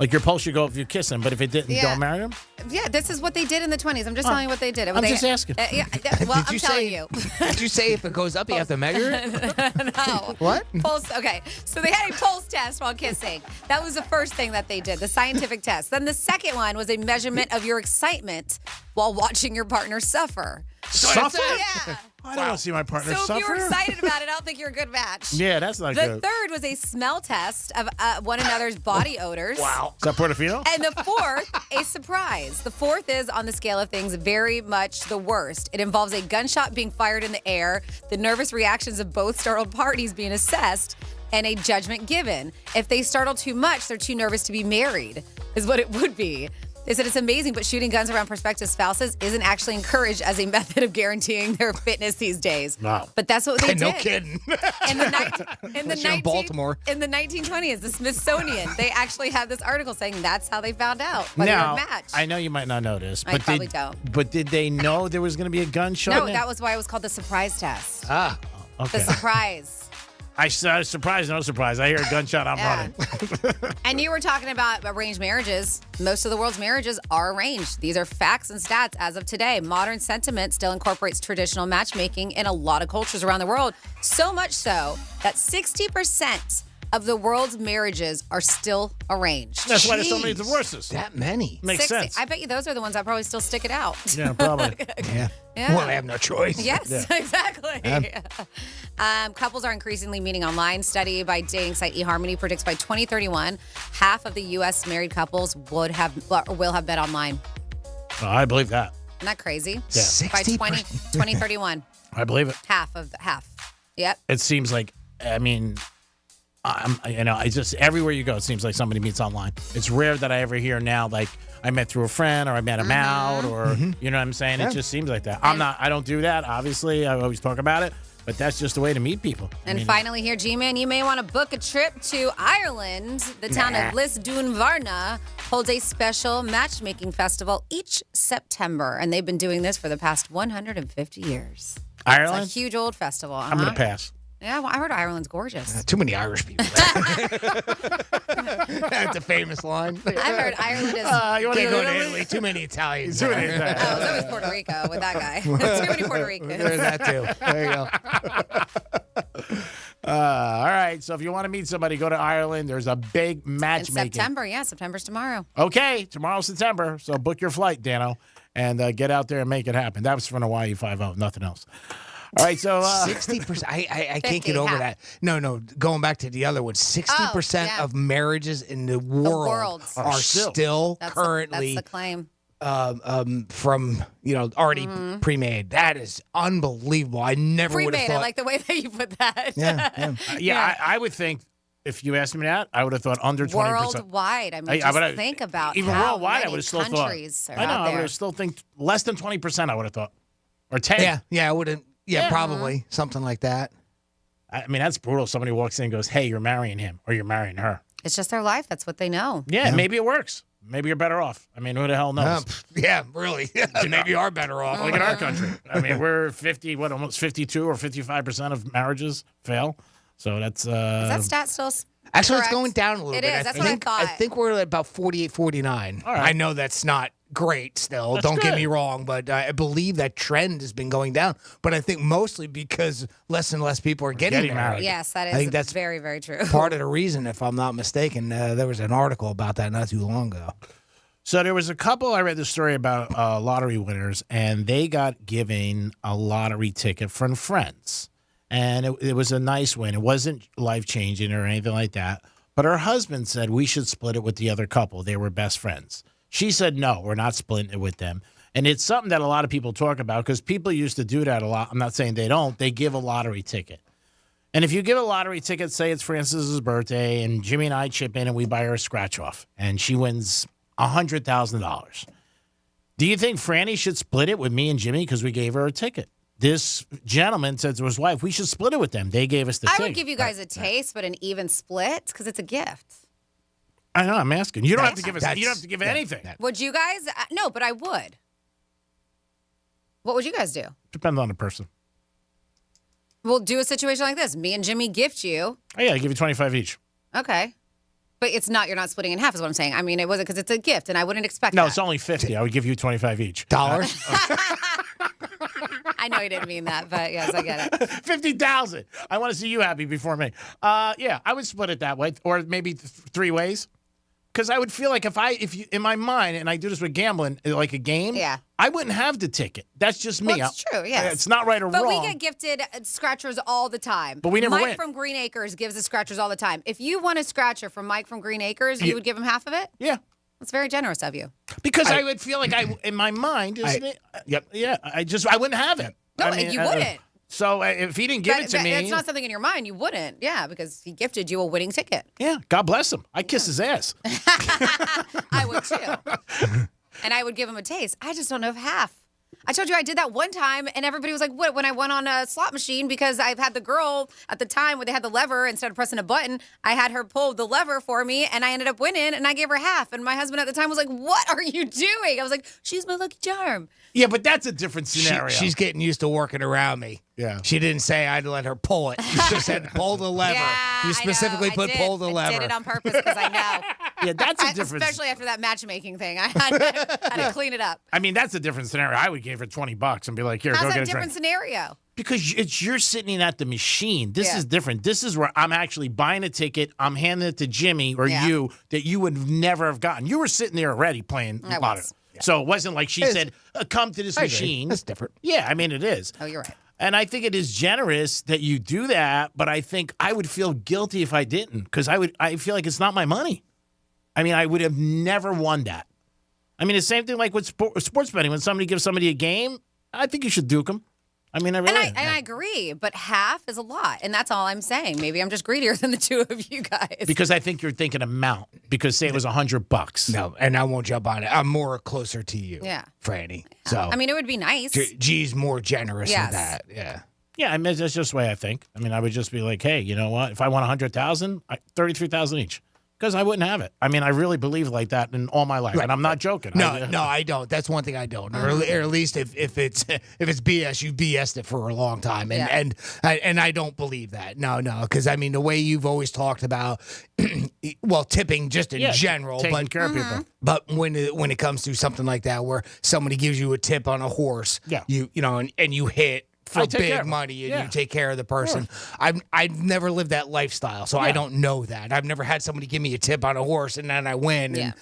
Like your pulse should go up if you kiss them, but if it didn't, Yeah. don't marry them? Yeah, this is what they did in the 20s. I'm just telling you what they did. I'm just asking. Yeah, well, I'm telling you. Did you say if it goes up, you have to measure it? No. What? Pulse. Okay, so they had a pulse test while kissing. That was the first thing that they did, the scientific test. Then the second one was a measurement of your excitement while watching your partner suffer. Suffer? Yeah. I don't want to see my partner So suffer. if you were excited about it, I don't think you're a good match. Yeah, that's not The good. third was a smell test of one another's body odors. Wow. Is that Portofino? And the fourth, a surprise. The fourth is, on the scale of things, very much the worst. It involves a gunshot being fired in the air, the nervous reactions of both startled parties being assessed, and a judgment given. If they startle too much, they're too nervous to be married, is what it would be. They said it's amazing, but shooting guns around prospective spouses isn't actually encouraged as a method of guaranteeing their fitness these days. Wow. But that's what they did. No kidding. In in Baltimore. In the 1920s, the Smithsonian, they actually have this article saying that's how they found out whether you're a Now, match. I know you might not know this, I but probably don't. But did they know there was going to be a gunshot? No, in it? that was why it was called the surprise test. Ah, okay. The surprise. I was surprised, no surprise. I hear a gunshot, I'm Yeah. running. And you were talking about arranged marriages. Most of the world's marriages are arranged. These are facts and stats as of today. Modern sentiment still incorporates traditional matchmaking in a lot of cultures around the world. So much so that 60% of the world's marriages are still arranged. That's why there's so many divorces. That many. Makes 60. sense. I bet you those are the ones that probably still stick it out. Yeah, probably. Yeah. Yeah. Well, I have no choice. Yes, Yeah. exactly. Couples are increasingly meeting online. Study by dating site eHarmony predicts by 2031, half of the U.S. married couples will have met online. Oh, I believe that. Isn't that crazy? Yeah. By 2031, I believe it. half. Yep. It seems like, I mean, I just, everywhere you go, it seems like somebody meets online. It's rare that I ever hear now, like, I met through a friend or I met him out or, you know what I'm saying? Yeah. It just seems like that. I don't do that, obviously. I always talk about it, but that's just a way to meet people. And finally here, G-Man, you may want to book a trip to Ireland. The town of Lisdoonvarna holds a special matchmaking festival each September, and they've been doing this for the past 150 years. Ireland? It's a huge old festival. I'm going to pass. Yeah, well, I heard Ireland's gorgeous. Too many Irish people. That's a famous line. I've heard Ireland is... You want Can't to go to Italy. Too many Italians. Too many Oh, it was always Puerto Rico with that guy. Too many Puerto Ricans. There's that too. There you go. All right. So if you want to meet somebody, go to Ireland. There's a big In matchmaking. September, yeah. September's tomorrow. Okay. Tomorrow's September. So book your flight, Dano, and get out there and make it happen. That was from Hawaii 5-0. Nothing else. All right. So 60%. I can't 50, get over half. that. No. Going back to the other one, 60% yeah. of marriages in the world world. are still That's currently the claim. from already pre-made. That is unbelievable. I never would have Pre-made. thought. I like the way that you put that. Yeah. I would think if you asked me that, I would have thought under 20%. Worldwide. I mean, just think about even how worldwide. many I would have still countries thought. are I know. out I would there. have still think less than 20%. I would have thought, or 10. Yeah, I wouldn't. Yeah, probably something like that. I mean, that's brutal. Somebody walks in and goes, "Hey, you're marrying him, or you're marrying her." It's just their life. That's what they know. Yeah, maybe it works. Maybe you're better off. I mean, who the hell knows? Yeah, really. Maybe you are better off. Look at our country. I mean, we're almost 52 or 55% of marriages fail. So that's. Is that stat still? Actually, correct? it's going down a little It bit. is. That's what I thought. I think we're at about 48, 49. All right. I know that's not great still. That's Don't get good. me wrong, but I believe that trend has been going down. But I think mostly because less and less people are getting married. Yes, that is I think that's very, very true. part of the reason, if I'm not mistaken. There was an article about that not too long ago. So there was a couple, I read the story about lottery winners, and they got given a lottery ticket from friends. And it was a nice win. It wasn't life-changing or anything like that. But her husband said we should split it with the other couple. They were best friends. She said, no, we're not splitting it with them. And it's something that a lot of people talk about because people used to do that a lot. I'm not saying they don't. They give a lottery ticket. And if you give a lottery ticket, say it's Francis's birthday, and Jimmy and I chip in and we buy her a scratch-off, and she wins $100,000. Do you think Franny should split it with me and Jimmy because we gave her a ticket? This gentleman said to his wife, we should split it with them. They gave us the ticket. I would give you guys a taste, but an even split because it's a gift. I know. I'm asking. You don't have to give us. You don't have to give anything. Would you guys? No, but I would. What would you guys do? Depends on the person. We'll do a situation like this. Me and Jimmy gift you. Oh, yeah, I'll give you 25 each. Okay. But it's not, you're not splitting in half is what I'm saying. I mean, it wasn't because it's a gift and I wouldn't expect No, that. it's only 50. I would give you 25 each. Dollars? I know you didn't mean that, but yes, I get it. 50,000. I want to see you happy before me. Yeah, I would split it that way, or maybe three ways. Because I would feel like if you in my mind, and I do this with gambling, like a game, I wouldn't have the ticket. That's just me. Well, it's true, yes. It's not right or but wrong. we get gifted scratchers all the time. But we never Mike win. from Green Acres gives us scratchers all the time. If you won a scratcher from Mike from Green Acres, Yeah. you would give him half of it? Yeah. That's very generous of you. Because I would feel like in my mind, yeah, I wouldn't have it. No, I mean, you wouldn't. So if he didn't give it to me, That's not something in your mind. You wouldn't. Yeah, because he gifted you a winning ticket. yeah, God bless him. I kiss his ass. I would too. And I would give him a taste. I just don't know if half. I told you I did that one time, and everybody was like, what? When I went on a slot machine, because I've had the girl at the time where they had the lever, instead of pressing a button, I had her pull the lever for me, and I ended up winning, and I gave her half. And my husband at the time was like, what are you doing? I was like, she's my lucky charm. Yeah, but that's a different scenario. She's getting used to working around me. Yeah. She didn't say I'd let her pull it. She said pull the lever. Yeah, You specifically I put did. pull the lever. I did it on purpose because I know. Yeah, that's a different. Especially after that matchmaking thing. I had to clean it up. I mean, that's a different scenario. I would give her $20 and be like, here, How's go that get a a different drink. scenario? Because you're sitting at the machine. This Yeah. is different. This is where I'm actually buying a ticket. I'm handing it to Jimmy or Yeah. you that you would never have gotten. You were sitting there already playing I lotto. was. So it wasn't like she said, come to this I agree. machine. That's different. Yeah, I mean, it is. Oh, you're right. And I think it is generous that you do that, but I think I would feel guilty if I didn't because I feel like it's not my money. I mean, I would have never won that. I mean, the same thing like with sports betting. When somebody gives somebody a game, I think you should duke them. I mean, I really. And I agree, but half is a lot, and that's all I'm saying. Maybe I'm just greedier than the two of you guys. Because I think you're thinking amount. Because say it was $100. No, and I won't jump on it. I'm more closer to you, Yeah. Franny. So I mean, it would be nice. G's more generous Yes. with that. Yeah. Yeah, I mean, that's just the way I think. I mean, I would just be like, hey, you know what? If I want $100,000, $33,000 each. Because I wouldn't have it. I mean, I really believe like that in all my life, and I'm not joking. No, I don't. That's one thing I don't. Or at least if it's BS, you BS'd it for a long time, and I don't believe that. No, because I mean the way you've always talked about, well, tipping just in general, taking care of people. But when it comes to something like that, where somebody gives you a tip on a horse, you know, and you hit for I take care big of 'em. money and Yeah. you take care of the person. I've never lived that lifestyle, so I don't know that. I've never had somebody give me a tip on a horse and then I win, and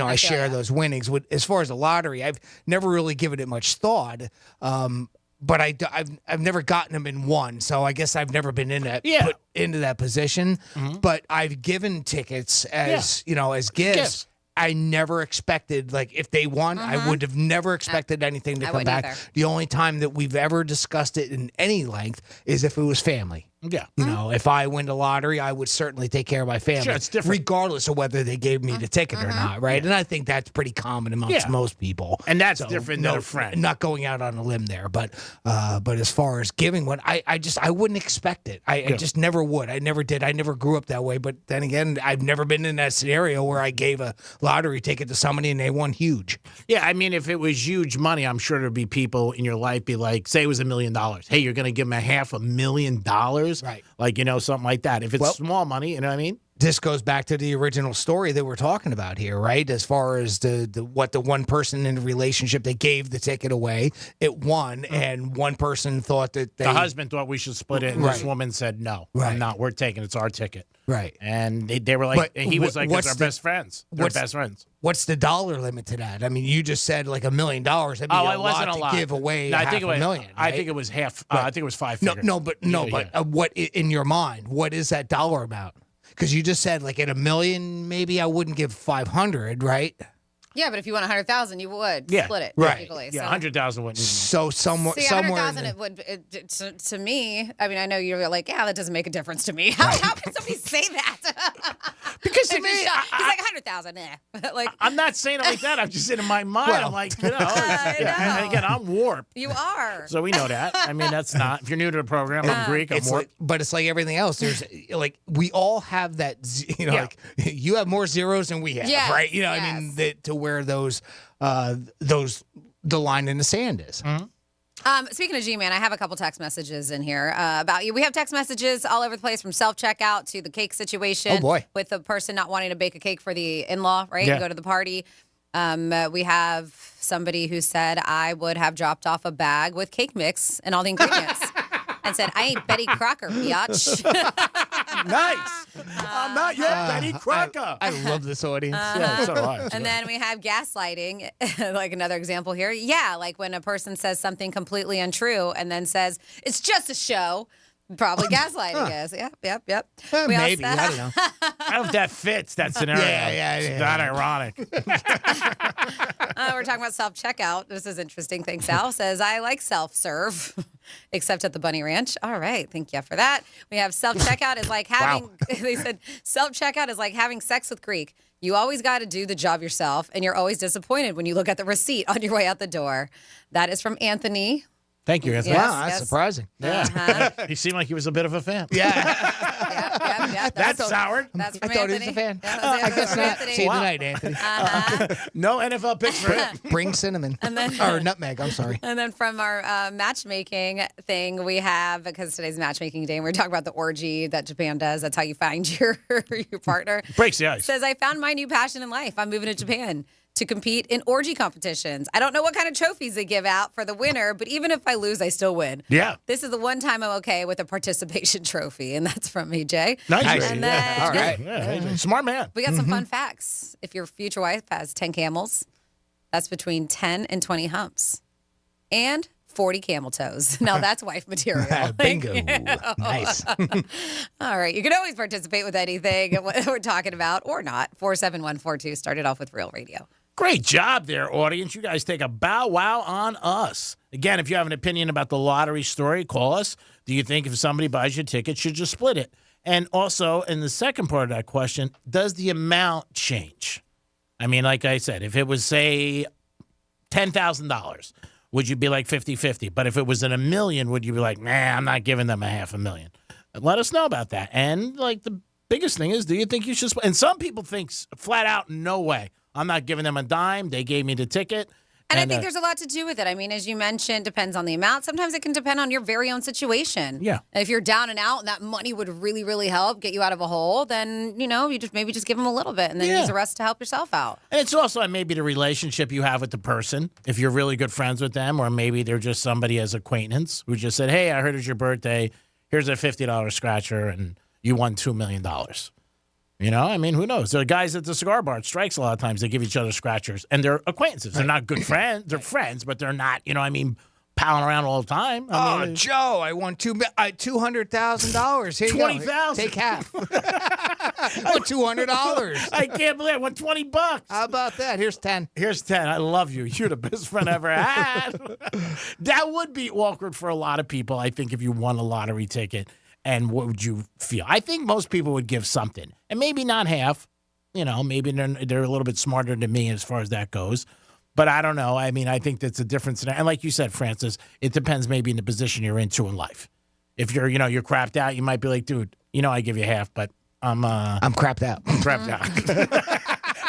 I share those winnings. As far as the lottery, I've never really given it much thought. But I've never gotten them in one, so I guess I've never been in that put into that position. But I've given tickets as as gifts. I never expected, like, if they won, I would have never expected anything to I come back. wouldn't either. The only time that we've ever discussed it in any length is if it was family. Yeah. You know, if I win the lottery, I would certainly take care of my family. Sure, it's different. Regardless of whether they gave me the ticket or not, right? And I think that's pretty common amongst most people. And that's different than a friend. Not going out on a limb there, but as far as giving one, I wouldn't expect it. I just never would. I never did. I never grew up that way. But then again, I've never been in that scenario where I gave a lottery ticket to somebody and they won huge. Yeah, I mean, if it was huge money, I'm sure there'd be people in your life be like, say it was $1 million. Hey, you're going to give them $500,000? Right. Like, something like that. If it's small money, you know what I mean? This goes back to the original story that we're talking about here, right? As far as the one person in the relationship that gave the ticket away, it won, and one person thought that the husband thought we should split it, and this woman said, no, I'm not. We're taking it. It's our ticket. Right. And they were like, and he was like, it's our best friends. They're best friends. What's the dollar limit to that? I mean, you just said like $1 million. That'd be it wasn't a lot to give away. No, I think it was $500,000. Right? I think it was half. I think it was five figures. But what in your mind? What is that dollar amount? Because you just said like at $1 million, maybe I wouldn't give 500, right? Yeah, but if you want 100,000, you would split it right. equally. Yeah, 100,000 wouldn't. So somewhere, 100,000 it would to me. I mean, I know you're like, yeah, that doesn't make a difference to me. How can somebody say that? Because to me, he's like 100,000. Like I'm not saying it like that. I'm just saying in my mind, I'm like, And again, I'm warped. You are. So we know that. I mean, that's not. If you're new to the program, I'm Greek. I'm warped. But it's like everything else. There's like we all have that. Like you have more zeros than we have, right? I mean, to where those the line in the sand is. Speaking of G-Man, I have a couple text messages in here about you. We have text messages all over the place, from self-checkout to the cake situation. Oh, boy. With the person not wanting to bake a cake for the in-law, right? Yeah. To go to the party. We have somebody who said, I would have dropped off a bag with cake mix and all the ingredients and said, I ain't Betty Crocker, biatch. Nice. I'm not your Betty Crocker. I love this audience. Yeah, so do I. And then we have gaslighting, like another example here. Yeah, like when a person says something completely untrue and then says, it's just a show. Probably gaslighting us. Yep. We maybe. also- I don't know. I don't know if that fits that scenario. It's not ironic. We're talking about self-checkout. This is interesting thing. Sal says, I like self-serve, except at the Bunny Ranch. All right. Thank you for that. We have self-checkout is like having, they said, self-checkout is like having sex with Greek. You always got to do the job yourself, and you're always disappointed when you look at the receipt on your way out the door. That is from Anthony. Thank you, Anthony. Wow, that's surprising. Yeah. He seemed like he was a bit of a fan. Yep. That's sour. That's from I thought Anthony. he was a fan. Yeah, I guess from not. Anthony. See you tonight, Anthony. No NFL picks for him. Bring cinnamon. Or nutmeg, I'm sorry. And then from our matchmaking thing, we have, because today's matchmaking day, and we're talking about the orgy that Japan does. That's how you find your partner. Breaks the ice. Says, I found my new passion in life. I'm moving to Japan to compete in orgy competitions. I don't know what kind of trophies they give out for the winner, but even if I lose, I still win. Yeah. This is the one time I'm okay with a participation trophy, and that's from AJ. Nice. And then All right. Yeah, smart man. we got some fun facts. If your future wife has 10 camels, that's between 10 and 20 humps. And 40 camel toes. Now that's wife material. Bingo. Nice. All right. You can always participate with anything we're talking about or not. 47142 started off with Real Radio. Great job there, audience. You guys take a bow wow on us. Again, if you have an opinion about the lottery story, call us. Do you think if somebody buys you a ticket, should you split it? And also, in the second part of that question, does the amount change? I mean, like I said, if it was, say, $10,000, would you be like 50-50? But if it was in $1 million, would you be like, nah, I'm not giving them $500,000? Let us know about that. And, like, the biggest thing is, do you think you should split? And some people think flat out, no way. I'm not giving them a dime. They gave me the ticket. And I think there's a lot to do with it. I mean, as you mentioned, depends on the amount. Sometimes it can depend on your very own situation. Yeah. And if you're down and out and that money would really, really help get you out of a hole, then, you just maybe just give them a little bit and then use the rest to help yourself out. And it's also maybe the relationship you have with the person. If you're really good friends with them, or maybe they're just somebody as acquaintance who just said, hey, I heard it's your birthday. Here's a $50 scratcher, and you won $2 million. I mean, who knows? The guys at the cigar bar at Strikes, a lot of times, they give each other scratchers, and they're acquaintances. They're not good friends. They're friends, but they're not, palling around all the time. I mean, Joe, I won $200,000. Here you go. 20,000. Take half. I won $200. I can't believe I won $20. How about that? Here's 10. Here's 10. I love you. You're the best friend I ever had. That would be awkward for a lot of people, I think, if you won a lottery ticket. And what would you feel? I think most people would give something. And maybe not half. You know, maybe they're a little bit smarter than me as far as that goes. But I don't know. I mean, I think that's a difference. And like you said, Francis, it depends maybe in the position you're into in life. If you're crapped out, you might be like, dude, I give you half, but I'm crapped out. I'm crapped out.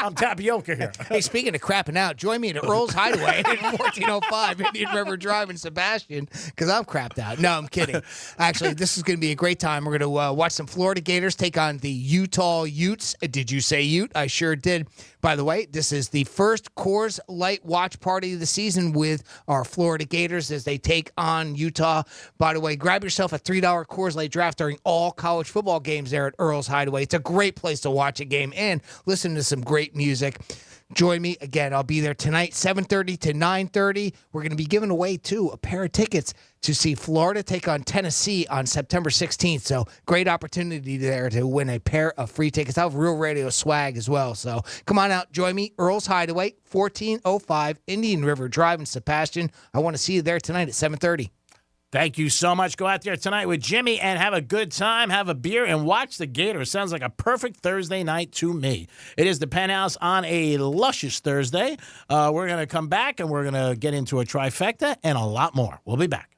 I'm tapioca here. Hey, speaking of crapping out, join me at Earl's Hideaway at 1405 Indian River Drive in Sebastian, because I'm crapped out. No, I'm kidding. Actually, this is going to be a great time. We're going to watch some Florida Gators take on the Utah Utes. Did you say Ute? I sure did. By the way, this is the first Coors Light watch party of the season with our Florida Gators as they take on Utah. By the way, grab yourself a $3 Coors Light draft during all college football games there at Earl's Hideaway. It's a great place to watch a game and listen to some great music. Join me again. I'll be there tonight, 7:30 to 9:30. We're going to be giving away, too, a pair of tickets to see Florida take on Tennessee on September 16th. So great opportunity there to win a pair of free tickets. I'll have Real Radio swag as well. So come on out. Join me. Earl's Hideaway, 1405 Indian River Drive in Sebastian. I want to see you there tonight at 7:30. Thank you so much. Go out there tonight with Jimmy and have a good time, have a beer, and watch the Gators. Sounds like a perfect Thursday night to me. It is the Penthouse on a luscious Thursday. We're going to come back, and we're going to get into a trifecta and a lot more. We'll be back.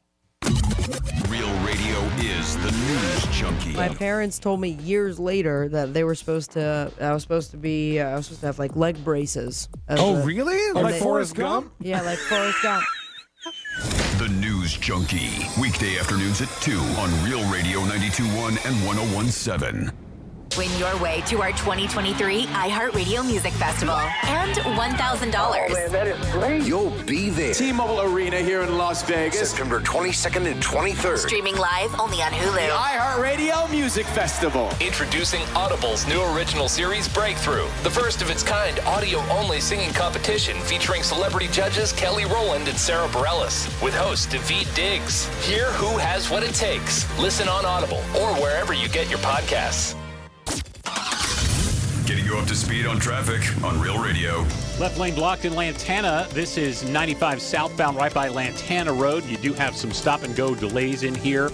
Real Radio is the news junkie. My parents told me years later that they were supposed to. I was supposed to have like leg braces. Really? Like Forrest Gump? Yeah, like Forrest Gump. The News Junkie. Weekday afternoons at 2 on Real Radio 92.1 and 101.7. Win your way to our 2023 iHeartRadio Music Festival and $1,000. Oh, man, that is great. You'll be there. T-Mobile Arena here in Las Vegas. September 22nd and 23rd. Streaming live only on Hulu. The iHeartRadio Music Festival. Introducing Audible's new original series, Breakthrough, the first of its kind audio-only singing competition featuring celebrity judges Kelly Rowland and Sarah Bareilles, with host Daveed Diggs. Hear who has what it takes. Listen on Audible or wherever you get your podcasts. Getting you up to speed on traffic on Real Radio. Left lane blocked in Lantana. This is 95 southbound right by Lantana Road. You do have some stop-and-go delays in here.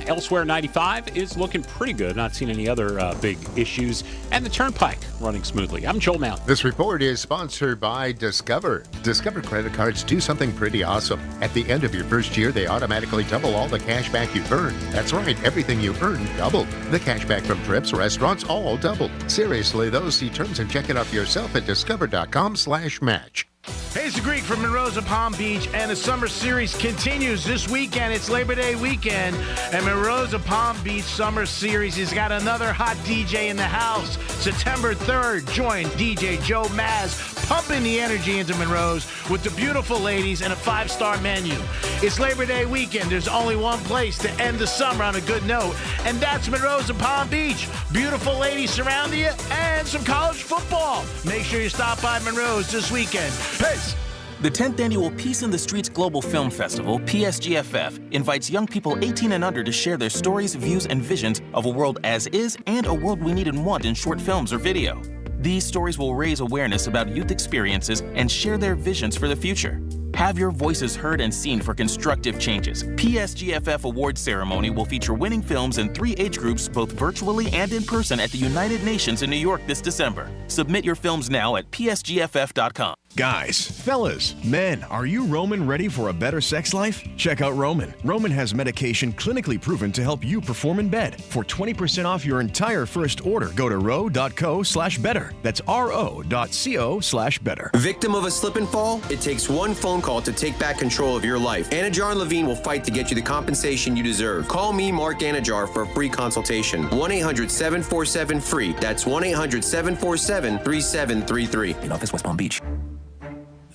Elsewhere, 95 is looking pretty good. Not seeing any other big issues. And the Turnpike running smoothly. I'm Joel Mountain. This report is sponsored by Discover. Discover credit cards do something pretty awesome. At the end of your first year, they automatically double all the cash back you've earned. That's right, everything you earned doubled. The cash back from trips, restaurants, all doubled. Seriously, though, see terms and check it out for yourself at discover.com/match. Hey, it's the Greek from Monroe's of Palm Beach, and the Summer Series continues this weekend. It's Labor Day weekend, and Monroe's of Palm Beach Summer Series has got another hot DJ in the house. September 3rd, join DJ Joe Maz, pumping the energy into Monroe's with the beautiful ladies and a 5-star menu. It's Labor Day weekend. There's only one place to end the summer on a good note, and that's Monroe's of Palm Beach. Beautiful ladies surrounding you and some college football. Make sure you stop by Monroe's this weekend. Peace. The 10th Annual Peace in the Streets Global Film Festival, PSGFF, invites young people 18 and under to share their stories, views, and visions of a world as is and a world we need and want in short films or video. These stories will raise awareness about youth experiences and share their visions for the future. Have your voices heard and seen for constructive changes. PSGFF Awards Ceremony will feature winning films in 3 age groups, both virtually and in person at the United Nations in New York this December. Submit your films now at psgff.com. Guys, fellas, men, are you Roman ready for a better sex life? Check out Roman. Roman has medication clinically proven to help you perform in bed. For 20% off your entire first order, go to ro.co/better. That's ro.co/better. Victim of a slip and fall? It takes one phone call to take back control of your life. Anajar and Levine will fight to get you the compensation you deserve. Call me, Mark Anajar, for a free consultation. 1-800-747-FREE. That's 1-800-747-3733. In office, West Palm Beach.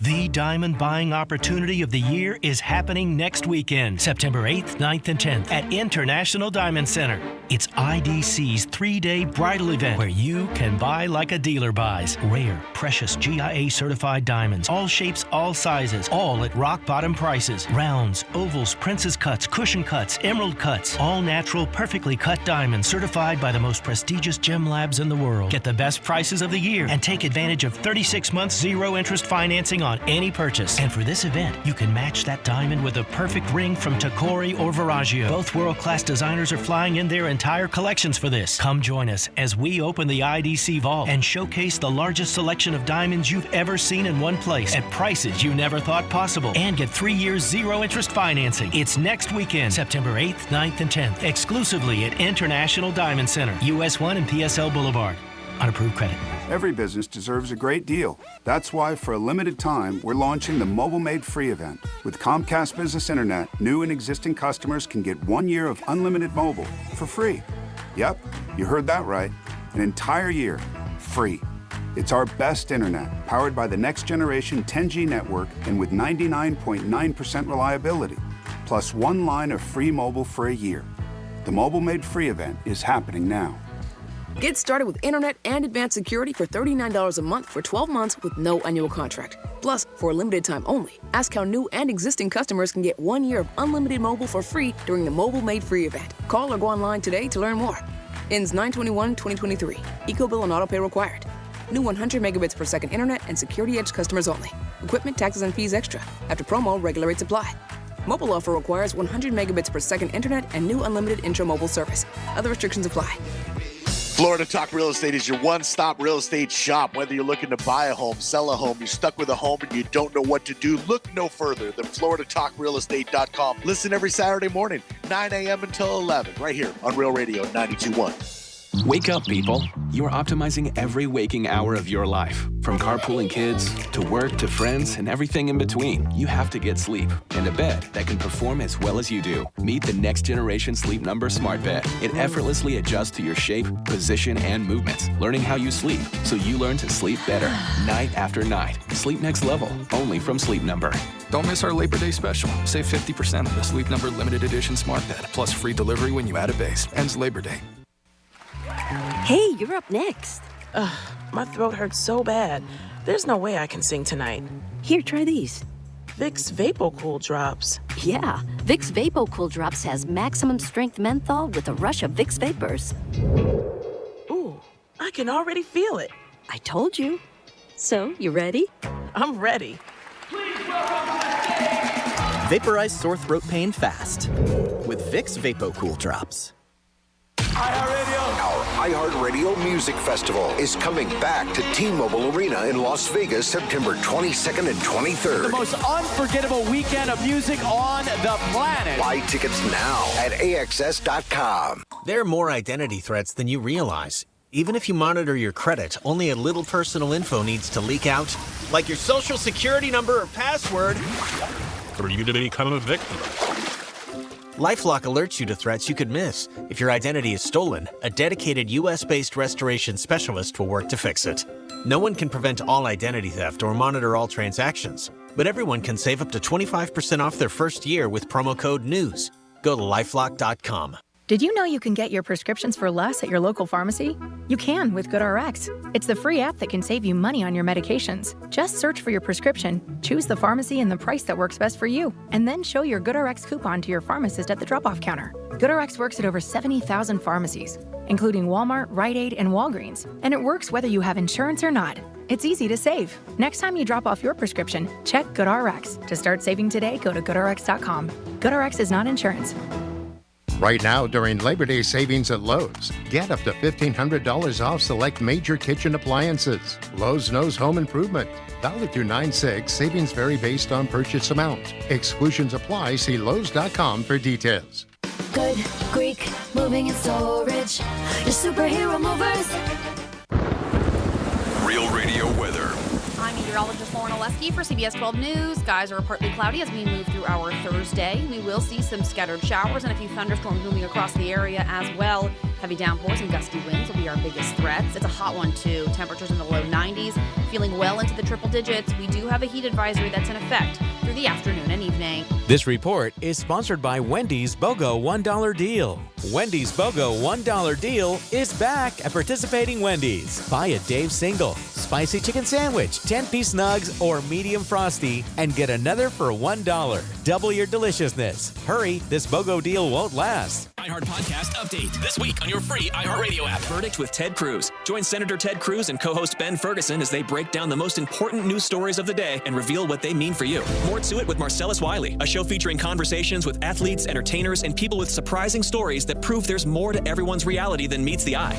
The diamond buying opportunity of the year is happening next weekend, September 8th, 9th, and 10th at International Diamond Center. It's IDC's 3-day bridal event where you can buy like a dealer buys. Rare, precious GIA certified diamonds, all shapes, all sizes, all at rock bottom prices. Rounds, ovals, princess cuts, cushion cuts, emerald cuts, all natural, perfectly cut diamonds certified by the most prestigious gem labs in the world. Get the best prices of the year and take advantage of 36 months zero interest financing on any purchase. And for this event, you can match that diamond with a perfect ring from Tacori or Verragio. Both world-class designers are flying in their entire collections for this. Come join us as we open the IDC vault and showcase the largest selection of diamonds you've ever seen in one place at prices you never thought possible. And get 3 years zero interest financing. It's next weekend, September 8th, 9th, and 10th, exclusively at International Diamond Center, US 1 and PSL Boulevard. On approved credit. Every business deserves a great deal. That's why, for a limited time, we're launching the Mobile Made Free event. With Comcast Business Internet, new and existing customers can get 1 year of unlimited mobile for free. Yep, you heard that right. An entire year, free. It's our best internet, powered by the next generation 10G network and with 99.9% reliability. Plus 1 line of free mobile for a year. The Mobile Made Free event is happening now. Get started with internet and advanced security for $39 a month for 12 months with no annual contract. Plus, for a limited time only, ask how new and existing customers can get 1 year of unlimited mobile for free during the Mobile Made Free event. Call or go online today to learn more. Ends 9/21/2023. Eco bill and auto pay required. New 100 megabits per second internet and Security Edge customers only. Equipment, taxes, and fees extra. After promo, regular rates apply. Mobile offer requires 100 megabits per second internet and new unlimited intro mobile service. Other restrictions apply. Florida Talk Real Estate is your one-stop real estate shop. Whether you're looking to buy a home, sell a home, you're stuck with a home and you don't know what to do, look no further than FloridaTalkRealEstate.com. Listen every Saturday morning, 9 a.m. until 11, right here on Real Radio 92.1. Wake up, people. You are optimizing every waking hour of your life. From carpooling kids, to work, to friends, and everything in between. You have to get sleep. And a bed that can perform as well as you do. Meet the next generation Sleep Number Smart Bed. It effortlessly adjusts to your shape, position, and movements. Learning how you sleep, so you learn to sleep better. Night after night. Sleep next level. Only from Sleep Number. Don't miss our Labor Day special. Save 50% on the Sleep Number Limited Edition Smart Bed. Plus free delivery when you add a base. Ends Labor Day. Hey, you're up next. Ugh, my throat hurts so bad. There's no way I can sing tonight. Here, try these. Vicks VapoCool Drops. Yeah, Vicks VapoCool Drops has maximum strength menthol with a rush of Vicks Vapors. Ooh, I can already feel it. I told you. So, you ready? I'm ready. Vaporize sore throat pain fast with Vicks VapoCool Drops. Our iHeartRadio Music Festival is coming back to T-Mobile Arena in Las Vegas, September 22nd and 23rd. The most unforgettable weekend of music on the planet. Buy tickets now at AXS.com. There are more identity threats than you realize. Even if you monitor your credit, only a little personal info needs to leak out, like your social security number or password. For you to become a victim. LifeLock alerts you to threats you could miss. If your identity is stolen, a dedicated U.S.-based restoration specialist will work to fix it. No one can prevent all identity theft or monitor all transactions, but everyone can save up to 25% off their first year with promo code NEWS. Go to LifeLock.com. Did you know you can get your prescriptions for less at your local pharmacy? You can with GoodRx. It's the free app that can save you money on your medications. Just search for your prescription, choose the pharmacy and the price that works best for you, and then show your GoodRx coupon to your pharmacist at the drop-off counter. GoodRx works at over 70,000 pharmacies, including Walmart, Rite Aid, and Walgreens, and it works whether you have insurance or not. It's easy to save. Next time you drop off your prescription, check GoodRx. To start saving today, go to GoodRx.com. GoodRx is not insurance. Right now, during Labor Day savings at Lowe's, get up to $1,500 off select major kitchen appliances. Lowe's knows home improvement. $2.96. Savings vary based on purchase amount. Exclusions apply. See Lowe's.com for details. Good Greek moving and storage. Your superhero movers. Real Radio weather. I'm Meteorologist Lauren Oleski for CBS 12 News. Skies are partly cloudy as we move through our Thursday. We will see some scattered showers and a few thunderstorms moving across the area as well. Heavy downpours and gusty winds will be our biggest threats. It's a hot one, too. Temperatures in the low 90s, feeling well into the triple digits. We do have a heat advisory that's in effect through the afternoon and evening. This report is sponsored by Wendy's BOGO $1 deal. Wendy's BOGO $1 deal is back at participating Wendy's. Buy a Dave single, spicy chicken sandwich, 10-piece nugs, or medium frosty, and get another for $1. Double your deliciousness. Hurry, this BOGO deal won't last. iHeart Podcast Update. This week on your free iHeartRadio app. Verdict with Ted Cruz. Join Senator Ted Cruz and co-host Ben Ferguson as they break down the most important news stories of the day and reveal what they mean for you. More to it with Marcellus Wiley, a show featuring conversations with athletes, entertainers, and people with surprising stories that prove there's more to everyone's reality than meets the eye.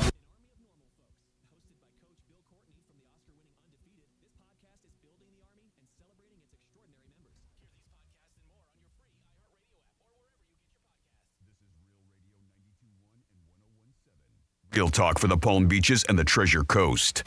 Real talk for the Palm Beaches and the Treasure Coast.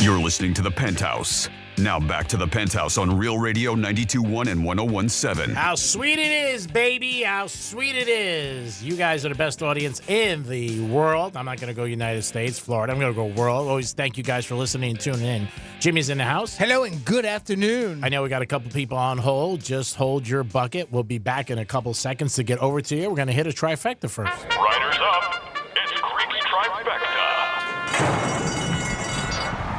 You're listening to the Penthouse. Now back to the Penthouse on Real Radio 92.1 and 101.7. How sweet it is, baby. How sweet it is. You guys are the best audience in the world. I'm not going to go United States, Florida. I'm going to go world. Always thank you guys for listening and tuning in. Jimmy's in the house. Hello and good afternoon. I know we got a couple people on hold. Just hold your bucket. We'll be back in a couple seconds to get over to you. We're going to hit a trifecta first. Riders up. It's Creek's Trifecta.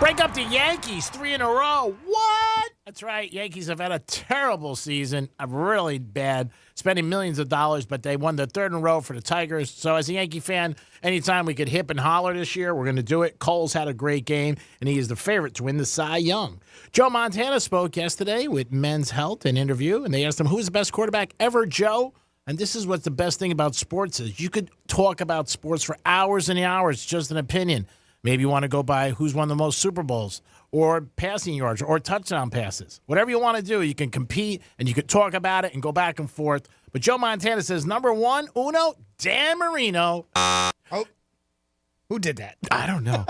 Break up the Yankees 3 in a row. What? That's right. Yankees have had a terrible season, a really bad, spending millions of dollars, but they won the third in a row for the Tigers. So as a Yankee fan, anytime we could hip and holler this year, we're going to do it. Cole's had a great game, and he is the favorite to win the Cy Young. Joe Montana spoke yesterday with Men's Health, an interview, and they asked him, who's the best quarterback ever, Joe? And this is what the best thing about sports is. You could talk about sports for hours and hours, just an opinion. Maybe you want to go by who's won the most Super Bowls or passing yards or touchdown passes. Whatever you want to do, you can compete and you can talk about it and go back and forth. But Joe Montana says, number one, uno, Dan Marino. Who did that? I don't know.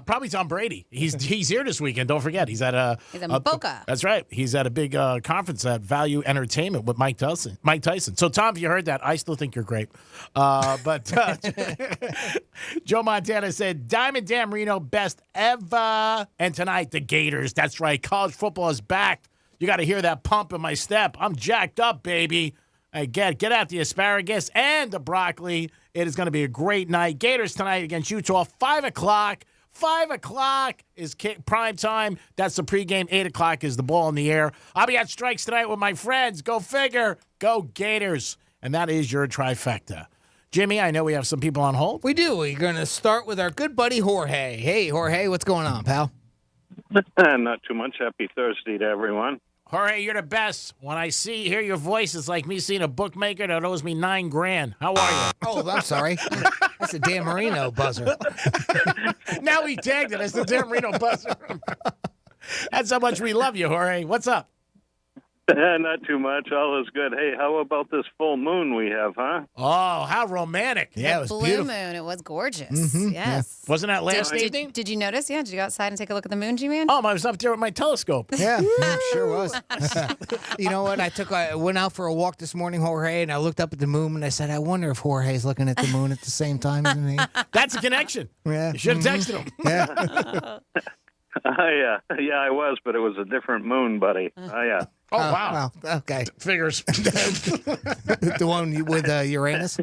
Probably Tom Brady. He's here this weekend. Don't forget. He's at He's in Boca. That's right. He's at a big conference at Value Entertainment with Mike Tyson. So, Tom, if you heard that, I still think you're great. But Joe Montana said, Diamond Dan Marino, best ever. And tonight, the Gators. That's right. College football is back. You got to hear that pump in my step. I'm jacked up, baby. Get out the asparagus and the broccoli. It is going to be a great night. Gators tonight against Utah, 5 o'clock. 5 o'clock is prime time. That's the pregame. 8 o'clock is the ball in the air. I'll be at Strikes tonight with my friends. Go figure. Go Gators. And that is your trifecta. Jimmy, I know we have some people on hold. We do. We're going to start with our good buddy Jorge. Hey, Jorge, what's going on, pal? Not too much. Happy Thursday to everyone. Jorge, you're the best. When I hear your voice, it's like me seeing a bookmaker that owes me $9,000. How are you? Oh, I'm sorry. That's a Dan Marino buzzer. Now we tagged it as the Dan Marino buzzer. That's how much we love you, Jorge. What's up? Not too much. All is good. Hey, how about this full moon we have, huh? Oh, how romantic. Yeah, it was Blue beautiful. moon. It was gorgeous. Mm-hmm. Yes. Yeah. Wasn't that last evening? Did you notice? Yeah. Did you go outside and take a look at the moon, G-Man? Oh, I was up there with my telescope. Yeah, sure was. You know what? I went out for a walk this morning, Jorge, and I looked up at the moon, and I said, I wonder if Jorge's looking at the moon at the same time as me. That's a connection. Yeah. You should have texted him. Yeah. Yeah, I was, but it was a different moon, buddy. Yeah. Oh, wow. Well, okay. Figures. The one with Uranus?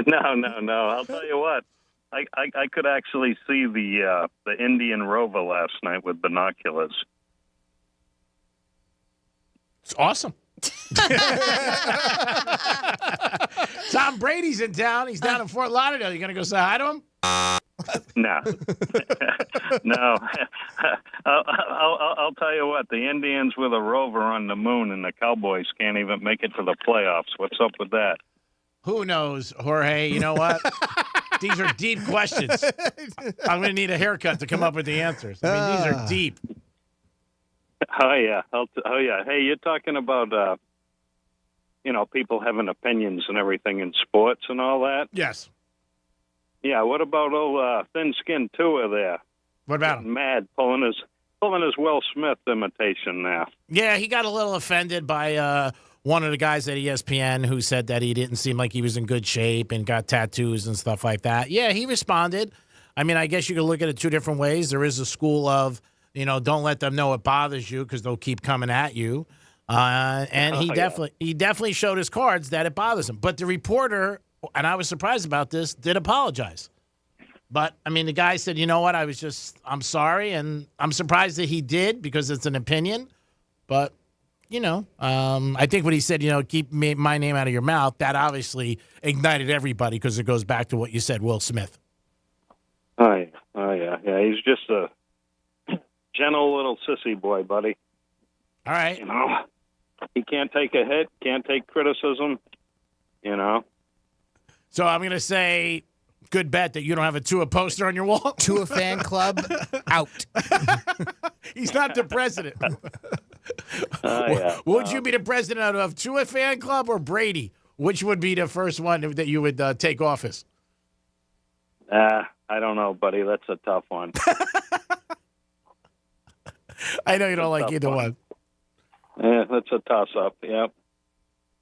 No. I'll tell you what. I could actually see the Indian rover last night with binoculars. It's awesome. Tom Brady's in town. He's down in Fort Lauderdale. You going to go say hi to him? No. No. I'll tell you what, the Indians with a rover on the moon and the Cowboys can't even make it to the playoffs. What's up with that? Who knows, Jorge? You know what? These are deep questions. I'm going to need a haircut to come up with the answers. I mean, these are deep. Oh yeah. Oh yeah. Hey, you're talking about people having opinions and everything in sports and all that. Yes. Yeah. What about old thin-skinned Tua there? What about him? Mad pulling his Will Smith imitation now. Yeah, he got a little offended by one of the guys at ESPN who said that he didn't seem like he was in good shape and got tattoos and stuff like that. Yeah, he responded. I mean, I guess you could look at it two different ways. There is a school of, don't let them know it bothers you because they'll keep coming at you. And he definitely showed his cards that it bothers him. But the reporter, and I was surprised about this, did apologize. But, I mean, the guy said, you know what, I'm sorry, and I'm surprised that he did because it's an opinion. But, I think what he said, keep my name out of your mouth, that obviously ignited everybody because it goes back to what you said, Will Smith. Oh, yeah. He's just a gentle little sissy boy, buddy. All right. He can't take a hit, can't take criticism, So I'm going to say, good bet that you don't have a Tua poster on your wall. Tua fan club, out. He's not the president. Would you be the president of Tua fan club or Brady? Which would be the first one that you would take office? I don't know, buddy. That's a tough one. I know you don't like either one. Yeah, that's a toss-up. Yep.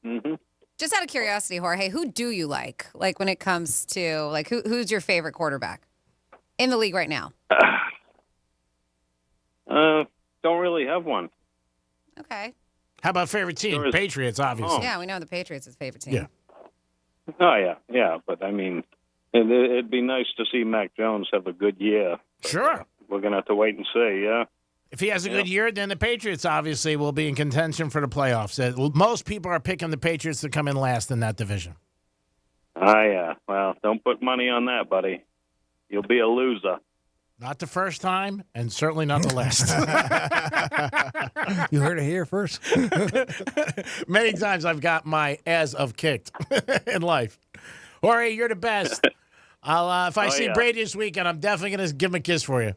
Mm-hmm. Just out of curiosity, Jorge, who do you like? Like when it comes to who's your favorite quarterback in the league right now? Don't really have one. Okay. How about favorite team? Patriots, obviously. Oh. Yeah, we know the Patriots is favorite team. Yeah. Oh yeah. But I mean, it'd be nice to see Mac Jones have a good year. Sure. We're gonna have to wait and see. Yeah. If he has a good year, then the Patriots obviously will be in contention for the playoffs. Most people are picking the Patriots to come in last in that division. Oh, yeah. Well, don't put money on that, buddy. You'll be a loser. Not the first time, and certainly not the last. You heard it here first. Many times I've got my as of kicked in life. Jorge, you're the best. If I see Brady this weekend, I'm definitely going to give him a kiss for you.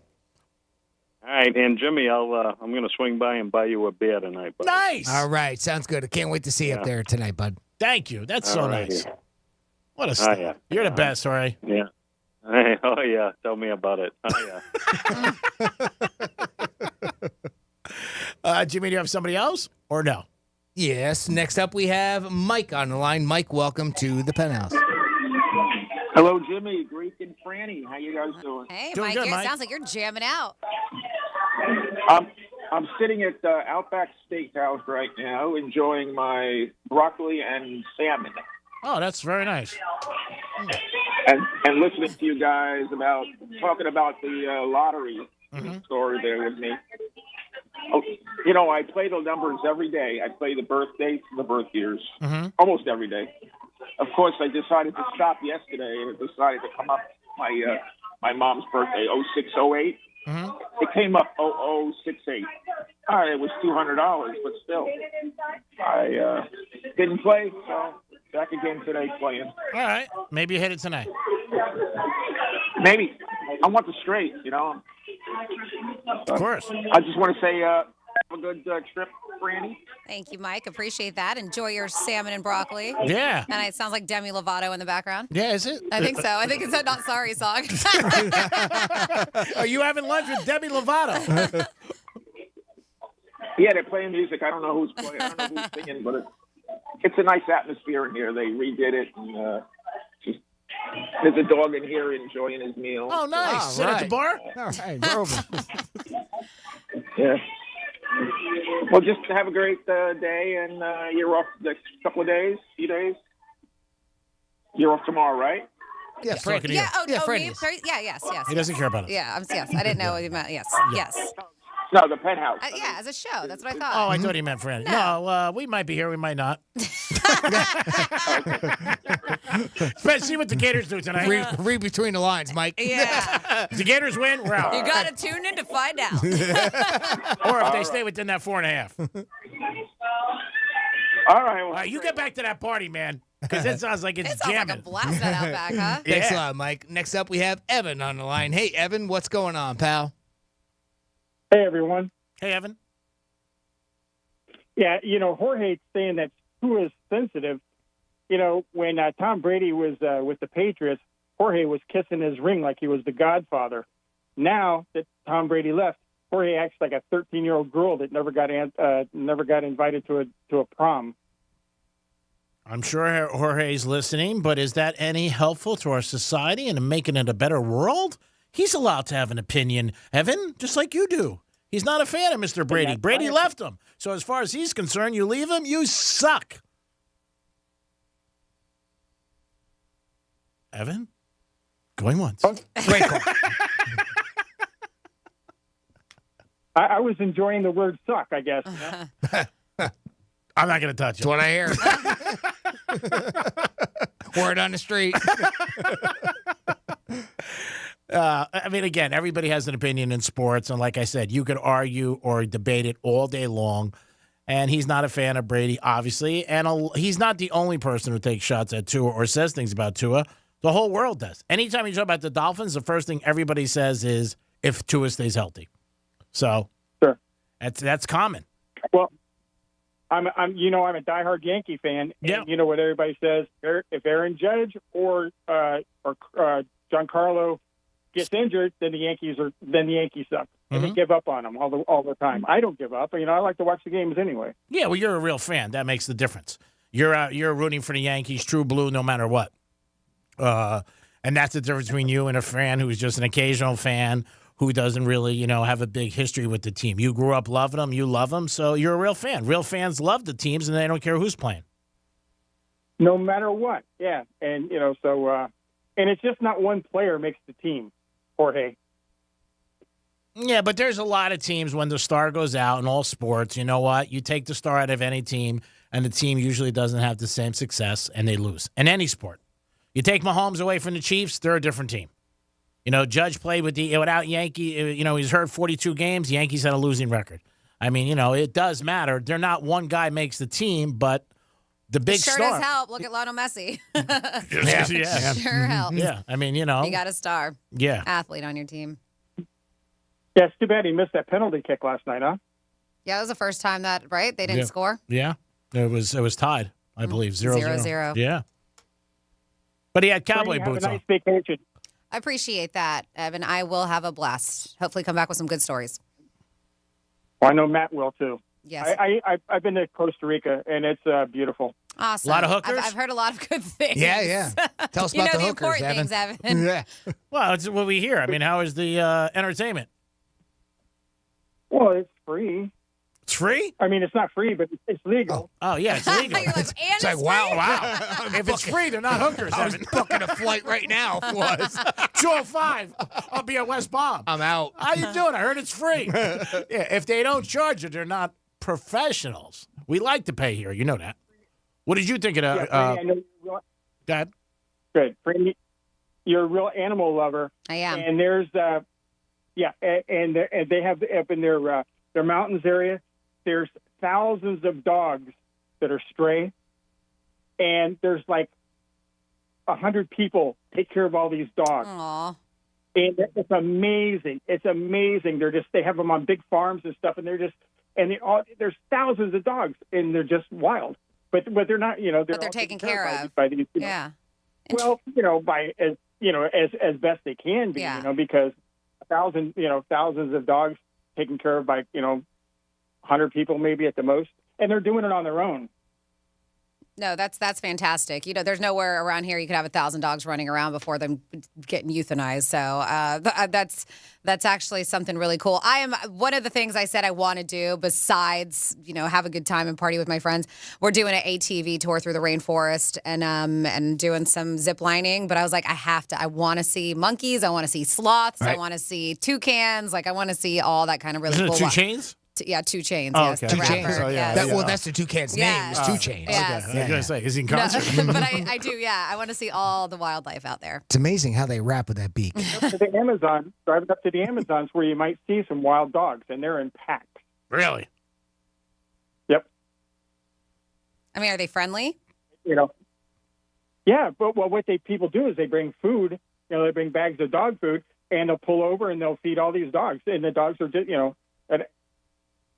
All right, and Jimmy, I'm going to swing by and buy you a beer tonight, buddy. Nice. All right, sounds good. I can't wait to see you up there tonight, bud. Thank you. That's so nice. What a star. Yeah. You're the best, Jorge. Yeah. Hey, oh, yeah. Tell me about it. Oh, yeah. Jimmy, do you have somebody else or no? Yes. Next up, we have Mike on the line. Mike, welcome to the Penthouse. Hello, Jimmy, Greek, and Franny. How you guys doing? Hey, Doing Mike. good, It Mike. sounds like you're jamming out. I'm sitting at Outback Steakhouse right now, enjoying my broccoli and salmon, Oh, that's very nice. and listening to you guys talking about the lottery story there with me. Oh, I play the numbers every day. I play the birth dates and the birth years almost every day. Of course, I decided to stop yesterday and decided to come up my mom's birthday, 0608. It came up 0068. All right, it was $200, but still, I didn't play, so back again today playing. All right. Maybe you hit it tonight. Maybe. I want the straight, Of course. I just want to say have a good trip, Franny. Thank you, Mike. Appreciate that. Enjoy your salmon and broccoli. Yeah. And it sounds like Demi Lovato in the background. Yeah, is it? I think so. I think it's a Not Sorry song. Are you having lunch with Demi Lovato? Yeah, they're playing music. I don't know who's playing. I don't know who's singing, but it's a nice atmosphere in here. They redid it, and there's a dog in here enjoying his meal. Oh, nice. Sit at the bar? All right, we're over. Yeah. Well, just have a great day, and you're off the next couple of days, few days. You're off tomorrow, right? Yeah, talking to you. Yeah. Oh, Yeah, me? Freddy's. Sorry. Yeah. Yes. He doesn't care about us. Yeah. Yes. I didn't know what you meant. Yes. Yes. No, the Penthouse. Yeah. As a show. That's what I thought. Oh, I thought he meant friend. No, we might be here. We might not. See what the Gators do tonight. Read between the lines, Mike. Yeah. If the Gators win, we're out. You got to tune in to find out. Or if they stay within that 4.5. All right. Well, You get back to that party, man, because it sounds like it's It sounds jamming. like a blast at Outback, huh? Thanks a lot, Mike. Next up, we have Evan on the line. Hey, Evan, what's going on, pal? Hey, everyone. Hey, Evan. Yeah, Jorge's saying that Tua is sensitive. When Tom Brady was with the Patriots, Jorge was kissing his ring like he was the Godfather. Now that Tom Brady left, Jorge acts like a 13-year-old girl that never got invited to a prom. I'm sure Jorge's listening, but is that any helpful to our society and making it a better world? He's allowed to have an opinion, Evan, just like you do. He's not a fan of Mr. Brady. Brady left him. So as far as he's concerned, you leave him, you suck. Evan? Going once. Great call. I was enjoying the word suck, I guess. I'm not going to touch it. That's what I hear. Word on the street. Again, everybody has an opinion in sports. And like I said, you could argue or debate it all day long. And he's not a fan of Brady, obviously. And he's not the only person who takes shots at Tua or says things about Tua. The whole world does. Anytime you talk about the Dolphins, the first thing everybody says is if Tua stays healthy. So sure, that's common. Well, I'm a diehard Yankee fan, and you know what everybody says: if Aaron Judge or Giancarlo gets injured, then the Yankees suck, and they give up on them all the time. I don't give up. I like to watch the games anyway. Yeah, well, you're a real fan. That makes the difference. You're rooting for the Yankees, true blue, no matter what. And that's the difference between you and a fan who's just an occasional fan who doesn't really, have a big history with the team. You grew up loving them, you love them, so you're a real fan. Real fans love the teams, and they don't care who's playing. No matter what, yeah. And, and it's just not one player makes the team, Jorge. Yeah, but there's a lot of teams when the star goes out in all sports, you know what? You take the star out of any team, and the team usually doesn't have the same success, and they lose. In any sport. You take Mahomes away from the Chiefs, they're a different team. Judge played without Yankee. He's hurt 42 games. Yankees had a losing record. It does matter. They're not one guy makes the team, but the big sure star. does help. Look at Lionel Messi. Yeah. Sure helps. Yeah, you got a star. Yeah. Athlete on your team. Yeah, it's too bad he missed that penalty kick last night, huh? Yeah, it was the first time that they didn't score. Yeah, it was tied. I believe 0-0. Yeah. But he had cowboy boots on. Have a nice vacation. I appreciate that, Evan. I will have a blast. Hopefully come back with some good stories. Well, I know Matt will, too. Yes. I've been to Costa Rica, and it's beautiful. Awesome. A lot of hookers? I've heard a lot of good things. Yeah. Tell us about the hookers, important Evan. things, Evan. Yeah. Well, it's what we hear. How is the entertainment? Well, it's free. It's free? It's not free, but it's legal. Oh yeah, it's legal. It's like, wow. If it's free, they're not hookers. I was booking a flight right now if it was. 205. I'll be at West Palm. I'm out. How you doing? I heard it's free. Yeah, if they don't charge it, they're not professionals. We like to pay here. You know that. What did you think of that? I know you're Dad? Good. Franny, you're a real animal lover. I am. And there's, and they have up in their mountains area, there's thousands of dogs that are stray, and there's like 100 people take care of all these dogs. Aww. And it's amazing. It's amazing. They have them on big farms and stuff, and there's thousands of dogs, and they're just wild. But they're not, they're taken care of by these. Yeah. Well, by as best they can be, because thousands of dogs taken care of by 100 people maybe at the most, and they're doing it on their own. No, that's fantastic. There's nowhere around here you could have 1,000 dogs running around before them getting euthanized. So that's actually something really cool. One of the things I said I want to do besides have a good time and party with my friends. We're doing an ATV tour through the rainforest and doing some zip lining. But I was like, I want to see monkeys. I want to see sloths. Right. I want to see toucans. I want to see all that kind of really cool. 2 Chainz? Yeah, 2 Chainz. Oh, yes, okay. 2 Chainz. Oh, yeah. That's the Toucan's name. It's 2 Chainz. Yes. Okay. I was going to say, is he in concert? But I do, yeah. I want to see all the wildlife out there. It's amazing how they rap with that beak. Driving up to the Amazons where you might see some wild dogs, and they're in packs. Really? Yep. Are they friendly? Yeah, but what people do is they bring food. They bring bags of dog food, and they'll pull over and they'll feed all these dogs, and the dogs are just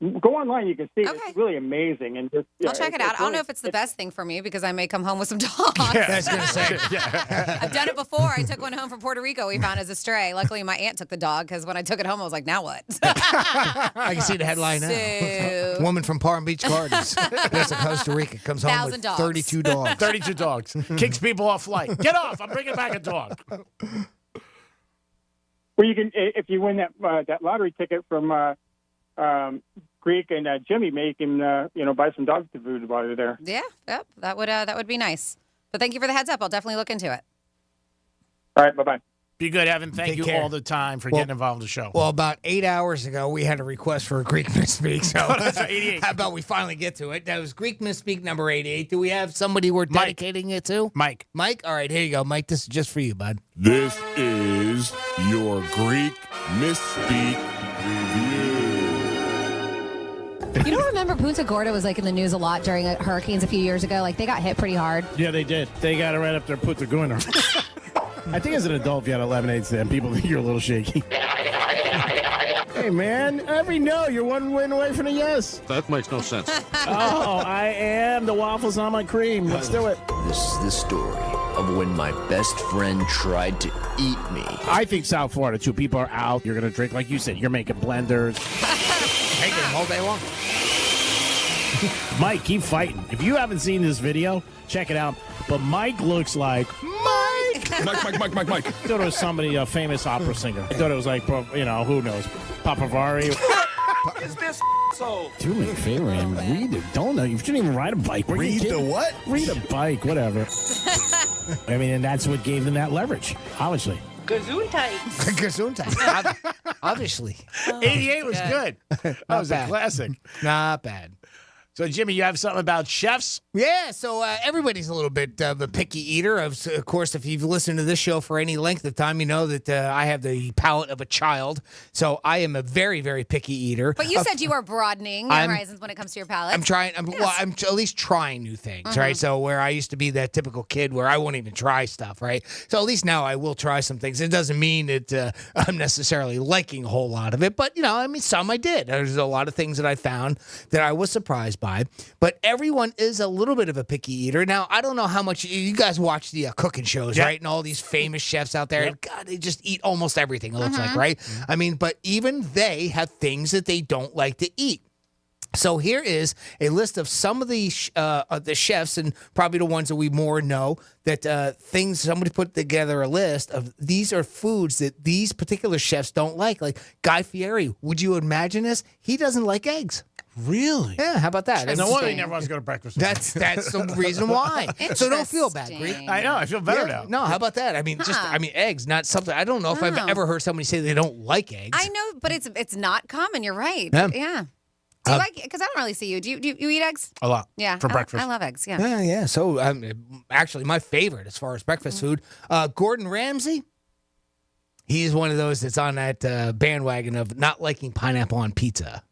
Go online, you can see it. It's really amazing. And just, I'll check it out. I don't know if it's the best thing for me because I may come home with some dogs. Yeah, I was going to say. I've done it before. I took one home from Puerto Rico we found as a stray. Luckily, my aunt took the dog because when I took it home, I was like, now what? I can see the headline now. Woman from Palm Beach Gardens goes to Costa Rica, comes home 1,000 with dogs. 32 dogs. 32 dogs. Kicks people off flight. Get off. I'm bringing back a dog. Well, you can if you win that lottery ticket from Greek and Jimmy, make him buy some dog food while you're there. Yeah, yep, that would be nice. But thank you for the heads up. I'll definitely look into it. All right, bye-bye. Be good, Evan. Thank Take you care. all the time for getting involved in the show. Well, about 8 hours ago, we had a request for a Greek Misspeak. So That's right, 88. how about we finally get to it? That was Greek Misspeak number 88. Do we have somebody we're dedicating it to? Mike. Mike? All right, here you go. Mike, this is just for you, bud. This is your Greek Misspeak Review. You don't remember Punta Gorda was like in the news a lot during hurricanes a few years ago? Like they got hit pretty hard. Yeah, they did. They got it right up there, put the gunner. I think as an adult, if you had a lemonade stand, people think you're a little shaky. Hey, man, every no, you're one win away from a yes. That makes no sense. Oh, I am the waffles on my cream. Let's do it. This is the story of when my best friend tried to eat me. I think South Florida, too. People are out. You're going to drink, like you said, you're making blenders. Taking them all day long. Mike, keep fighting. If you haven't seen this video, check it out. But Mike looks like Mike. Mike. I thought it was somebody, a famous opera singer. I thought it was like, who knows, Papavari. Is this so? Do me a favor and read it. Don't know. You shouldn't even ride a bike. Read the what? Read a bike, whatever. I mean, and that's what gave them that leverage, obviously. Gesundheit. Gesundheit. Obviously. 88 was good. That was a classic. Not bad. So, Jimmy, you have something about chefs? Yeah, so everybody's a little bit of a picky eater. Of course, if you've listened to this show for any length of time, you know that I have the palate of a child. So I am a very, very picky eater. But you said you are broadening your horizons when it comes to your palate. I'm trying. I'm at least trying new things, right? So where I used to be that typical kid where I won't even try stuff, right? So at least now I will try some things. It doesn't mean that I'm necessarily liking a whole lot of it, but some I did. There's a lot of things that I found that I was surprised by. But everyone is a little bit of a picky eater. Now, I don't know how much you guys watch the cooking shows, right? And all these famous chefs out there, and God, they just eat almost everything, it looks like, right? I mean, but even they have things that they don't like to eat. So here is a list of some of the chefs, and probably the ones that we more know, that things somebody put together a list of these are foods that these particular chefs don't like. Like Guy Fieri, would you imagine this? He doesn't like eggs. Really? Yeah, how about that? No wonder he never wants to go to breakfast. That's the reason why. So don't feel bad, Greek. I know. I feel better now. No, how about that? I mean, eggs, not something. I don't know if I've ever heard somebody say they don't like eggs. I know, but it's not common. You're right. Yeah. Yeah. Do you like? Because I don't really see you. Do you eat eggs? A lot. Yeah. For breakfast. I love eggs. Yeah. Yeah. So actually, my favorite as far as breakfast food, Gordon Ramsay. He's one of those that's on that bandwagon of not liking pineapple on pizza.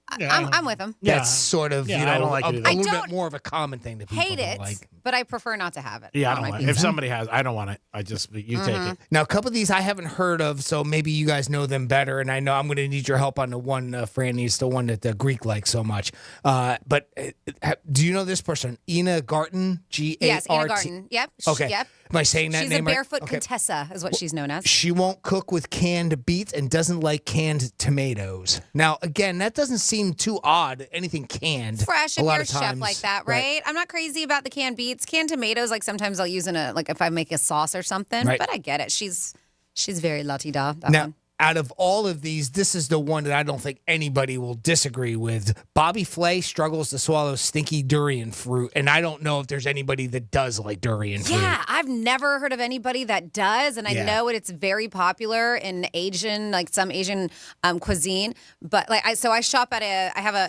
I'm with him. That's sort of I don't like it a either. little bit more of a common thing that people Hate it, don't like. but I prefer not to have it. Yeah, I on don't my want it. pizza. If somebody has, I don't want it. You take it. Now, a couple of these I haven't heard of, so maybe you guys know them better, and I know I'm going to need your help on the one, Franny, is the one that the Greek likes so much. But do you know this person? Ina Garten, G-A-R-T? Yes, Ina Garten. Yep. Okay. Yep. Am I saying that She's name a right? barefoot Okay. Contessa, is what she's known as. She won't cook with canned beets and doesn't like canned tomatoes. Now, again, that doesn't seem too odd. Anything canned. Fresh a if lot you're a of chef times, like that, right? I'm not crazy about the canned beets. Canned tomatoes, like sometimes I'll use if I make a sauce or something. Right. But I get it. She's very la-ti-da, that Now, one. out of all of these, this is the one that I don't think anybody will disagree with. Bobby Flay struggles to swallow stinky durian fruit, and I don't know if there's anybody that does like durian fruit. Yeah, I've never heard of anybody that does, and I know it's very popular in Asian, like some Asian cuisine. But I shop at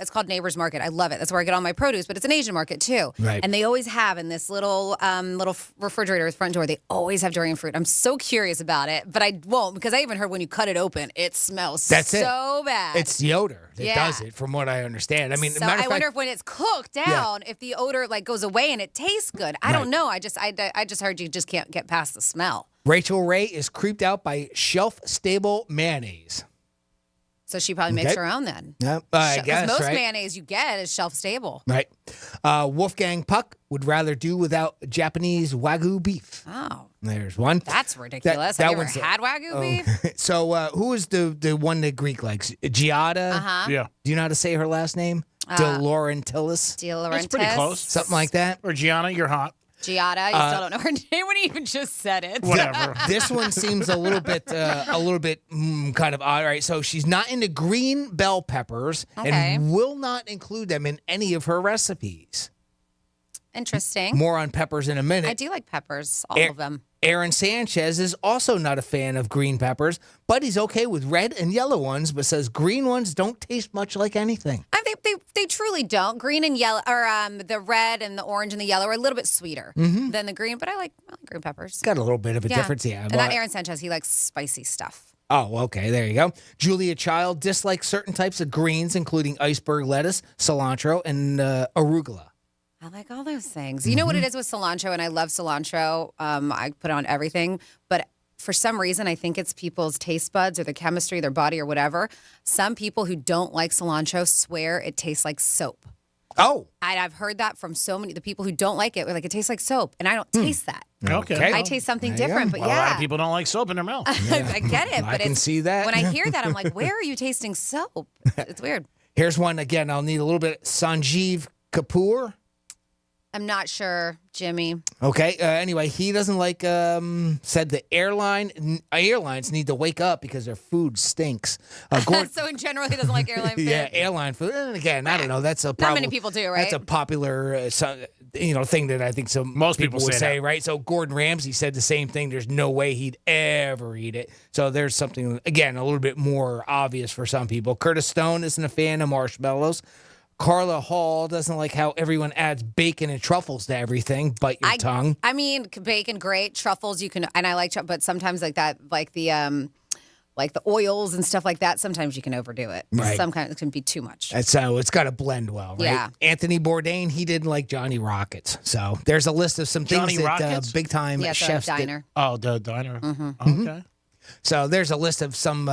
it's called Neighbor's Market. I love it. That's where I get all my produce, but it's an Asian market too. Right. And they always have in this little refrigerator with front door, they always have durian fruit. I'm so curious about it, but I won't because I even heard when you cut it open, it smells so bad. It's the odor that does it, from what I understand. I mean, so I wonder if when it's cooked down, if the odor goes away and it tastes good. I don't know. I just heard you just can't get past the smell. Rachel Ray is creeped out by shelf-stable mayonnaise. So she probably makes her own then. Yep, I guess, most right? mayonnaise you get is shelf stable. Right. Wolfgang Puck would rather do without Japanese Wagyu beef. Oh. There's one. That's ridiculous. Have you ever had Wagyu beef? So who is the one that Greek likes? Giada? Uh-huh. Yeah. Do you know how to say her last name? De Laurentiis? De Laurentiis. That's pretty close. Something like that. Or Gianna, you're hot. Giada, you still don't know her name when you even just said it. Whatever. This one seems a little bit kind of odd. All right, so she's not into green bell peppers and will not include them in any of her recipes. Interesting. More on peppers in a minute. I do like peppers, all of them. Aaron Sanchez is also not a fan of green peppers, but he's okay with red and yellow ones, but says green ones don't taste much like anything. I think they truly don't. Green and yellow, or the red and the orange and the yellow are a little bit sweeter than the green, but I like green peppers. It's got a little bit of a difference, yeah. And not Aaron Sanchez, he likes spicy stuff. Oh, okay. There you go. Julia Child dislikes certain types of greens, including iceberg lettuce, cilantro, and arugula. I like all those things. You know what it is with cilantro, and I love cilantro. I put it on everything, but for some reason, I think it's people's taste buds or the chemistry, their body or whatever. Some people who don't like cilantro swear it tastes like soap. Oh. And I've heard that from so many, the people who don't like it, like it tastes like soap, and I don't taste that. Okay. I taste something different, but A lot of people don't like soap in their mouth. I get it, but I can see that. when I hear that, I'm like, where are you tasting soap? It's weird. Here's one again. I'll need a little bit. Sanjeev Kapoor. I'm not sure, Jimmy. Okay. Anyway, he doesn't like. Said the airlines need to wake up because their food stinks. So in general, he doesn't like airline food. Yeah, airline food. And again, I don't know. That's a Not many people do, right? That's a popular, thing that I think most people would say, right? So Gordon Ramsay said the same thing. There's no way he'd ever eat it. So there's something again a little bit more obvious for some people. Curtis Stone isn't a fan of marshmallows. Carla Hall doesn't like how everyone adds bacon and truffles to everything. Bite your tongue. I mean, bacon, great. Truffles, you can, and I like, but sometimes like that, like the oils and stuff like that. Sometimes you can overdo it. Right. Sometimes it can be too much. So it's got to blend well, right? Yeah. Anthony Bourdain, he didn't like Johnny Rockets. So there's a list of some things that big time chefs diner. Oh, the diner. Mm-hmm. Okay. So there's a list of some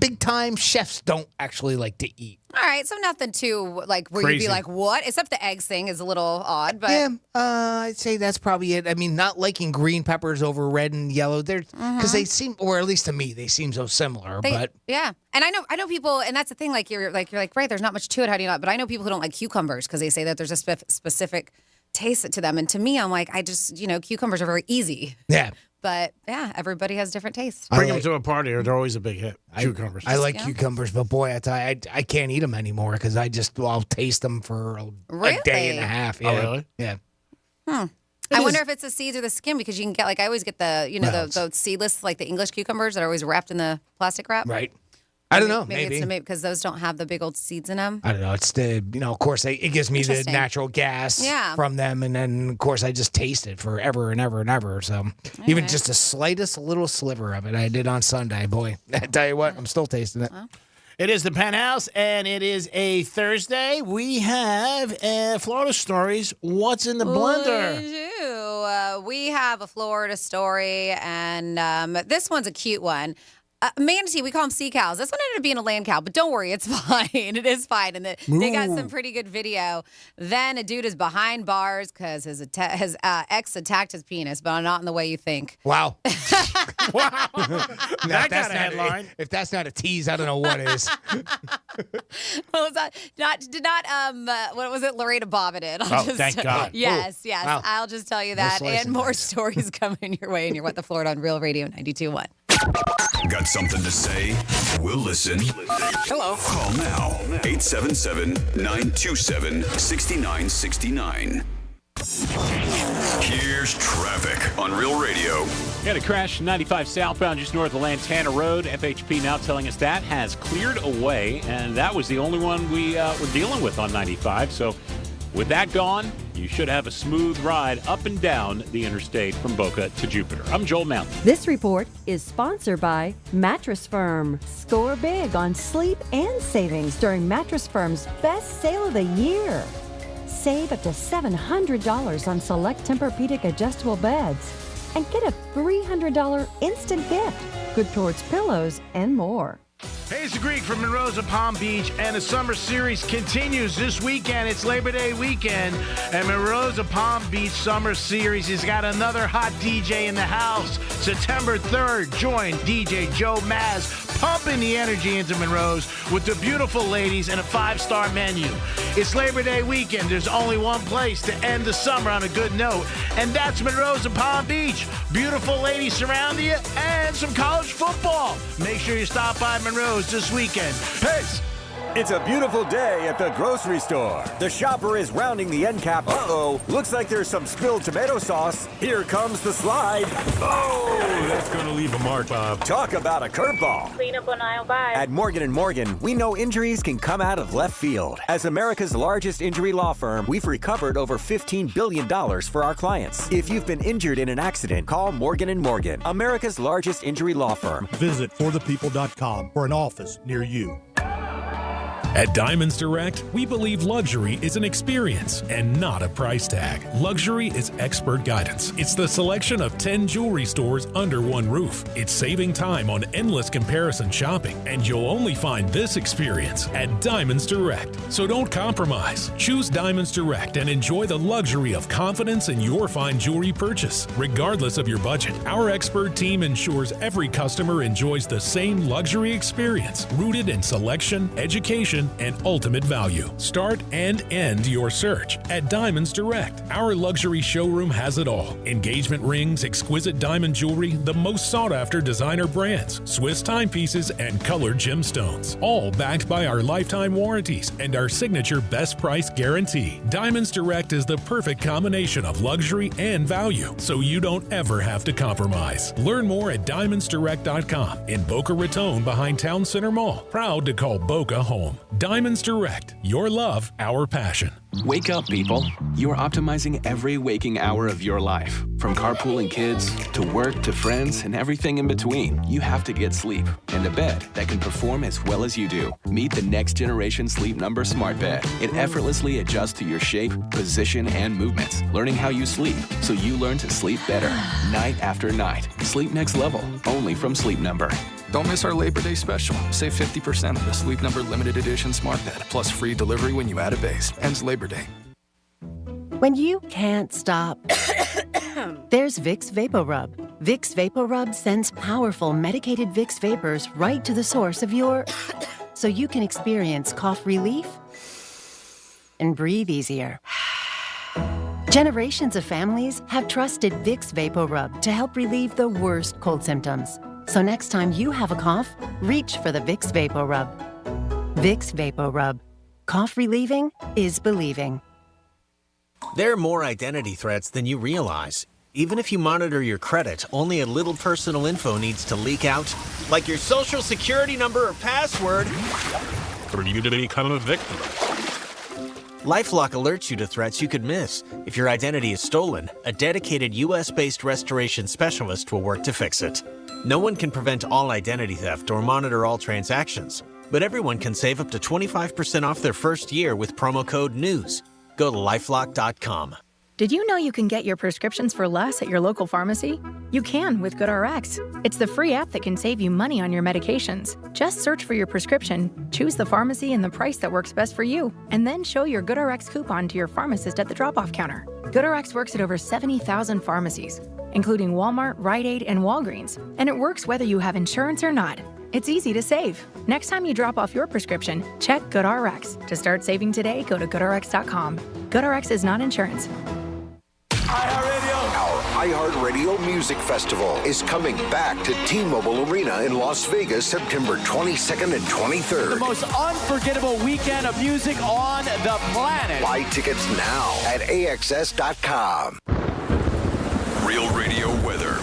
big time chefs don't actually like to eat. All right, so nothing too like where Crazy. you'd be like, what? Except the eggs thing is a little odd, but Yeah, I'd say that's probably it. I mean, not liking green peppers over red and yellow. They're because they seem, or at least to me, they seem so similar. But yeah, and I know people, and that's the thing. Like you're like right. There's not much to it. How do you not? But I know people who don't like cucumbers because they say that there's a specific taste to them. And to me, I'm like, I just cucumbers are very easy. Yeah. But yeah, everybody has different tastes. Bring them to a party, or they're always a big hit. Cucumbers. I like cucumbers, but boy, I tell you, I can't eat them anymore because I'll taste them for a day and a half. Yeah. Oh, really? Yeah. I wonder if it's the seeds or the skin because you can get I always get the the seedless like the English cucumbers that are always wrapped in the plastic wrap. Right. I don't know. Maybe it's because those don't have the big old seeds in them. I don't know. It's the, of course, it gives me the Interesting. natural gas Yeah. from them. And then, of course, I just taste it forever and ever and ever. So even just the slightest little sliver of it I did on Sunday. Boy, I tell you what, I'm still tasting it. It is the Penthouse, and it is a Thursday. We have Florida stories. What's in the blender? We do. We have a Florida story, and this one's a cute one. Manatee, we call them sea cows. This one ended up being a land cow, but don't worry, it's fine. It is fine. And they got some pretty good video. Then a dude is behind bars because his ex attacked his penis, but not in the way you think. Wow. Wow. That got a headline. If that's not a tease, I don't know what is. Well, it's not what was it? Lorena Bobbitt. Thank God. Yes. Wow. I'll just tell you that. slice And of more dice. stories coming your way in your What the Florida on Real Radio 92.1. Got something to say? We'll listen. Hello. Call now. 877-927-6969. Here's traffic on Real Radio. Had a crash 95 southbound just north of Lantana Road. FHP now telling us that has cleared away, and that was the only one we were dealing with on 95. So with that gone, you should have a smooth ride up and down the interstate from Boca to Jupiter. I'm Joel Mountain. This report is sponsored by Mattress Firm. Score big on sleep and savings during Mattress Firm's best sale of the year. Save up to $700 on select Tempur-Pedic adjustable beds and get a $300 instant gift, good towards pillows and more. Hey, it's the Greek from Monroe's of Palm Beach, and the summer series continues this weekend. It's Labor Day weekend, and Monroe's of Palm Beach Summer Series has got another hot DJ in the house. September 3rd, join DJ Joe Maz, pumping the energy into Monroe's with the beautiful ladies and a 5-star menu. It's Labor Day weekend. There's only one place to end the summer on a good note, and that's Monroe's of Palm Beach. Beautiful ladies surround you and some college football. Make sure you stop by Monroe's this weekend. Peace. It's a beautiful day at the grocery store. The shopper is rounding the end cap. Uh-oh, looks like there's some spilled tomato sauce. Here comes the slide. Oh, that's gonna leave a mark, Bob. Talk about a curveball. Clean up on aisle 5. At Morgan & Morgan, we know injuries can come out of left field. As America's largest injury law firm, we've recovered over $15 billion for our clients. If you've been injured in an accident, call Morgan & Morgan, America's largest injury law firm. Visit forthepeople.com for an office near you. At Diamonds Direct, we believe luxury is an experience and not a price tag. Luxury is expert guidance. It's the selection of 10 jewelry stores under one roof. It's saving time on endless comparison shopping, and you'll only find this experience at Diamonds Direct. So don't compromise. Choose Diamonds Direct and enjoy the luxury of confidence in your fine jewelry purchase. Regardless of your budget, our expert team ensures every customer enjoys the same luxury experience, rooted in selection, education, and ultimate value. Start and end your search at Diamonds Direct. Our luxury showroom has it all. Engagement rings, exquisite diamond jewelry, the most sought-after designer brands, Swiss timepieces, and colored gemstones. All backed by our lifetime warranties and our signature best price guarantee. Diamonds Direct is the perfect combination of luxury and value, so you don't ever have to compromise. Learn more at diamondsdirect.com in Boca Raton behind Town Center Mall. Proud to call Boca home. Diamonds Direct, your love, our passion. Wake up, people. You're optimizing every waking hour of your life. From carpooling kids, to work, to friends, and everything in between. You have to get sleep, and a bed that can perform as well as you do. Meet the next generation Sleep Number Smart Bed. It effortlessly adjusts to your shape, position, and movements, learning how you sleep, so you learn to sleep better, night after night. Sleep next level, only from Sleep Number. Don't miss our Labor Day special. Save 50% on the Sleep Number Limited Edition Smart Bed, plus free delivery when you add a base. Ends Labor Day. When you can't stop, there's Vicks VapoRub. Vicks VapoRub sends powerful medicated Vicks vapors right to the source of your... so you can experience cough relief and breathe easier. Generations of families have trusted Vicks VapoRub to help relieve the worst cold symptoms. So next time you have a cough, reach for the Vicks VapoRub. Vicks VapoRub. Cough relieving is believing. There are more identity threats than you realize. Even if you monitor your credit, only a little personal info needs to leak out, like your social security number or password. For you to become a victim. LifeLock alerts you to threats you could miss. If your identity is stolen, a dedicated U.S.-based restoration specialist will work to fix it. No one can prevent all identity theft or monitor all transactions, but everyone can save up to 25% off their first year with promo code NEWS. Go to lifelock.com. Did you know you can get your prescriptions for less at your local pharmacy? You can with GoodRx. It's the free app that can save you money on your medications. Just search for your prescription, choose the pharmacy and the price that works best for you, and then show your GoodRx coupon to your pharmacist at the drop-off counter. GoodRx works at over 70,000 pharmacies, including Walmart, Rite Aid, and Walgreens, and it works whether you have insurance or not. It's easy to save. Next time you drop off your prescription, check GoodRx. To start saving today, go to GoodRx.com. GoodRx is not insurance. Our iHeartRadio Music Festival is coming back to T-Mobile Arena in Las Vegas, September 22nd and 23rd. The most unforgettable weekend of music on the planet. Buy tickets now at AXS.com. Real Radio weather.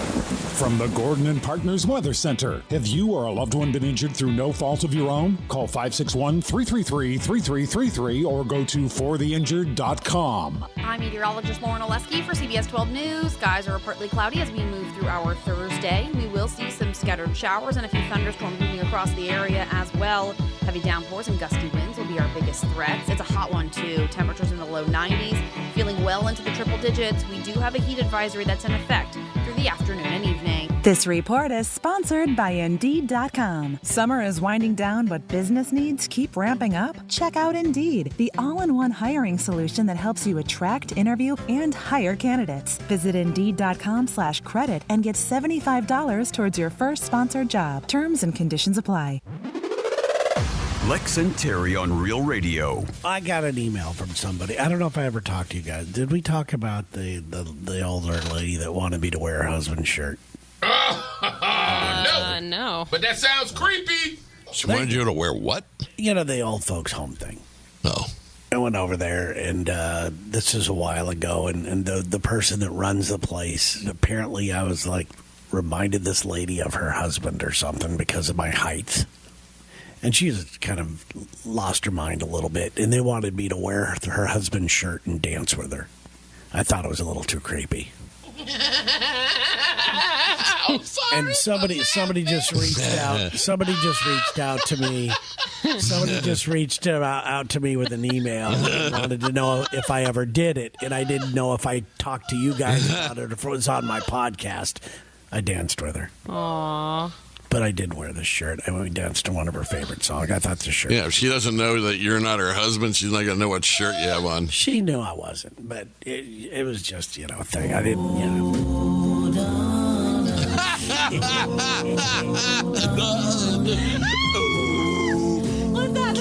From the Gordon and Partners Weather Center. Have you or a loved one been injured through no fault of your own? Call 561-333-3333 or go to fortheinjured.com. I'm meteorologist Lauren Oleski for CBS 12 News. Skies are partly cloudy as we move through our Thursday. We will see some scattered showers and a few thunderstorms moving across the area as well. Heavy downpours and gusty winds will be our biggest threats. It's a hot one, too. Temperatures in the low 90s, feeling well into the triple digits. We do have a heat advisory that's in effect through the afternoon and evening. This report is sponsored by Indeed.com. Summer is winding down, but business needs keep ramping up? Check out Indeed, the all-in-one hiring solution that helps you attract, interview, and hire candidates. Visit Indeed.com/credit and get $75 towards your first sponsored job. Terms and conditions apply. Lex and Terry on Real Radio. I got an email from somebody. I don't know if I ever talked to you guys. Did we talk about the older lady that wanted me to wear her husband's shirt? No. But that sounds creepy. She wanted you to wear what? You know, the old folks home thing. Oh. I went over there, and this is a while ago, and the person that runs the place, apparently I was like, reminded this lady of her husband or something because of my height. And she's kind of lost her mind a little bit, and they wanted me to wear her husband's shirt and dance with her. I thought it was a little too creepy. And somebody just reached out. Somebody just reached out to me. Somebody just reached out to me with an email and wanted to know if I ever did it, and I didn't know if I talked to you guys about it or if it was on my podcast. I danced with her. Aww. But I did wear this shirt. We danced to one of her favorite songs. I thought the shirt. Yeah, if she doesn't know that you're not her husband, she's not going to know what shirt you have on. She knew I wasn't, but it was just, a thing. I didn't, What's that?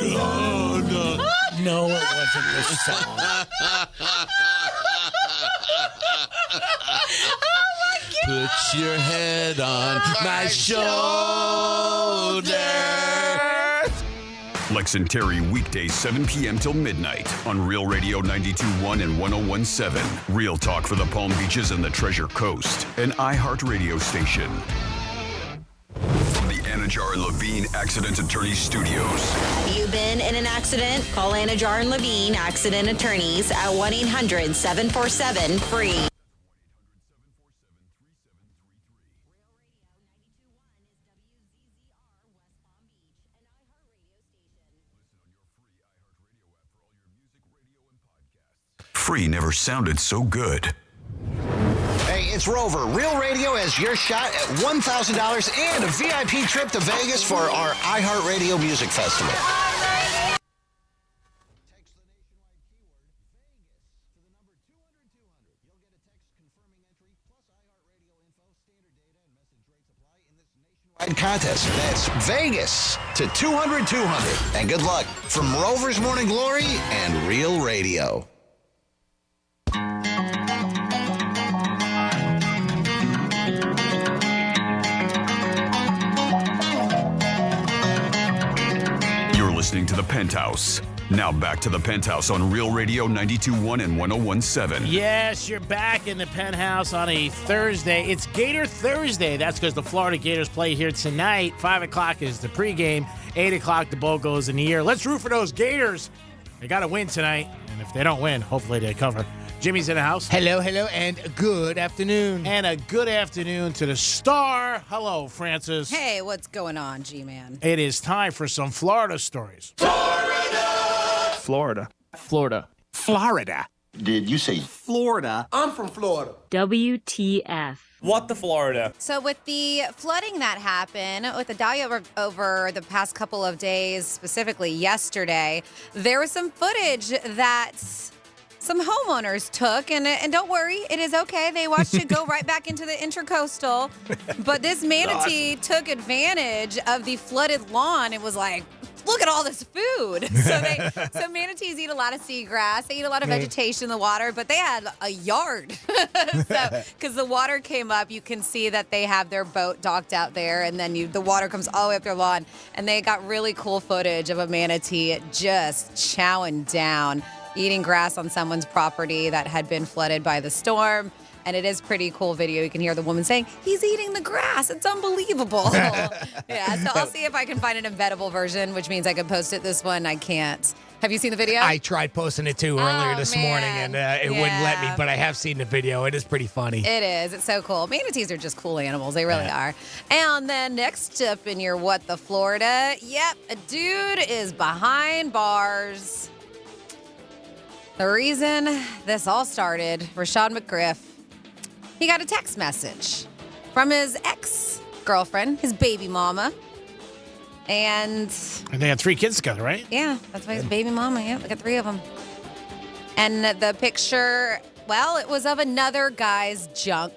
No, it wasn't this song. Put your head on my shoulder. Lex and Terry weekdays 7 p.m. till midnight on Real Radio 92.1 and 101.7. Real talk for the Palm Beaches and the Treasure Coast. An iHeart radio station. From the Anajar and Levine Accident Attorneys Studios. Have you been in an accident? Call Anajar and Levine Accident Attorneys at 1-800-747-FREE. Free never sounded so good. Hey, it's Rover. Real Radio has your shot at $1,000 and a VIP trip to Vegas for our iHeartRadio Music Festival. Contest. That's Vegas to 200-200. And good luck from Rover's Morning Glory and Real Radio. You're listening to The Penthouse. Now back to The Penthouse on Real Radio 92.1 and 101.7. Yes, you're back in The Penthouse on a Thursday. It's Gator Thursday. That's because the Florida Gators play here tonight. 5 o'clock is the pregame. 8 o'clock, the bowl goes in the air. Let's root for those Gators. They got to win tonight. And if they don't win, hopefully they cover. Jimmy's in the house. Hello, and good afternoon. And a good afternoon to the star. Hello, Francis. Hey, what's going on, G-Man? It is time for some Florida stories. Florida. Florida. Did you say Florida? I'm from Florida. WTF. What the Florida? So with the flooding that happened, with the Dahlia over the past couple of days, specifically yesterday, there was some footage that some homeowners took, and don't worry, it is okay. They watched it go right back into the Intracoastal. But this manatee took advantage of the flooded lawn. It was like, look at all this food. So manatees eat a lot of seagrass. They eat a lot of vegetation in the water, but they had a yard. Because the water came up, you can see that they have their boat docked out there, and then the water comes all the way up their lawn. And they got really cool footage of a manatee just chowing down, eating grass on someone's property that had been flooded by the storm. And it is pretty cool video. You can hear the woman saying, he's eating the grass. It's unbelievable. Yeah, so I'll see if I can find an embeddable version, which means I can post it. This one, I can't. Have you seen the video? I tried posting it too earlier this morning, and it wouldn't let me, but I have seen the video. It is pretty funny. It is. It's so cool. Manatees are just cool animals. They really are. And then next up in your What the Florida, yep, a dude is behind bars. The reason this all started, Rashad McGriff, he got a text message from his ex-girlfriend, his baby mama. And they had 3 kids together, right? yeah, that's why his baby mama. Yeah, they got 3 of them. And the picture, well, it was of another guy's junk.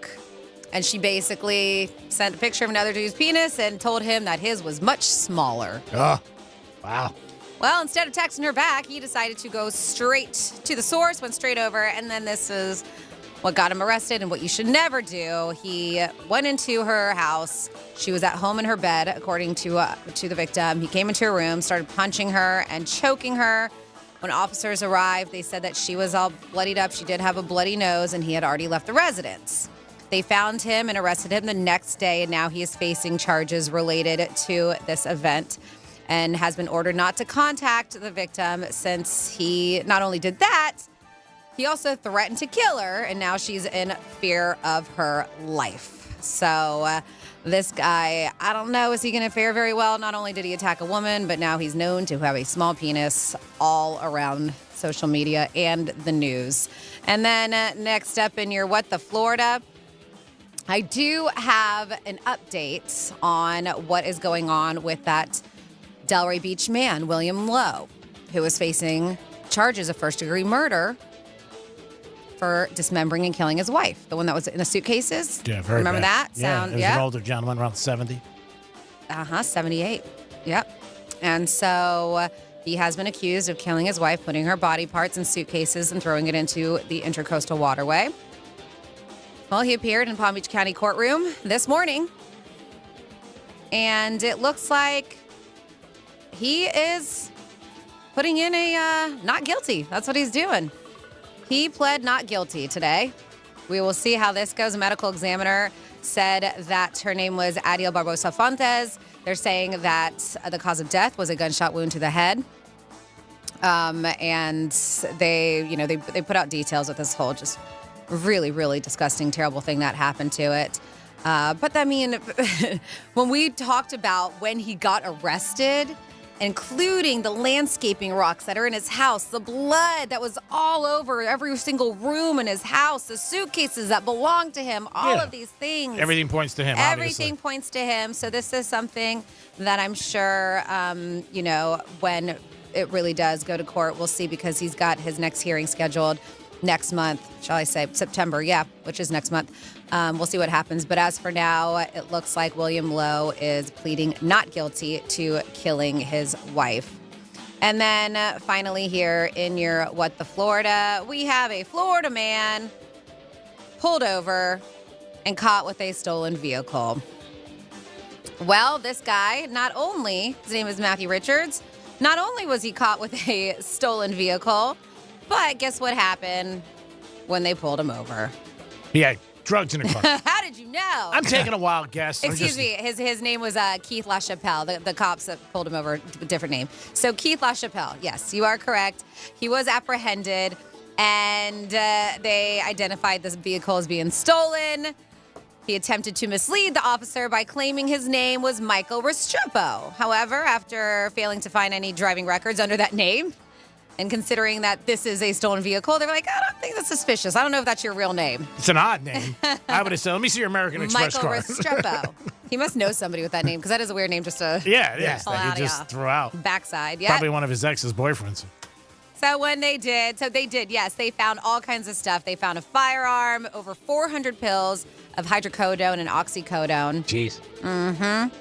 And she basically sent a picture of another dude's penis and told him that his was much smaller. Oh, wow. Well, instead of texting her back, he decided to go straight to the source, went straight over, and then this is what got him arrested and what you should never do. He went into her house. She was at home in her bed, according to the victim. He came into her room, started punching her and choking her. When officers arrived, they said that she was all bloodied up. She did have a bloody nose, and he had already left the residence. They found him and arrested him the next day, and now he is facing charges related to this event and has been ordered not to contact the victim since he not only did that, he also threatened to kill her, and now she's in fear of her life. So this guy, I don't know, is he going to fare very well? Not only did he attack a woman, but now he's known to have a small penis all around social media and the news. And then next up in your What the Florida, I do have an update on what is going on with that Delray Beach man, William Lowe, who is facing charges of first-degree murder for dismembering and killing his wife, the one that was in the suitcases. Yeah, very Remember bad. that? It was an older gentleman, around 70. 78. Yep. And so he has been accused of killing his wife, putting her body parts in suitcases and throwing it into the Intracoastal Waterway. Well, he appeared in Palm Beach County courtroom this morning, and it looks like he is putting in a not guilty. That's what he's doing. He pled not guilty today. We will see how this goes. A medical examiner said that her name was Adiel Barbosa Fontes. They're saying that the cause of death was a gunshot wound to the head. And they put out details with this whole just really, really disgusting, terrible thing that happened to it. But I mean, when we talked about when he got arrested, including the landscaping rocks that are in his house, the blood that was all over every single room in his house, the suitcases that belong to him, all of these things. Everything points to him, Everything points to him. So this is something that I'm sure, when it really does go to court, we'll see, because he's got his next hearing scheduled next month, shall I say, September, which is next month. We'll see what happens. But as for now, it looks like William Lowe is pleading not guilty to killing his wife. And then finally here in your What the Florida, we have a Florida man pulled over and caught with a stolen vehicle. Well, this guy, his name is Matthew Richards, not only was he caught with a stolen vehicle, but guess what happened when they pulled him over? Yeah, drugs in the car. How did you know? I'm taking a wild guess. Excuse me. His name was Keith LaChapelle. The cops that pulled him over, a different name. So Keith LaChapelle, yes, you are correct. He was apprehended, and they identified this vehicle as being stolen. He attempted to mislead the officer by claiming his name was Michael Restrepo. However, after failing to find any driving records under that name, and considering that this is a stolen vehicle, they were like, I don't think that's suspicious. I don't know if that's your real name. It's an odd name. I would have said, let me see your American Express Michael card. Restrepo. He must know somebody with that name, because that is a weird name just to Yeah, it is. pull That out he of just ya. threw out. Backside, yeah. Probably one of his ex's boyfriends. So they did, yes. They found all kinds of stuff. They found a firearm, over 400 pills of hydrocodone and oxycodone. Jeez. Mm-hmm.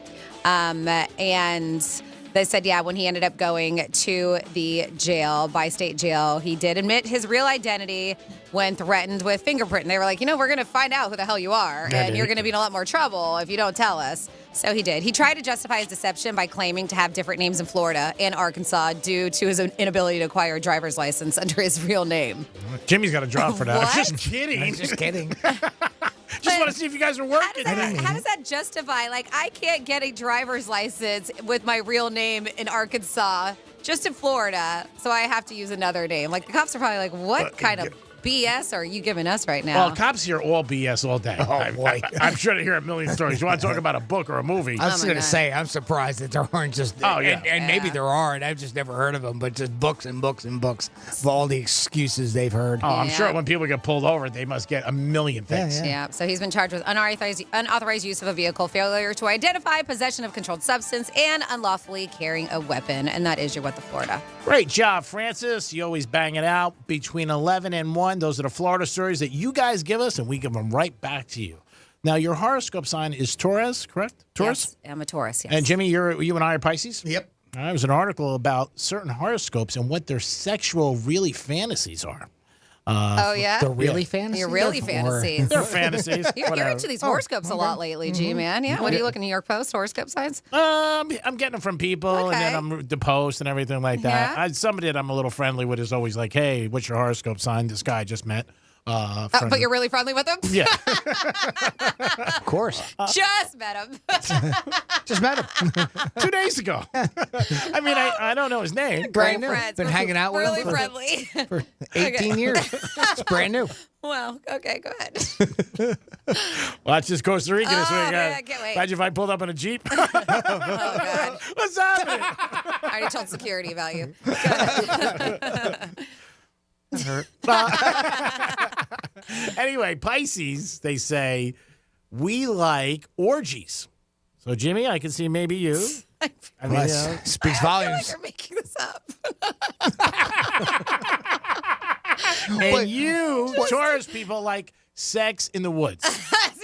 And they said, when he ended up going to the jail, bi-state jail, he did admit his real identity when threatened with fingerprinting. They were like, we're going to find out who the hell you are, and you're going to be in a lot more trouble if you don't tell us. So he did. He tried to justify his deception by claiming to have different names in Florida and Arkansas due to his inability to acquire a driver's license under his real name. Jimmy's got a drop for that. What? I'm just kidding. I'm just kidding. Just want to see if you guys are working. How does that justify? Like, I can't get a driver's license with my real name in Arkansas, just in Florida, so I have to use another name. Like, the cops are probably like, what kind of BS are you giving us right now? Well, cops hear all BS all day. Oh, boy. I'm sure they hear a million stories. You want to talk about a book or a movie? I was going to say, I'm surprised that there aren't just, and maybe there are, and I've just never heard of them, but just books and books and books of all the excuses they've heard. Oh, I'm sure when people get pulled over, they must get a million things. Yeah. So he's been charged with unauthorized use of a vehicle, failure to identify, possession of controlled substance, and unlawfully carrying a weapon. And that is your What the Florida. Great job, Francis. You always bang it out between 11 and 1. Those are the Florida stories that you guys give us, and we give them right back to you. Now, your horoscope sign is Taurus, correct? Taurus? Yes, I'm a Taurus, yes. And Jimmy, you and I are Pisces? Yep. There was an article about certain horoscopes and what their sexual really fantasies are. Oh, yeah? They're really fantasies? You're really fantasies. They're fantasies. You're into these horoscopes a lot lately, G-Man. Yeah. What are you looking at, New York Post horoscope signs? I'm getting them from people, and then I'm the post and everything like that. Yeah. Somebody that I'm a little friendly with is always like, hey, what's your horoscope sign? This guy I just met. But you're really friendly with him? Yeah. Of course. Just met him. Just met him 2 days ago. I mean, I don't know his name. Brand new. Friends. Been hanging out with Really him friendly. for 18 years. It's brand new. Well, okay, go ahead. Watch this Costa Rica this weekend. yeah, I can't wait. Imagine if I pulled up in a Jeep. Oh, God. What's happening? I already told security about you. Anyway, Pisces, they say, we like orgies. So, Jimmy, I can see maybe you. I mean, speaks I feel volumes. like you're making this up. And you, Taurus people, like sex in the woods.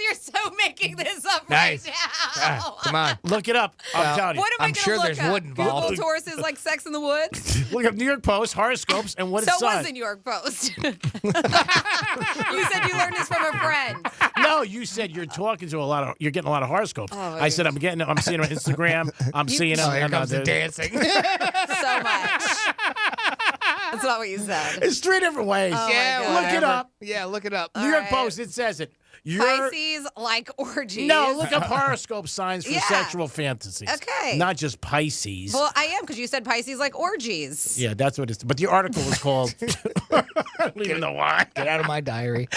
You're so making this up Nice. right now. Come on. Look it up. I'm telling you. What am I I'm gonna sure look there's up? wood involved. Google Taurus is like Sex in the Woods. Look up New York Post, horoscopes, and what So it's it was on. the New York Post. You said you learned this from a friend. No, you said you're talking to you're getting a lot of horoscopes. Oh, I said I'm seeing them on Instagram. I'm seeing them. Here comes the dancing. So much. That's not what you said. It's 3 different ways. Oh, yeah, my God. Look it whatever. up. Yeah, look it up. New York right. Post, it says it. Pisces like orgies. No, look up horoscope signs for Yeah. sexual fantasies. Okay. Not just Pisces. Well, I am because you said Pisces like orgies. Yeah, that's what it's. But the article was called. I don't even know why. Get out of my diary.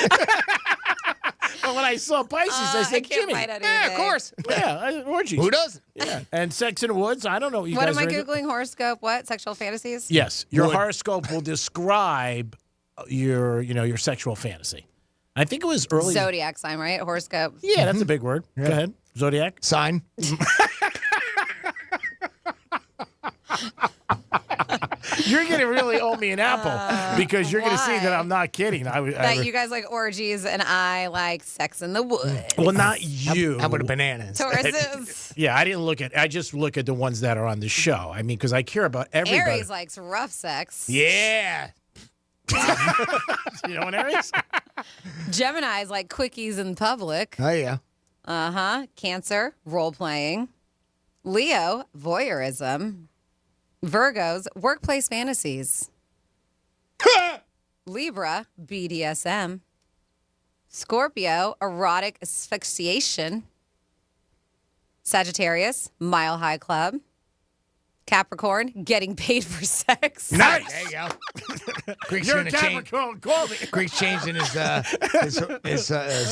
But when I saw Pisces, I said, I can't Jimmy. find anything. Yeah, of course. Yeah, orgies. Who doesn't? Yeah. And sex in the woods. I don't know what you What guys am I are into. Googling? Horoscope? What? Sexual fantasies? Yes, your Wood. horoscope will describe your sexual fantasy. I think it was early. Zodiac sign, right? Horoscope. Yeah, that's a big word. Go ahead. Zodiac. Sign. You're going to really owe me an apple because you're going to see why? that I'm not kidding. That you guys like orgies and I like Sex in the Woods. Well, not you. How about a banana? Tauruses. Yeah, I just look at the ones that are on the show. I mean, because I care about everybody. Aries likes rough sex. Yeah. You know what Aries? Gemini's like quickies in public. Oh, yeah. Cancer, role playing. Leo, voyeurism. Virgos, workplace fantasies. Libra, BDSM. Scorpio, erotic asphyxiation. Sagittarius, Mile High Club. Capricorn, getting paid for sex. Nice. There you go. Greek's You're a gonna change. Capricorn. Call me. Greek's changing his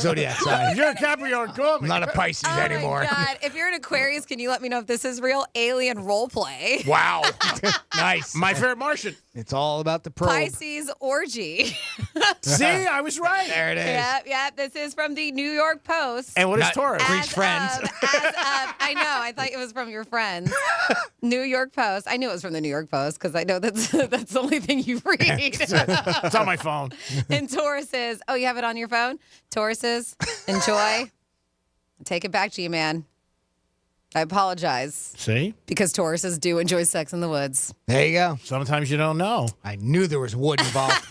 zodiac sign. You're a Capricorn. Call me. I'm not a Pisces Oh anymore. my God. If you're an Aquarius, can you let me know if this is real alien role play? Wow. Nice. My favorite Martian. It's all about the probe. Pisces orgy. See, I was right. There it is. Yep. This is from the New York Post. And what is Not Taurus? Greek's friends. I know. I thought it was from your friends. New York Post. I knew it was from the New York Post because I know that's the only thing you read. It's on my phone. And Tauruses. Oh, you have it on your phone? Tauruses, enjoy. Take it back, G-Man. I apologize. See? Because Tauruses do enjoy sex in the woods. There you go. Sometimes you don't know. I knew there was wood involved.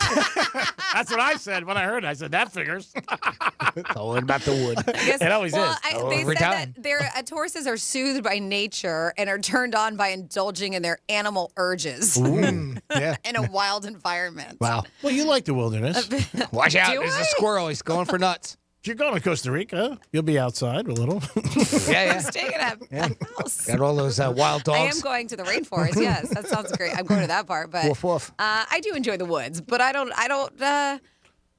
That's what I said when I heard it. I said, that figures. It's all about the wood. It always is. They Every said time. that their Tauruses are soothed by nature and are turned on by indulging in their animal urges Yeah. in a wild environment. Wow. Well, you like the wilderness. If Watch out. Do There's I? a squirrel. He's going for nuts. you're going to Costa Rica, you'll be outside a little. Yeah, Just taking a house. Got all those wild I dogs. am going to the rainforest. Yes, that sounds great. I'm going to that part, but Woof, woof. I do enjoy the woods. But I don't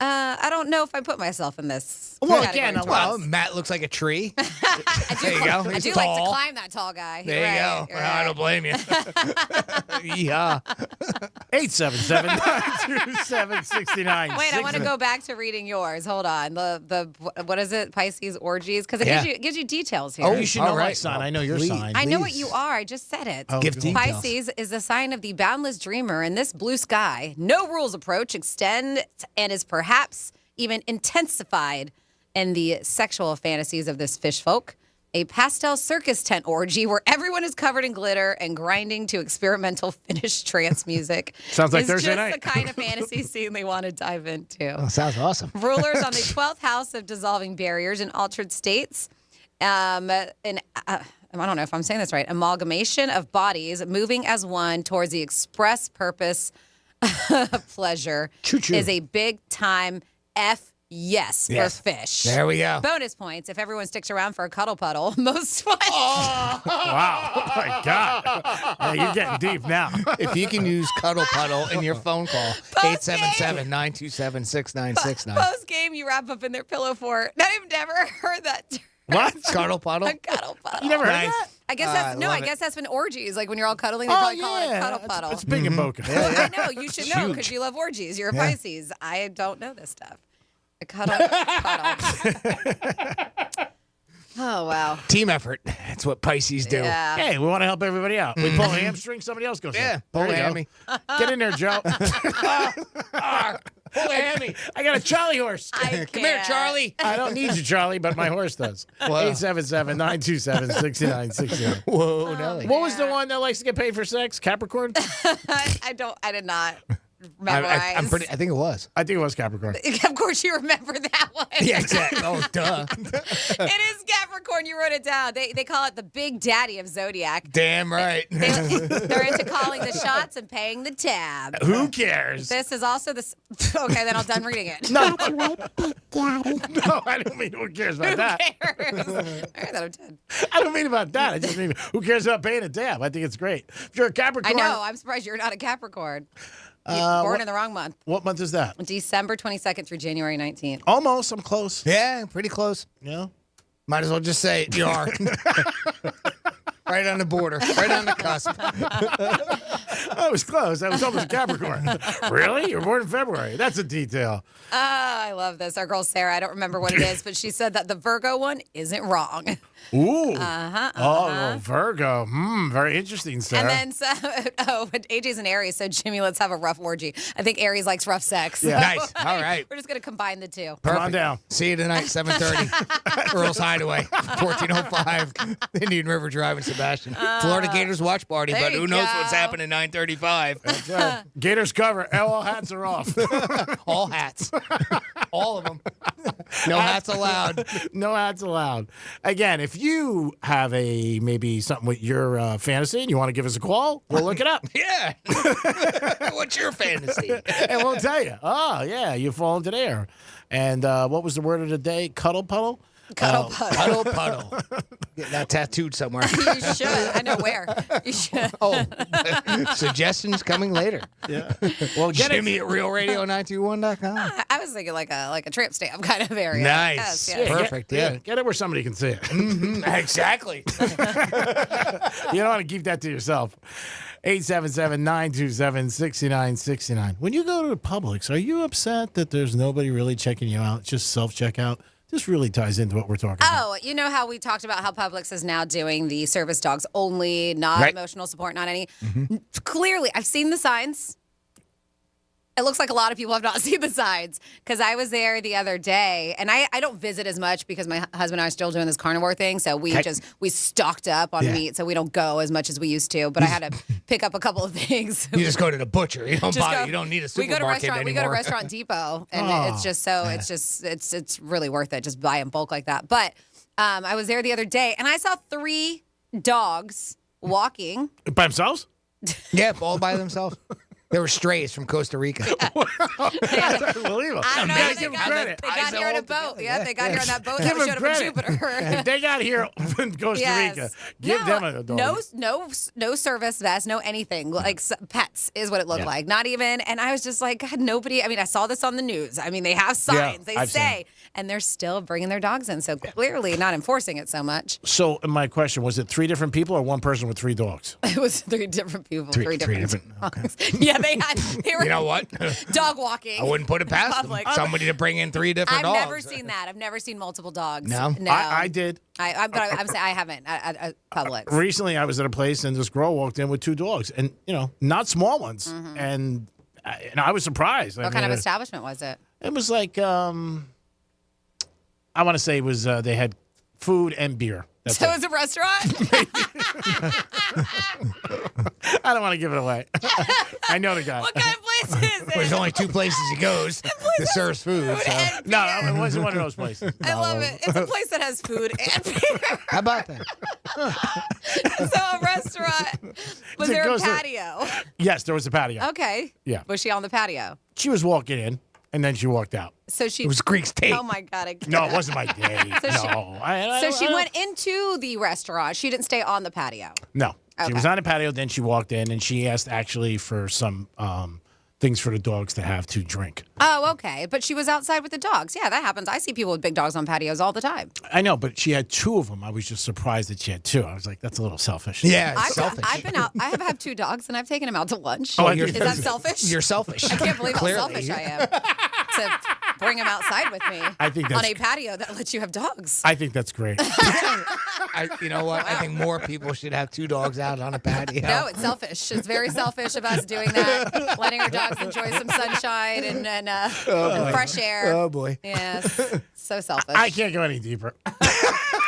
I don't know if I put myself in this. Well, category, again, Travis. Matt looks like a tree. I do, there you go. I He's do tall. like to climb that tall guy. There You're you right, go. you're I right. don't blame you. Yeah. 877-927-69. Wait, I want to go back to reading yours. Hold on. The what is it? Pisces orgies? Because it gives you details here. Oh, you should know my sign. I know your sign. I know what you are. I just said it. Give details. Pisces is the sign of the boundless dreamer, and this blue sky, no rules approach extend and is perhaps even intensified in the sexual fantasies of this fish folk. A pastel circus tent orgy where everyone is covered in glitter and grinding to experimental Finnish trance music. Sounds like is Thursday just night. the kind of fantasy scene they want to dive into. Oh, sounds awesome. Rulers on the 12th house of dissolving barriers in altered states. I don't know if I'm saying this right. Amalgamation of bodies moving as one towards the express purpose of pleasure Choo-choo. is a big time yes for fish. There we go. Bonus points if everyone sticks around for a cuddle puddle. Most fun. Wow. Oh, my God. Hey, you're getting deep now. If you can use Cuddle Puddle in your phone call, 877-927-6969. Post game, you wrap up in their pillow fort. I've never heard that term. What? Cuddle Puddle? A cuddle puddle. You never heard that? I guess I guess that's been orgies. Like when you're all cuddling, they Oh, probably call it a yeah. cuddle puddle. It's big in Boca. I know. You should know Huge. because you love orgies. You're a Yeah. Pisces. I don't know this stuff. A cuddle puddle. Oh, wow. Team effort. That's what Pisces do. Yeah. Hey, we want to help everybody out. We pull a hamstring, somebody else goes. Yeah, in. pull There a you go. hammy. Get in there, Joe. Pull a hammy. I got a Charlie horse. I Come here, can't. Charlie. I don't need you, Charlie, but my horse does. Wow. 877-927-6969. Whoa, Nelly. What was the one that likes to get paid for sex? Capricorn? I did not memorize. I think it was. I think it was Capricorn. Of course, you remember that one. Yeah, exactly. Oh, duh. It is Capricorn. You wrote it down. They call it the big daddy of Zodiac. Damn right. They're into calling the shots and paying the tab. Who cares? This is also the. Okay, then I'm done reading it. No. No, I don't mean who cares about that. All right, then I'm done. I don't mean about that. I just mean who cares about paying a tab? I think it's great. If you're a I Capricorn. know. I'm surprised you're not a Capricorn. You're born in the wrong month. What month is that? December 22nd through January 19th. Almost. I'm close. Yeah, pretty close. Yeah. Might as well just say it. You are. Right on the border. Right on the cusp. I was close. I was almost a Capricorn. Really? You were born in February. That's a detail. I love this. Our girl Sarah, I don't remember what it is, but she said that the Virgo one isn't wrong. Ooh. Oh, Virgo. Very interesting, Sarah. And then, but AJ's an Aries, so Jimmy, let's have a rough orgy. I think Aries likes rough sex. Yeah. Nice. All right. We're just going to combine the two. Come on down. See you tonight, 7:30. Earl's Hideaway, 1405 Indian River Drive in Sebastian. Florida Gators watch party, there but you who knows go. what's happening 9:35. That's right. Gators cover. All hats are off. All hats. All of them. No hats allowed. No hats allowed. Again, if you have maybe something with your fantasy and you want to give us a call, we'll look it up. Yeah. What's your fantasy? And we'll tell you. Oh, yeah, you fall into there. And what was the word of the day? Cuddle puddle? Cuddle puddle. Puddle puddle. Get that tattooed somewhere. You should. I know where. You should. Oh, suggestions coming later. Yeah. Well, get Jimmy at realradio921.com. I was thinking like a tramp stamp kind of area. Nice. Yes, yes. Perfect. Yeah. Get it where somebody can see it. Exactly. You don't want to keep that to yourself. 877-927-6969. When you go to the Publix, are you upset that there's nobody really checking you out? It's just self-checkout? This really ties into what we're talking about. Oh, you know how we talked about how Publix is now doing the service dogs only, not Right. emotional support, not any. Clearly, I've seen the signs. It looks like a lot of people have not seen the signs because I was there the other day, and I don't visit as much because my husband and I are still doing this carnivore thing. So we stocked up on meat, so we don't go as much as we used to. But I had to pick up a couple of things. You just go to the butcher. You don't Just buy. go- You don't need a We go to supermarket restaurant. anymore. We go to Restaurant Depot, and it's just so it's really worth it. Just buy in bulk like that. But I was there the other day, and I saw 3 dogs walking. By themselves? Yeah, all by themselves. They were strays from Costa Rica. Unbelievable. I don't know how they Give them got, credit. they got here in a boat. Yeah, they got here on that boat that Give we them showed up in credit. Jupiter. They got here in Costa Rica. Give them a dog. No service vest, no anything. Like pets is what it looked like. Not even. And I was just like, God, nobody. I mean, I saw this on the news. I mean, they have signs. They say, and they're still bringing their dogs in. So clearly not enforcing it so much. So my question was: it 3 different people or one person with 3 dogs? It was 3 different people. Three different dogs. Okay. Yeah, they were. You know what? Dog walking. I wouldn't put it past them. Somebody to bring in 3 different dogs. I've never seen that. I've never seen multiple dogs. No? I did. But I'm saying I haven't at Publix. Recently, I was at a place and this girl walked in with 2 dogs, and not small ones, Mm-hmm. and I was surprised. What kind of establishment was it? It was like I want to say it was they had food and beer. That's So it. it was a restaurant? I don't want to give it away. I know the guy. What kind of place is it? There's only 2 places he goes that serves food. So. No, it wasn't one of those places. I love it. It's a place that has food and beer. How about that? So a restaurant. Was there a patio? Yes, there was a patio. Okay. Yeah. Was she on the patio? She was walking in, and then she walked out. So she. It was Greek's date. Oh my God! No, it wasn't my date. So she went into the restaurant. She didn't stay on the patio. No. She Okay. was on the patio, then she walked in, and she asked actually for some things for the dogs to have to drink. Oh, okay. But she was outside with the dogs. Yeah, that happens. I see people with big dogs on patios all the time. I know, but she had 2 of them. I was just surprised that she had 2. I was like, that's a little selfish. Yeah, it's selfish. I've been out. I have had 2 dogs, and I've taken them out to lunch. Oh, Is that selfish? You're selfish. I can't believe Clearly. how selfish I am to bring them outside with me I think on that's- a patio that lets you have dogs. I think that's great. You know what? I think more people should have 2 dogs out on a patio. No, it's selfish. It's very selfish of us doing that, letting our dogs enjoy some sunshine and fresh air. Oh, boy. Yes, so selfish. I can't go any deeper.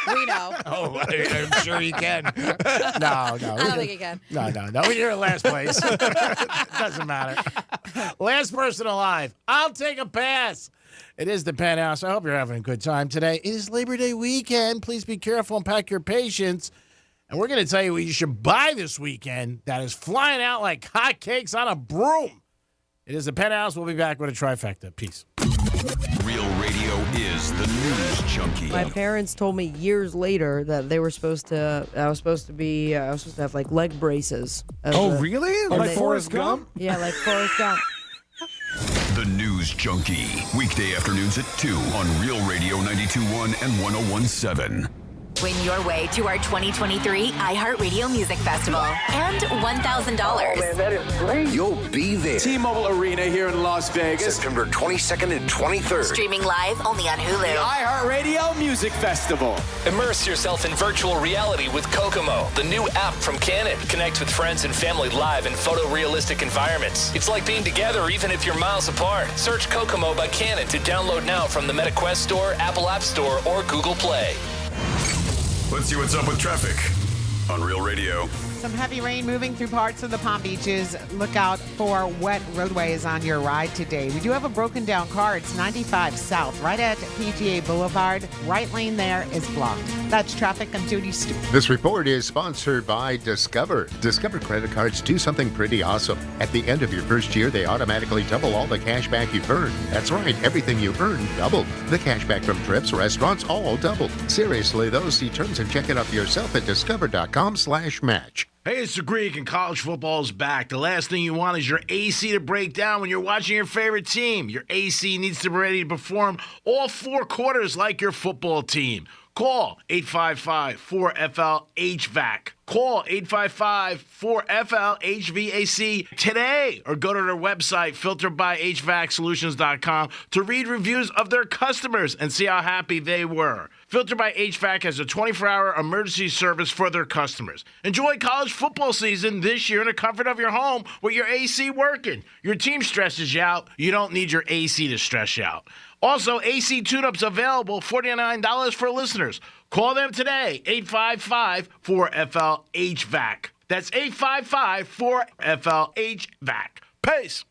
We know. Oh, I'm sure you can. No. I don't think you can. No. You're in last place. Doesn't matter. Last person alive. I'll take a pass. It is the Penthouse. I hope you're having a good time today. It is Labor Day weekend. Please be careful and pack your patience. And we're going to tell you what you should buy this weekend that is flying out like hotcakes on a broom. It is the Penthouse. We'll be back with a trifecta. Peace. Real radio is the news junkie. My parents told me years later that they were supposed to. I was supposed to have like leg braces. Really? Like Forrest Gump? Yeah, like Forrest Gump. The News Junkie. Weekday afternoons at 2 on Real Radio 92.1 and 101.7. Win your way to our 2023 iHeartRadio Music Festival and $1,000. Oh, man, that is great. You'll be there. T-Mobile Arena here in Las Vegas. September 22nd and 23rd. Streaming live only on Hulu. The iHeartRadio Music Festival. Immerse yourself in virtual reality with Kokomo, the new app from Canon. Connect with friends and family live in photorealistic environments. It's like being together even if you're miles apart. Search Kokomo by Canon to download now from the MetaQuest Store, Apple App Store, or Google Play. Let's see what's up with traffic on Real Radio. Some heavy rain moving through parts of the Palm Beaches. Look out for wet roadways on your ride today. We do have a broken down car. It's 95 South, right at PGA Boulevard. Right lane there is blocked. That's traffic. I'm Judy Stewart. This report is sponsored by Discover. Discover credit cards do something pretty awesome. At the end of your first year, they automatically double all the cash back you've earned. That's right, everything you earn doubled. The cash back from trips, restaurants, all doubled. Seriously, though, see terms and check it out for yourself at discover.com/match. Hey, it's the Greek, and college football is back. The last thing you want is your AC to break down when you're watching your favorite team. Your AC needs to be ready to perform all 4 quarters like your football team. Call 855-4FL-HVAC. Call 855-4FL-HVAC today, or go to their website, filterbyhvacsolutions.com, to read reviews of their customers and see how happy they were. Filter by HVAC has a 24-hour emergency service for their customers. Enjoy college football season this year in the comfort of your home with your AC working. Your team stresses you out. You don't need your AC to stress you out. Also, AC tune-ups available, $49 for listeners. Call them today, 855-4FL-HVAC. That's 855-4FL-HVAC. Peace.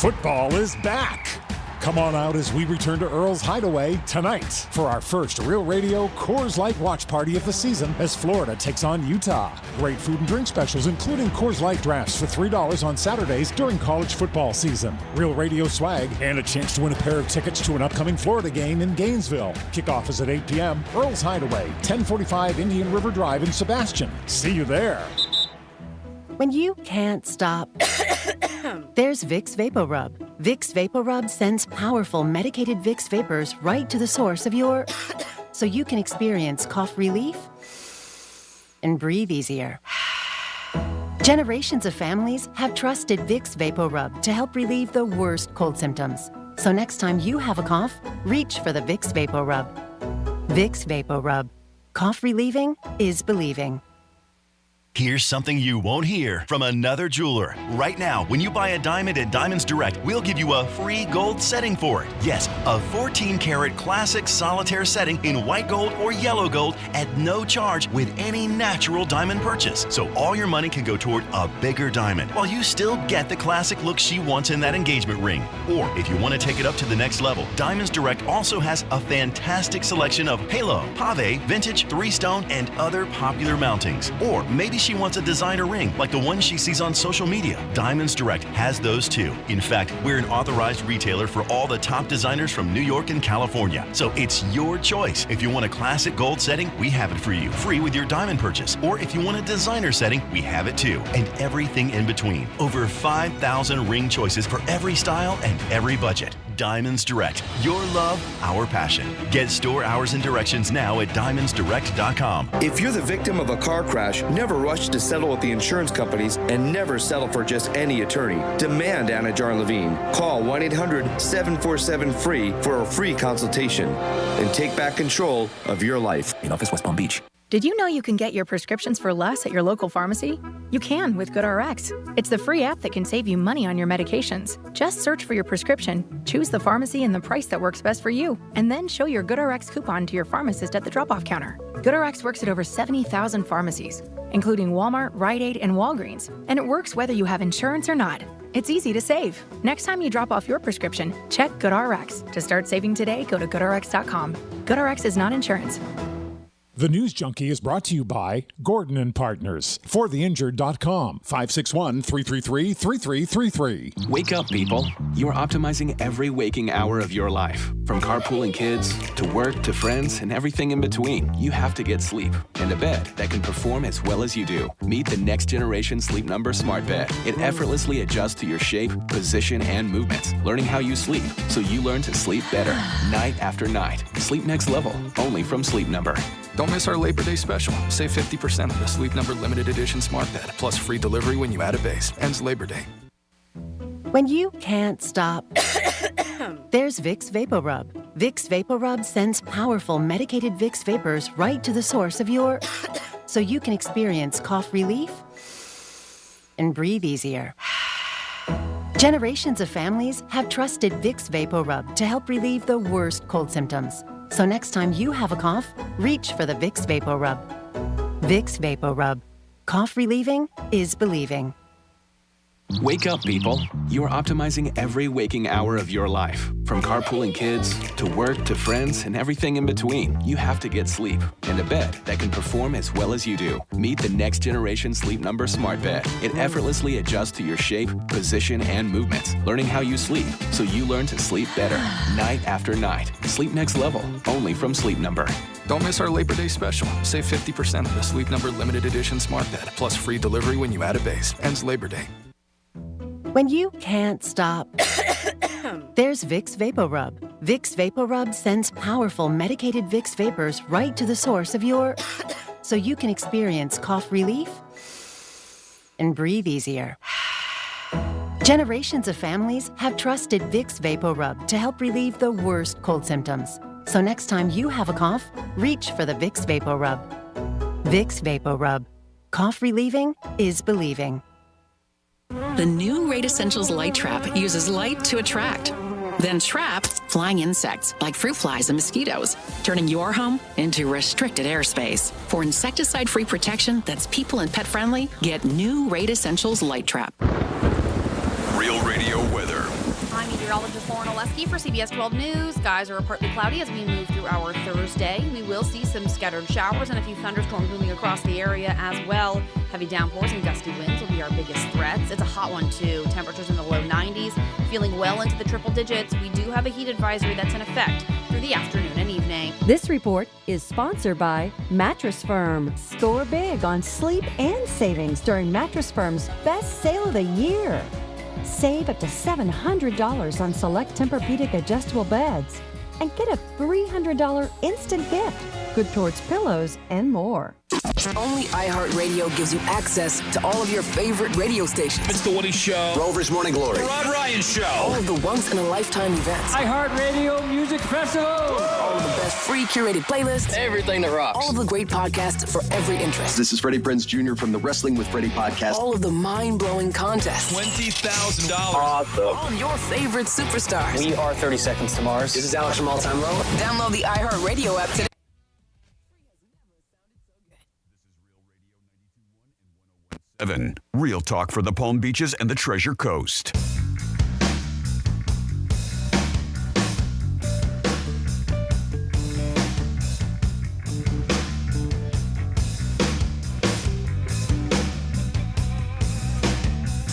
Football is back. Come on out as we return to Earl's Hideaway tonight for our first Real Radio Coors Light watch party of the season as Florida takes on Utah. Great food and drink specials, including Coors Light drafts for $3 on Saturdays during college football season. Real Radio swag and a chance to win a pair of tickets to an upcoming Florida game in Gainesville. Kickoff is at 8 p.m. Earl's Hideaway, 1045 Indian River Drive in Sebastian. See you there. When you can't stop, there's Vicks VapoRub. Vicks VapoRub sends powerful medicated Vicks vapors right to the source of your... so you can experience cough relief and breathe easier. Generations of families have trusted Vicks VapoRub to help relieve the worst cold symptoms. So next time you have a cough, reach for the Vicks VapoRub. Vicks VapoRub. Cough relieving is believing. Here's something you won't hear from another jeweler. Right now, when you buy a diamond at Diamonds Direct, we'll give you a free gold setting for it. Yes, a 14-karat classic solitaire setting in white gold or yellow gold at no charge with any natural diamond purchase. So all your money can go toward a bigger diamond while you still get the classic look she wants in that engagement ring. Or if you want to take it up to the next level, Diamonds Direct also has a fantastic selection of halo, pave, vintage, 3-stone, and other popular mountings. Or maybe she wants a designer ring like the one she sees on social media. Diamonds Direct has those too. In fact, we're an authorized retailer for all the top designers from New York and California. So it's your choice. If you want a classic gold setting, we have it for you, free with your diamond purchase. Or if you want a designer setting, we have it too. And everything in between. Over 5,000 ring choices for every style and every budget. Diamonds Direct. Your love, our passion. Get store hours and directions now at diamondsdirect.com. If you're the victim of a car crash, never rush to settle with the insurance companies and never settle for just any attorney. Demand Anna Jar Levine. Call 1-800-747-FREE for a free consultation and take back control of your life. In office, West Palm Beach. Did you know you can get your prescriptions for less at your local pharmacy? You can with GoodRx. It's the free app that can save you money on your medications. Just search for your prescription, choose the pharmacy and the price that works best for you, and then show your GoodRx coupon to your pharmacist at the drop-off counter. GoodRx works at over 70,000 pharmacies, including Walmart, Rite Aid, and Walgreens, and it works whether you have insurance or not. It's easy to save. Next time you drop off your prescription, check GoodRx. To start saving today, go to GoodRx.com. GoodRx is not insurance. The News Junkie is brought to you by Gordon & Partners. ForTheInjured.com. 561-333-3333. Wake up, people. You're optimizing every waking hour of your life. From carpooling kids, to work, to friends, and everything in between. You have to get sleep. And a bed that can perform as well as you do. Meet the next generation Sleep Number Smart Bed. It effortlessly adjusts to your shape, position, and movements. Learning how you sleep, so you learn to sleep better. Night after night. Sleep next level. Only from Sleep Number. Don't miss our Labor Day special. Save 50% on the Sleep Number Limited Edition Smart Bed, plus free delivery when you add a base. Ends Labor Day. When you can't stop, there's Vicks VapoRub. Vicks VapoRub sends powerful medicated Vicks vapors right to the source of your... so you can experience cough relief and breathe easier. Generations of families have trusted Vicks VapoRub to help relieve the worst cold symptoms. So next time you have a cough, reach for the Vicks VapoRub. Vicks VapoRub. Cough relieving is believing. Wake up, people. You're optimizing every waking hour of your life. From carpooling kids, to work, to friends, and everything in between. You have to get sleep. And a bed that can perform as well as you do. Meet the next generation Sleep Number Smart Bed. It effortlessly adjusts to your shape, position, and movements. Learning how you sleep, so you learn to sleep better. Night after night. Sleep next level. Only from Sleep Number. Don't miss our Labor Day special. Save 50% on the Sleep Number Limited Edition Smart Bed, plus free delivery when you add a base. Ends Labor Day. When you can't stop, there's Vicks VapoRub. Vicks VapoRub sends powerful medicated Vicks vapors right to the source of your... so you can experience cough relief and breathe easier. Generations of families have trusted Vicks VapoRub to help relieve the worst cold symptoms. So next time you have a cough, reach for the Vicks VapoRub. Vicks VapoRub. Cough relieving is believing. The new Raid Essentials Light Trap uses light to attract, then trap flying insects like fruit flies and mosquitoes, turning your home into restricted airspace. For insecticide-free protection that's people and pet-friendly, get new Raid Essentials Light Trap. Real Radio weather. I'm meteorologist Lauren Oleski for CBS 12 News. Skies are partly cloudy as we move through our Thursday. We will see some scattered showers and a few thunderstorms moving across the area as well. Heavy downpours and gusty winds will be our biggest threats. It's a hot one, too. Temperatures in the low 90s, feeling well into the triple digits. We do have a heat advisory that's in effect through the afternoon and evening. This report is sponsored by Mattress Firm. Score big on sleep and savings during Mattress Firm's best sale of the year. Save up to $700 on select Tempur-Pedic adjustable beds and get a $300 instant gift, good towards pillows and more. Only iHeartRadio gives you access to all of your favorite radio stations. It's The Woody Show. Rover's Morning Glory. The Rod Ryan Show. All of the once-in-a-lifetime events. iHeartRadio Music Festival. All of the best free curated playlists. Everything that rocks. All of the great podcasts for every interest. This is Freddie Prinze Jr. from the Wrestling with Freddie podcast. All of the mind-blowing contests. $20,000. Awesome. All of your favorite superstars. We are 30 Seconds to Mars. This is Alex from All Time Low. Download the iHeartRadio app today. Real talk for the Palm Beaches and the Treasure Coast.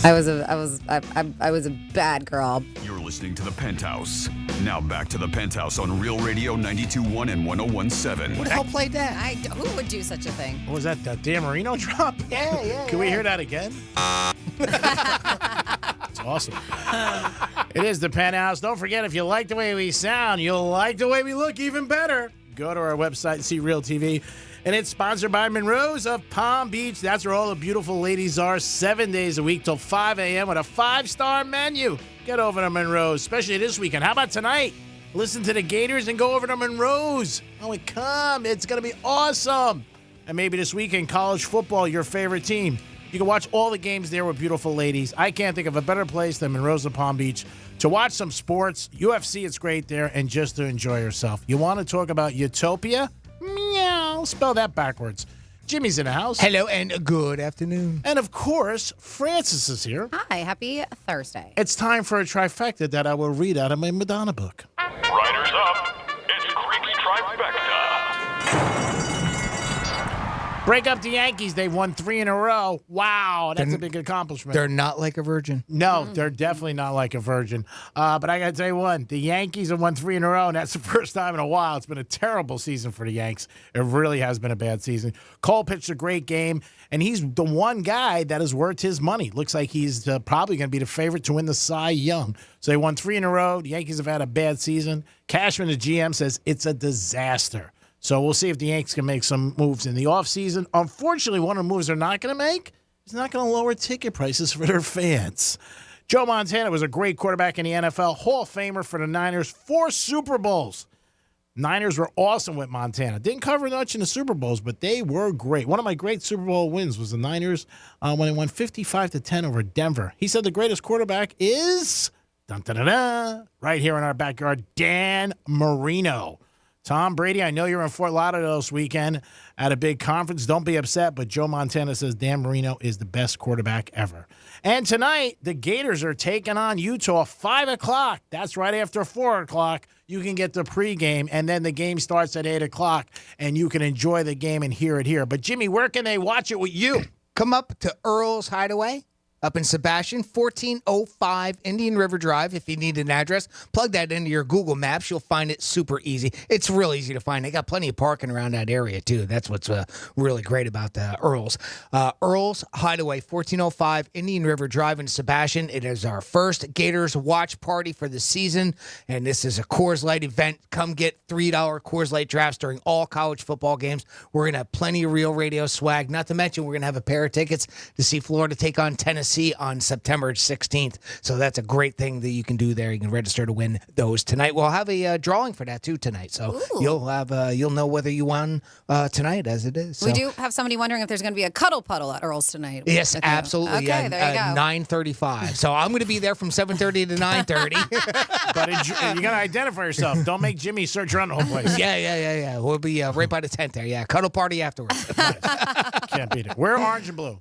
I was a bad girl. You're listening to the Penthouse. Now back to the Penthouse on Real Radio 92.1 and 101.7. What the hell played that? Who would do such a thing? What was that? The Dan Marino drop? Yeah. Can we hear that again? It's awesome. It is the Penthouse. Don't forget, if you like the way we sound, you'll like the way we look even better. Go to our website and see Real TV. And it's sponsored by Monroe's of Palm Beach. That's where all the beautiful ladies are 7 days a week till 5 a.m. with a 5-star menu. Get over to Monroe's, especially this weekend. How about tonight? Listen to the Gators and go over to Monroe's. Oh, come. It's going to be awesome. And maybe this weekend, college football, your favorite team. You can watch all the games there with beautiful ladies. I can't think of a better place than Monroe's of Palm Beach to watch some sports. UFC, it's great there, and just to enjoy yourself. You want to talk about Utopia? Meow. Spell that backwards. Jimmy's in the house. Hello and good afternoon. And of course, Francis is here. Hi, happy Thursday. It's time for a trifecta that I will read out of my Madonna book. Riders up. It's Creek's Trifecta. Break up the Yankees. They won 3 in a row. Wow, that's a big accomplishment. They're not like a virgin. No, they're definitely not like a virgin. But I got to tell you one, the Yankees have won 3 in a row, and that's the first time in a while. It's been a terrible season for the Yanks. It really has been a bad season. Cole pitched a great game, and he's the one guy that is worth his money. Looks like he's probably going to be the favorite to win the Cy Young. So they won 3 in a row. The Yankees have had a bad season. Cashman, the GM, says it's a disaster. So we'll see if the Yanks can make some moves in the offseason. Unfortunately, one of the moves they're not going to make is not going to lower ticket prices for their fans. Joe Montana was a great quarterback in the NFL, Hall of Famer for the Niners, 4 Super Bowls. Niners were awesome with Montana. Didn't cover much in the Super Bowls, but they were great. One of my great Super Bowl wins was the Niners when they won 55-10 over Denver. He said the greatest quarterback is, right here in our backyard, Dan Marino. Tom Brady, I know you're in Fort Lauderdale this weekend at a big conference. Don't be upset, but Joe Montana says Dan Marino is the best quarterback ever. And tonight, the Gators are taking on Utah, 5 o'clock. That's right after 4 o'clock. You can get the pregame, and then the game starts at 8 o'clock, and you can enjoy the game and hear it here. But, Jimmy, where can they watch it with you? Come up to Earl's Hideaway. Up in Sebastian, 1405 Indian River Drive. If you need an address, plug that into your Google Maps. You'll find it super easy. It's real easy to find. They got plenty of parking around that area, too. That's what's really great about the Earl's. Earl's Hideaway, 1405 Indian River Drive in Sebastian. It is our first Gators watch party for the season, and this is a Coors Light event. Come get $3 Coors Light drafts during all college football games. We're going to have plenty of Real Radio swag. Not to mention, we're going to have a pair of tickets to see Florida take on Tennessee on September 16th. So that's a great thing that you can do there. You can register to win those tonight. We'll have a drawing for that too tonight. So you'll know whether you won tonight as it is. So. We do have somebody wondering if there's going to be a cuddle puddle at Earl's tonight. Yes, absolutely. Okay, there you go. 9:35. So I'm going to be there from 7:30 to 9:30. But you got to identify yourself. Don't make Jimmy search around the whole place. Yeah. We'll be right by the tent there. Yeah, cuddle party afterwards. Can't beat it. We're orange and blue.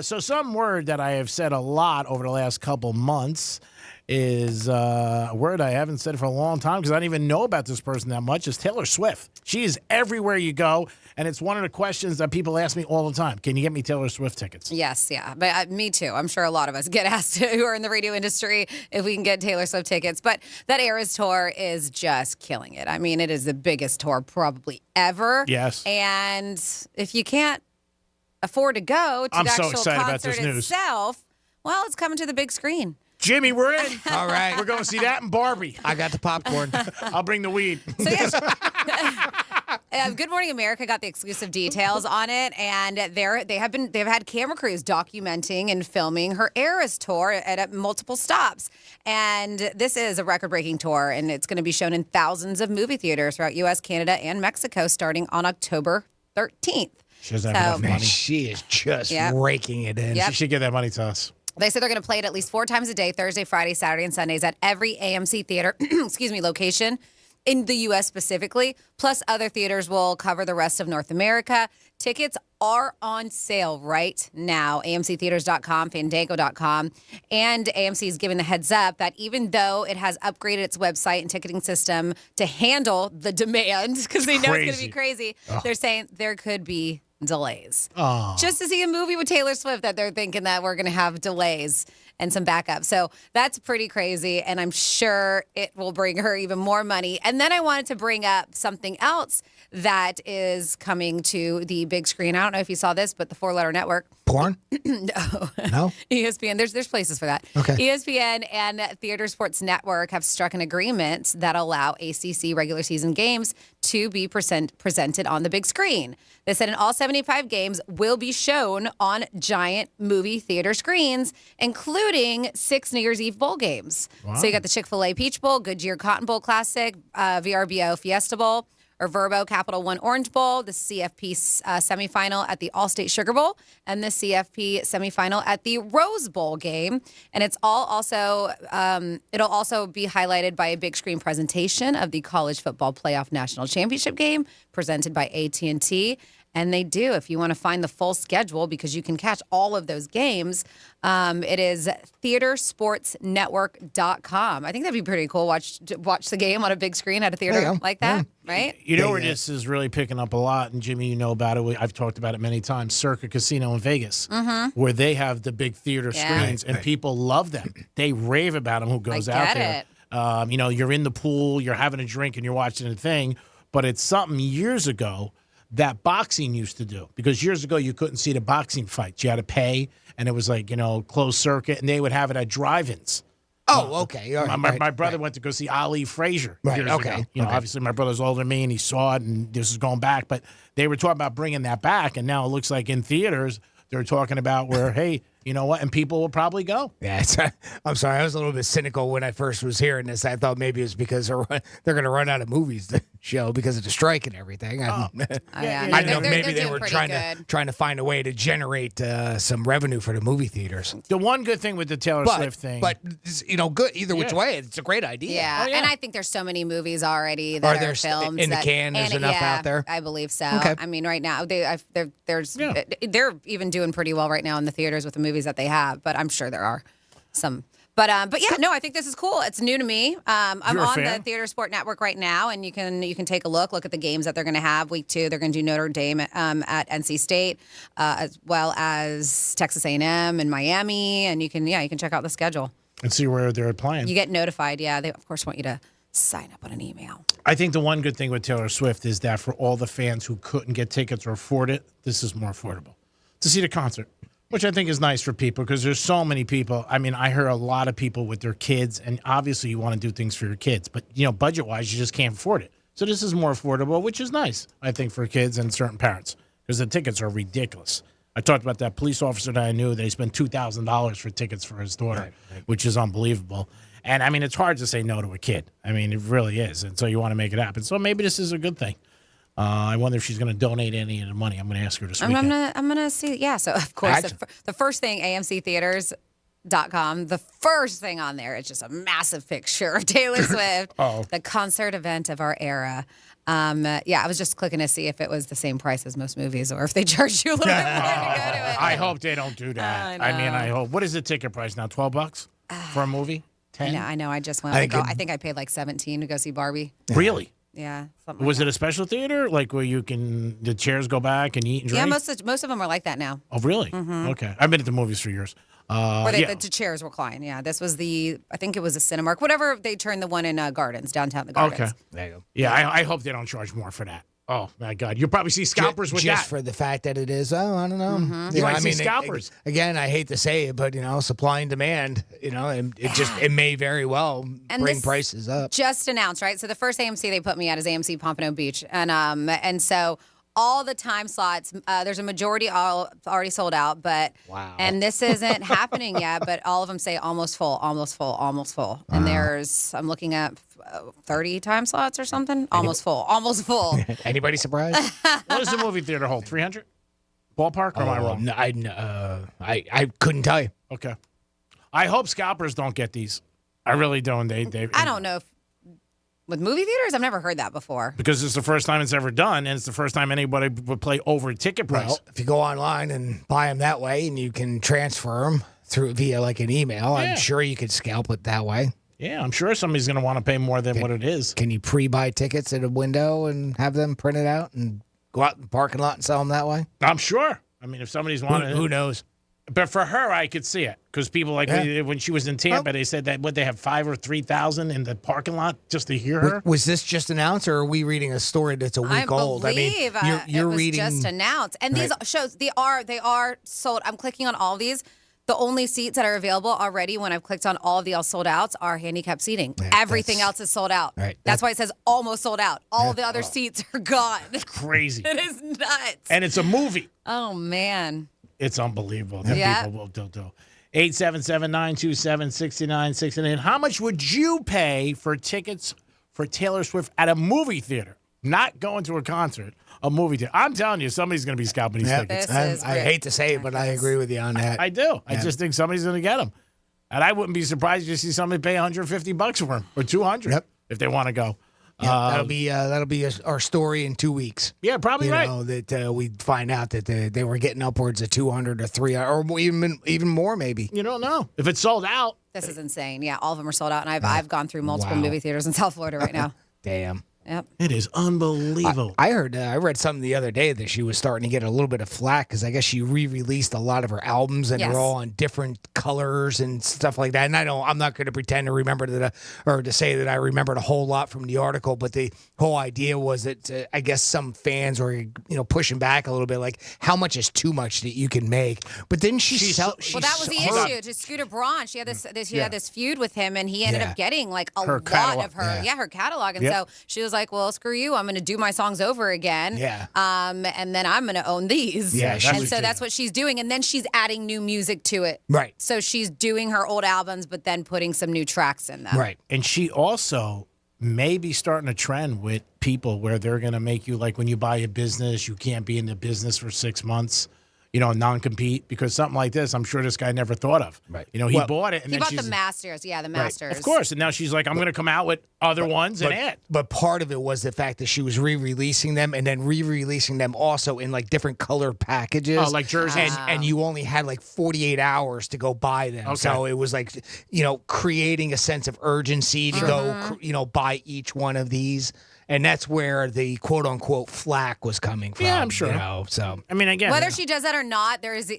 So some word that I have said a lot over the last couple months is a word I haven't said for a long time because I don't even know about this person that much, is Taylor Swift. She is everywhere you go, and it's one of the questions that people ask me all the time. Can you get me Taylor Swift tickets? Yes, yeah. But me too. I'm sure a lot of us get asked who are in the radio industry if we can get Taylor Swift tickets. But that Eras tour is just killing it. I mean, it is the biggest tour probably ever. Yes. And if you can't afford to go to the actual concert itself, well, it's coming to the big screen. Jimmy, we're in. All right. We're going to see that in Barbie. I got the popcorn. I'll bring the weed. So, yes. Good Morning America got the exclusive details on it, and they've had camera crews documenting and filming her Eras tour at multiple stops. And this is a record-breaking tour, and it's going to be shown in thousands of movie theaters throughout U.S., Canada, and Mexico starting on October 13th. She doesn't have enough money. She is just raking it in. Yep. She should give that money to us. They said they're going to play it at least 4 times a day, Thursday, Friday, Saturday, and Sundays at every AMC theater, location in the U.S. specifically. Plus, other theaters will cover the rest of North America. Tickets are on sale right now. AMCtheaters.com, Fandango.com. And AMC is giving the heads up that even though it has upgraded its website and ticketing system to handle the demand, because they know it's going to be crazy, they're saying there could be delays. Just to see a movie with Taylor Swift that they're thinking that we're going to have delays and some backup. So that's pretty crazy, and I'm sure it will bring her even more money. And then I wanted to bring up something else that is coming to the big screen. I don't know if you saw this, but the 4-letter network. Porn? No? ESPN. There's places for that. Okay. ESPN and Theater Sports Network have struck an agreement that allow ACC regular season games to be presented on the big screen. They said all 75 games will be shown on giant movie theater screens, including 6 New Year's Eve bowl games. Wow. So you got the Chick-fil-A Peach Bowl, Goodyear Cotton Bowl Classic, VRBO Fiesta Bowl, or Verbo Capital One Orange Bowl, the CFP semifinal at the Allstate Sugar Bowl, and the CFP semifinal at the Rose Bowl game. And it's all also it'll also be highlighted by a big screen presentation of the College Football Playoff National Championship game presented by AT&T. And they do, if you want to find the full schedule, because you can catch all of those games, it is theatersportsnetwork.com. I think that'd be pretty cool. Watch the game on a big screen at a theater like that, right? You know where this is really picking up a lot, and Jimmy, you know about it. I've talked about it many times. Circa Casino in Vegas, where they have the big theater screens, and people love them. They rave about them. Who goes out there? You're in the pool, you're having a drink, and you're watching a thing. But it's something years ago that boxing used to do, because years ago you couldn't see the boxing fights. You had to pay, and it was like, closed circuit, and they would have it at drive-ins. Oh, okay. All right, my brother went to go see Ali Frazier years ago. Okay. Obviously my brother's older than me, and he saw it, and this is going back. But they were talking about bringing that back, and now it looks like in theaters they're talking about where, hey, you know what, and people will probably go. Yeah, I'm sorry. I was a little bit cynical when I first was hearing this. I thought maybe it was because they're going to run out of movies to show because of the strike and everything. I don't know. Maybe they were trying to find a way to generate some revenue for the movie theaters. The one good thing with the Taylor Swift thing, but good either which way. It's a great idea. Yeah. And I think there's so many movies already that are filmed in the can. There's enough out there. I believe so. Okay. I mean, right now they're even doing pretty well right now in the theaters with the movies that they have. But I'm sure there are some. But yeah, no, I think this is cool. It's new to me. I'm on the Theater Sport Network right now, and you can take a look at the games that they're going to have. Week 2, they're going to do Notre Dame at NC State, as well as Texas A&M and Miami, and you can check out the schedule and see where they're playing. You get notified. Yeah, they of course want you to sign up on an email. I think the one good thing with Taylor Swift is that for all the fans who couldn't get tickets or afford it, this is more affordable to see the concert. Which I think is nice for people, because there's so many people. I mean, I hear a lot of people with their kids, and obviously you want to do things for your kids, but budget-wise, you just can't afford it. So this is more affordable, which is nice, I think, for kids and certain parents, because the tickets are ridiculous. I talked about that police officer that I knew. They spent $2,000 for tickets for his daughter, which is unbelievable. And, I mean, it's hard to say no to a kid. I mean, it really is. And so you want to make it happen. So maybe this is a good thing. I wonder if she's going to donate any of the money. I'm going to ask her this weekend. I'm gonna see. Yeah. So of course, the first thing, AMCtheaters.com, the first thing on there is just a massive picture of Taylor Swift, the concert event of our era. I was just clicking to see if it was the same price as most movies, or if they charged you a little bit more to go to it. I hope they don't do that. I mean, I hope. What is the ticket price now? $12 for a movie? 10? I know. I just went. I think I paid like $17 to go see Barbie. Really? Yeah. Was it a special theater, like where the chairs go back and eat and drink? Yeah, most of them are like that now. Oh, really? Mhm. Okay. I've been at the movies for years. Where the chairs recline. Yeah, this was I think it was a Cinemark. Whatever they turned the one in Gardens, downtown the Gardens. Okay. There you go. Yeah, I hope they don't charge more for that. Oh, my God. You'll probably see scalpers with just that. for the fact that it is, I don't know. Mm-hmm. You might see scalpers. Again, I hate to say it, but, supply and demand, it may very well And bring this prices up. Just announced, right? So the first AMC they put me at is AMC Pompano Beach. And so all the time slots, there's a majority already sold out, but wow. And this isn't happening yet, but all of them say almost full, almost full, almost full. And I'm looking at 30 time slots or something. Almost full. Anybody surprised? What does the movie theater hold? 300? Ballpark, or am I wrong? No, I couldn't tell you. Okay. I hope scalpers don't get these. I really don't. I don't know if with movie theaters, I've never heard that before. Because it's the first time it's ever done, and it's the first time anybody would play over ticket price. Well, if you go online and buy them that way, and you can transfer them via like an email, I'm sure you could scalp it that way. Yeah, I'm sure somebody's going to want to pay more than what it is. Can you pre-buy tickets at a window and have them printed out and go out in the parking lot and sell them that way? I'm sure. I mean, if somebody's wanted who knows? But for her, I could see it because people when she was in Tampa, they said that they have 5,000 or 3,000 in the parking lot just to hear her. Was this just announced, or are we reading a story that's a week old? I believe you're it was reading just announced, and these shows they are sold. I'm clicking on all these. The only seats that are available already when I've clicked on all of the sold outs are handicap seating. Yeah, everything else is sold out. Right. That's why it says almost sold out. All the other seats are gone. It's crazy. It is nuts. And it's a movie. Oh, man. It's unbelievable. Yeah. People will do. 877-927-6969. How much would you pay for tickets for Taylor Swift at a movie theater? Not going to a concert. A movie theater. I'm telling you, somebody's going to be scalping these tickets. I hate to say it, but I agree with you on that. I do. Yeah. I just think somebody's going to get them. And I wouldn't be surprised to see somebody pay $150 for them or $200 if they want to go. Yeah, that'll be our story in 2 weeks. Yeah, probably right. That we find out that they were getting upwards of 200 or 300 or even more maybe. You don't know if it's sold out. This is insane. Yeah, all of them are sold out, and I've gone through multiple movie theaters in South Florida right now. Damn. Yep. It is unbelievable. I read something the other day that she was starting to get a little bit of flack because I guess she re-released a lot of her albums and they're all on different colors and stuff like that. And I'm not going to pretend to remember that or to say that I remembered a whole lot from the article, but the whole idea was that I guess some fans were pushing back a little bit, like how much is too much that you can make. But then that was the issue. To Scooter Braun, she had this feud with him, and he ended up getting like a lot of her catalog, and so she was like, well, screw you. I'm going to do my songs over again. Yeah. And then I'm going to own these. Yeah. That's what she's doing. And then she's adding new music to it. Right. So she's doing her old albums, but then putting some new tracks in them. Right. And she also may be starting a trend with people where they're going to make you, like when you buy a business, you can't be in the business for 6 months. Non-compete, because something like this, I'm sure this guy never thought of. Right. He bought it. And he then bought the Masters. Yeah, the Masters. Right. Of course. And now she's like, I'm going to come out with other ones and add. But part of it was the fact that she was re-releasing them and then re-releasing them also in like different color packages. Oh, like jerseys. And you only had like 48 hours to go buy them. Okay. So it was like, creating a sense of urgency to go, buy each one of these. And that's where the quote-unquote flack was coming from. Yeah, I'm sure. So I mean, again, whether she does that or not, there is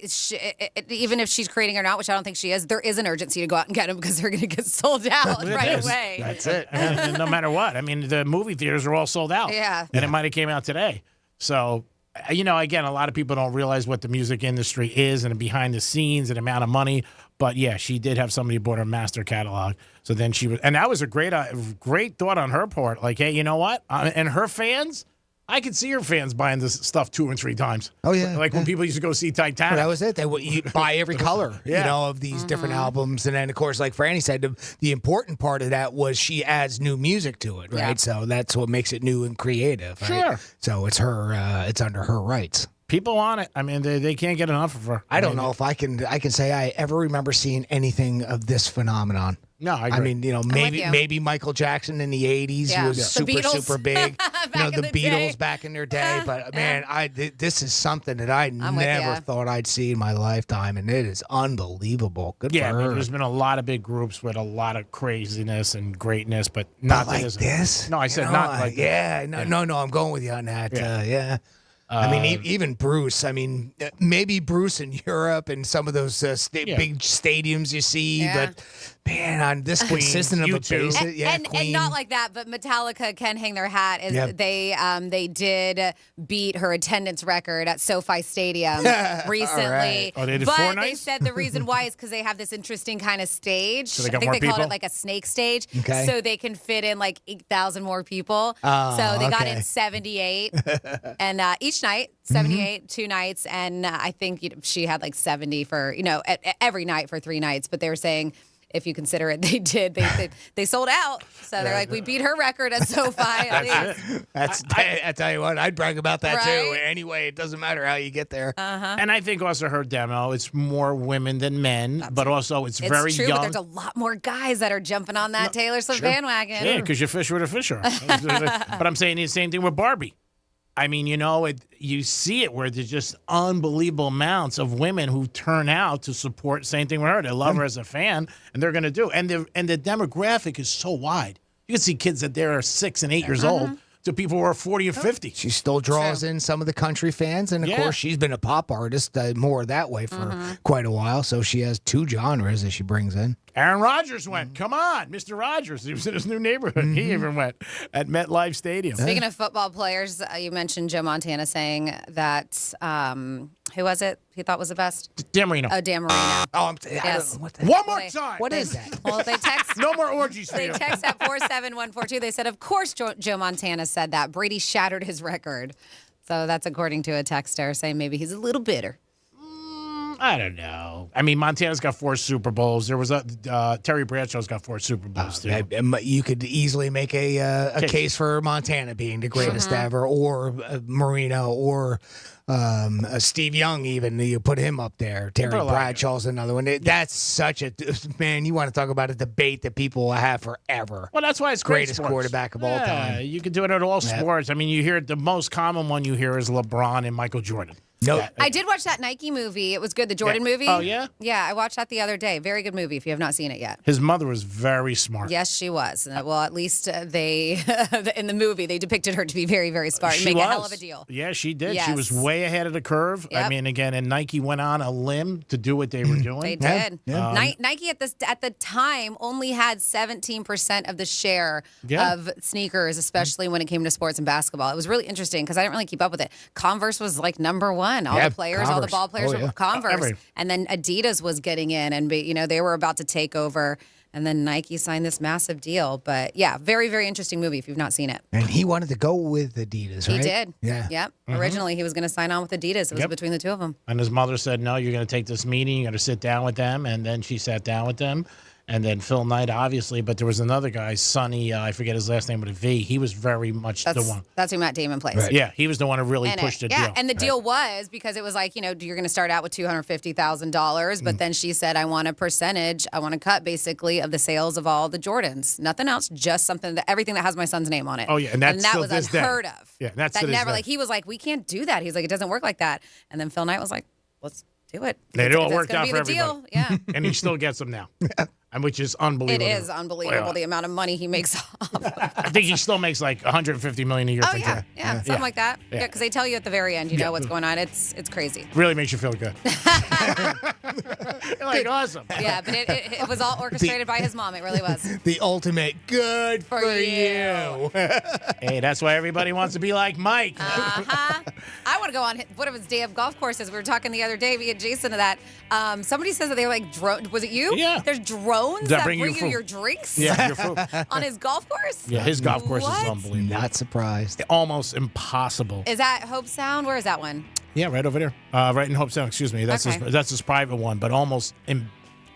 even if she's creating or not, which I don't think she is, there is an urgency to go out and get them because they're going to get sold out right away. That's it. And no matter what, I mean, the movie theaters are all sold out. Yeah, and it might have came out today. So, again, a lot of people don't realize what the music industry is and behind the scenes and amount of money. But yeah, she did have somebody who bought her master catalog. So then and that was a great thought on her part. Like, hey, you know what? And her fans, I could see her fans buying this stuff 2 and 3 times. Oh yeah, like when people used to go see Titanic. Well, that was it. They would buy every color, of these different albums, and then of course, like Franny said, the important part of that was she adds new music to it, right? Yeah. So that's what makes it new and creative. Right? Sure. So it's it's under her rights. People want it. I mean, they can't get enough of her. I don't know if I can say I ever remember seeing anything of this phenomenon. No, I agree. mean, maybe Michael Jackson in the 80s was super big. in the the day. Beatles back in their day. But man, this is something that I never thought I'd see in my lifetime, and it is unbelievable. Good for her. There's been a lot of big groups with a lot of craziness and greatness, but not like this. No, I said not like yeah. No. I'm going with you on that. Yeah. I mean, even Bruce. I mean, maybe Bruce in Europe and some of those big stadiums you see, but man, on this consistent of a basis, and not like that. But Metallica can hang their hat. They did beat her attendance record at SoFi Stadium recently. Right. Oh, they did but 4 they nights? said the reason why is because they have this interesting kind of stage. So they got I think more they call people? it like a snake stage, Okay. so they can fit in like 8,000 more people. Oh, so they got okay. in 78, and each night 78, 2 nights, and I think she had like 70 for every night for 3 nights. But they were saying, if you consider it, they sold out. So they're like, we beat her record at SoFi. I tell you what, I'd brag about that too. Right? Anyway, it doesn't matter how you get there. And I think also her demo, it's more women than men, but also it's very true, young. but there's a lot more guys that are jumping on that Taylor Swift bandwagon. Yeah, because you fish with a fisher. But I'm saying the same thing with Barbie. I mean, you see it where there's just unbelievable amounts of women who turn out to support. Same thing with her. They love her as a fan, and they're going to do. And the demographic is so wide. You can see kids that they're 6 and 8 years old to people who are 40 and 50. She still draws in some of the country fans, and of course, she's been a pop artist more that way for quite a while. So she has 2 genres that she brings in. Aaron Rodgers went. Come on, Mr. Rodgers. He was in his new neighborhood. He even went at MetLife Stadium. Speaking of football players, you mentioned Joe Montana saying that, who was it he thought was the best? Dan Marino. Oh, Dan Marino. Yes. One more time. What is that? Well, they text. No more orgies for They you. text at 47142. They said, of course, Joe Montana said that. Brady shattered his record. So that's according to a texter saying maybe he's a little bitter. I don't know. I mean, Montana's got 4 Super Bowls. There was Terry Bradshaw's got 4 Super Bowls too. You could easily make a case for Montana being the greatest ever, or Marino, or Steve Young. Even you put him up there. Terry Bradshaw's another one. That's such a man. You want to talk about a debate that people will have forever. Well, that's why it's great greatest sports. quarterback of all time. You can do it at all sports. I mean, you hear the most common one you hear is LeBron and Michael Jordan. No, I did watch that Nike movie. It was good, the Jordan movie. Oh, yeah? Yeah, I watched that the other day. Very good movie if you have not seen it yet. His mother was very smart. Yes, she was. Well, at least they, in the movie, they depicted her to be very, very smart and She make was. a hell of a deal. Yeah, she did. Yes. She was way ahead of the curve. I Yep. mean, again, and Nike went on a limb to do what they were doing. They did. Yeah. Nike at the time only had 17% of the share of sneakers, especially when it came to sports and basketball. It was really interesting because I didn't really keep up with it. Converse was like number 1. All the players, all the ball players were Converse. And then Adidas was getting in, and they were about to take over. And then Nike signed this massive deal. But yeah, very, very interesting movie if you've not seen it. And he wanted to go with Adidas, right? He did. Yeah. Yep. Originally, he was going to sign on with Adidas. It was between the two of them. And his mother said, no, you're going to take this meeting. You're going to sit down with them. And then she sat down with them. And then Phil Knight, obviously. But there was another guy, Sonny, I forget his last name, with a V. He was very much the one. That's who Matt Damon plays. Right. Yeah, he was the one who really pushed the deal. Yeah, and the deal was because it was like, you're going to start out with $250,000. But then she said, I want a percentage. I want a cut, basically, of the sales of all the Jordans. Nothing else, just everything that has my son's name on it. Oh, yeah, and that was unheard of. Yeah, that's that never, like, he was like, we can't do that. He's like, it doesn't work like that. And then Phil Knight was like, let's do it. It all worked out for everybody. everybody. Yeah. And he still gets them now, and which is unbelievable. It is unbelievable the amount of money he makes off. I think he still makes like $150 million a year. Oh, yeah, something like that. Yeah, because they tell you at the very end, you know what's going on. It's crazy. Really makes you feel good. Like, awesome. Yeah, but it was all orchestrated by his mom. It really was. The ultimate good for you. Hey, that's why everybody wants to be like Mike. I want to go on one of his day of golf courses. We were talking the other day, me and Jason, to that. Somebody says that they were like drone. Was it you? Yeah. There's drones that bring you your drinks. Yeah, your food. On his golf course. Yeah, his golf course What? is unbelievable. Not surprised. Almost impossible. Is that Hope Sound? Where is that one? Yeah, right over there. Right in Hope Sound. Excuse me. That's Okay. his private one, but almost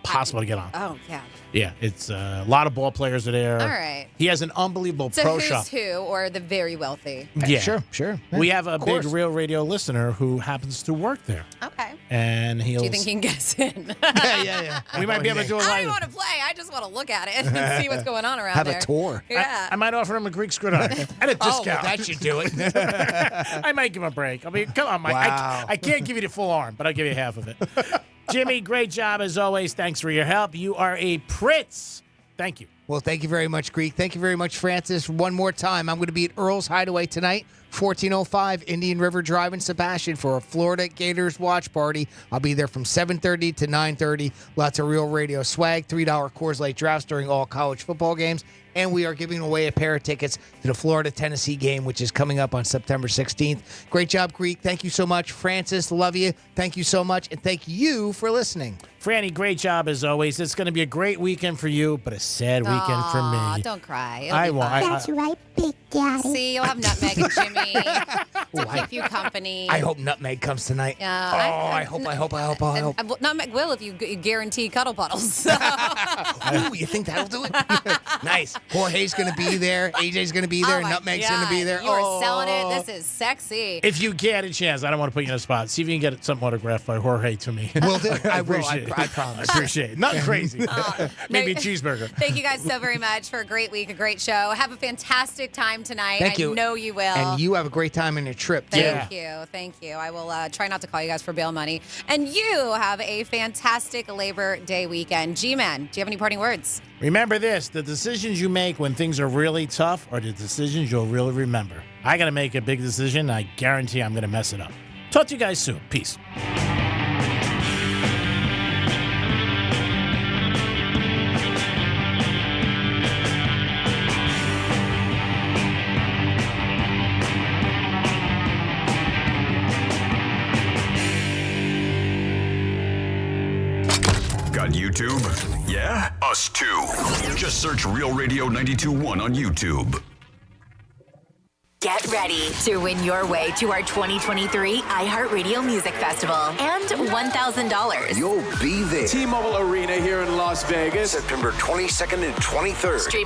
impossible to get on. Oh, yeah. Yeah, it's a lot of ball players are there. All right. He has an unbelievable It's a pro who's shop. who or the very wealthy. Yeah, Sure. We have a Of big course. Real Radio listener who happens to work there, Okay. and he'll. Do you think he can get us in? Yeah. We might be able to do a I live. don't want to play. I just want to look at it and see what's going on around Have there. a tour. Yeah. I might offer him a Greek gridiron at a discount. Oh, well, that should do it. I might give him a break. I mean, come on, Mike. Wow. I can't give you the full arm, but I'll give you half of it. Jimmy, great job as always. Thanks for your help. You are a prince. Thank you. Well, thank you very much, Greek. Thank you very much, Francis. One more time, I'm going to be at Earl's Hideaway tonight, 1405 Indian River Drive in Sebastian for a Florida Gators watch party. I'll be there from 7:30 to 9:30. Lots of Real Radio swag, $3 Coors Light drafts during all college football games. And we are giving away a pair of tickets to the Florida-Tennessee game, which is coming up on September 16th. Great job, Greek. Thank you so much. Francis, love you. Thank you so much. And thank you for listening. Franny, great job as always. It's going to be a great weekend for you, but a sad weekend for Aw, me. don't cry. I won't. That's right, Big Daddy. See, you'll have Nutmeg and Jimmy to keep you company. I hope Nutmeg comes tonight. Yeah, I hope. Well, Nutmeg will if you guarantee cuddle puddles. Ooh, you think that'll do it? Nice. Jorge's going to be there. AJ's going to be there. Oh my Nutmeg's God, going to be there. You are selling it. This is sexy. If you get a chance, I don't want to put you in a spot. See if you can get something autographed by Jorge to me. Will do. I will. appreciate it. I promise. I appreciate it. Not crazy. Maybe a cheeseburger. Thank you guys so very much for a great week, a great show. Have a fantastic time tonight. Thank you. I know you will. And you have a great time on your trip, too. Thank you. I will try not to call you guys for bail money. And you have a fantastic Labor Day weekend. G-Man, do you have any parting words? Remember this, the decisions you make when things are really tough are the decisions you'll really remember. I got to make a big decision, and I guarantee I'm going to mess it up. Talk to you guys soon. Peace. Got YouTube? Yeah? Us too. Just search Real Radio 92.1 on YouTube. Get ready to win your way to our 2023 iHeartRadio Music Festival and $1,000. You'll be there. T-Mobile Arena here in Las Vegas. September 22nd and 23rd. Streaming